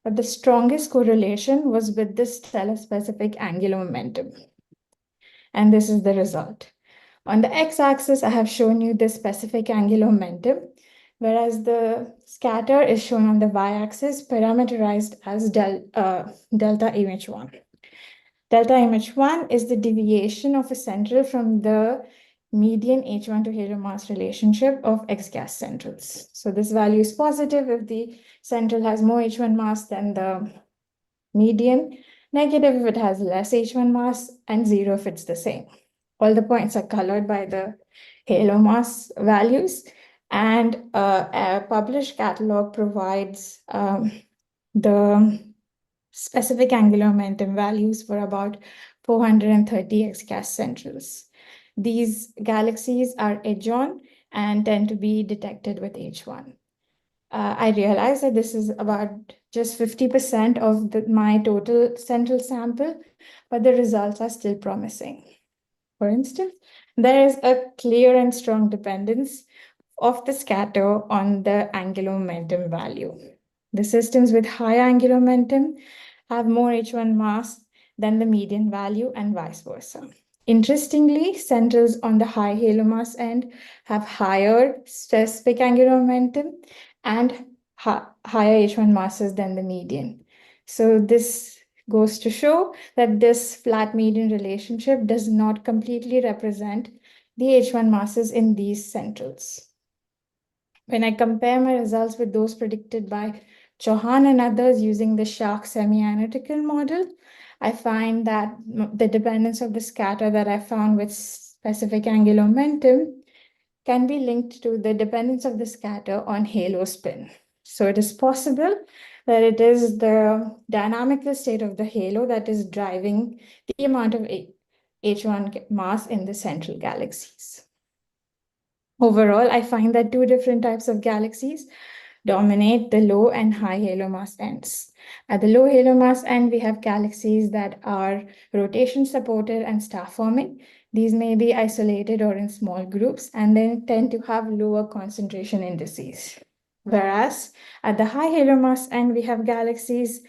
But the strongest correlation was with the stellar-specific angular momentum. And this is the result. On the x-axis, I have shown you the specific angular momentum, whereas the scatter is shown on the y-axis, parameterized as delta imh1. Delta imh1 is the deviation of a central from the median H1 to halo mass relationship of X-gas centrals. So this value is positive if the central has more H1 mass than the median, negative if it has less H1 mass, and 0 if it's the same. All the points are colored by the halo mass values, and a published catalog provides the specific angular momentum values for about 430 X-gas centrals. These galaxies are edge-on and tend to be detected with H1. I realize that this is about just 50% of my total central sample, but the results are still promising. For instance, there is a clear and strong dependence of the scatter on the angular momentum value. The systems with high angular momentum have more H1 mass than the median value and vice versa. Interestingly, centers on the high halo mass end have higher specific angular momentum and higher H1 masses than the median. So this goes to show that this flat median relationship does not completely represent the H1 masses in these centrals. When I compare my results with those predicted by Chauhan and others using the Shark semi-analytical model, I find that the dependence of the scatter that I found with specific angular momentum can be linked to the dependence of the scatter on halo spin. So it is possible that it is the dynamical state of the halo that is driving the amount of H1 mass in the central galaxies. Overall, I find that two different types of galaxies dominate the low and high halo mass ends. At the low halo mass end, we have galaxies that are rotation supported and star forming. These may be isolated or in small groups, and they tend to have lower concentration indices. Whereas at the high halo mass end, we have galaxies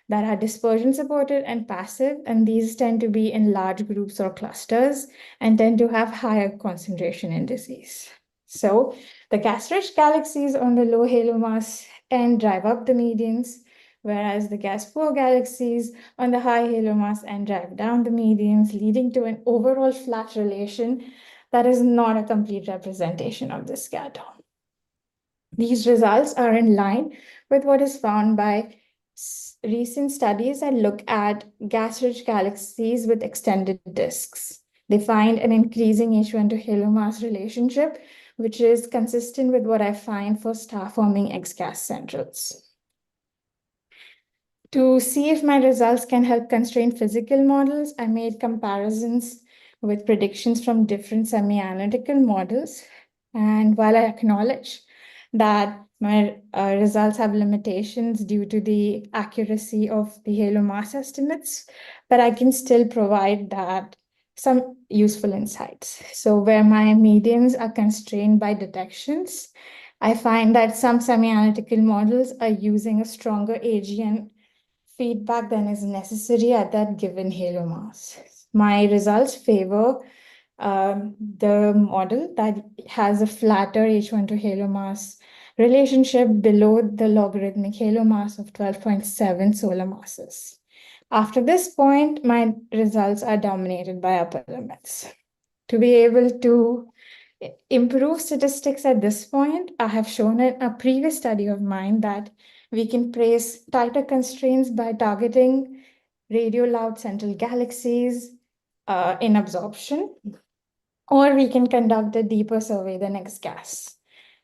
that are dispersion supported and passive, and these tend to be in large groups or clusters and tend to have higher concentration indices. So the gas-rich galaxies on the low halo mass end drive up the medians, whereas the gas-poor galaxies on the high halo mass end drive down the medians, leading to an overall flat relation that is not a complete representation of the scatter. These results are in line with what is found by recent studies that look at gas-rich galaxies with extended disks. They find an increasing H1 to halo mass relationship, which is consistent with what I find for star-forming X-gas centrals. To see if my results can help constrain physical models, I made comparisons with predictions from different semi-analytical models. And while I acknowledge that my results have limitations due to the accuracy of the halo mass estimates, but I can still provide that some useful insights. So where my medians are constrained by detections, I find that some semi-analytical models are using a stronger AGN feedback than is necessary at that given halo mass. My results favor the model that has a flatter H1 to halo mass relationship below the logarithmic halo mass of 12.7 solar masses. After this point, my results are dominated by upper limits. To be able to improve statistics at this point, I have shown in a previous study of mine that we can place tighter constraints by targeting radio loud central galaxies in absorption, or we can conduct a deeper survey than X-gas.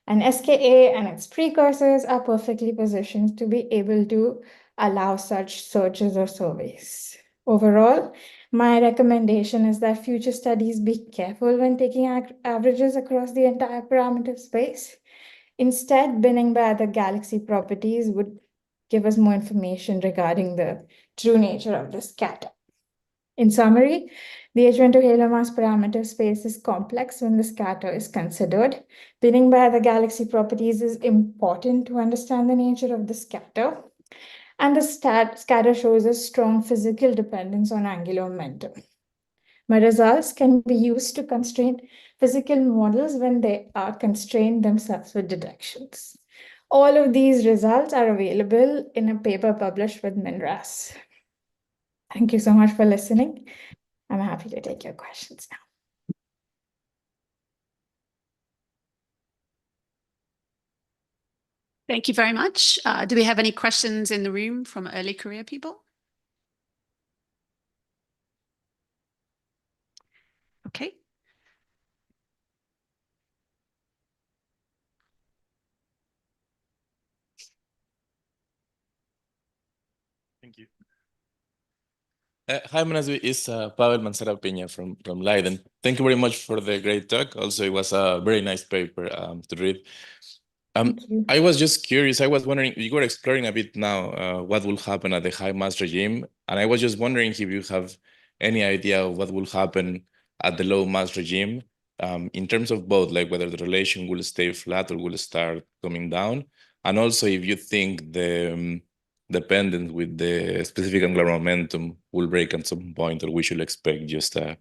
And SKA and its precursors are perfectly positioned to be able to allow such searches or surveys. Overall, my recommendation is that future studies be careful when taking averages across the entire parameter space. Instead, binning by other galaxy properties would give us more information regarding the true nature of the scatter. In summary, the H1 to halo mass parameter space is complex when the scatter is considered. Binning by other galaxy properties is important to understand the nature of the scatter. And the scatter shows a strong physical dependence on angular momentum. My results can be used to constrain physical models when they are constrained themselves with detections. All of these results are available in a paper published with MinRAS. Thank you so much for listening. I'm happy to take your questions now. Thank you very much. Do we have any questions in the room from early career people? Okay. Thank you. Hi, buenas, it's Pavel Mancera Peña from Leiden. Thank you very much for the great talk. Also, it was a very nice paper to read. I was just curious. I was wondering, you were exploring a bit now what will happen at the high mass regime. And I was just wondering if you have any idea of what will happen at the low mass regime. in terms of both, like whether the relation will stay flat or will start coming down, and also if you think the dependence with the specific angular momentum will break at some point, or we should expect just the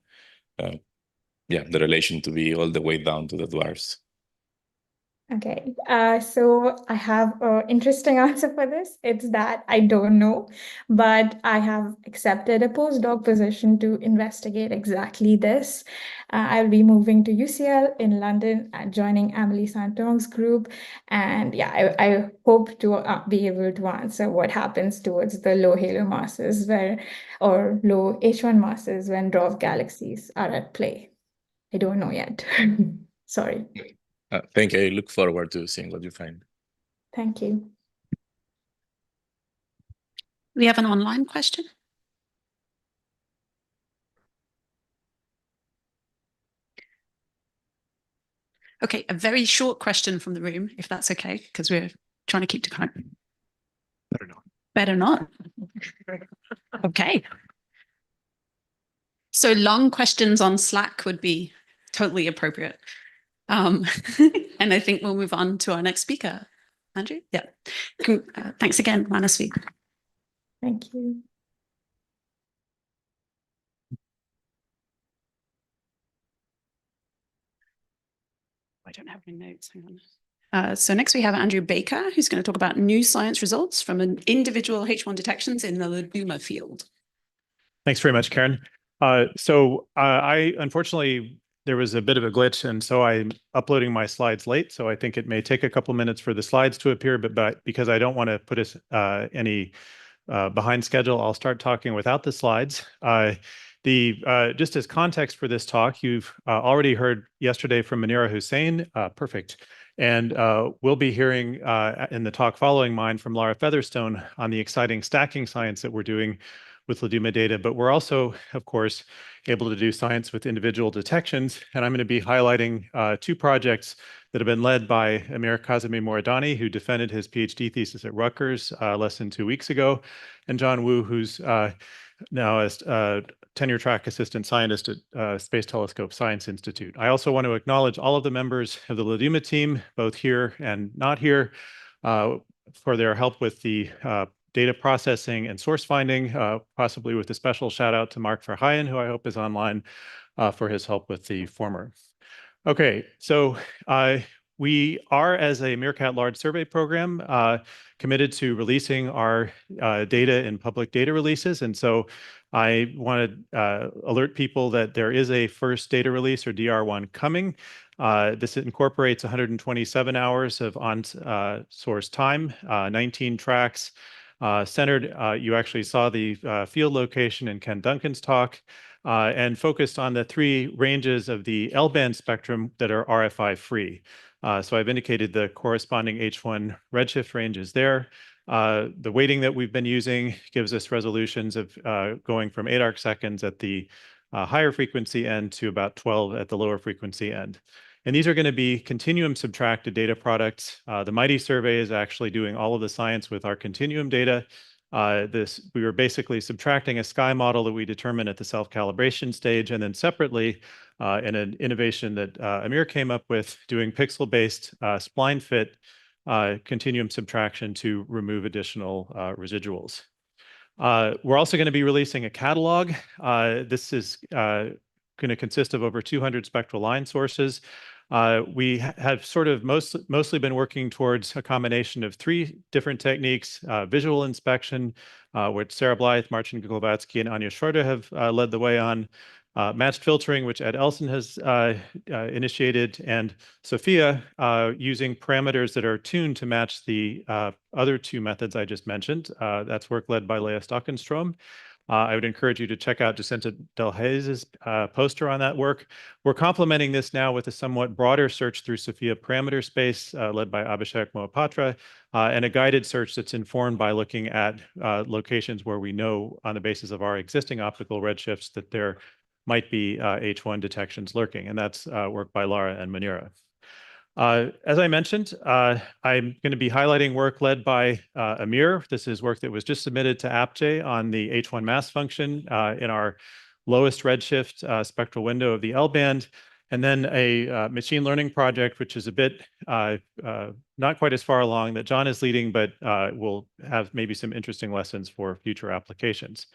relation to be all the way down to the dwarfs. Okay, so I have an interesting answer for this. It's that I don't know, but I have accepted a postdoc position to investigate exactly this. I'll be moving to UCL in London and joining Amélie Saint-Onge's group. And yeah, I hope to be able to answer what happens towards the low halo masses or low H1 masses when dwarf galaxies are at play. I don't know yet. Sorry. Thank you. I look forward to seeing what you find. Thank you. We have an online question. Okay, a very short question from the room, if that's okay, because we're trying to keep to time. Better not. Better not. Okay. So long questions on Slack would be totally appropriate. And I think we'll move on to our next speaker. Andrew? Yeah. Thanks again, Manasvi. Thank you. I don't have any notes. Hang on. So next we have Andrew Baker, who's going to talk about new science results from an individual H1 detections in the Laduma field. Thanks very much, Karen. I unfortunately, there was a bit of a glitch, and so I'm uploading my slides late. So I think it may take a couple minutes for the slides to appear, but because I don't want to put us any behind schedule, I'll start talking without the slides. Just as context for this talk, you've already heard yesterday from Munira Hussain, perfect. And we'll be hearing in the talk following mine from Lara Featherstone on the exciting stacking science that we're doing with Laduma data. But we're also, of course, able to do science with individual detections. And I'm going to be highlighting two projects that have been led by Amir Kazemi Moradani, who defended his PhD thesis at Rutgers less than 2 weeks ago, and John Wu, who's now a tenure track assistant scientist at Space Telescope Science Institute. I also want to acknowledge all of the members of the Laduma team, both here and not here, for their help with the data processing and source finding, possibly with a special shout out to Mark Verheyen, who I hope is online, for his help with the former. Okay, so we are, as a Meerkat Large Survey Program, committed to releasing our data in public data releases. And so I want to alert people that there is a first data release, or DR1, coming. This incorporates 127 hours of on-source time, 19 tracks, centered. You actually saw the field location in Ken Duncan's talk, and focused on the 3 ranges of the L-band spectrum that are RFI free. So I've indicated the corresponding H1 redshift ranges there. The weighting that we've been using gives us resolutions of going from 8 arc seconds at the higher frequency end to about 12 at the lower frequency end. And these are going to be continuum subtracted data products. The MIGHTY survey is actually doing all of the science with our continuum data. We were basically subtracting a sky model that we determined at the self-calibration stage, and then separately, in an innovation that Amir came up with, doing pixel-based spline fit continuum subtraction to remove additional residuals. We're also going to be releasing a catalog. This is going to consist of over 200 spectral line sources. We have sort of mostly been working towards a combination of 3 different techniques: visual inspection, which Sarah Blythe, Marcin Glowacki, and Anya Schroeder have led the way on; matched filtering, which Ed Elson has initiated; and Sophia, using parameters that are tuned to match the other 2 methods I just mentioned. That's work led by Leah Stockenstrom. I would encourage you to check out Jacinta Delhaize's poster on that work. We're complementing this now with a somewhat broader search through Sophia parameter space, led by Abhishek Mohapatra, and a guided search that's informed by looking at locations where we know, on the basis of our existing optical redshifts, that there might be H1 detections lurking, and that's work by Lara and Munira. As I mentioned, I'm going to be highlighting work led by Amir. This is work that was just submitted to APJ on the H1 mass function in our lowest redshift spectral window of the L-band. and then a machine learning project, which is a bit not quite as far along, that John is leading, but will have maybe some interesting lessons for future applications.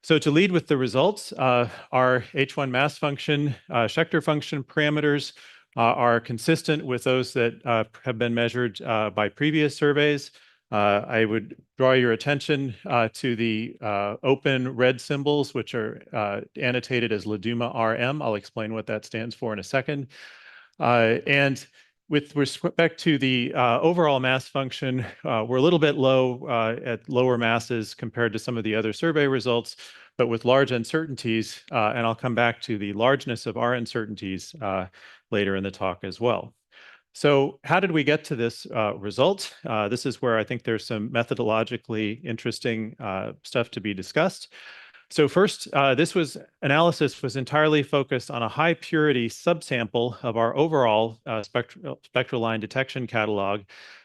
So to lead with the results, our H1 mass function, Schechter function parameters are consistent with those that have been measured by previous surveys. I would draw your attention to the open red symbols, which are annotated as LADUMA RM. I'll explain what that stands for in a second. And with respect to the overall mass function, we're a little bit low at lower masses compared to some of the other survey results, but with large uncertainties, and I'll come back to the largeness of our uncertainties later in the talk as well. So how did we get to this result? This is where I think there's some methodologically interesting stuff to be discussed. So first, analysis was entirely focused on a high purity subsample of our overall spectral line detection catalog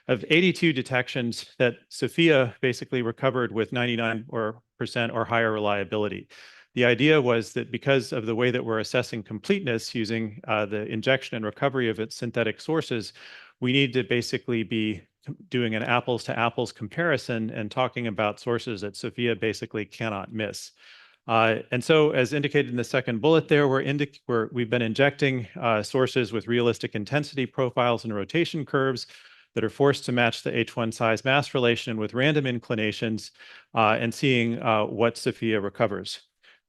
of 82 detections that SOFIA basically recovered with 99% or higher reliability. The idea was that because of the way that we're assessing completeness using the injection and recovery of its synthetic sources, we need to basically be doing an apples to apples comparison and talking about sources that SOFIA basically cannot miss. And so, as indicated in the second bullet there, we've been injecting sources with realistic intensity profiles and rotation curves that are forced to match the H1 size mass relation with random inclinations and seeing what SOFIA recovers.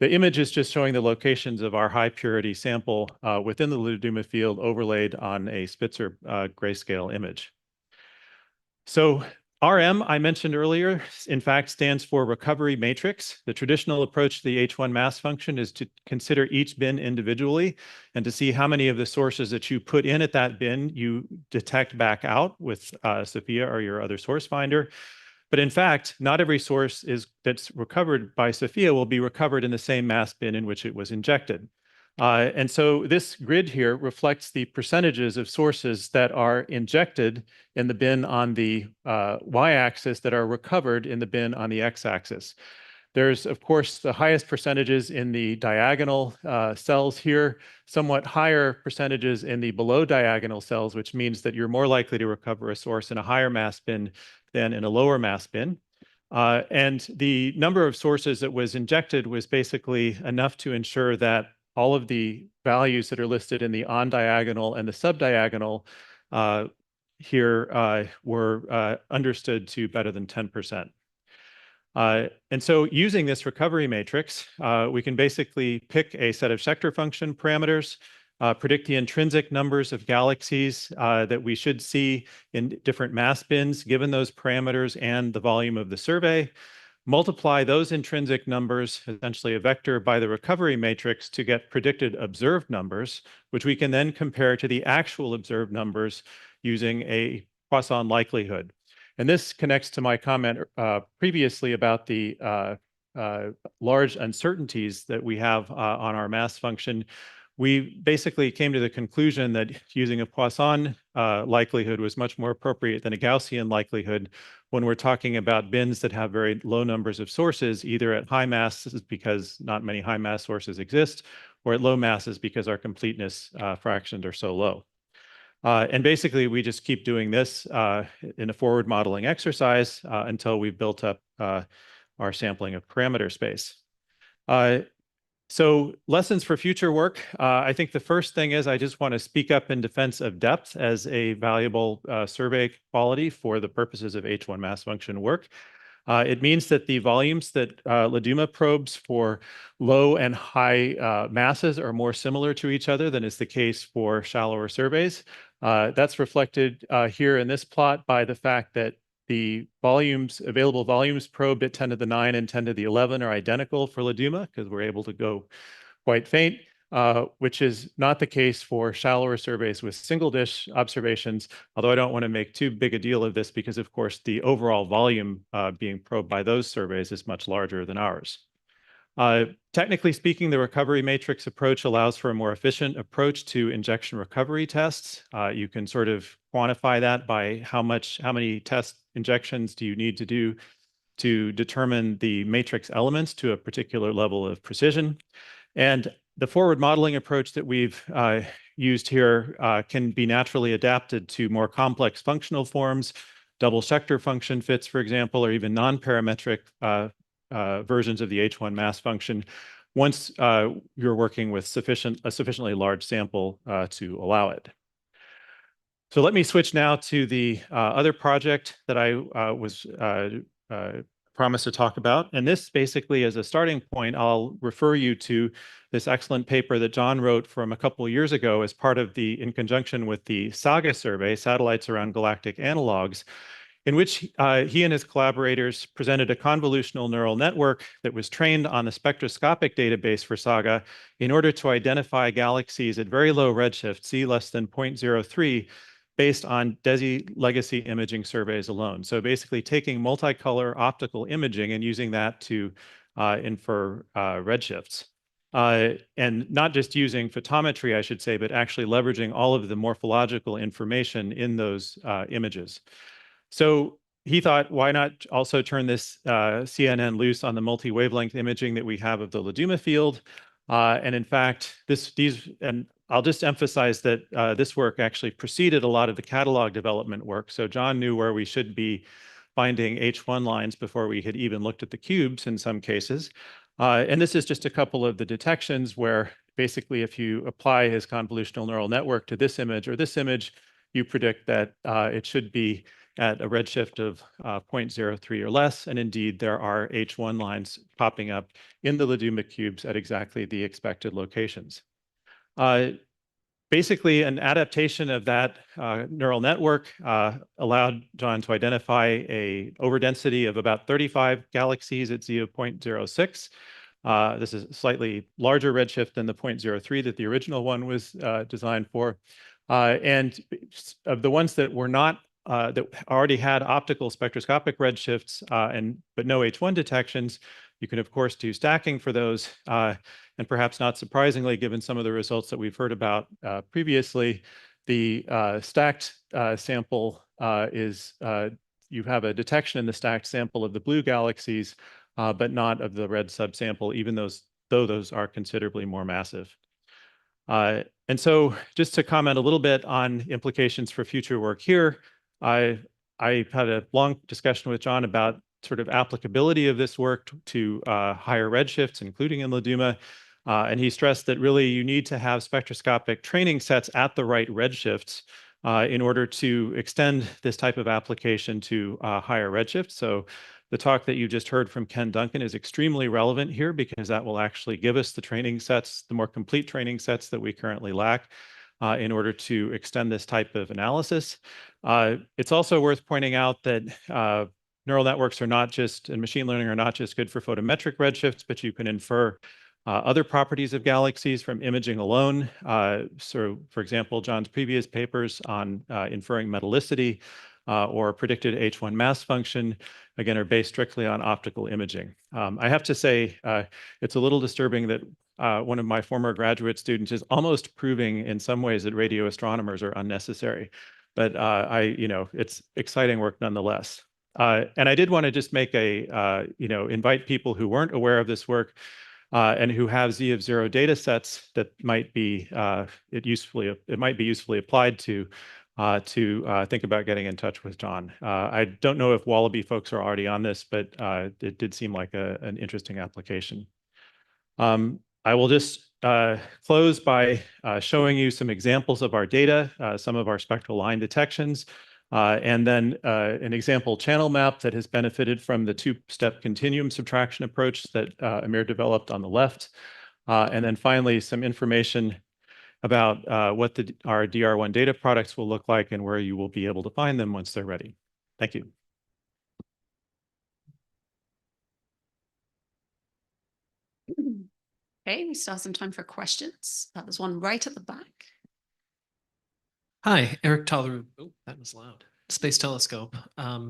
The image is just showing the locations of our high purity sample within the LADUMA field overlaid on a Spitzer grayscale image. So RM, I mentioned earlier, in fact, stands for recovery matrix. The traditional approach to the H1 mass function is to consider each bin individually and to see how many of the sources that you put in at that bin you detect back out with SOFIA or your other source finder. But in fact, not every source that's recovered by SOFIA will be recovered in the same mass bin in which it was injected. And so this grid here reflects the percentages of sources that are injected in the bin on the y-axis that are recovered in the bin on the x-axis. There's, of course, the highest percentages in the diagonal cells here, somewhat higher percentages in the below diagonal cells, which means that you're more likely to recover a source in a higher mass bin than in a lower mass bin. And the number of sources that was injected was basically enough to ensure that all of the values that are listed in the on-diagonal and the sub-diagonal here were understood to better than 10%. And so using this recovery matrix, we can basically pick a set of Schechter function parameters, predict the intrinsic numbers of galaxies that we should see in different mass bins, given those parameters and the volume of the survey, multiply those intrinsic numbers, essentially a vector, by the recovery matrix to get predicted observed numbers, which we can then compare to the actual observed numbers using a Poisson likelihood. And this connects to my comment previously about the large uncertainties that we have on our mass function. We basically came to the conclusion that using a Poisson likelihood was much more appropriate than a Gaussian likelihood when we're talking about bins that have very low numbers of sources, either at high masses because not many high mass sources exist, or at low masses because our completeness fractions are so low. And basically, we just keep doing this in a forward modeling exercise until we've built up our sampling of parameter space. So lessons for future work. I think the first thing is I just want to speak up in defense of depth as a valuable survey quality for the purposes of H1 mass function work. It means that the volumes that LADUMA probes for low and high masses are more similar to each other than is the case for shallower surveys. That's reflected here in this plot by the fact that the available volumes probed at 10 to the 9 and 10 to the 11 are identical for LADUMA because we're able to go quite faint, which is not the case for shallower surveys with single dish observations, although I don't want to make too big a deal of this because, of course, the overall volume being probed by those surveys is much larger than ours. Technically speaking, the recovery matrix approach allows for a more efficient approach to injection recovery tests. You can sort of quantify that by how many test injections do you need to do to determine the matrix elements to a particular level of precision. And the forward modeling approach that we've used here can be naturally adapted to more complex functional forms, double sector function fits, for example, or even non-parametric versions of the H1 mass function once you're working with a sufficiently large sample to allow it. So let me switch now to the other project that I was promised to talk about. And this basically, as a starting point, I'll refer you to this excellent paper that John wrote from a couple of years ago as part of in conjunction with the SAGA survey, Satellites Around Galactic Analogs, in which he and his collaborators presented a convolutional neural network that was trained on the spectroscopic database for SAGA in order to identify galaxies at very low redshift, C less than 0.03, based on DESI legacy imaging surveys alone. So basically taking multicolor optical imaging and using that to infer redshifts. And not just using photometry, I should say, but actually leveraging all of the morphological information in those images. So he thought, why not also turn this CNN loose on the multi-wavelength imaging that we have of the Laduma field? And in fact, and I'll just emphasize that this work actually preceded a lot of the catalog development work. So John knew where we should be finding H1 lines before we had even looked at the cubes in some cases. And this is just a couple of the detections where basically if you apply his convolutional neural network to this image or this image, you predict that it should be at a redshift of 0.03 or less. And indeed, there are H1 lines popping up in the Laduma cubes at exactly the expected locations. Basically, an adaptation of that neural network allowed John to identify an overdensity of about 35 galaxies at Z of 0.06. This is a slightly larger redshift than the 0.03 that the original one was designed for. And of the ones that were not that already had optical spectroscopic redshifts but no H1 detections, you can of course do stacking for those. And perhaps not surprisingly, given some of the results that we've heard about previously, the stacked sample you have a detection in the stacked sample of the blue galaxies, but not of the red subsample, even though those are considerably more massive. And so just to comment a little bit on implications for future work here, I had a long discussion with John about sort of applicability of this work to higher redshifts, including in Laduma. And he stressed that really you need to have spectroscopic training sets at the right redshifts in order to extend this type of application to higher redshifts. So the talk that you just heard from Ken Duncan is extremely relevant here because that will actually give us the training sets, the more complete training sets that we currently lack in order to extend this type of analysis. It's also worth pointing out that neural networks are not just, and machine learning are not just good for photometric redshifts, but you can infer other properties of galaxies from imaging alone. So for example, John's previous papers on inferring metallicity or predicted H1 mass function, again, are based strictly on optical imaging. I have to say, it's a little disturbing that one of my former graduate students is almost proving in some ways that radio astronomers are unnecessary. But it's exciting work nonetheless. And I did want to just make invite people who weren't aware of this work and who have Z of 0 data sets that might be it might be usefully applied to think about getting in touch with John. I don't know if Wallaby folks are already on this, but it did seem like an interesting application. I will just close by showing you some examples of our data, some of our spectral line detections, and then an example channel map that has benefited from the two-step continuum subtraction approach that Amir developed on the left. And then finally, some information about what our DR1 data products will look like and where you will be able to find them once they're ready. Thank you. Okay, we still have some time for questions. There's one right at the back. Hi, Eric Toller. Oh, that was loud. Space Telescope.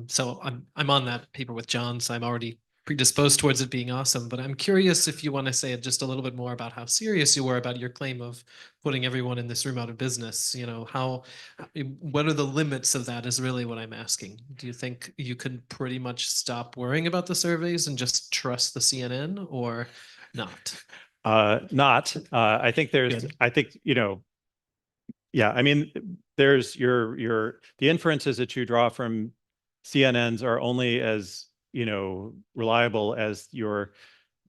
So I'm on that paper with John, so I'm already predisposed towards it being awesome. But I'm curious if you want to say just a little bit more about how serious you were about your claim of putting everyone in this room out of business. You know, what are the limits of that is really what I'm asking. Do you think you could pretty much stop worrying about the surveys and just trust the CNN or not? Not. I think there's, Good. I think, Yeah, I mean, there's the inferences that you draw from CNNs are only as, reliable as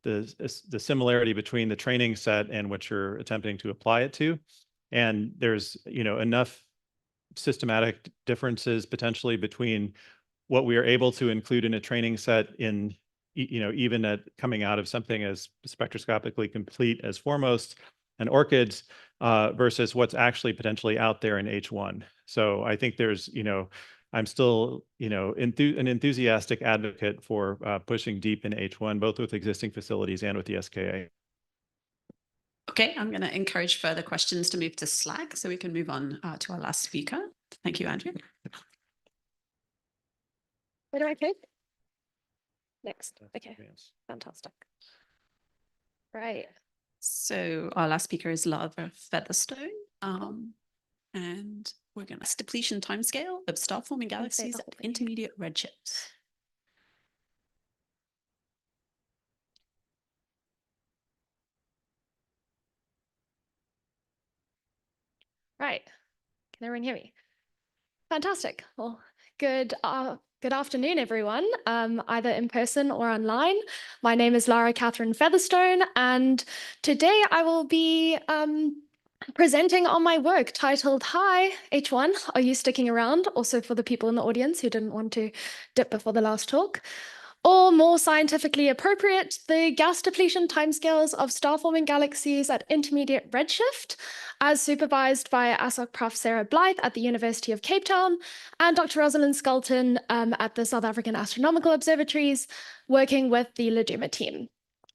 the similarity between the training set and what you're attempting to apply it to. And there's, enough systematic differences potentially between what we are able to include in a training set in, even at coming out of something as spectroscopically complete as Foremost and ORCIDS versus what's actually potentially out there in H1. So I think there's, I'm still, an enthusiastic advocate for pushing deep in H1, both with existing facilities and with the SKA. Okay, I'm going to encourage further questions to move to Slack so we can move on to our last speaker. Thank you, Andrew. Where do I click? Next. Okay, fantastic. Right. So our last speaker is Lara Featherstone. And we're going to depletion timescale of star-forming galaxies at intermediate redshifts. Right. Can everyone hear me? Fantastic. Well, good afternoon, everyone, either in person or online. My name is Lara Catherine Featherstone, and today I will be presenting on my work titled Hi, H1, Are You Sticking Around? Also for the people in the audience who didn't want to dip before the last talk. Or more scientifically appropriate, the gas depletion timescales of star-forming galaxies at intermediate redshift, as supervised by ASOC Prof. Sarah Blythe at the University of Cape Town and Dr. Rosalind Skelton at the South African Astronomical Observatories, working with the LADUMA team.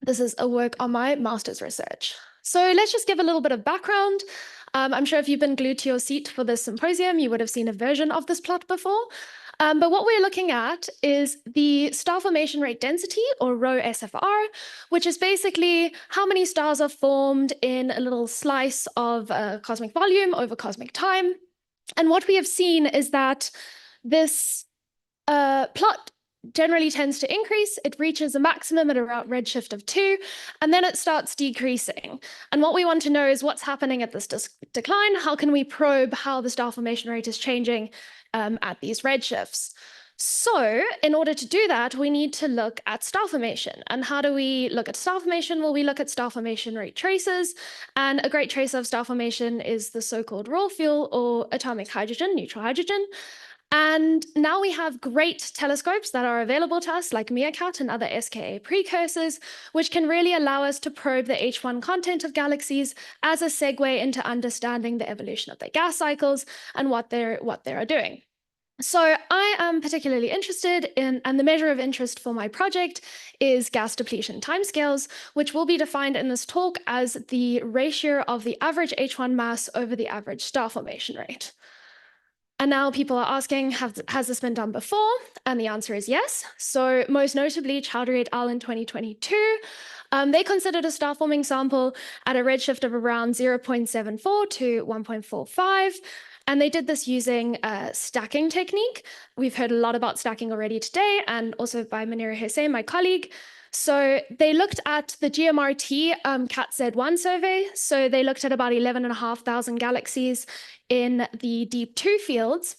This is a work on my master's research. So let's just give a little bit of background. I'm sure if you've been glued to your seat for this symposium, you would have seen a version of this plot before. But what we're looking at is the star formation rate density, or rho SFR, which is basically how many stars are formed in a little slice of cosmic volume over cosmic time. And what we have seen is that this plot generally tends to increase. It reaches a maximum at around redshift of 2, and then it starts decreasing. And what we want to know is what's happening at this decline. How can we probe how the star formation rate is changing at these redshifts? So in order to do that, we need to look at star formation. And how do we look at star formation? Well, we look at star formation rate traces. And a great tracer of star formation is the so-called raw fuel, or atomic hydrogen, neutral hydrogen. And now we have great telescopes that are available to us, like MeerKAT and other SKA precursors, which can really allow us to probe the H1 content of galaxies as a segue into understanding the evolution of their gas cycles and what they are doing. So I am particularly interested in, and the measure of interest for my project is gas depletion timescales, which will be defined in this talk as the ratio of the average H1 mass over the average star formation rate. And now people are asking, has this been done before? And the answer is yes. So most notably, Chowdhury et al. In 2022, they considered a star-forming sample at a redshift of around 0.74 to 1.45. And they did this using a stacking technique. We've heard a lot about stacking already today, and also by Munira Hussain, my colleague. So they looked at the GMRT CAT-Z1 survey. So they looked at about 11,500 galaxies in the deep 2 fields.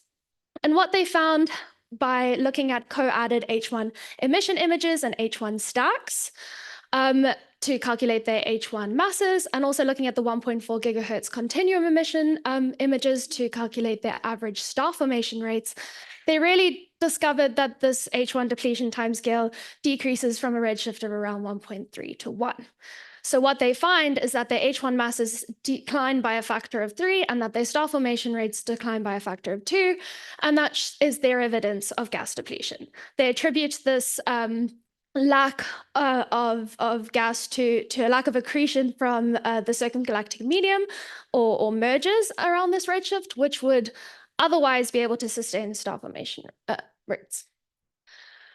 And what they found by looking at co-added H1 emission images and H1 stacks to calculate their H1 masses, and also looking at the 1.4 gigahertz continuum emission images to calculate their average star formation rates, they really discovered that this H1 depletion timescale decreases from a redshift of around 1.3 to 1. So what they find is that their H1 masses decline by a factor of 3, and that their star formation rates decline by a factor of 2, and that is their evidence of gas depletion. They attribute this lack of gas to a lack of accretion from the circumgalactic medium or mergers around this redshift, which would otherwise be able to sustain star formation rates.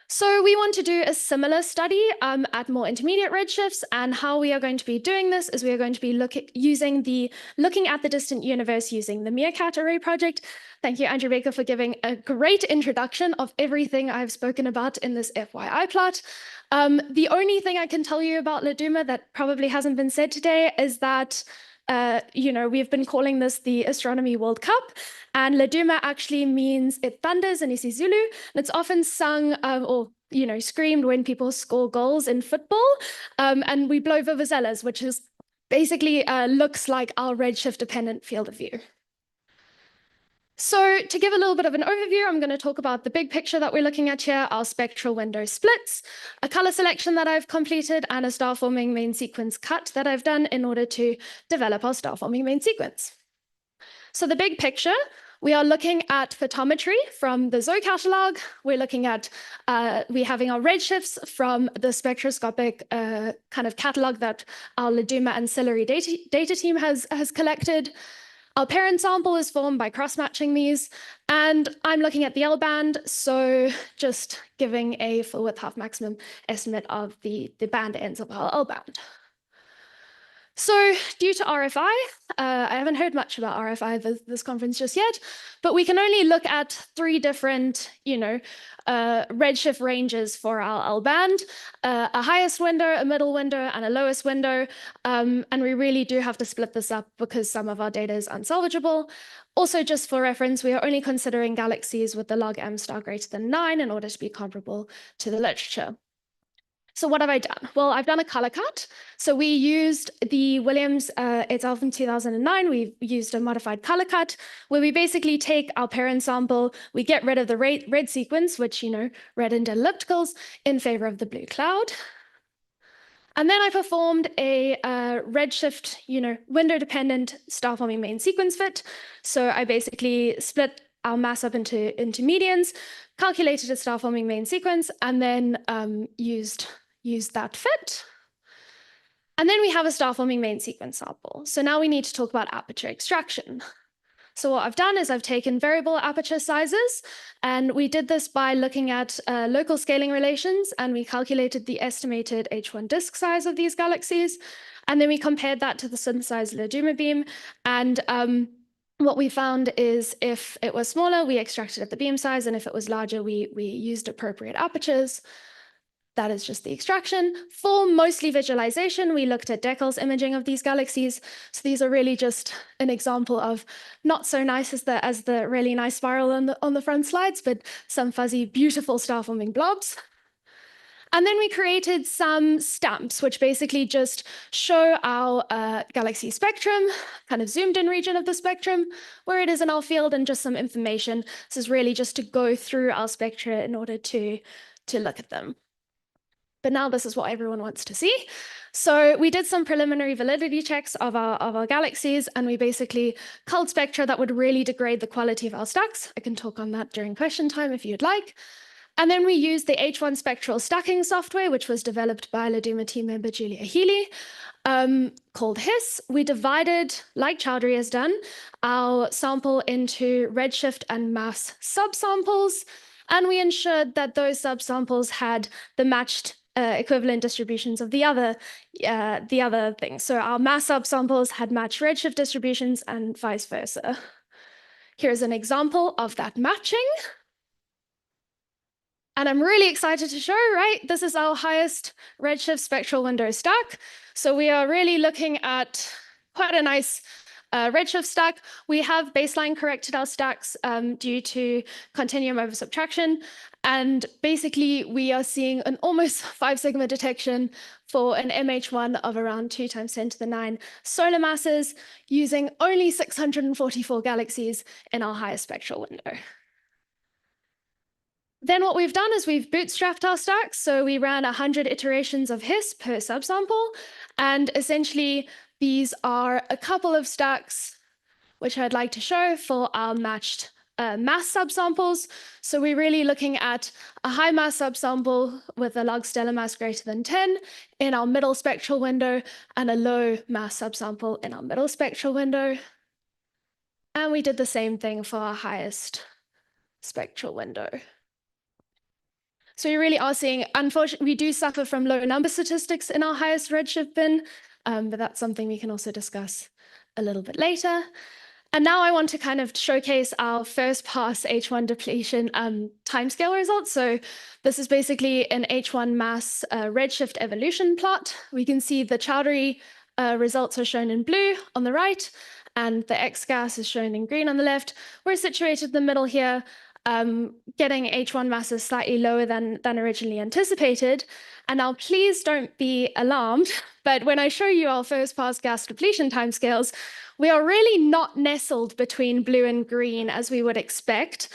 So we want to do a similar study at more intermediate redshifts, and how we are going to be doing this is we are going to be looking at the distant universe using the MeerKAT array project. Thank you, Andrew Baker, for giving a great introduction of everything I've spoken about in this FYI plot. The only thing I can tell you about LADUMA that probably hasn't been said today is that we've been calling this the Astronomy World Cup, and Leduma actually means it thunders in isiZulu, and it's often sung or screamed when people score goals in football, and we blow vuvuzelas, which is basically looks like our redshift-dependent field of view. So to give a little bit of an overview, I'm going to talk about the big picture that we're looking at here, our spectral window splits, a color selection that I've completed, and a star-forming main sequence cut that I've done in order to develop our star-forming main sequence. So the big picture, we are looking at photometry from the ZOE catalog. We're looking at, we're having our redshifts from the spectroscopic kind of catalog that our Leduma ancillary data team has collected. Our parent sample is formed by cross-matching these, and I'm looking at the L band, so just giving a full width half maximum estimate of the band ends of our L band. So due to RFI, I haven't heard much about RFI this conference just yet, but we can only look at 3 different, redshift ranges for our L band, a highest window, a middle window, and a lowest window. And we really do have to split this up because some of our data is unsalvageable. Also, just for reference, we are only considering galaxies with the log M star greater than 9 in order to be comparable to the literature. So what have I done? Well, I've done a color cut. So we used the Williams et al. From 2009. We used a modified color cut where we basically take our parent sample, we get rid of the red sequence, which, red and ellipticals, in favor of the blue cloud. And then I performed a redshift, window-dependent star-forming main sequence fit. So I basically split our mass up into medians, calculated a star-forming main sequence, and then used that fit. And then we have a star-forming main sequence sample. So now we need to talk about aperture extraction. So what I've done is I've taken variable aperture sizes, and we did this by looking at local scaling relations, and we calculated the estimated H1 disk size of these galaxies. And then we compared that to the synthesized Leduma beam. And what we found is if it was smaller, we extracted at the beam size, and if it was larger, we used appropriate apertures. That is just the extraction. For mostly visualization, we looked at Deckel's imaging of these galaxies. So these are really just an example of not so nice as the really nice spiral on the front slides, but some fuzzy, beautiful star-forming blobs. And then we created some stamps, which basically just show our galaxy spectrum, kind of zoomed in region of the spectrum, where it is in our field, and just some information. This is really just to go through our spectra in order to look at them. But now this is what everyone wants to see. So we did some preliminary validity checks of our galaxies, and we basically culled spectra that would really degrade the quality of our stacks. I can talk on that during question time if you'd like. And then we used the H1 spectral stacking software, which was developed by Leduma team member Julia Healy, called HIS. We divided, like Chowdhury has done, our sample into redshift and mass subsamples, and we ensured that those subsamples had the matched equivalent distributions of the other things. So our mass subsamples had matched redshift distributions and vice versa. Here's an example of that matching. And I'm really excited to show, right? This is our highest redshift spectral window stack. So we are really looking at quite a nice redshift stack. We have baseline corrected our stacks due to continuum over subtraction. And basically, we are seeing an almost 5 sigma detection for an MH1 of around 2 × 10⁹ solar masses using only 644 galaxies in our highest spectral window. Then what we've done is we've bootstrapped our stacks. So we ran 100 iterations of HIS per subsample. And essentially, these are a couple of stacks, which I'd like to show for our matched mass subsamples. So we're really looking at a high mass subsample with a log stellar mass greater than 10 in our middle spectral window, and a low mass subsample in our middle spectral window. And we did the same thing for our highest spectral window. So we really are seeing, unfortunately, we do suffer from low number statistics in our highest redshift bin, but that's something we can also discuss a little bit later. And now I want to kind of showcase our first pass H1 depletion timescale results. So this is basically an H1 mass redshift evolution plot. We can see the Chowdhury results are shown in blue on the right, and the X gas is shown in green on the left. We're situated in the middle here, getting H1 masses slightly lower than originally anticipated. And now please don't be alarmed, but when I show you our first pass gas depletion timescales, we are really not nestled between blue and green as we would expect.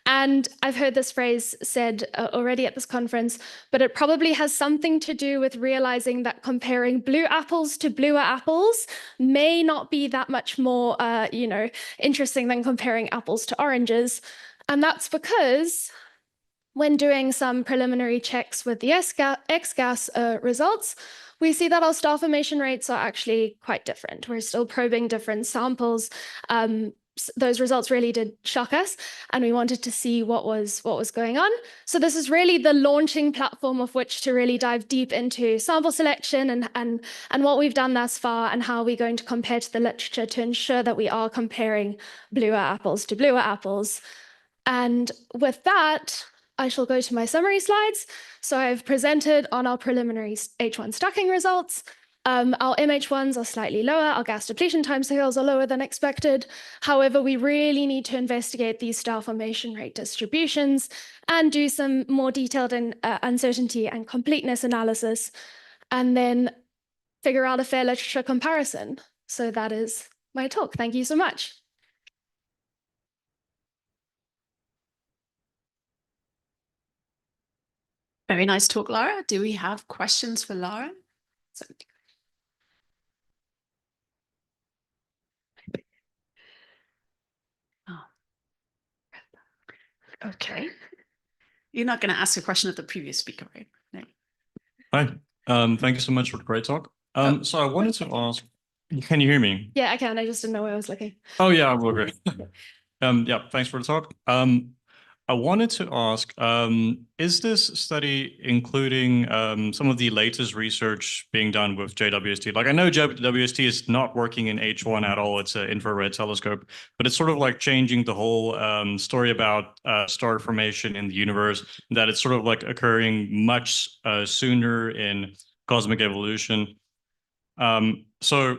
And I've heard this phrase said already at this conference, but it probably has something to do with realizing that comparing blue apples to bluer apples may not be that much more, interesting than comparing apples to oranges. And that's because when doing some preliminary checks with the X-gas results, we see that our star formation rates are actually quite different. We're still probing different samples. Those results really did shock us, and we wanted to see what was going on. So this is really the launching platform of which to really dive deep into sample selection and what we've done thus far, and how we're going to compare to the literature to ensure that we are comparing bluer apples to bluer apples. And with that, I shall go to my summary slides. So I've presented on our preliminary H1 stacking results. Our MH1s are slightly lower, our gas depletion timescales are lower than expected. However, we really need to investigate these star formation rate distributions and do some more detailed uncertainty and completeness analysis, and then figure out a fair literature comparison. So that is my talk. Thank you so much. Very nice talk, Lara. Do we have questions for Lara? Oh. Okay. You're not going to ask a question of the previous speaker, right? No. Hi. Thank you so much for the great talk. So I wanted to ask, can you hear me? Yeah, I can. I just didn't know where I was looking. Oh yeah, well, great. Yeah, thanks for the talk. I wanted to ask, is this study including some of the latest research being done with JWST? Like, I know JWST is not working in H1 at all. It's an infrared telescope, but it's sort of like changing the whole story about star formation in the universe, that it's sort of like occurring much sooner in cosmic evolution. So,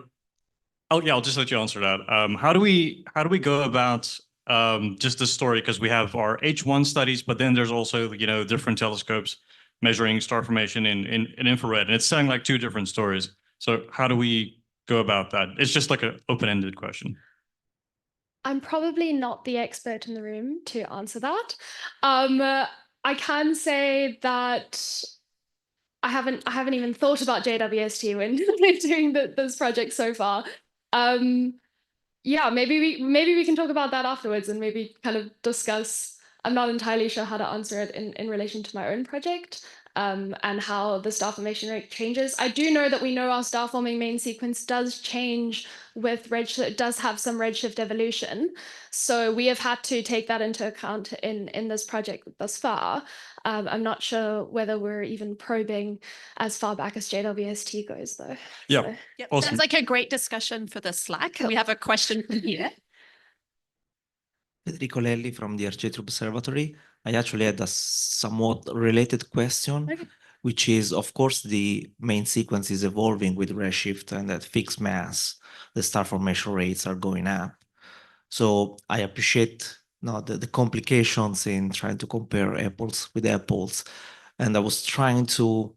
I'll just let you answer that. How do we go about just the story, because we have our H1 studies, but then there's also, different telescopes measuring star formation in infrared, and it's telling like two different stories. So how do we go about that? It's just like an open-ended question. I'm probably not the expert in the room to answer that. I can say that I haven't even thought about JWST when doing this project so far. Yeah, maybe we can talk about that afterwards and maybe kind of discuss. I'm not entirely sure how to answer it in relation to my own project, and how the star formation rate changes. I do know that we know our star forming main sequence does change with redshift. It does have some redshift evolution. So we have had to take that into account in this project thus far. I'm not sure whether we're even probing as far back as JWST goes, though. Yeah, So. Yep. Awesome. Sounds like a great discussion for the Slack. We have a question from here. Federico Lelli from the Arcetri Observatory. I actually had a somewhat related question, which is, of course, the main sequence is evolving with redshift, and at fixed mass, the star formation rates are going up. So I appreciate the complications in trying to compare apples with apples. And I was trying to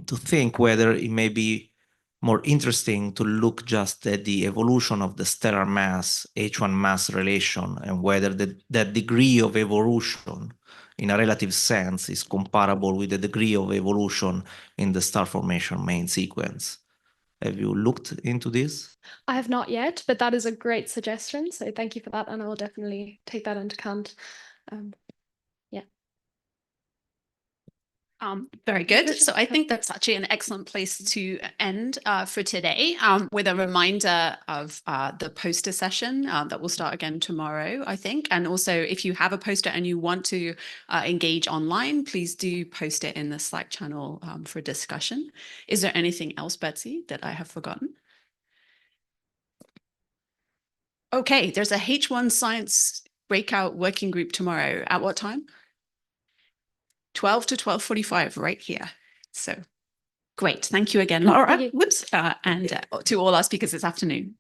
think whether it may be more interesting to look just at the evolution of the stellar mass, H1 mass relation, and whether that degree of evolution in a relative sense is comparable with the degree of evolution in the star formation main sequence. Have you looked into this? I have not yet, but that is a great suggestion. So thank you for that, and I will definitely take that into account. Yeah. Very good. So I think that's actually an excellent place to end for today, with a reminder of the poster session that will start again tomorrow, I think. And also, if you have a poster and you want to engage online, please do post it in the Slack channel for discussion. Is there anything else, Betsy, that I have forgotten? Okay, there's a H1 Science breakout working group tomorrow. At what time? 12 to 12:45 right here. So Great. Thank you again, Laura. Whoops. And to all our speakers this afternoon.